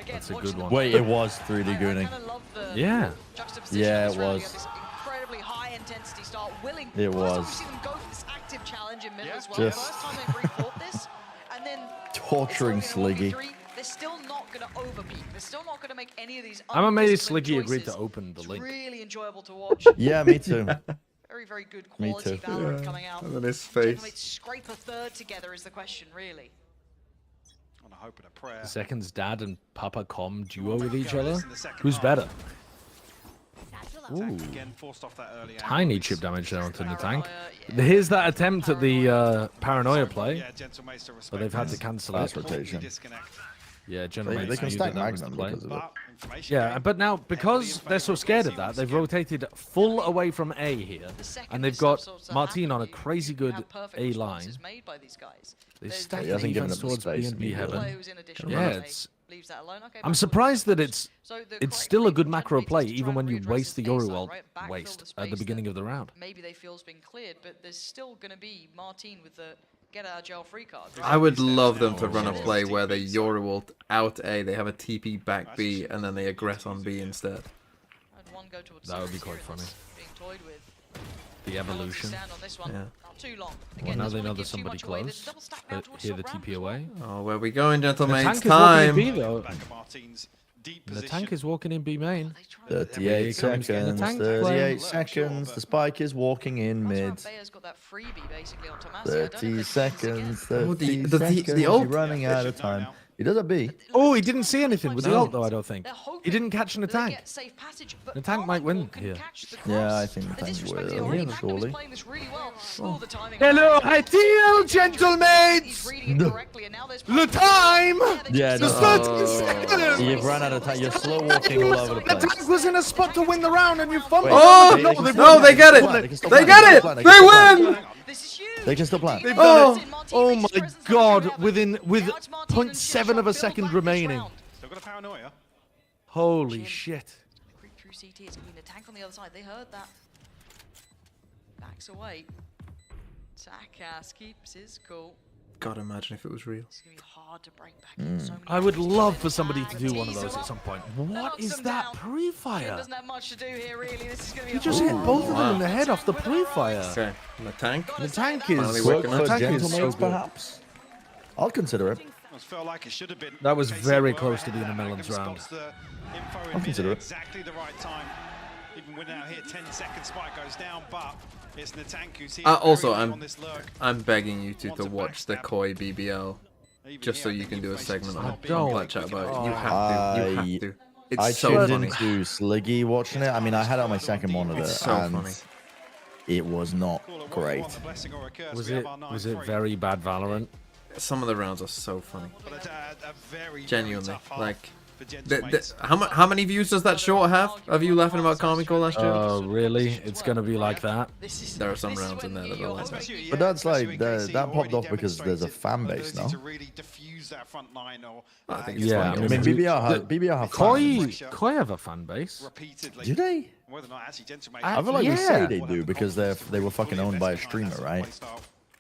That's a good one. Wait, it was 3D gooning. Yeah. Yeah, it was. It was. Just torturing Sliggy. They're still not going to overpeak. They're still not going to make any of these. I'm amazed Sliggy agreed to open the link. Really enjoyable to watch. Yeah, me too. Very, very good quality Valorant coming out. And then his face. Scrape a third together is the question, really. On a hope and a prayer. Seconds dad and Papa Com duo with each other. Who's better? Ooh. Tiny chip damage there onto the tank. Here's that attempt at the paranoia play, but they've had to cancel it. Rotation. Yeah, they can stack Magnum because of it. Yeah, but now because they're so scared of that, they've rotated full away from A here, and they've got Martin on a crazy good A line. They stack the defense towards B and B heaven. Yeah, it's. I'm surprised that it's still a good macro play, even when you waste the Yoru ult at the beginning of the round. Maybe they feel's been cleared, but there's still going to be Martin with the get out of jail free card. I would love them to run a play where they Yoru ult out A, they have a TP back B, and then they aggress on B instead. That would be quite funny. The evolution. Yeah. Well, now they know there's somebody close. But hear the TP away. Oh, where we going, gentlemen? The It's tank time. is walking in B, though. The tank is walking in B main. 38 seconds. 38 seconds. The spike is walking in mid. 30 seconds. 30 seconds. You're running out of time. He does a B. Oh, he didn't see anything with the ult, though, I don't think. He didn't catch an attack. The tank might win here. Yeah, I think the tank will. Yeah, surely. Hello, ITL, gentlemen! The time! Yeah, the 30 seconds! You've run out of time. You're slow walking all over the place. The tank was in a spot to win the round and you fumbled. Oh, no, they get it! They get it! They win! They can still plan. Oh my god, with 0.7 of a second remaining. Still got a paranoia. Holy shit. Creep through CT, it's going to be the tank on the other side. They heard that. Backs away. Takas keeps his cool. God, imagine if it was real. It's going to be hard to break back in. So I would love for somebody to do one of those at some point. What is that pre-fire? Doesn't have much to do here, really. This is going to be He just hit both of them in the head off the pre-fire. Okay, and the tank? The tank is... Work for gentlemen, perhaps. I'll consider it. Felt like it should have been. That was very close to being a Melons round. I'll consider it. Exactly the right time. Even when out here, 10 seconds spike goes down, but it's the tank who's here. Also, I'm begging you to watch the Koi BBL, just so you can do a segment on Plat Chat about it. You have to. It's so tuned funny. into Sliggy watching it. I mean, I had it on my second monitor, It's so and funny. it was not great. Was it very bad Valorant? Some of the rounds are so funny. Genuinely, like, how many views does that short have? Of you laughing about Comical last year? Oh, really? It's gonna be like that? There are some rounds in there that are like that. But that's like that popped off because there's a fan base now. I think it's Yeah, funny. I mean, BBR have Koi have a fan base. Do they? I feel like we say they do because they were fucking owned by a streamer, right?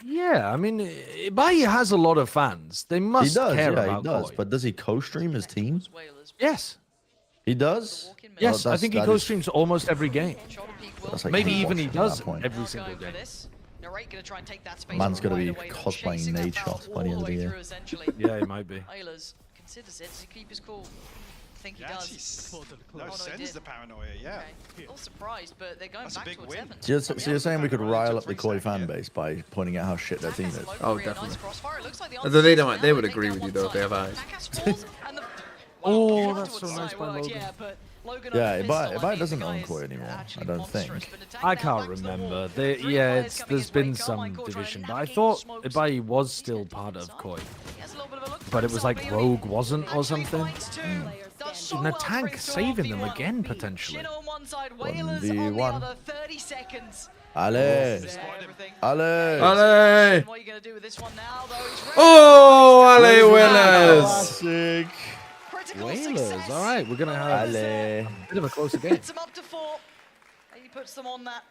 Yeah, I mean, Ibai has a lot of fans. They must care about Koi. But does he co-stream his team? Yes. He does? Yes, I think he co-streams almost every game. Like Maybe even he does point. every single game. Man's gonna be cosplaying Nade Shot by the end of the year. Yeah, he might be. Considers it. Does he keep his cool? I think he Yeah, does. no, sends the paranoia, yeah. Okay. All surprised, but they're going That's a back big towards win. Evan. So you're saying we could rile up the Koi fan base by pointing out how shit their team is? Oh, definitely. Although they would agree with you though if they have eyes. Oh, that's so nice by Logan. Yeah, Ibai doesn't own Koi anymore, I don't think. I can't remember. There's been some division, but I thought Ibai was still part of Koi. But it was like Rogue wasn't or something. And the tank saving them again, potentially. 1v1. Ale! Ale! Ale! Oh, Ale Whalers! Classic. Whalers, alright, we're gonna have a bit of a closer game. Puts them up to 4. He puts them on that.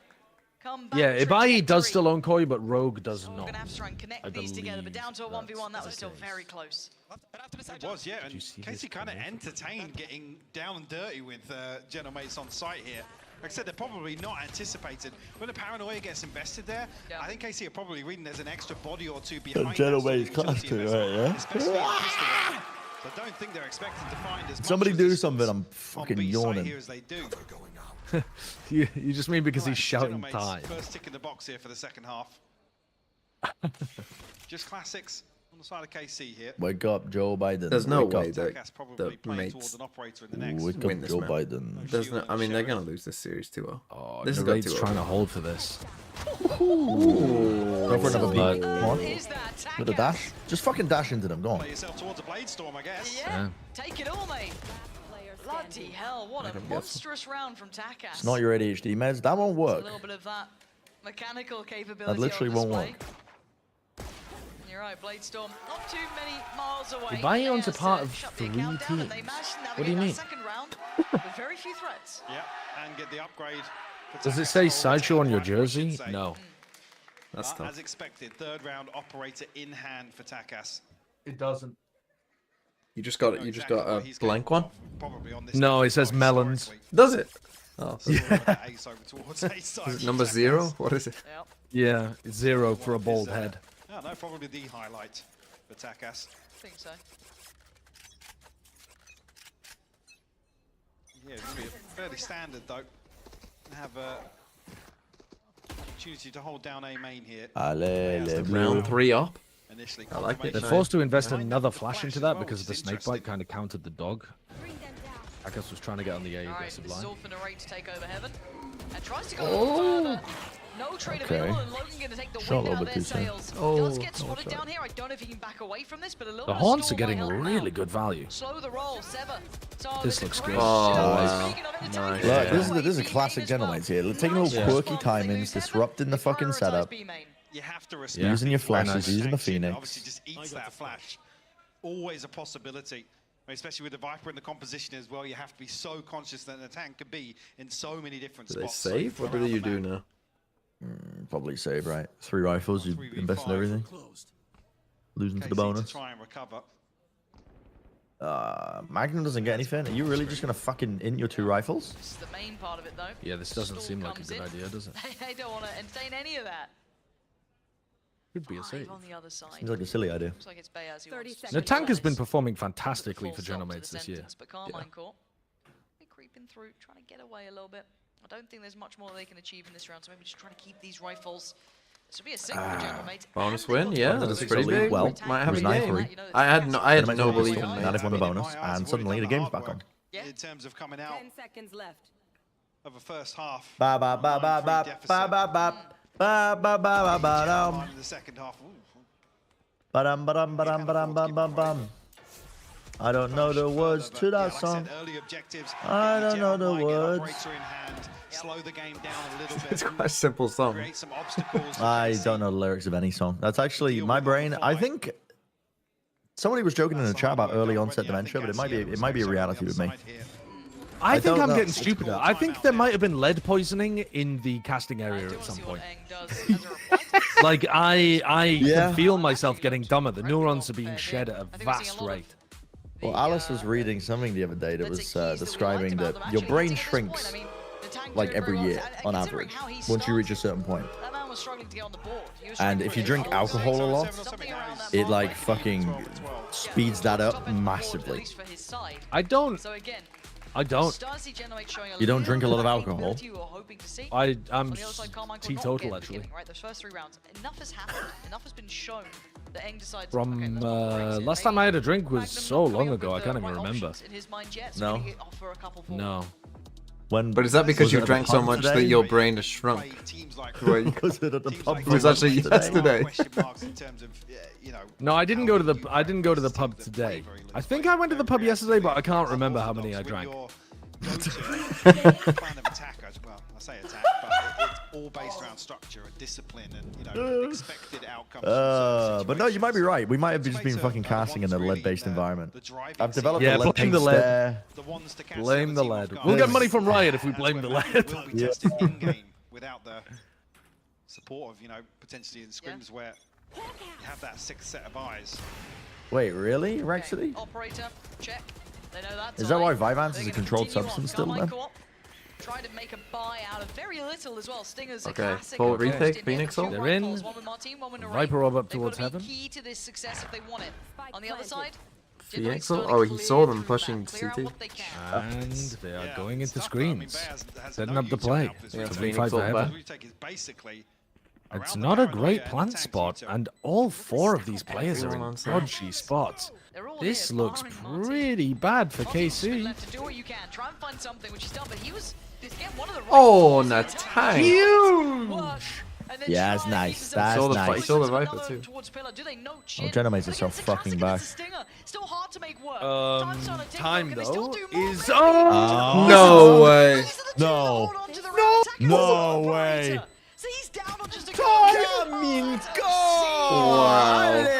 Yeah, Ibai does still own Koi, but Rogue does We're not. gonna have to try and connect these together, but down to a 1v1, that was still very close. It was, yeah, and Casey kind of entertained getting down and dirty with General Mates on site here. Like I said, they're probably not anticipated. When the paranoia gets invested there, I think Casey are probably reading there's an extra body or two behind General that Mates class too, right, yeah? especially in pistol range. So I don't think they're expecting to find as Somebody much do resistance something, I'm fucking on B side yawning. here as they do. You just mean because he's shouting General Mates, time. First tick in the box here for the second half. Just classics on the side of KC here. Wake up, Joe Biden. There's no Wake way up. that the mates Wake win up, this Joe man. Biden. There's no, I mean, they're gonna lose this series 2-0. Oh, This is Nade's trying to hold for this. Go for another beat. But- Come on. With a dash. Just fucking dash into them. Go on. Play yourself towards a blade storm, I guess. Yeah, take it all, mate. Bloody hell, what a monstrous round from Takas. It's not your ADHD meds. That won't A work. little bit of that mechanical capability. That literally on won't display. work. You're right, Blade Storm, not too many miles away. Ibai owns a Yes, part of shut the 3 account down, and teams. they managed to What do navigate you that mean? second round with very few threats. Yeah, and get the upgrade. for Does it Takas say for Sideshow on your I should jersey? say. No. That's tough. As expected, third round operator in hand for Takas. It doesn't. You just got a blank one. No, it says melons. Does it? Oh, Yeah. is it number 0? What is it? Yeah, it's 0 for a bald head. No, probably the highlight for Takas. I think so. Yeah, it's gonna be fairly standard though. Have a opportunity to hold down A main here. Allez, Round 3 up. Initially, I like it. They're forced to invest another flash into that because the snakebite kind of countered the dog. Takas was trying to get on the A Alright, aggressive this is line. all for Narrate to take over Heaven. And tries to go a little further. No trade available, and Logan going to take the Shot a wind little out bit of too their soon. sails. Oh, Does get no spotted shot. down here. I don't know if he can back away from this, but a little The bit horns are of getting stall might help him really out. good value. Slow the roll, Sever. This looks good. Oh, Nice. wow. Nice. Look, this is a classic General Mates here. Taking little quirky timings, disrupting the fucking setup. You have to respect Using your flashes, nice. using the Obviously Phoenix. just eats that flash. Always a possibility. Especially with the Viper in the composition as well, you have to be so conscious that the tank could be in so many different Do they spots. save? What do you do now? Probably save, right? 3 rifles, you invest in everything. Losing to the KC bonus. To try and recover. Magnum doesn't get anything. Are you really just gonna fucking int your 2 rifles? This is the main part of it, though. Yeah, this doesn't Stall seem like a comes good in. idea, does it? They don't want to entertain any of that. Could be a 5 save. on the other side. Seems like a silly idea. Looks like it's Bayaz who wants to The tank has been place. performing fantastically Full for General stop to Mates the this year. sentence, But Carmine caught. They're creeping through, trying to get away a little bit. I don't think there's much more they can achieve in this round, so maybe just trying to keep these rifles. This will be a signal for General Mates. Bonus and they win, got yeah, the that's bonus. pretty Solid. big. Well, Might have a was game. 9-3. I had no belief in Not if them. won the bonus, and suddenly the game's back on. In terms of coming out 10 seconds left. of a first half. Ba ba ba ba ba ba ba ba ba ba ba ba dum. In the second half. Ooh. Ba dum ba dum ba dum ba dum bum bum bum. I don't know the words to that song. I don't know the words. Slow the game down a little bit. It's quite a simple song. Create some obstacles. I don't know the lyrics of any song. That's actually my brain. I think somebody was joking in the chat about early onset dementia, but it might be a reality with me. I think don't I'm know. getting stupider. I think there might have been lead poisoning in the casting area at some point. Like, I Yeah. can feel myself getting dumber. The neurons are being shed at a vast rate. Well, Alice was reading something the other day that was describing that your brain shrinks like every year on average once you reach a certain point. And if you drink alcohol a lot, it like fucking speeds that up massively. I don't. You don't drink a lot of alcohol? I'm teetotal, actually. From last time I had a drink was so long ago, I can't even remember. No? No. But is that because you drank so much that your brain has shrunk? Because it at the pub It was actually yesterday. No, I didn't go to the pub today. I think I went to the pub yesterday, but I can't remember how many I drank. I say attack, but it's all based around structure and discipline and expected outcomes. But no, you might be right. We might have just been fucking casting in a lead-based environment. I've developed a lead blame paint the lead. there. Blame the lead. We'll get money from Riot if we blame the lead. Will be tested in-game without the support of, potentially in scrims where you have that 6th set of eyes. Wait, really? Rhapsody? Operator, check. They know that. Is that why Vivance is a controlled substance still then? Try to make a buy out of very little as well. Stingers a Okay, classic. full retake, Phoenix ult. They're in. Viper Orb up towards heaven. Key to this success if they want it. On the other side, Phoenix ult? Oh, he saw them pushing CT. And they are going into screens. Setting up the play. Yeah, To Phoenix V5 for ult heaven. It's not a great plant spot, and all 4 of these players are in dodgy spots. This looks pretty bad for KC. Oh, and that's tank. Huge! Yeah, that's nice. That's nice. Saw the Viper too. Oh, Genomates are so fucking back. Time though is No way. No. No way. Wow.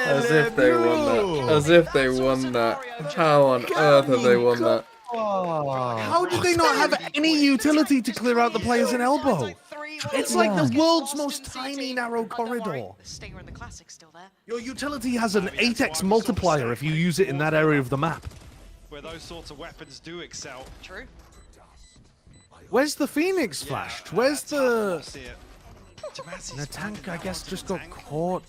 As if they won that. As if they won that. How on earth have they won that? How did they not have any utility to clear out the players in elbow? It's like the world's most tiny narrow corridor. Your utility has an 8x multiplier if you use it in that area of the map. Where those sorts of weapons do excel. True. Where's the Phoenix flashed? Where's the... The tank, I guess, just got caught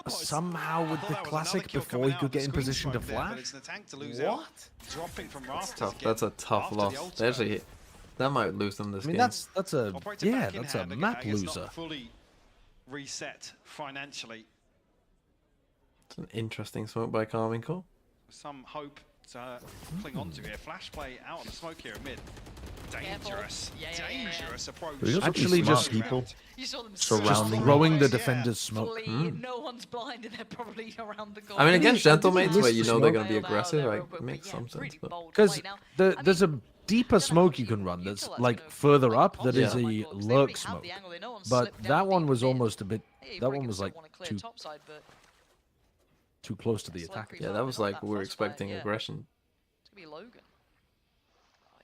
somehow with the classic before he could get in position to flash? What? That's tough. That's a tough loss. They actually, that might lose them this game. That's a map loser. Fully reset financially. It's an interesting smoke by Carmine Cole. Some hope to cling on to here. Flash play out on the smoke here mid. Dangerous, dangerous approach. Actually, just people surrounding, throwing the defender's smoke. No one's blind, and they're probably around the goal. I mean, against gentlemates where you know they're going to be aggressive, like, makes some sense. Because there's a deeper smoke you can run that's like further up that is a lurk smoke. But that one was almost a bit. That one was like too close to the attack. Yeah, that was like we were expecting aggression. It's gonna be Logan.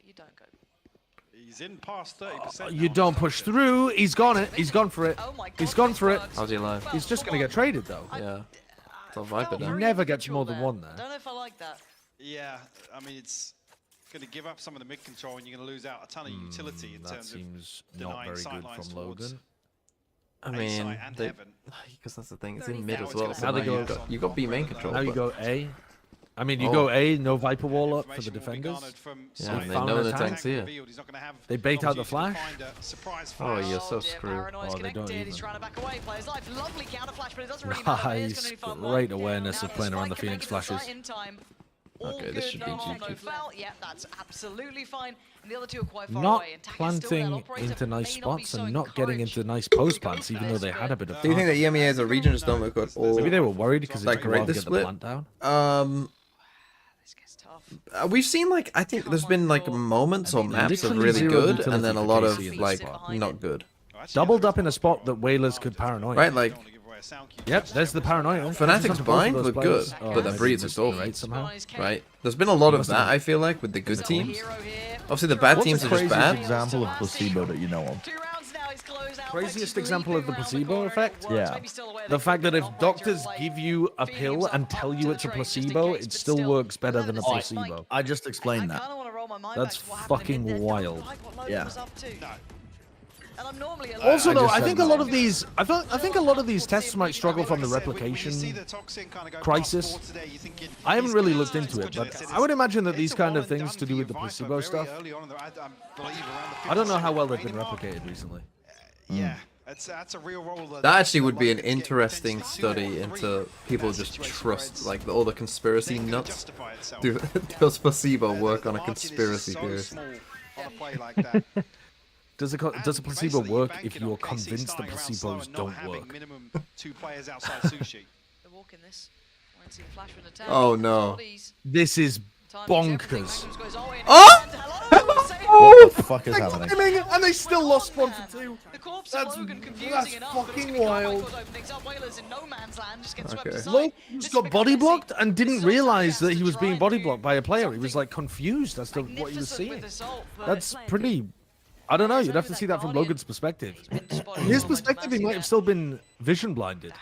You don't go. He's in past 30%. You don't push through. He's gone it. He's gone for it. He's gone for it. How's he alive? He's just gonna get traded though. Yeah. It's a Viper He down. never gets more than one there. I don't know if I like that. Yeah, I mean it's going to give up some of the mid control, and you're going to lose out a ton of utility in terms of seems not very good from Logan. I mean, because that's the thing. It's in mid as well. So now they go. You got B main control. Now you go A. I mean, you go A, no Viper wall up for the defenders. Yeah, and they know the tank's here. They bait out the flash. Oh, you're so screwed. Oh, they don't even. Nice. Great awareness of playing around the Phoenix flashes. Okay, this should be GG. Yeah, that's absolutely fine. And the other two are quite far Not away. And planting into nice spots and not getting into nice post plants, even though they had a bit of. Do you think that EMEA as a region just don't look good? Or maybe they were worried because like took a while to get the plant down. We've seen like I think there's been like moments or maps of really good, and then a lot of like not good. Doubled up in a spot that Whalers could paranoia. Right, like. Yep, there's the paranoia. Fnatic's blind look good, but the breeds are so somehow. Right, there's been a lot of that. I feel like with the good teams. Obviously, the bad teams are just bad. Example of placebo that you know of. craziest example of the placebo effect? Yeah. The fact that if doctors give you a pill and tell you it's a placebo, it still works better than a placebo. I just explained that. That's fucking wild. Yeah. Also, though, I think a lot of these, I think a lot of these tests might struggle from the replication crisis. I haven't really looked into it, but I would imagine that these kind of things to do with the placebo stuff. I don't know how well they've been replicated recently. Yeah, that's a real role. That actually would be an interesting study into people just trust, like all the conspiracy nuts. Does placebo work on a conspiracy theory? Does a placebo work if you're convinced the placebos don't work? Oh no. This is bonkers. Oh! What the fuck is happening? And they still lost 1-2. That's fucking wild. Okay. Logan's got body blocked and didn't realize that he was being body blocked by a player. He was like confused as to what he was seeing. That's pretty... I don't know, you'd have to see that from Logan's perspective. From his perspective, he might have still been vision blinded.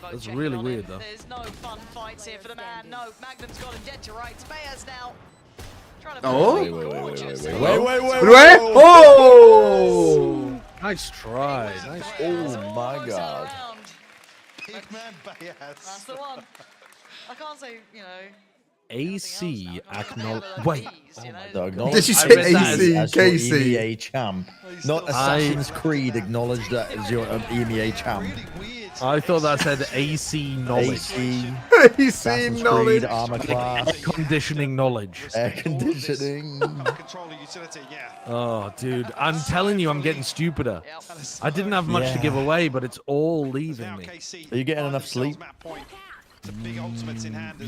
That's really weird, though. There's no fun fights here for the man. No, Magnum's got him dead to rights. Bayers now. Oh! Wait! Oh! Nice try. Nice. Oh my god. Big man Bayers. That's the one. I can't say, you know. AC acknowledge. Wait. Did you say AC, as Casey? your EMEA champ, not Assassin's Creed acknowledged that as your EMEA champ. I thought that said AC knowledge. AC, AC Assassin's knowledge. Creed, armor class, Conditioning knowledge. air conditioning. Oh, dude. I'm telling you, I'm getting stupider. I didn't have much to give away, but it's all leaving me. Are you getting enough sleep?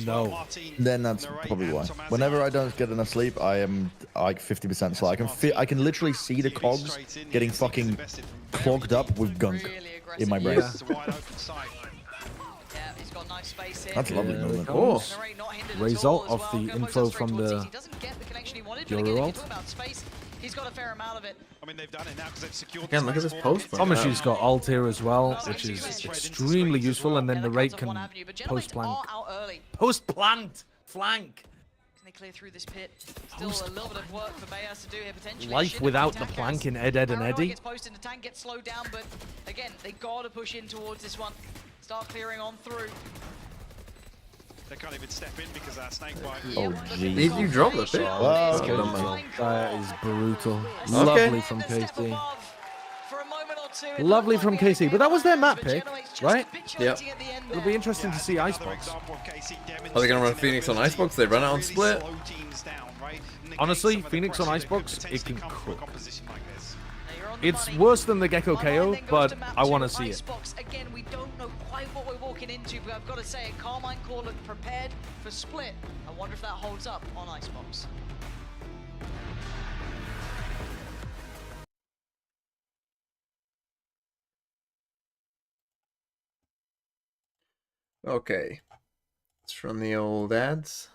No. Then that's probably why. Whenever I don't get enough sleep, I am like 50% slow. I can literally see the cogs getting fucking clogged up with gunk in my brain. That's lovely movement. Oh. Result of the info from the Euro. He's got a fair amount of it. I mean, they've done it now because they've secured. Again, look at this post. Tomashi's got ult here as well, which is extremely useful, and then the rate can post-plant. Post-plant! Flank! Can they clear through this pit? Still a little bit of work for Bayas to do here potentially. Life without the plank in Ed, Ed, and Eddie. Gets posted, the tank gets slowed down, but again, they gotta push in towards this one. Start clearing on through. They can't even step in because that snake bite. Oh, jeez. You dropped the pit. That is brutal. Lovely from KC. Lovely from KC. But that was their map pick, right? Yep. It'll be interesting to see Icebox. Are they going to run Phoenix on Icebox? They run it on Split? Honestly, Phoenix on Icebox, it can cook. It's worse than the Gecko KO, but I want to see it. Again, we don't know quite what we're walking into, but I've got to say, Carmine Core looked prepared for Split. I wonder if that holds up on Icebox. Okay. Let's run the old ads.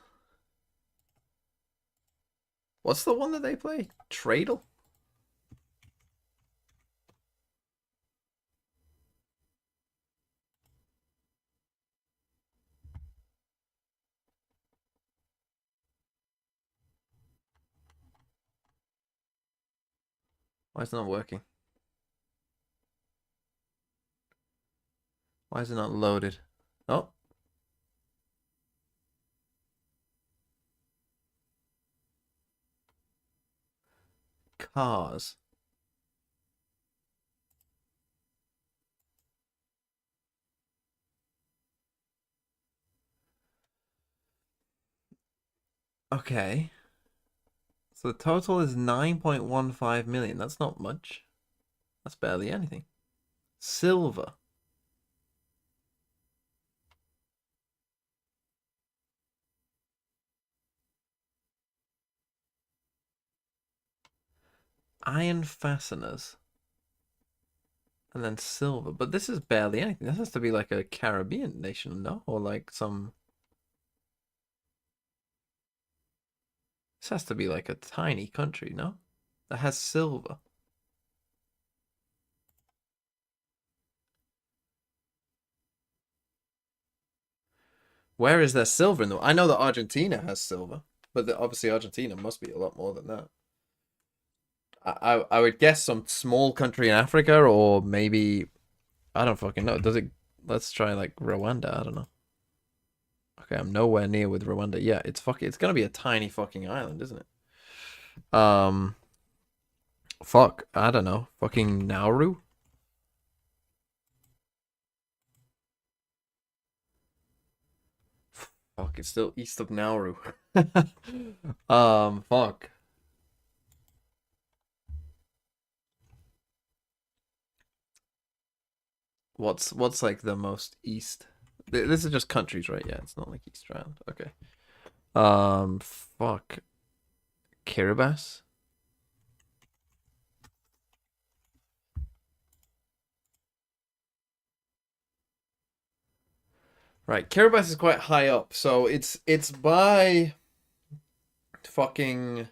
What's the one that they play? Tradle? Why is it not working? Why is it not loaded? Oh. Cars. Okay. So the total is 9.15 million. That's not much. That's barely anything. Silver. Iron fasteners. And then silver. But this is barely anything. This has to be like a Caribbean nation, no? Or like some... This has to be like a tiny country, no? That has silver. Where is there silver in the... I know that Argentina has silver, but obviously Argentina must be a lot more than that. I would guess some small country in Africa, or maybe... I don't fucking know. Does it... Let's try, like, Rwanda. I don't know. Okay, I'm nowhere near with Rwanda. Yeah, it's gonna be a tiny fucking island, isn't it? Fuck, I don't know. Fucking Nauru? Fuck, it's still east of Nauru. Fuck. What's like the most east? This is just countries, right? Yeah, it's not like East Island. Okay. Fuck. Kiribati? Right, Kiribati is quite high up, so it's by fucking,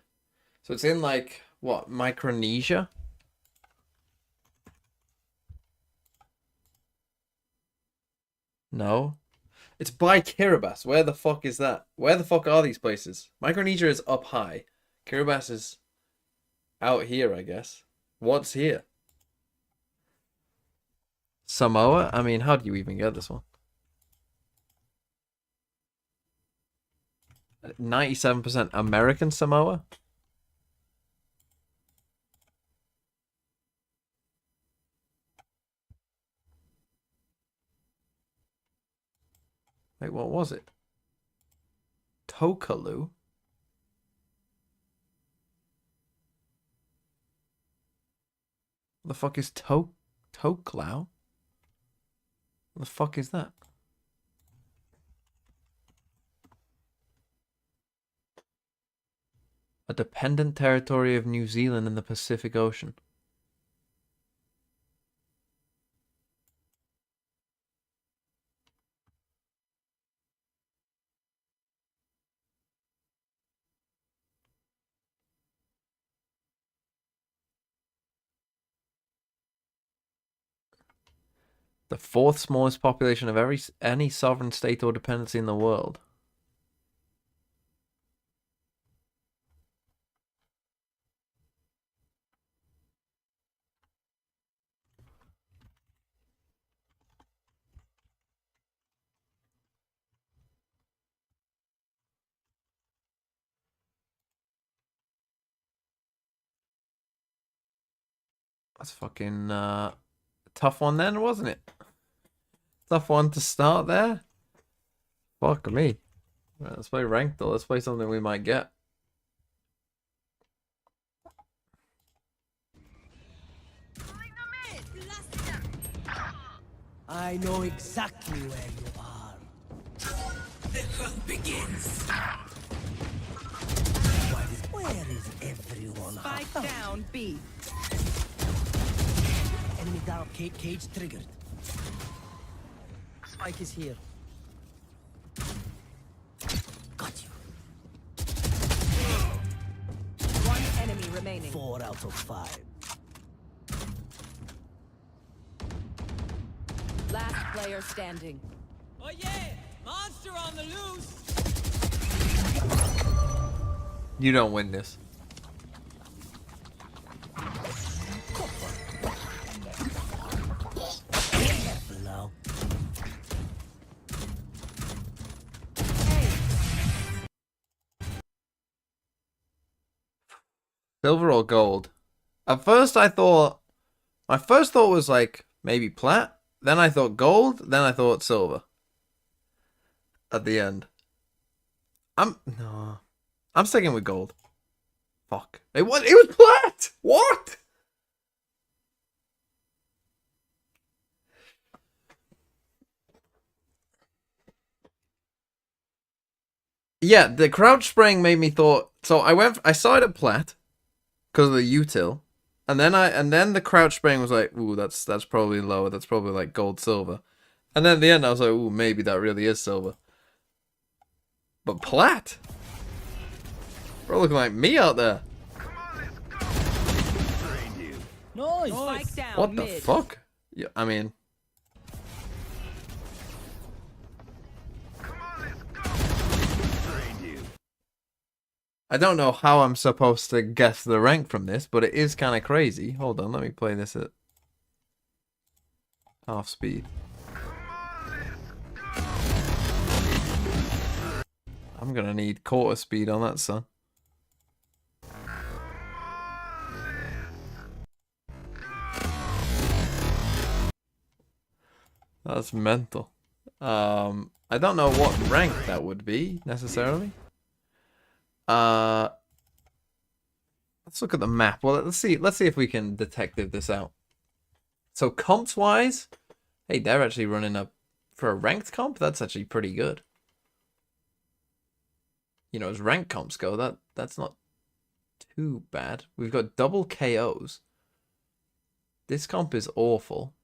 so it's in like what, Micronesia? No. It's by Kiribati. Where the fuck is that? Where the fuck are these places? Micronesia is up high. Kiribati is out here, I guess. What's here? Samoa? I mean, how do you even get this one? 97% American Samoa? Wait, what was it? Tokalu? What the fuck is Toklau? What the fuck is that? A dependent territory of New Zealand in the Pacific Ocean. The fourth smallest population of any sovereign state or dependency in the world. That's fucking tough one then, wasn't it? Tough one to start there. Fuck me. Right, let's play ranked though. Let's play something we might get. I know exactly where you are. The hunt begins. Where is everyone? Spike down, B. Enemy down. Cage triggered. Spike is here. Got you. One enemy remaining. 4 out of 5. Last player standing. Oh yeah! Monster on the loose! You don't win this. Careful now. Silver or gold? At first I thought... My first thought was like, maybe plat. Then I thought gold. Then I thought silver. At the end. I'm sticking with gold. Fuck. It was plat! What? Yeah, the crouch spraying made me thought... So I saw it at plat. Because of the util. And then the crouch spraying was like, ooh, that's probably lower. That's probably like gold, silver. And then at the end I was like, ooh, maybe that really is silver. But plat? Bro, looking like me out there. Nice. Spike down, What the mid. fuck? Yeah, I mean... I don't know how I'm supposed to guess the rank from this, but it is kind of crazy. Hold on, let me play this at half speed. I'm gonna need quarter speed on that, son. That's mental. I don't know what rank that would be necessarily. Let's look at the map. Well, let's see if we can detective this out. So comps wise, hey, they're actually running up for a ranked comp. That's actually pretty good. You know, as rank comps go, that's not too bad. We've got double KOs. This comp is awful.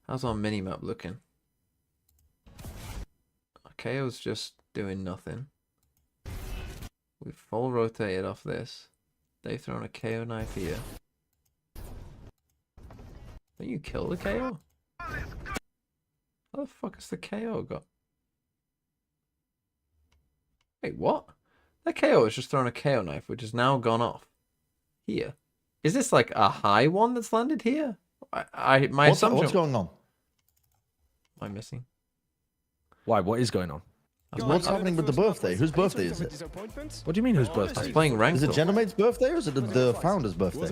How's our minimap looking? KO's just doing nothing. We've full rotated off this. They've thrown a KO knife here. Don't you kill the KO? How the fuck has the KO got? Wait, what? That KO has just thrown a KO knife, which has now gone off. Here. Is this like a high one that's landed here? My assumption... What's going on? Am I missing? Why? What is going on? What's happening with the birthday? Whose birthday is it? What do you mean whose birthday? I was playing ranked. Is it Genomate's birthday or is it the founder's birthday?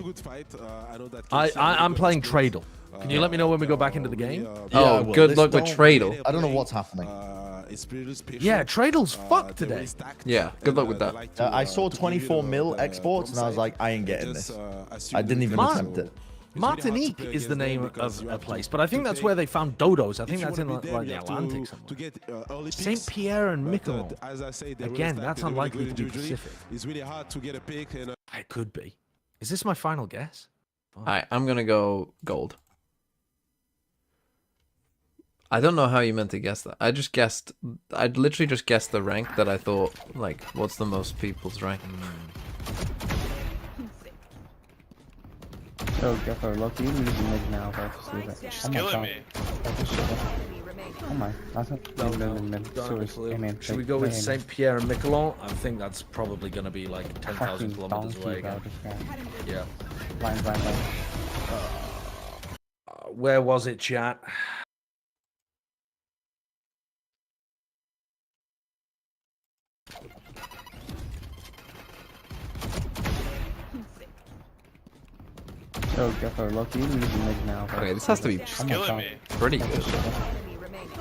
I'm playing Tradle. Can you let me know when we go back into the game? Oh, good luck with Tradle. I don't know what's happening. Yeah, Tradle's fucked today. Yeah, good luck with that. I saw 24 mil exports and I was like, I ain't getting this. I didn't even attempt it. Martinique is the name of a place, but I think that's where they found dodos. I think that's in like the Atlantic somewhere. St. Pierre and Miquelon. Again, that's unlikely to be Pacific. It's really hard to get a pick. And it could be. Is this my final guess? Alright, I'm gonna go gold. I don't know how you meant to guess that. I'd literally just guessed the rank that I thought, like, what's the most people's rank? Oh, Gaffer, lucky you lose mid now, but She's killing me. Oh my, that's not mid. Should we go with St. Pierre and Miquelon? I think that's probably going to be like 10,000 kilometers away again. Yeah. Line. Where was it, chat? Oh, Gaffer, lucky you lose mid now. Okay, this has to be pretty good.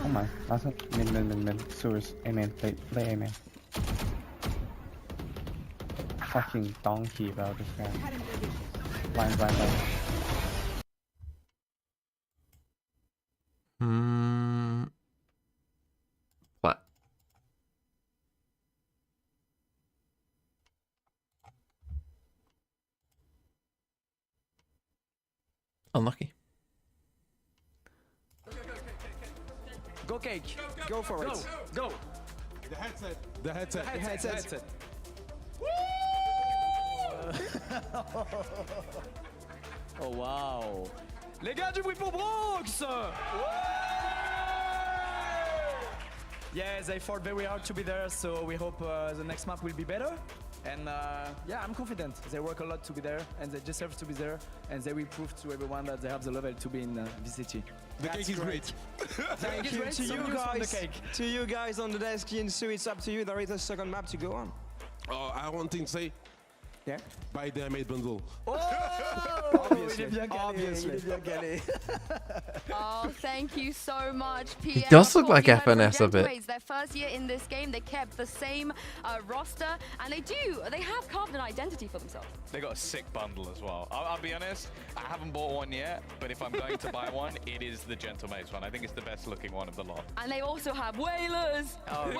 Oh my, that's not mid. Sewers, amen, play amen. Fucking donkey about this guy. Line. What? Unlucky. Go cake. Go for it. Go. The headset. Oh wow. Les gars du bruit pour Bronx. Yeah, they fought very hard to be there, so we hope the next map will be better. And yeah, I'm confident. They work a lot to be there, and they deserve to be there, and they will prove to everyone that they have the level to be in VCT. The cake is great. Thank you to you guys. To you guys on the desk, Yinsu, it's up to you. There is a second map to go on. Oh, I want to say. Yeah. Buy the made bundle. Oh, obviously. Oh, thank you so much, PL. It does look like You heard from FNS a bit. Gentleways, their first year in this game, they kept the same roster, and they have carved an identity for themselves. They got a sick bundle as well. I'll be honest, I haven't bought one yet, but if I'm going to buy one, it is the Gentlemates one. I think it's the best looking one of the lot. And they also have whalers. But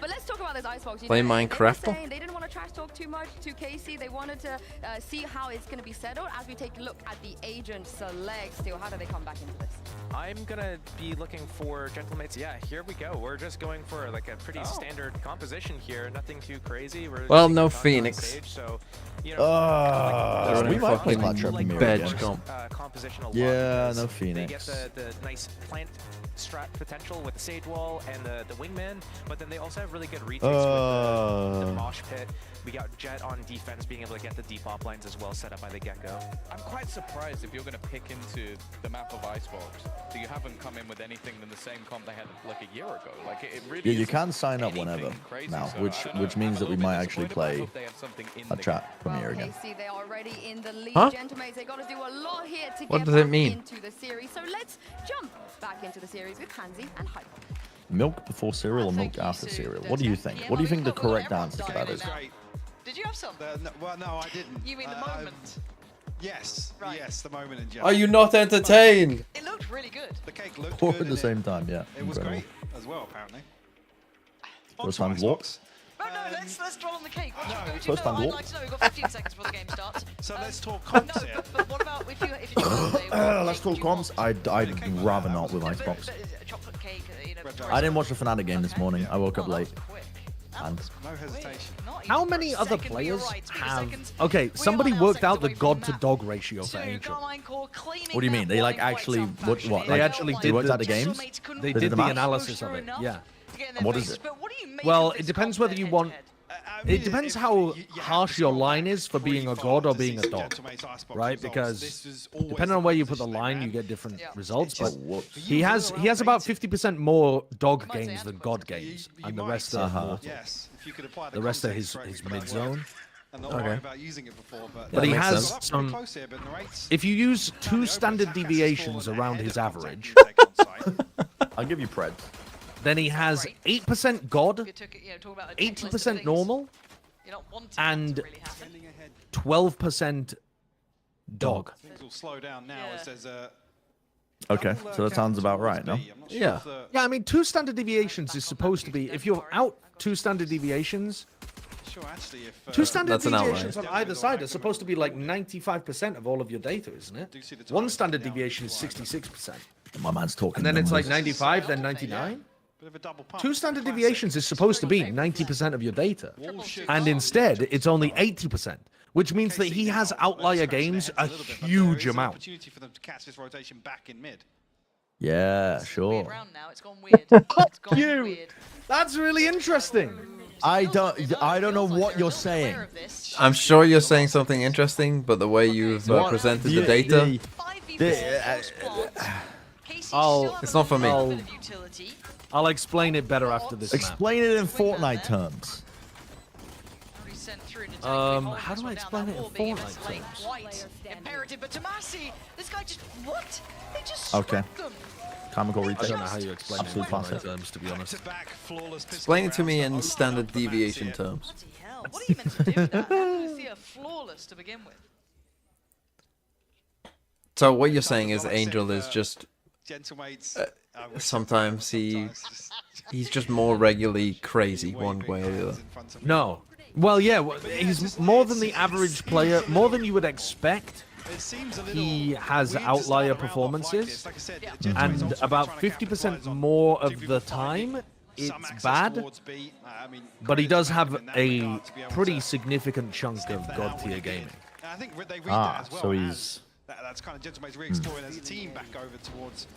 let's talk about this icebox. Play Minecraft. They didn't want to trash talk too much to Casey. They wanted to see how it's going to be settled as we take a look at the agent select. Still, how do they come back into this? I'm gonna be looking for Gentlemates. Yeah, here we go. We're just going for like a pretty standard composition here. Nothing too crazy. We're Well, seeing no a ton on Phoenix. stage, so, you know, They're running we might play fucking Claptrap Premier veg again. comp. Composition a lot Yeah, because no They get Phoenix. the nice plant strat potential with the Sage Wall and the Wingman, but then they also have really good retakes with the Mosh Pit. We got Jet on defense, being able to get the Depop lines as well set up by the Gecko. I'm quite surprised if you're going to pick into the map of Icebox that you haven't come in with anything than the same comp they had like a year ago. Like it really. Yeah, you isn't can sign up anything whenever crazy, now, so which means that we might actually play they have something in a chat premiere again. KC, they are already in the lead. Huh? Gentlemates, they got to do a lot here to What get does it back mean? into the series. So let's jump back into the series with Pansy and Hype. Milk before cereal or milk after cereal? What do you think? What do you think the correct answer to that is? Did you have some? Well, no, I didn't. You mean the moment? Yes, yes, the moment in general. Are you not entertained? It looked really good. The cake looked Or good. at the same time, yeah. It was Incredible. great as well, apparently. First time walks. No, let's dwell on the cake. What do you First time I'd walk. like to know. We've got 15 seconds before the game starts. So let's talk comps here. But what about if you Let's talk comps. I'd rather not with Icebox. chocolate cake, you know, I didn't watch the Fnatic game this morning. I woke up late. And No hesitation. How many other players have... Okay, somebody worked out the god-to-dog ratio for Angel. what do you mean? They like actually what? They like, actually they did worked the, out the games. They They did the the maths? analysis of it, yeah. And what is it? Well, it depends whether you want... It depends how harsh your line is for being a god or being a dog, right? Because depending on where you put the line, you get different results. But he has about 50% more dog games than god games, and the rest are mortal. The rest are his mid zone. Okay. But he makes has sense. some. If you use 2 standard deviations around his average, I'll give you pred. then he has 8% god, 80% normal, and 12% dog. Things will slow down now as there's a... Okay, so that sounds about right, no? Yeah. Yeah, I mean, 2 standard deviations is supposed to be, if you're out 2 standard deviations, Sure, actually, if... 2 standard That's an deviations outlier. on either side are supposed to be like 95% of all of your data, isn't it? 1 standard deviation is 66%. My man's talking. And then it's like numbers. 95, then 99. Bit of a double pump. 2 standard deviations is supposed to be 90% of your data. And instead, it's only 80%, which means that he has outlier games a huge amount. Opportunity for them to catch this rotation back in mid. Yeah, sure. Now it's gone weird. It's gone You. weird. That's really interesting. I don't know what you're saying. I'm sure you're saying something interesting, but the way you've presented the data, it's not for me. I'll explain it better after this map. Explain it in Fortnite terms. How do I explain it in Fortnite terms? White, imperative, but Tomasi, this guy just, what? They just Okay. swept them. Comical I retake. don't know how you explain it in Absolute Fortnite classic. terms, to be honest. Explain it to me in standard deviation terms. Hell, what are you meant to do with that? How do you see a flawless to begin with? So what you're saying is Angel is just Gentlemates. sometimes he's just more regularly crazy one way or the other. No. Well, yeah, he's more than the average player, more than you would expect. He has outlier performances, and about 50% more of the time, it's bad. But he does have a pretty significant chunk of god tier gaming. I think they read that as well. So he's... That's kind of Gentlemates re-exploring as a team back over towards...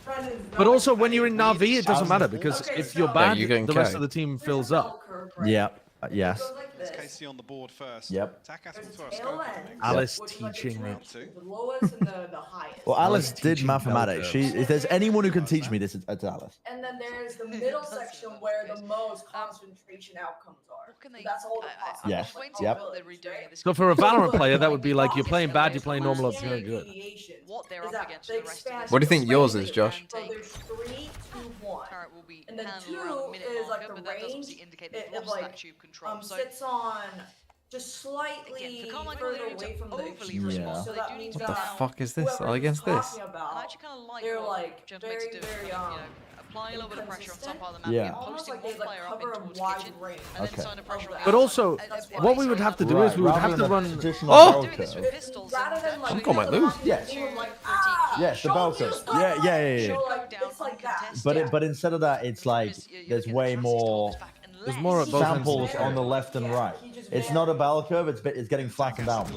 But also, when you're in Na'Vi, it doesn't matter, because if you're bad, you're getting the rest carried. of the team fills up. Yeah. Yes. It's KC on the board first. Yep. Takas will throw a scope. Alice teaching me. The lowest and the highest. Well, Alice did teaching mathematics. bell If there's anyone who can teach me this, it's Alice. And then there's the middle section where the most concentration outcomes are. So that's all the possible. Yes. possibilities, Yep. right? So for a Valorant player, that would be like you're playing bad, you're playing normal, or you're playing good. What they're Is up that against the for the rest of expansion What do you think is yours rated. is, Josh? So there's 3, 2, 1. Turret will be And then handled 2 around the minute is like marker, the but that does range. obviously indicate they've It lost like that tube control. So sits on just slightly again, for Carmichael, further they don't away need from to the overly extreme. respond, So they that do need means to What the that fuck is this? whoever All against he's this? talking I about, actually kind of like they're what like Gentleman's very, doing. very You know, applying a little bit of pressure on some part of the map. Yeah. Posting one player up in towards kitchen, and then sign a pressure on the But also, what we would have to do is we would have to run. Oh! I'm going might lose. Yes. Yes, the bell curve. Yeah. But instead of that, it's like there's way more. There's more at both samples ends. on the left and right. It's not a bell curve. It's getting flattened out.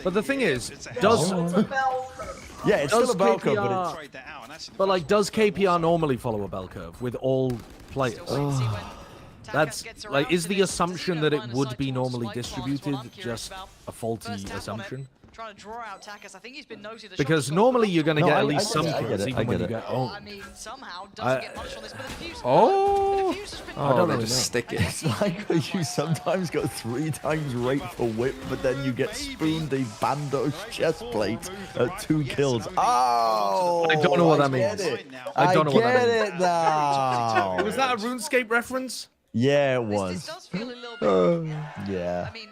But the thing is, does yeah, it's still a bell curve, but it's. But like, does KPR normally follow a bell curve with all players? That's like, is the assumption that it would be normally distributed just a faulty assumption? Trying to draw out Takas. I think he's been noted. Because normally you're going to get at least some I kills, get it, even when you it. get owned. I mean, somehow doesn't get much on this, but the diffuser. Oh! I don't they know. just stick it. It's like you sometimes go 3 times rate for whip, but then you get spooned a Bando's chest plate at 2 kills. Oh! I don't know what that means. I don't know what that means. I get it now. Was that a RuneScape reference? Yeah, it was. This does feel a little bit. Yeah. I mean,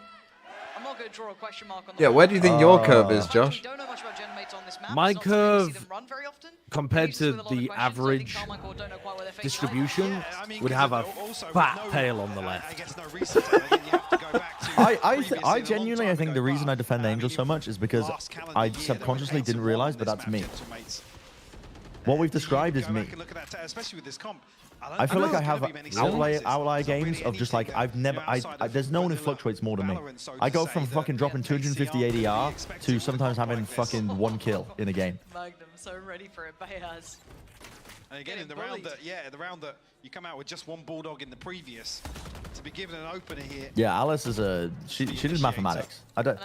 I'm not going to draw a question mark on the Yeah, where do you think your curve is, Josh? don't know much about Genomates on this map. My It's not something we see curve, them run very often. compared to the average distribution, would have a fat tail on the left. I genuinely, I think the reason I defend Angel so much is because I subconsciously didn't realize, but that's me. What we've described is me. I feel like I have outlier games of just like there's no one who fluctuates more than me. I go from fucking dropping 250 ADR to sometimes having fucking 1 kill in a game. Magnum so ready for it, Bayaz. And again, in the round that you come out with just 1 bulldog in the previous, to be given an opener here. Yeah, Alice is she did mathematics. I don't.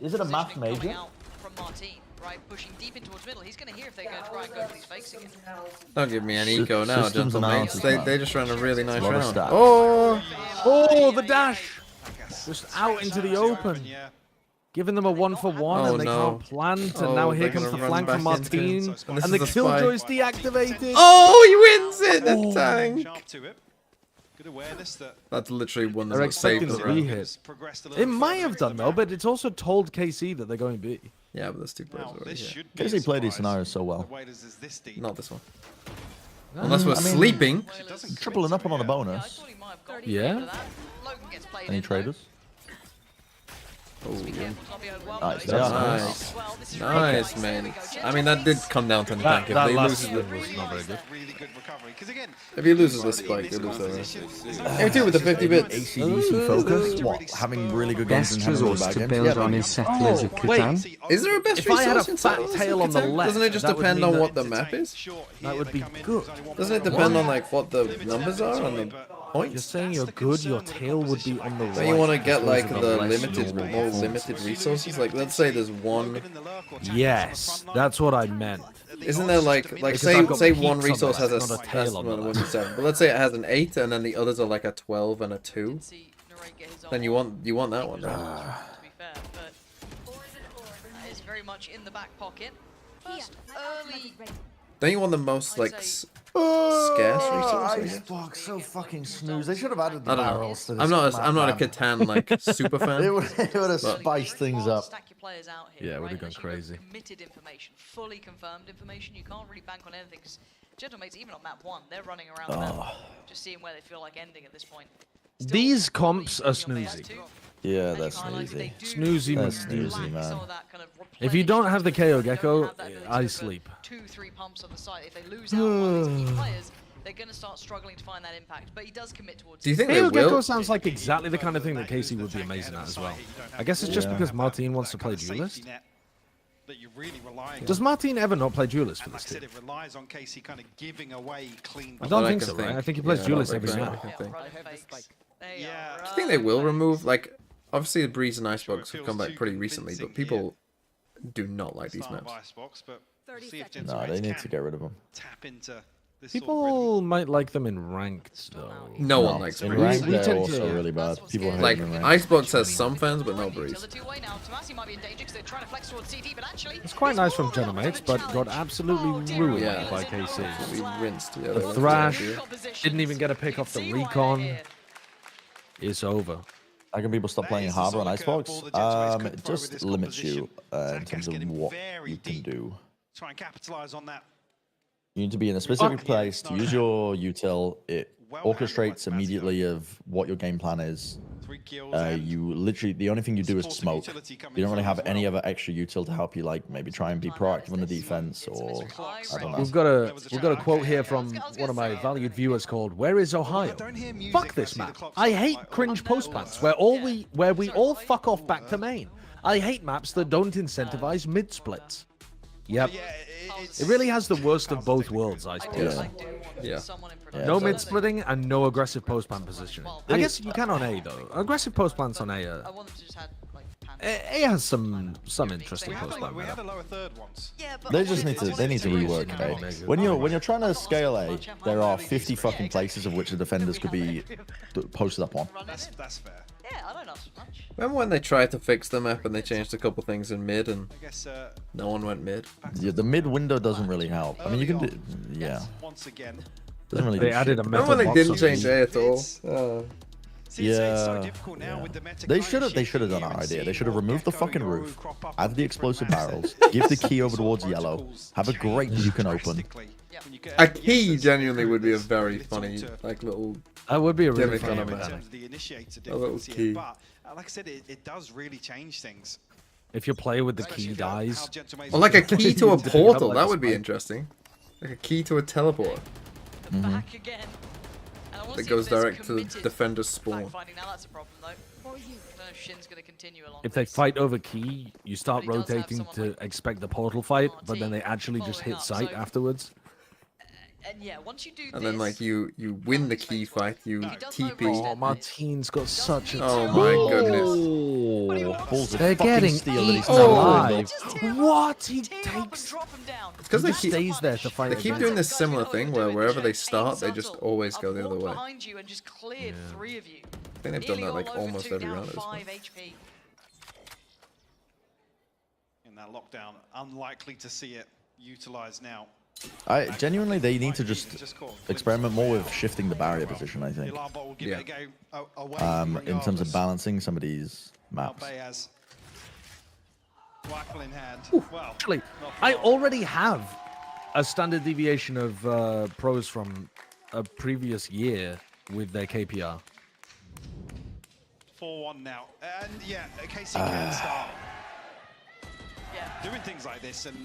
Is it a math major? From Martin, right, pushing deep in towards middle. He's going to hear if they're going to try and go for these fakes again. Don't give me an eco now, Systems gentlemen. analysis, They just ran a really nice Lot of round. stats. Oh! The dash! Just out into the open. Giving them a 1-for-1 and they can't plant. And now here they're comes the gonna flank run from back into Martin. him. And this the is a killjoy's spy. deactivated. Oh, he wins it! The tank! Sharp to it. Good awareness that That's literally one They're that's saved expecting the the round. re-hit. It might have done though, but it's also told KC that they're going B. Yeah, but there's 2 players already here. Casey played these scenarios so well. Not this one. Unless we're I mean, sleeping. Tripling up on the bonus. Yeah. Any traders? Oh, yeah. Nice. Nice. Nice, man. I mean, that did come down to the tank. If That they last lose one was not very good. If he loses this spike, they lose the rest. Every with the 50 bits. ACDC focus? What? Having really good games and Best having really resource bad to games? build Yeah, on is Settlers of Catan. Is there a best If I had a resource in fat Settlers of tail on the Catan? left, Doesn't it just that would depend mean on that- what the map is? That would be good. Doesn't it depend on like what the numbers are on the You're points? saying you're good, your tail would be on the right. Don't you want to get because like those are the less limited, normal more points. limited resources? Like, let's say there's one. Yes, that's what I meant. Isn't there like Because I've got say peaks one on resource the has a left, not a tail on the well, left. 7, but let's say it has an 8 and then the others are like a 12 and a 2. Then you want that one, right? To be fair, but that is very much in the back pocket. First early. Don't you want the most like scarce resource? I guess? Icebox, so fucking snooze. They should have added I the don't know. barrels to this. I'm not a map, man. Catan like super fan. It would have spiced things up. Stack your players out here, Yeah, it would right? have gone Unless you've got crazy. Committed information, fully confirmed information. You can't really bank on anything. Because Gentlemates, even on map 1, they're running around the map, just seeing where they feel like ending at this point. These comps are snoozy. Yeah, that's snoozy. Snoozy, That's snoozy. snoozy, man. If you don't have the KO Gecko, I sleep. 2-3 pumps on the side. If they lose out one of these key players, they're going to start struggling to find that impact. But he does commit towards. Do you think they KO Gecko will? sounds like exactly the kind of thing that Casey would be amazing at as well. I guess it's just because Martin wants to play Duelist. Does Martin ever not play Duelist for this team? It relies on Casey kind of giving away clean. I don't think so, right? I think he plays Yeah, I Duelist don't every think map. so. Yeah. Do you think they will remove like obviously the Breeze and Icebox have come back pretty recently, but people do not like these maps. No, they need to get rid of them. Tap into this People might like them in ranked though. No one likes In Breeze. ranked, We they're tend also to- really bad. People hate Like them in ranked. Icebox has some fans, but no Breeze. It's quite nice from Genomates, but got absolutely ruined Yeah. by KC. We rinsed. Yeah, The they went Thrash to didn't even get a pick off the Recon. It's over. How can people stop playing Harbor on Icebox? It just limits you in terms of what you can do. Try and capitalize on that You need to be in a specific place to use your util. It orchestrates immediately of what your game plan is. You literally, the only thing you do is smoke. You don't really have any other extra util to help you, like maybe try and be proactive on the defense, or I don't know. We've got a quote here from one of my valued viewers called "Where is Ohio?" Fuck this map. I hate cringe post plants where we all fuck off back to main. I hate maps that don't incentivize mid splits. Yep. It really has the worst of both worlds, I suppose. Yeah. No mid splitting and no aggressive post plant positioning. I guess you can on A though. Aggressive post plants on A. A has some interesting post plant. They just need to rework A. When you're trying to scale A, there are 50 fucking places of which the defenders could be posted up on. That's fair. Yeah, I don't know so much. Remember when they tried to fix the map and they changed a couple things in mid and no one went mid? Yeah, the mid window doesn't really help. I mean, you can do, yeah. Once again, doesn't really. They added a metal box. Remember they didn't on change A at all. Yeah. They should have done our idea. They should have removed the fucking roof, add the explosive barrels, give the key over towards yellow, have a grate that you can open. A key genuinely would be a very funny, like, little. That would be a really funny funny mechanic. A little key. But like I said, it does really change things. If your player with the key dies. Or like a key to a pick up portal, like that a would be spike. interesting. Like a key to a teleport Back again. that goes direct to the defender's spawn. Finding now that's a problem though. I don't know if Shin's gonna continue along. If they fight over key, you start rotating to expect the portal fight, but then they actually just hit sight afterwards. And yeah, once you do And then like you win the key fight, you TP. Oh, Martine's got such a. Oh my goodness. They're getting eaten alive. What? He takes. It's because they stays there to fight. They keep doing this similar thing where wherever they start, they just always go the other way. Behind you and just cleared 3 of you. I think they've done that like almost every round at this point. 5 HP. In that lockdown, unlikely to see it utilized now. Genuinely, they need to just experiment more with shifting the barrier position, I think. Yeah. In terms of balancing some of these maps. Actually, I already have a standard deviation of pros from a previous year with their KPR. 4-1 now. And yeah, Casey can start doing things like this, and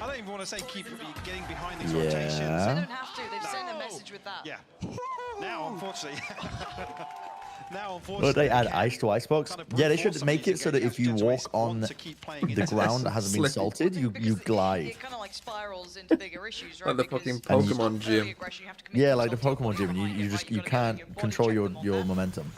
I don't even want to say keep getting behind these rotations. They don't have to. They've sent a message with that. Yeah. Now, unfortunately. Well, they add ice to icebox. Yeah, they should make it so that if you walk on the ground that hasn't been salted, you glide. It kind of like spirals into bigger issues, right? Like the fucking Pokemon gym. Yeah, like the Pokemon gym. You can't control your momentum.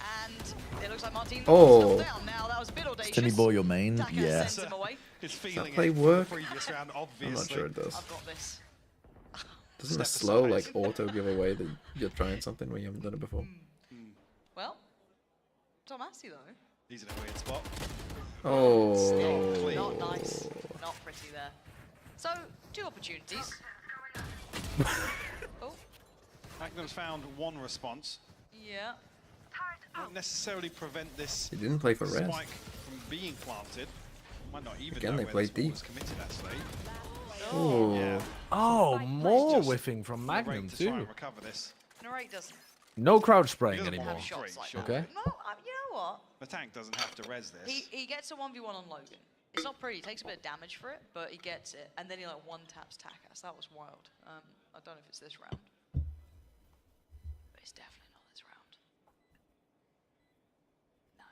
It looks like Martin Oh. down now. That was a bit audacious. Tinny boy, your main. Taka Yeah. sends him away. Does that play work? Round, I'm not sure it does. I've got this. Doesn't a slow like auto give away that you're trying something when you haven't done it before? Well, Tomasi though. He's in a weird spot. Oh. Not nice. Not pretty there. So, 2 opportunities. Oh. Magnum's found 1 response. Yeah. Won't necessarily prevent this He didn't play for red. spike from being planted. Might not even Again, know they where played this ball deep. was committed, actually. Oh. Yeah. Oh, more Just whiffing from Magnum to try too. and recover this. Narrate doesn't. No crouch spraying He doesn't anymore. have shots like that. Okay. No, you know what? The tank doesn't have to res this. He gets a 1v1 on Logan. It's not pretty. He takes a bit of damage for it, but he gets it. And then he like 1-taps Takas. That was wild. I don't know if it's this round. But it's definitely not this round. No.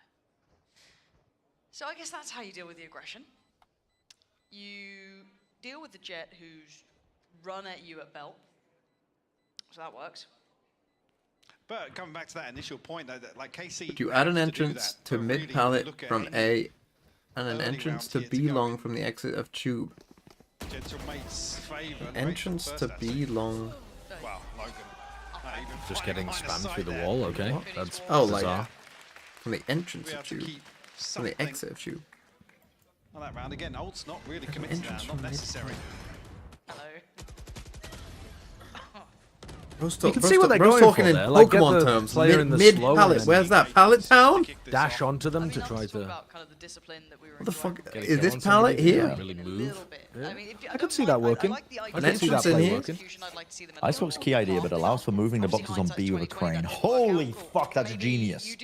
So I guess that's how you deal with the aggression. You deal with the Jet who's run at you at belt. So that works. But coming back to that initial point, though, that like KC. Would you add an has to do entrance that, to but mid really pallet look at from aiming A and an early entrance round to here B go long in from the exit of tube? Gentle mate's favour. Entrance to B long. Wow, Logan. Not even Just finding getting line of spammed sight through the there. wall. Okay, that's Oh, bizarre. like from the entrance We of have to tube. keep From the something exit of tube. on that round again. Ult's not really committed to entrance that, not from mid necessary. Hello. You can see what they're going talking for in there. Like, get Pokemon the terms. player in the Mid slow pallet. and Where's that? Pallet Town? dash onto them to try to. What the fuck? Is this pallet here? Really move. Yeah. I could see that working. I could see that play working. Icebox key idea, but allows for moving the boxes on B with a crane. Holy fuck, that's genius.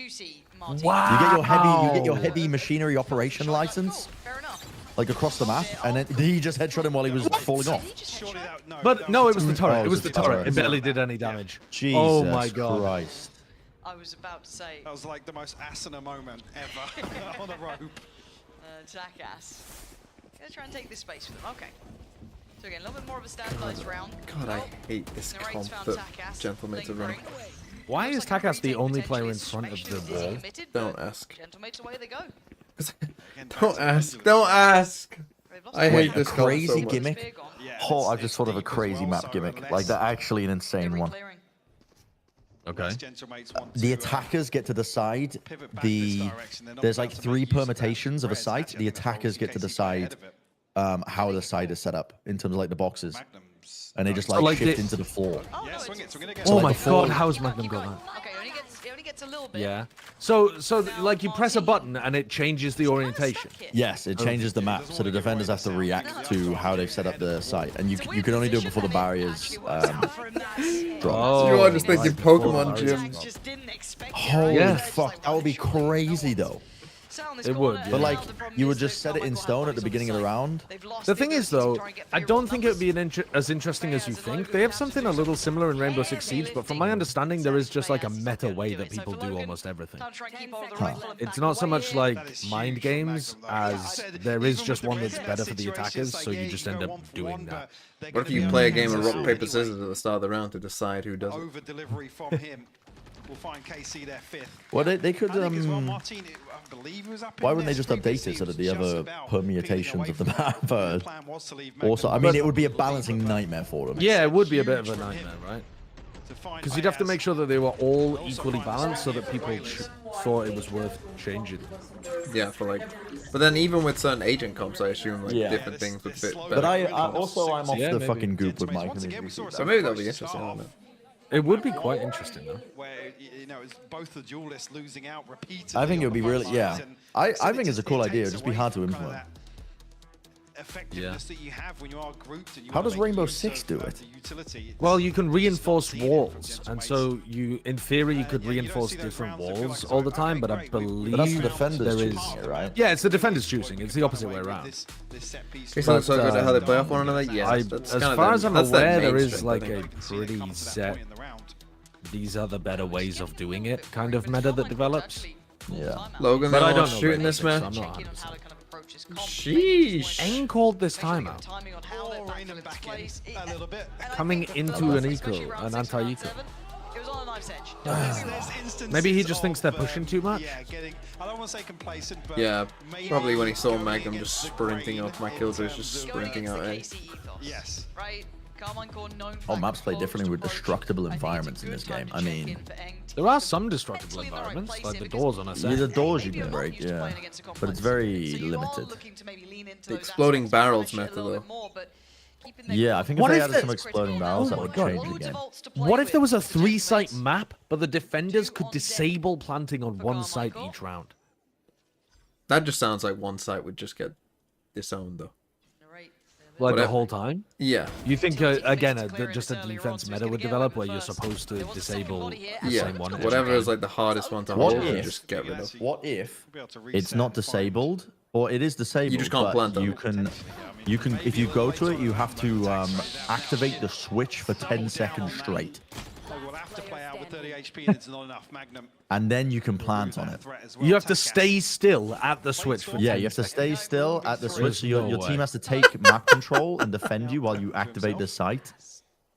Wow. You get your heavy machinery operation license, like across the map, and then he just headshot him while he was falling off. But no, it was the turret. It was the turret. It barely did any damage. Jesus oh my god. Christ. I was about to say. That was like the most Asuna moment ever on a rope. Jackass. Gonna try and take this space for them. Okay. So again, a little bit more of a standardized round. God, I hate this comp that Gentlemates are running. Why is Takas the only player in front of the wall? Don't ask. Gentlemates, away they go. Don't ask. Don't ask. I hate this comp crazy so much. gimmick. Oh, I've just thought of a crazy map gimmick. Like, that actually an insane one. Okay. The attackers get to decide there's like 3 permutations of a site. The attackers get to decide how the site is set up in terms of like the boxes, and they just like shift into the floor. Oh my god, how's Magnum got that? Okay, it only gets a little bit. Yeah. So like you press a button and it changes the orientation. Yes, it changes the map, so the defenders have to react to how they've set up the site, and you can only do it before the barriers drop. Oh, you are just thinking Pokemon Gym. Holy fuck, that would be crazy though. It would, But like, you would just set it in stone at the beginning of the round. The thing is, though, I don't think it would be as interesting as you think. They have something a little similar in Rainbow Six Siege, but from my understanding, there is just like a meta way that people do almost everything. It's not so much like mind games as there is just one that's better for the attackers, so you just end up doing that. What if you play a game of rock, paper, scissors at the start of the round to decide who does it? Over delivery from him. We'll find KC their 5th. Well, they could why wouldn't they just update update it so that the other permutations of the map are also? I mean, it would be a balancing nightmare for them. Yeah, it would be a bit of a nightmare, right? Because you'd have to make sure that they were all equally balanced so that people thought it was worth changing. Yeah, for like, but then even with certain agent comps, I assume like different things would fit better. But I'm off the fucking goop with Mike. So maybe that'll be interesting. I don't know. It would be quite interesting, though. Where, you know, it's both the duelists losing out repeatedly. I think it would be really, yeah. I think it's a cool idea. It'd just be hard to implement. Effectiveness that you have when you are grouped and you How does Rainbow Six do it? Well, you can reinforce walls, and so you, in theory, you could reinforce different walls all the time. But I believe that's the defenders there is, choosing it, right? Yeah, it's the defenders choosing. It's the opposite way around. It's not so good at how they play off one another. Yeah, as far as I'm aware, there is like a pretty set. These are the better ways of doing it kind of meta that develops. Yeah. Logan, but I don't know shooting this man. So I'm not 100%. Sheesh. Aang called this timeout. Coming into an eco, an anti-eco. Maybe he just thinks they're pushing too much. I don't want to say complacent, but yeah, probably when he saw Magnum just sprinting off my killjoys, just sprinting out A. Yes. Oh, maps play differently with destructible environments in this game. I mean, there are some destructible environments, like the doors on a set. Yeah, the doors you can break, yeah, but it's very limited. The exploding barrels method, though. Yeah, I think if they added some exploding barrels, that would change the game. What if there was a 3-site map, but the defenders could disable planting on one site each round? That just sounds like one site would just get disowned, though. Like the whole time? Yeah. You think, again, just a defense meta would develop where you're supposed to disable the same one? Whatever is like the hardest one to hold, you just get rid of. What if it's not disabled, or it is disabled? You just can't plant them. You can, if you go to it, you have to activate the switch for 10 seconds straight. And then you can plant on it. You have to stay still at the switch. For yeah, you have to stay still at the switch. So your team has to take map control and defend you while you activate the site.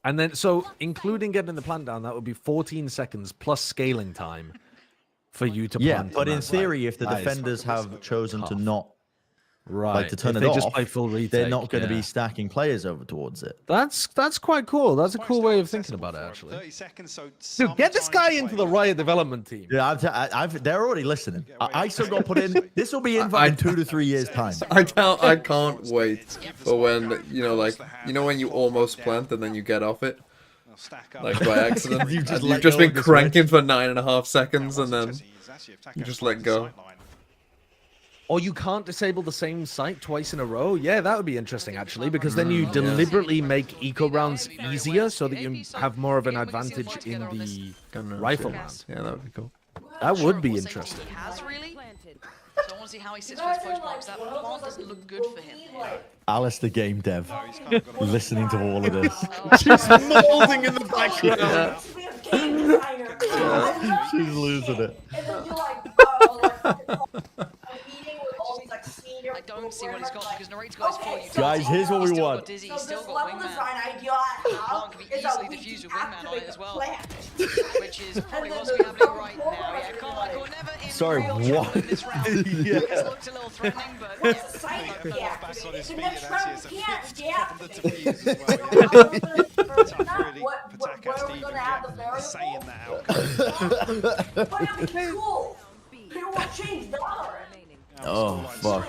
And then, so including getting the plant down, that would be 14 seconds plus scaling time for you to plant. Yeah, but in theory, if the defenders have chosen to not like to turn if it they off, just play full retake, they're not going to be stacking players over towards it. That's quite cool. That's a cool way of thinking about it, actually. Dude, get this guy into the Riot development team. Yeah, they're already listening. I still got put in. This will be in 2 to 3 years time. I can't wait for when when you almost plant and then you get off it. Like by accident. You've just You've let just go been of the cranking for 9.5 seconds and then you just let go. Or you can't disable the same site twice in a row? Yeah, that would be interesting, actually, because then you deliberately make eco rounds easier so that you have more of an advantage in the rifle round. Yeah, that would be cool. That would be interesting. Has really. So I want to see how he sits for his post box. That plant doesn't look good for him. Alice, the game dev, listening to all of this. She's molding in the background. She's losing it. I don't see what he's got because Narrate's got his full utility. Guys, here's what we He's still want. got Dizzy, he's still got Wingman. Plant can be easily diffused with Wingman on it as well, which is probably what's happening right now. Yeah, Carmichael never in Sorry, real what? trouble in this round. Yeah. It's looked a little threatening, but Back on his feet, and actually it's a fifth from the defuse as well. Tough, really, for Takas to even get a say in that outcome. But I mean, cool. People will change Valorant. Oh, fuck.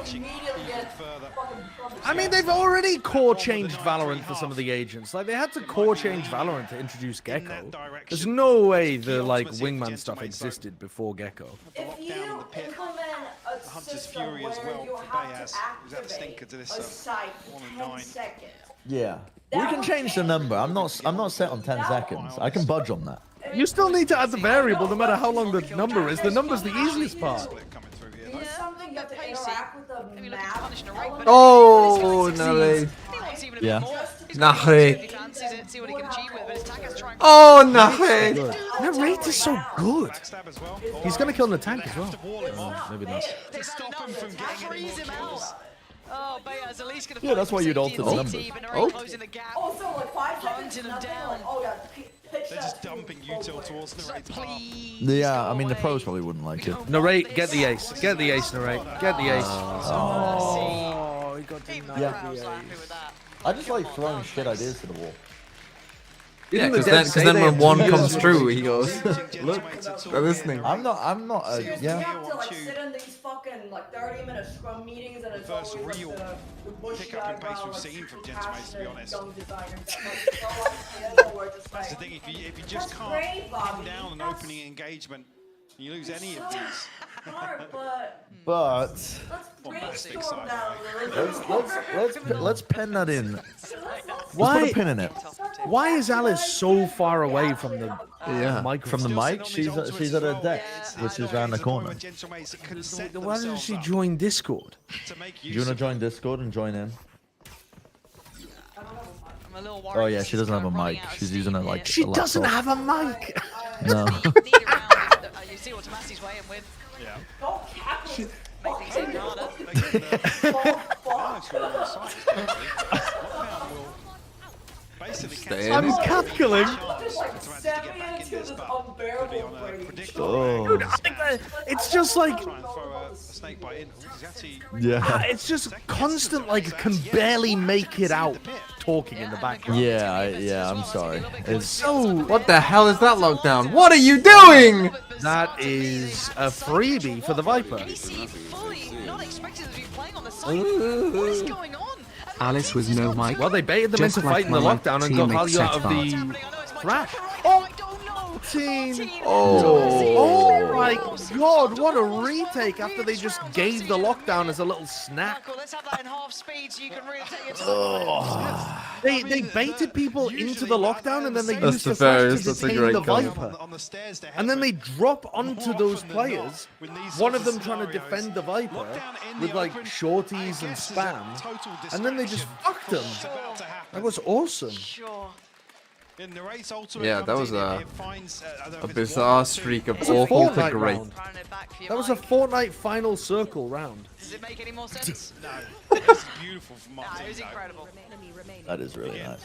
I mean, they've already core changed Valorant for some of the agents. Like, they had to core change Valorant to introduce Gecko. There's no way the, like, Wingman stuff existed before Gecko. If you implement a system where you have to activate a site 10 seconds. Yeah. We can change the number. I'm not set on 10 seconds. I can budge on that. You still need to add the variable no matter how long the number is. The number's the easiest part. It's something you have to interact with the map. Oh, no. Yeah. Nahe. Oh, Nahe. That rate is so good. He's going to kill the tank as well. Maybe not. to stop him from getting freeze him out. Oh, Bayaz at least gonna Yeah, that's why you'd alter the number. Oh. Closing the gap. Also, like 5 seconds, Hunting him nothing, down. like, oh yeah, They're just dumping util towards Narrate's path. Yeah, I mean, the pros probably wouldn't like it. Narrate, get the ace. Get the ace, Narrate. Get the ace. Oh, he got denied yeah. the ace. I just like throwing shit ideas to the wall. Yeah, because then when one comes true, he goes, look, they're listening. I'm not, You yeah. have to like sit in these fucking like 30-minute scrum meetings and it's First always real like the bush pick-up in pace guy, we've like, seen from super Gentleman, to be passionate honest. young designers. Like, That's the thing, if you just That's can't great, pin Bobby. down an That's opening engagement, you lose any of these. smart, but But let's Bombastic brainstorm side. that a little. let's pen that in. Why? Let's put a pin in it. Why is Alice so far away from the mic? From the mic, she's at her deck, which is around the corner. Why doesn't she join Discord? Do you want to join Discord and join in? I'm a little worried. Oh yeah, she doesn't have a mic. She's using it like She a doesn't laptop. have a mic. No. You see what Tomasi's weighing with. Yeah. Make things even harder. I'm calculating. Oh. It's just like Yeah. it's just constant. Like can barely make it out talking in the background. Yeah, I'm sorry. It's So What the hell is that lockdown? What are you doing? that is a freebie for the Viper. Not expected to be playing on the side. What is going on? Alice with no mic. Well, they baited them Just into like fighting the my lockdown and got teammate value out of Setbart. the thrash. Oh, Teen. Oh. Oh my god, what a retake after they just gave the lockdown as a little snack. Let's have that in half speed so you can really take your time. They baited people into the lockdown and then they That's used the nefarious, flash to that's a detain great the comment. Viper. And then they drop onto those players, one of them trying to defend the Viper with like shorties and spam, and then they just fucked them. That was awesome. Yeah, that was a bizarre streak of It was a awful to Fortnite great. round. That was a Fortnite final circle round. Does it make any more sense? No. It's beautiful from Martin. It was incredible. that is really nice.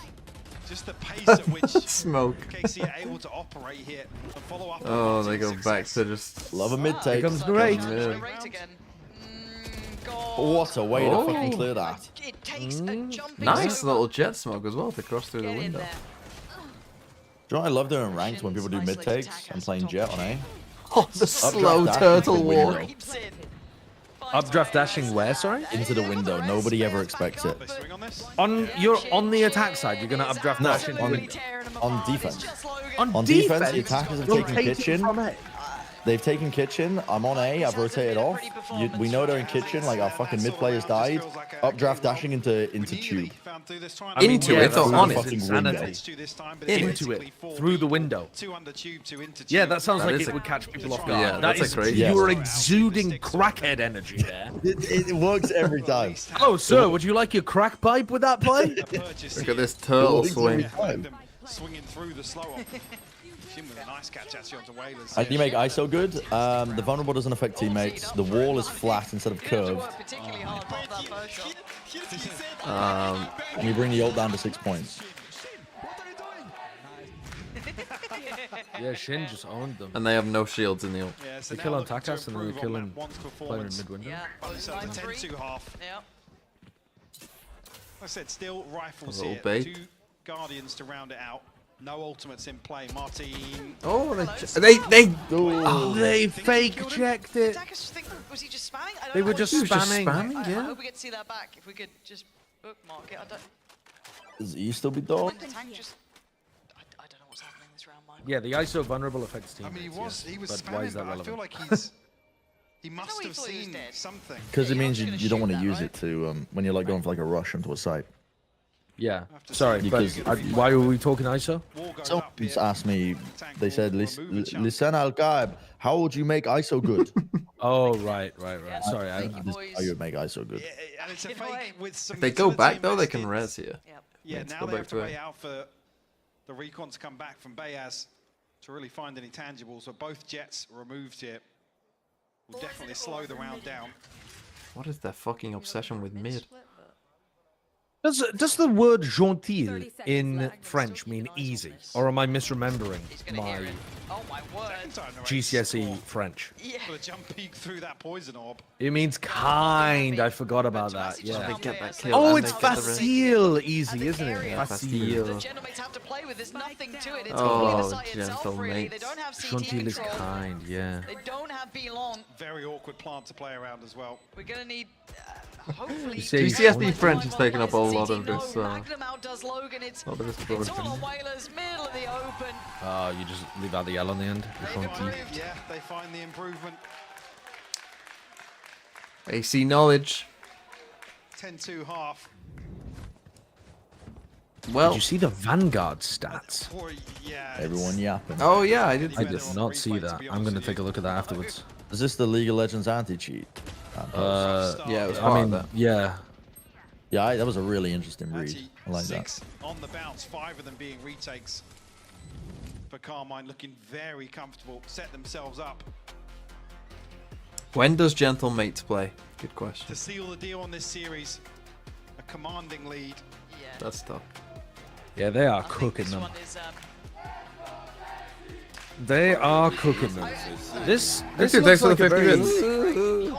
Just the pace at which Smoke. KC are able to operate here and follow up. Oh, they go back to just Love a mid take. Here comes Great. Great again. What a way to Oh. fucking clear that. It takes a jumping Nice little jet smoke as well to cross through the Get in window. there. Do you know what I love doing ranked when people do mid takes and playing jet on A? Oh, the slow dash turtle into the walk. window. Creeps in. Updraft dashing where, sorry? Into the window. Nobody ever expects it. You're on the attack side. You're gonna updraft dash into on, window. on defense. On defense, the attackers have taken rotating kitchen. from A. They've taken kitchen. I'm on A. I've rotated off. We know they're in kitchen. Like our fucking mid players died. Updraft dashing into tube. Into it or on it? Into it through the window. Yeah, that sounds like it would catch people off guard. Yeah, that's crazy. You are exuding crackhead energy there. It works every time. Oh, sir, would you like your crack pipe with that play? Look at this turtle swing. Swinging through the slow up. With a nice catch actually onto Whalers. How do you make ISO good? The vulnerable doesn't affect teammates. The wall is flat instead of curved. And you bring the ult down to 6 points. Yeah, Shin just owned them. And they have no shields in the ult. Yeah, so they kill on Takas and then they kill him player in mid-window. Yeah, so 10-2 half. Yeah. Like I said, still rifles a here. little bait. 2 Guardians to round it out. No ultimates in play. Martin. Oh, they fake checked it. Was he just spamming? I don't They know. were just spamming. I hope we get to see that back. If we could just bookmark it. I don't. Does E still be dog? The tank just. I don't know what's happening this round, Mike. Yeah, the ISO vulnerable affects teammates. I mean, he was but spamming, why is that but I relevant? feel like he must have seen something. Because it means you don't want to use it to when you're like going for like a rush into a site. Yeah, sorry, but why were we talking ISO? Someone's asked me, they said, listen, Al-Qaib, how would you make ISO good? Oh, right. Sorry, This is how you would make ISO good. And it's a fake with some If they go back though, they can res here. Yeah, Let's now go they back have to to wait it. out for the recon to come back from Bayaz to really find any tangibles. So both jets removed here will definitely slow the round down. What is that fucking obsession with mid? Does the word gentil in French mean easy? Or am I misremembering my GCSE French? Yeah. For the jump peek through that poison orb. It means kind. I forgot about that. Yeah. They get that kill Oh, and it's they get the res. facile easy, isn't it? Yeah, Facile. facile. Gentlemates have to play with. There's nothing to it. It's Oh, only the site itself, really. They gentlemates. don't have CT Gentil is control. kind, yeah. They don't have B-Long. Very awkward plant to play around as well. We're gonna need. Hopefully. GCSE French has taken up a lot of this. Magnum outdoes Logan. It's all on Whalers, middle of the open. Oh, you just leave out the L on the end. Yeah, they find the improvement. AC knowledge. 10-2 half. Well, did you see the Vanguard stats? Everyone yapping. Oh yeah, I did. I did not see that. I'm going to take a look at that afterwards. Is this the League of Legends anti-cheat? Yeah, it was I mean, yeah. Yeah, that was a really interesting read. I like that. 6 on the bounce, 5 of them being retakes. For Carmine looking very comfortable, set themselves up. When does Gentlemates play? Good question. To seal the deal on this series, a commanding lead. That's tough. Yeah, they are cooking them. They are cooking them. This looks like a very...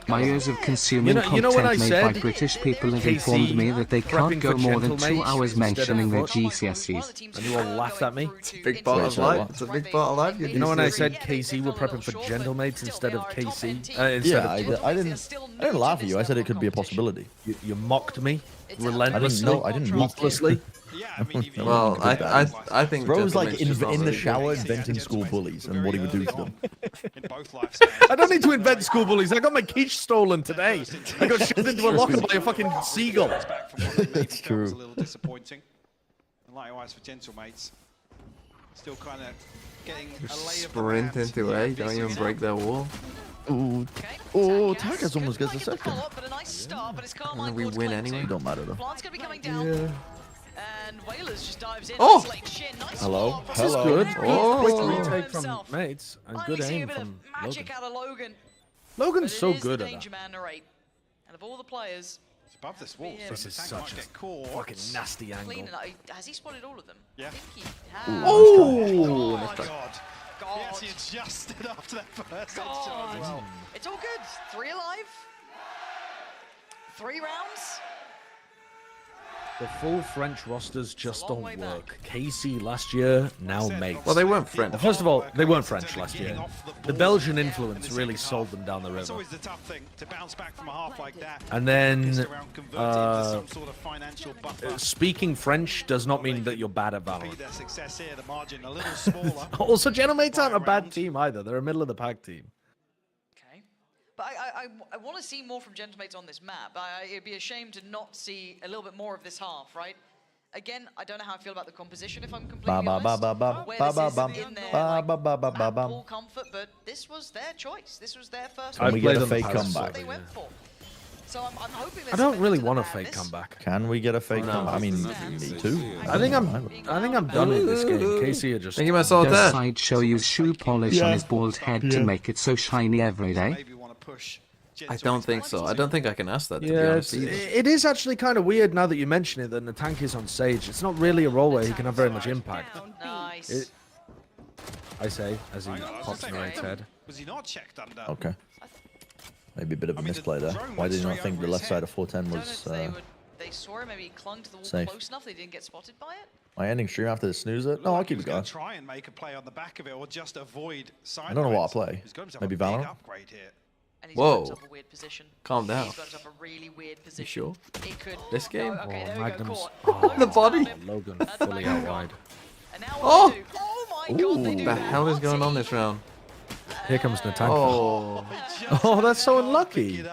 My years of consuming content made by British people have informed me that they can't go more than 2 hours mentioning their GCSEs. And you all laughed at me? It's a big part of life. It's a big part of life. You know when I said KC were prepping for Gentlemates instead of KC? Yeah, I didn't laugh at you. I said it could be a possibility. You mocked me relentlessly. I didn't ruthlessly. Well, I think Bro was like Gentlemates just not in the really shower good. inventing school bullies and what he would do to them. I don't need to invent school bullies. I got my quiche stolen today. I got shoved into a locker by a fucking seagull. It's true. A little disappointing. And likewise for Gentlemates. Still kind of getting a lay of the Sprint land. into A, don't even break their wall. Ooh, oh, Takas almost gets a second. And then we win anyway. Don't matter though. Plant's gonna be coming down. Yeah. And Whalers just dives in. Oh! Hello. This is good. Quick retake from mates and good aim from magic Logan. out of Logan. Logan's so But it is good the at danger that. man narrate. And of all the players, It's above this wall. So This the is tank such might a get caught. fucking nasty angle. cleaning up. Has he spotted all of them? Yeah. I think he has. Oh! My God. He actually adjusted after that first headshot as well. It's all good. 3 alive. 3 rounds. The full French rosters just don't work. KC last year, now mates. Well, they weren't French. First of all, they weren't French last year. The Belgian influence really sold them down the river. And then, speaking French does not mean that you're bad at Valorant. Also, Genomates aren't a bad team either. They're a middle-of-the-pack team. But I want to see more from Gentlemates on this map. It'd be a shame to not see a little bit more of this half, right? Again, I don't know how I feel about the composition, if I'm completely honest. Where this isn't in their map pool comfort, but this was their choice. This was their first. Can we get a fake comeback? They went for. So I'm hoping I don't really want a fake comeback. Can we get a fake comeback? I mean, me too. I think I'm done with this game. Casey, just thinking myself Does there. Sideshow use shoe polish on his bald head to make it so shiny every day? I don't think so. I don't think I can ask that, to be Yeah, honest. it is actually kind of weird now that you mention it that the tank is on Sage. It's not really a role where he can have very much impact. Nice. I say, as he pops Narrate's head. Was he not checked under? Okay. Maybe a bit of a misplay there. Why did you not think the left side of 410 was They saw him, maybe he clung to the wall safe? close enough they didn't get spotted by it. My ending stream after the snoozer? No, I'll keep it going. Try and make a play on the back of it, or just avoid side. I don't know what I'll play. Maybe Valorant? Upgrade here. And he's Whoa. got himself a weird position. Calm down. He's got himself a really weird position. You sure? It could This game? go, okay, there we Magnum's go, caught. the body. Logan fully out wide. And now Oh! what they do? Oh my god, they do The that. hell is going on this round? Here comes Natanka. Oh. Oh, that's so unlucky.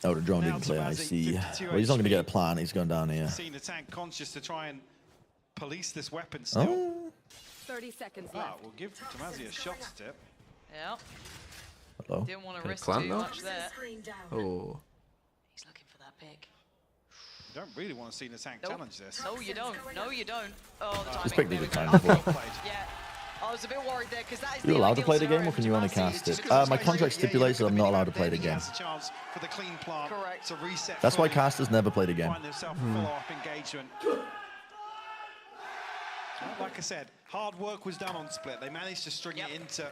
Oh, the drone didn't play IC. Well, he's not going to get a plan. He's going down here. Seen the tank conscious to try and police this weapon still. Oh. 30 seconds Ah, left. we'll give Tomazzi a shot step. Yeah. Hello. Didn't want to Can I risk climb too now? much there. Oh. He's looking for that pick. You don't really want to see the tank challenge this. No, you don't. No, you don't. Oh, the timing. This pick There needed we time go. before. Yeah. I was a bit worried there because that is You the allowed to ideal play the game, scenario or can you for only Tomazzi. cast It's it? just My contract stipulates that I'm not allowed to play the game. For the clean plant to reset. That's why casters never play the game. Find themselves a follow-up engagement. Like I said, hard work was done on Split. They managed to string it into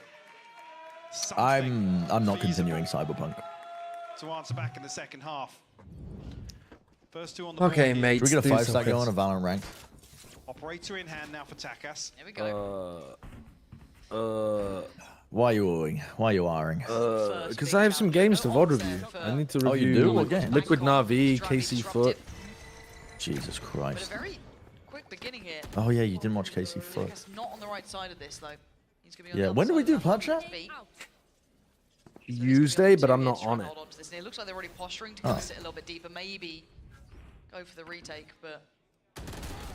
something. I'm not continuing Cyberpunk. To answer back in the second half. First two on the Okay, board here. mate. Should we get a 5-stack going on a Valorant rank? Operator in hand now for Takas. Here we go. Why are you owing? Why are you R-ing? Because I have some games to VOD review. I need to review Oh, you do? What game? Liquid Na'Vi, KC Foot. Jesus But a Christ. very quick beginning here. Oh yeah, you didn't watch KC Foot. Takas not on the right side of this though. He's gonna be on Yeah, the when other do we side do of plant that. chat? B. Tuesday, but I'm not on it. Hold on to this. And it looks like they're already posturing to kind of sit a little bit deeper. Maybe go for the retake, but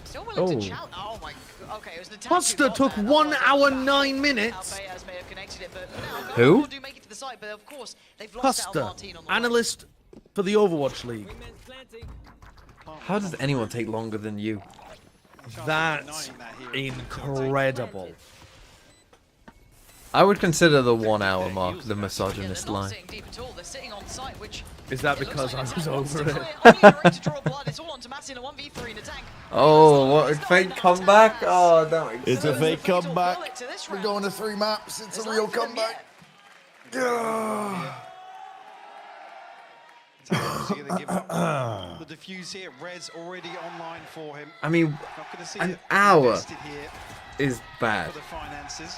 still willing to challenge. Oh my. Okay, it was the Buster took 1 hour 9 minutes. may have connected it, but now Who? do make it to the side, but of course they've lost out Buster, Martin on the analyst for the Overwatch League. How does anyone take longer than you? That's incredible. I would consider the 1 hour mark the misogynist They're not line. sitting deep at all. They're sitting on site, which Is that it looks because like I a was tank wants over to it? clear. Only a rate to draw blood. It's all on Tomazzi in a 1v3 in a tank. Oh, what a fake comeback! Oh, that makes It's a sense. fake comeback. Bullet to this We're round. going to 3 maps. It's There's a real life for them comeback. yet. The defuse here, Red's already online for him. I mean, Not gonna see an it hour invested here is bad. for the finances.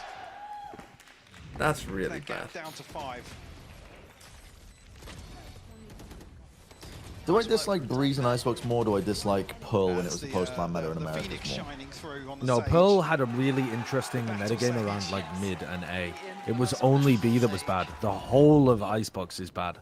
That's really That bad. gap down to 5. Do I dislike Breeze and Icebox more, or do I dislike Pearl when it was the post-plan meta in America more? Shining through on the No, Sage. Pearl had a really interesting metagame around like mid and A. It was only B that was bad. The whole of Icebox is bad.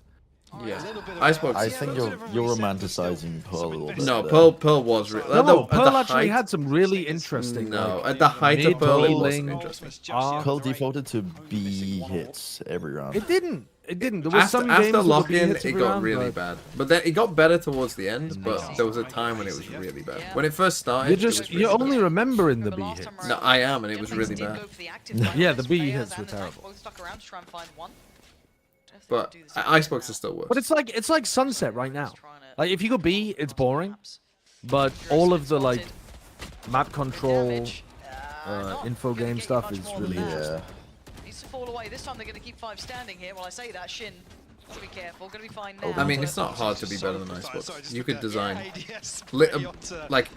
Yeah, Icebox. I think you're romanticizing Pearl a little bit. No, there. Pearl was really. No, Pearl actually had some really interesting. No, like, at the height of mid, Pearl, it lane, wasn't interesting. arc. Pearl defaulted to B hits every round. It didn't. It didn't. There was some After games with the B lock-in, hits it every got round, really but bad. But then it got better towards the end. But there was a time when it was really bad. When it first started, You it was just really you're bad. only remembering the B hits. No, I am, and it was really bad. Yeah, the B hits were terrible. Both stuck around to try and find one. But Icebox is still worse. But it's like Sunset right now. Like if you go B, it's boring. But all of the like map control, info game stuff is really interesting. Needs to fall away. This time they're going to keep 5 standing here. While I say that, Shin So be careful. Gonna be fine now. I mean, it's not hard to be better than Icebox. You could design like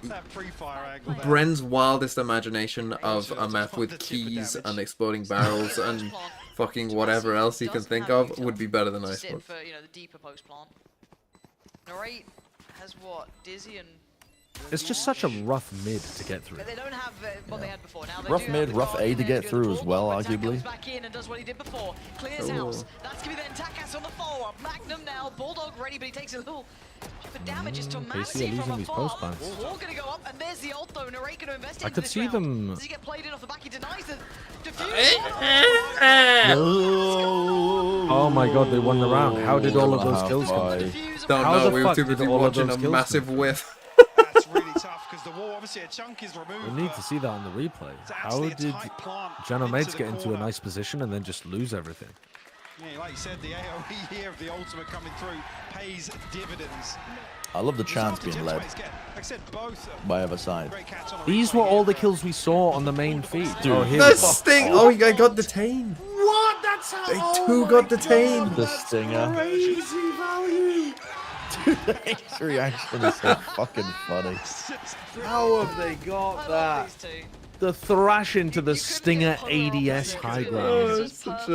Bren's wildest imagination of a map with keys and exploding barrels and fucking whatever else he can think of would be better than Icebox. For, you know, the deeper post plant. Narrate has what? Dizzy and It's just such a rough mid to get through. they don't have what they had before. Now they Rough do mid, have the rough guard A in to there get do through the as well, pullback. Attack arguably. comes back in and does what he did before. Clears house. That's gonna be then Takas on the follow-up. Magnum now, Bulldog ready, but he takes a little for damages to Mancy from afar. Wall gonna go up, and there's the ult though. Narrate gonna invest I into could this see round. them. Does he get played in off the back? He denies the defuse. Oh my god, they won the round. How did all of those kills come? Don't How know, the we were fuck too did busy all of watching those a kills massive come? whiff. That's really tough because the wall, obviously, a chunk is removed. We need to see that on the replay. How did Jano Mates get into a nice position and then just lose everything? Yeah, like you said, the AoE here of the ultimate coming through pays dividends. I love the chance being led Like I said, both by either side. These were all the kills we saw on the main feed. Dude, oh, here The we go. sting! Oh, you got detained. What? That's how. They two got detained. The stinger. Crazy value. Dude, his reaction is so fucking funny. How have they got that? The thrash into the Stinger ADS high Oh, ground. it's such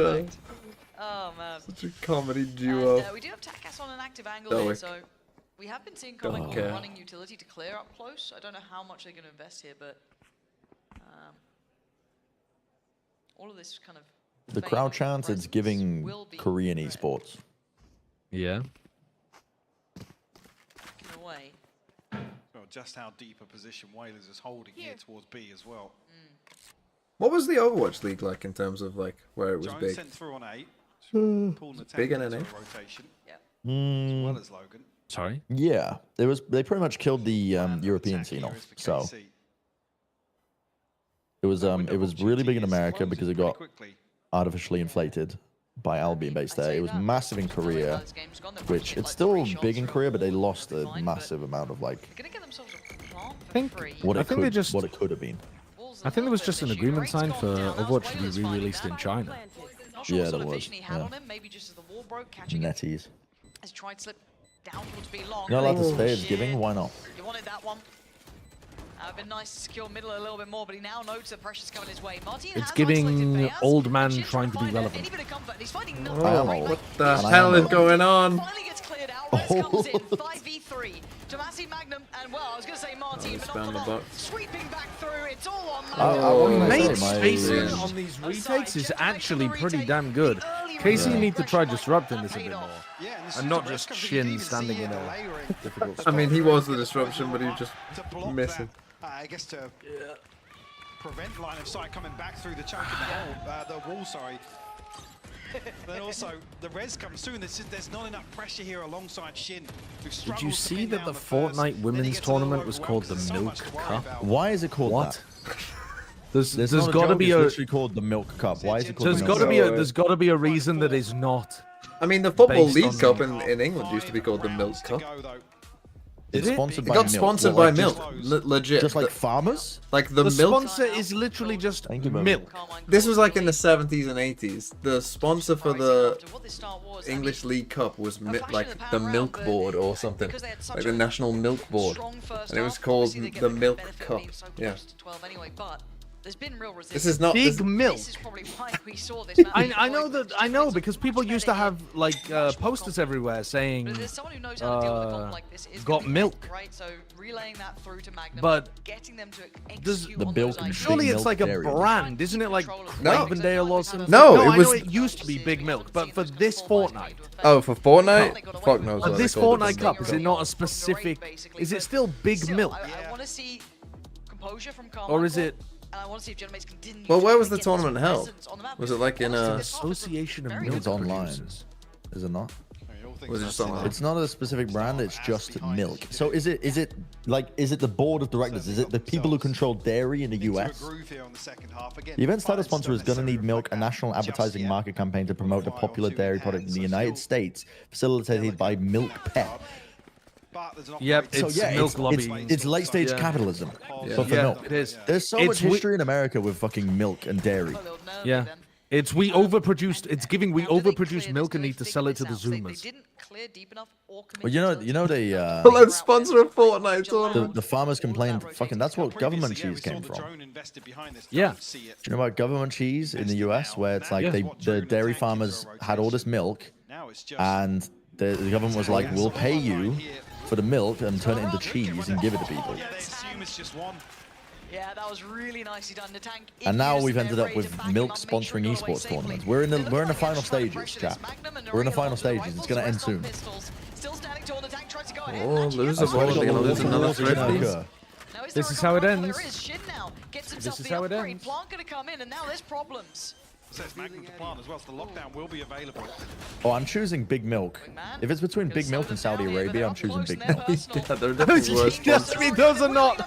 a comedy duo. And, we do have Takas on an active angle here, so we have been seeing Comic running utility to clear up close. I don't know how much they're going to invest here, but all of this kind of The crowd chants, it's giving Korean esports. Yeah. in a way. Well, just how deep a position Whalers is holding here towards B as well. What was the Overwatch League like in terms of like where it was Jones big? sent through on 8. Big in NA. Rotation. As well as Logan. Sorry. Yeah, they pretty much killed the European scene off. So it was really big in America because it got artificially inflated by Al being based there. It was massive in Korea, which it's still big in Korea, but they lost a massive amount of like what it could have been. I think there was just an agreement signed for Overwatch to be re-released in China. Yeah, there was. Yeah. Netties. As he tried to slip down towards B long. You're not allowed to stay, it's giving, why not? You wanted that one. Been nice to secure middle a little bit more, but he now notes the pressure's coming his way. Martin It's giving old man trying to be relevant. Oh, what the hell is going on? Finally gets cleared out. Rez comes in, 5v3. Tomasi Magnum, and well, I was going to say Martin, but not for long. Sweeping back through, it's all on Magnum. Mate spacing on these retakes is actually pretty damn good. Casey need to try disrupting this a bit more. And not just Shin standing in a difficult spot. I mean, he was the disruption, but he was just missing. I guess to prevent line of sight coming back through the chunk in the wall, sorry. Then also, the res comes through, and there's not enough pressure here alongside Shin. Did you see that the Fortnite women's tournament was called the Milk Cup? Why is it called what? that? There's got to be a. It's literally called the Milk Cup. Why is it called? There's got to be a reason that is not. I mean, the Football League Cup in England used to be called the Milk Cup. It's sponsored by It got milk. sponsored by milk, legit. Just like farmers? Like the milk. sponsor is literally just milk. This was like in the 70s and 80s. The sponsor for the English League Cup was like the Milk Board or something, like the National Milk Board, and it was called the Milk Cup. Yeah. There's been real resistance. This is not Big milk. This is probably why we saw this. I know because people used to have like posters everywhere saying There's someone who knows how to deal with a comp like this. Is got milk. Right, so relaying that through to Magnum, But getting them to does execute on those ideas. surely it's like a brand, isn't it? Like Cravendale or something. No, it I was. know it used to be Big Milk, but for this Fortnite. Oh, for Fortnite? Fuck knows what This they called it. Fortnite Cup, is it not a specific? Is it still Big Milk? I want to see composure from Or is it? And I want to see if Genomates continue. Well, where was the tournament held? Was it like in a Association of Milk It's online. Producers. Is it not? Was it just online? It's not a specific brand, it's just milk. So is it the board of directors? Is it the people who control dairy in the US? The event's title sponsor is Gonna Need Milk, a national advertising market campaign to promote a popular dairy product in the United States, facilitated by Milk Pet. Yep, it's milk lobby. It's late stage capitalism, but for milk. It is. There's so much history in America with fucking milk and dairy. Yeah. It's we overproduced. It's giving we overproduced milk and need to sell it to the Zoomers. Well, you know they. Let's sponsor a Fortnite tournament. The farmers complained. Fucking, that's what government cheese came from. Yeah. Do you know about government cheese in the US, where it's like the dairy farmers had all this milk, and the government was like, "We'll pay you for the milk and turn it into cheese and give it to people." Yeah, that was really nicely done. The tank. And now we've ended up with milk sponsoring esports tournaments. We're in the final stages, chat. We're in the final stages. It's gonna end soon. Oh, lose a ball. They're gonna lose another thread. This is how it ends. This is how it ends. Plant gonna come in, and now there's problems. Says Magnum to plant as well, so the lockdown will be available. Oh, I'm choosing Big Milk. If it's between Big Milk and Saudi Arabia, I'm choosing Big Milk. Yeah, they're definitely worse. Just me, those are not.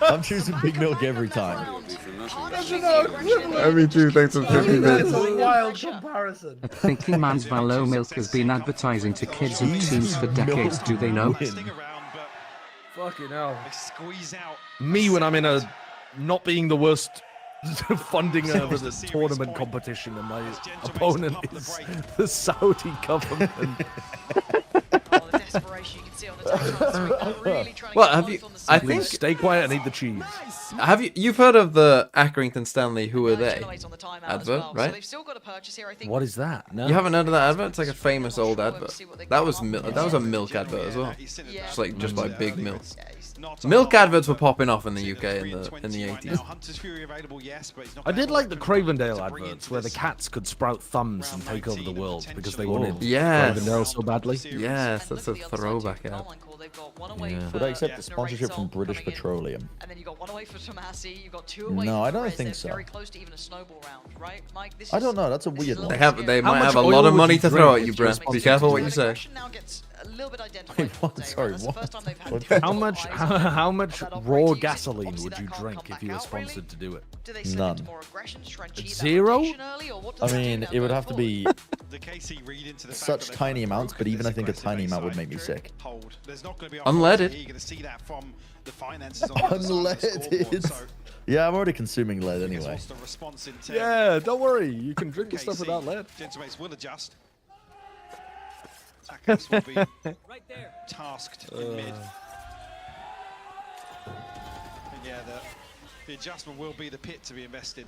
I'm choosing Big Milk every time. Every 2 thanks for 50 minutes. That's a wild comparison. A thinking man's Valo Milk has been advertising to kids and teens for decades. Do they know? Fucking hell. Squeeze out. Me when I'm in a not being the worst funding of the tournament competition, and my opponent is the Saudi government. Well, have you? I think stay quiet and eat the cheese. Have you? You've heard of the Accrington Stanley? Who are they? Advert, right? What is that? No. You haven't heard of that advert? It's like a famous old advert. That was a milk advert as well. Just by Big Milk. Milk adverts were popping off in the UK in the 80s. I did like the Cravendale adverts where the cats could sprout thumbs and take over the world because they wanted Cravendale so badly. Yes, that's a throwback ad. Yeah. Would I accept the sponsorship from British Petroleum? And then you got one away for Tomasi, you got 2 away. No, I don't think so. Very close to even a snowball round, right, Mike? I don't know. That's a weird one. They might have a lot of money to throw at you, Brent. Be careful what you say. Wait, what? Sorry, what? How much raw gasoline would you drink if you were sponsored to do it? None. 0? I mean, it would have to be such tiny amounts, but even I think a tiny amount would make me sick. Unleaded. Unleaded. Yeah, I'm already consuming lead anyway. Yeah, don't worry. You can drink the stuff without lead. Gentlemen will adjust. Attackers will be tasked in mid. And yeah, the adjustment will be the pit to be invested.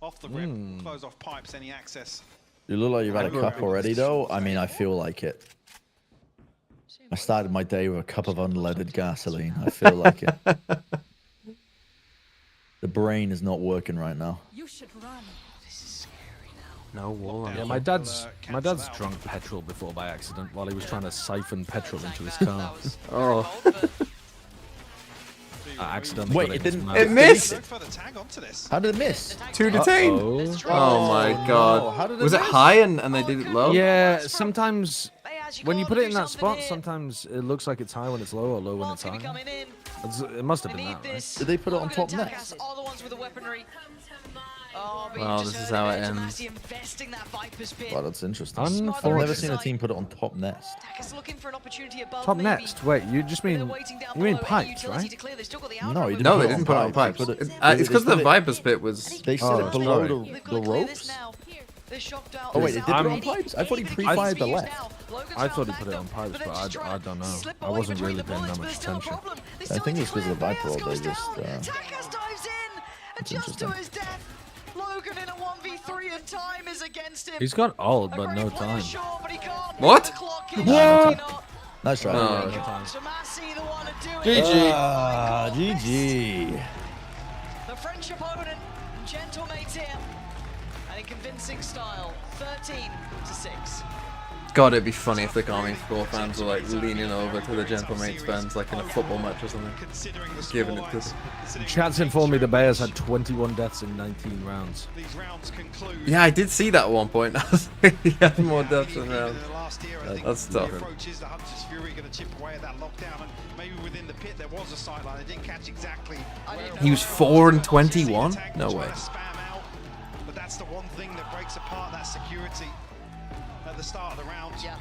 Off the rim, close off pipes, any access. You look like you've had a cup already, though. I mean, I feel like it. I started my day with a cup of unleaded gasoline. I feel like it. The brain is not working right now. You should run. No wall. Yeah, my dad's drunk petrol before by accident while he was trying to siphon petrol into his car. Oh. I accidentally. Wait, it didn't. It missed. How did it miss? 2 detained. Oh my god. Was it high and they did it low? Yeah, sometimes when you put it in that spot, sometimes it looks like it's high when it's low or low when it's high. It must have been that, right? Did they put it on top nest? Wow, this is how it ends. Wow, that's interesting. I've never seen a team put it on top nest. Top nest? Wait, you mean pipes, right? No, they didn't put it on pipes. It's because the Viper's pit was. They set it below the ropes. Oh wait, they did put it on pipes? I thought he pre-fired the left. I thought he put it on pipes, but I don't know. I wasn't really paying that much attention. I think it's because of the Viper, they just. It's interesting. Logan in a 1v3 and time is against him. He's got ult, but no time. What? What? Nice try. GG. GG. The French opponent, Gentlemates here. And in convincing style, 13-6. God, it'd be funny if the Garmin Score fans were like leaning over to the Gentlemates fans like in a football match or something. Giving it to them. Chat's informed me the Bears had 21 deaths in 19 rounds. Yeah, I did see that at one point. I was like, he had more deaths than rounds. That's tough. He was 4-21? No way. But that's the one thing that breaks apart that security at the start of the round. Yeah.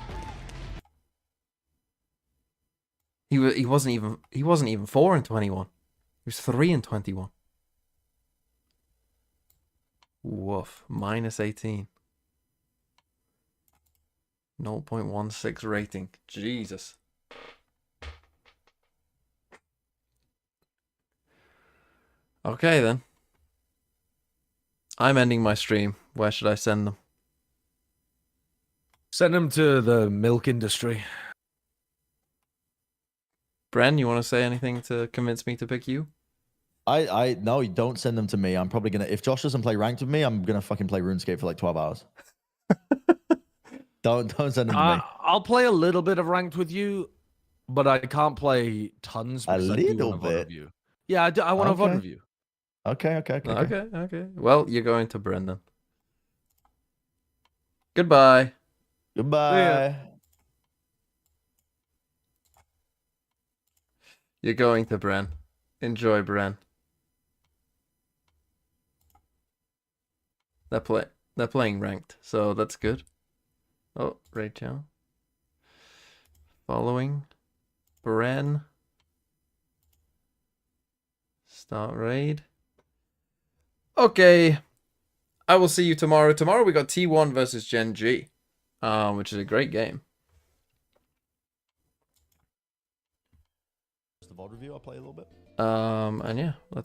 He wasn't even 4-21. He was 3-21. Woof. Minus 18. 0.16 rating. Jesus. Okay then. I'm ending my stream. Where should I send them? Send them to the milk industry. Bren, you want to say anything to convince me to pick you? No, you don't send them to me. I'm probably gonna, if Josh doesn't play ranked with me, I'm gonna fucking play RuneScape for like 12 hours. Don't send them to me. I'll play a little bit of ranked with you, but I can't play tons because I do want to VOD with you. Yeah, I want to VOD with you. Okay. Well, you're going to Brendan. Goodbye. Goodbye. You're going to Bren. Enjoy, Bren. They're playing ranked, so that's good. Oh, Rachel. Following. Bren. Start raid. Okay. I will see you tomorrow. Tomorrow we got T1 versus Gen G, which is a great game. The VOD review, I'll play a little bit. And yeah, let's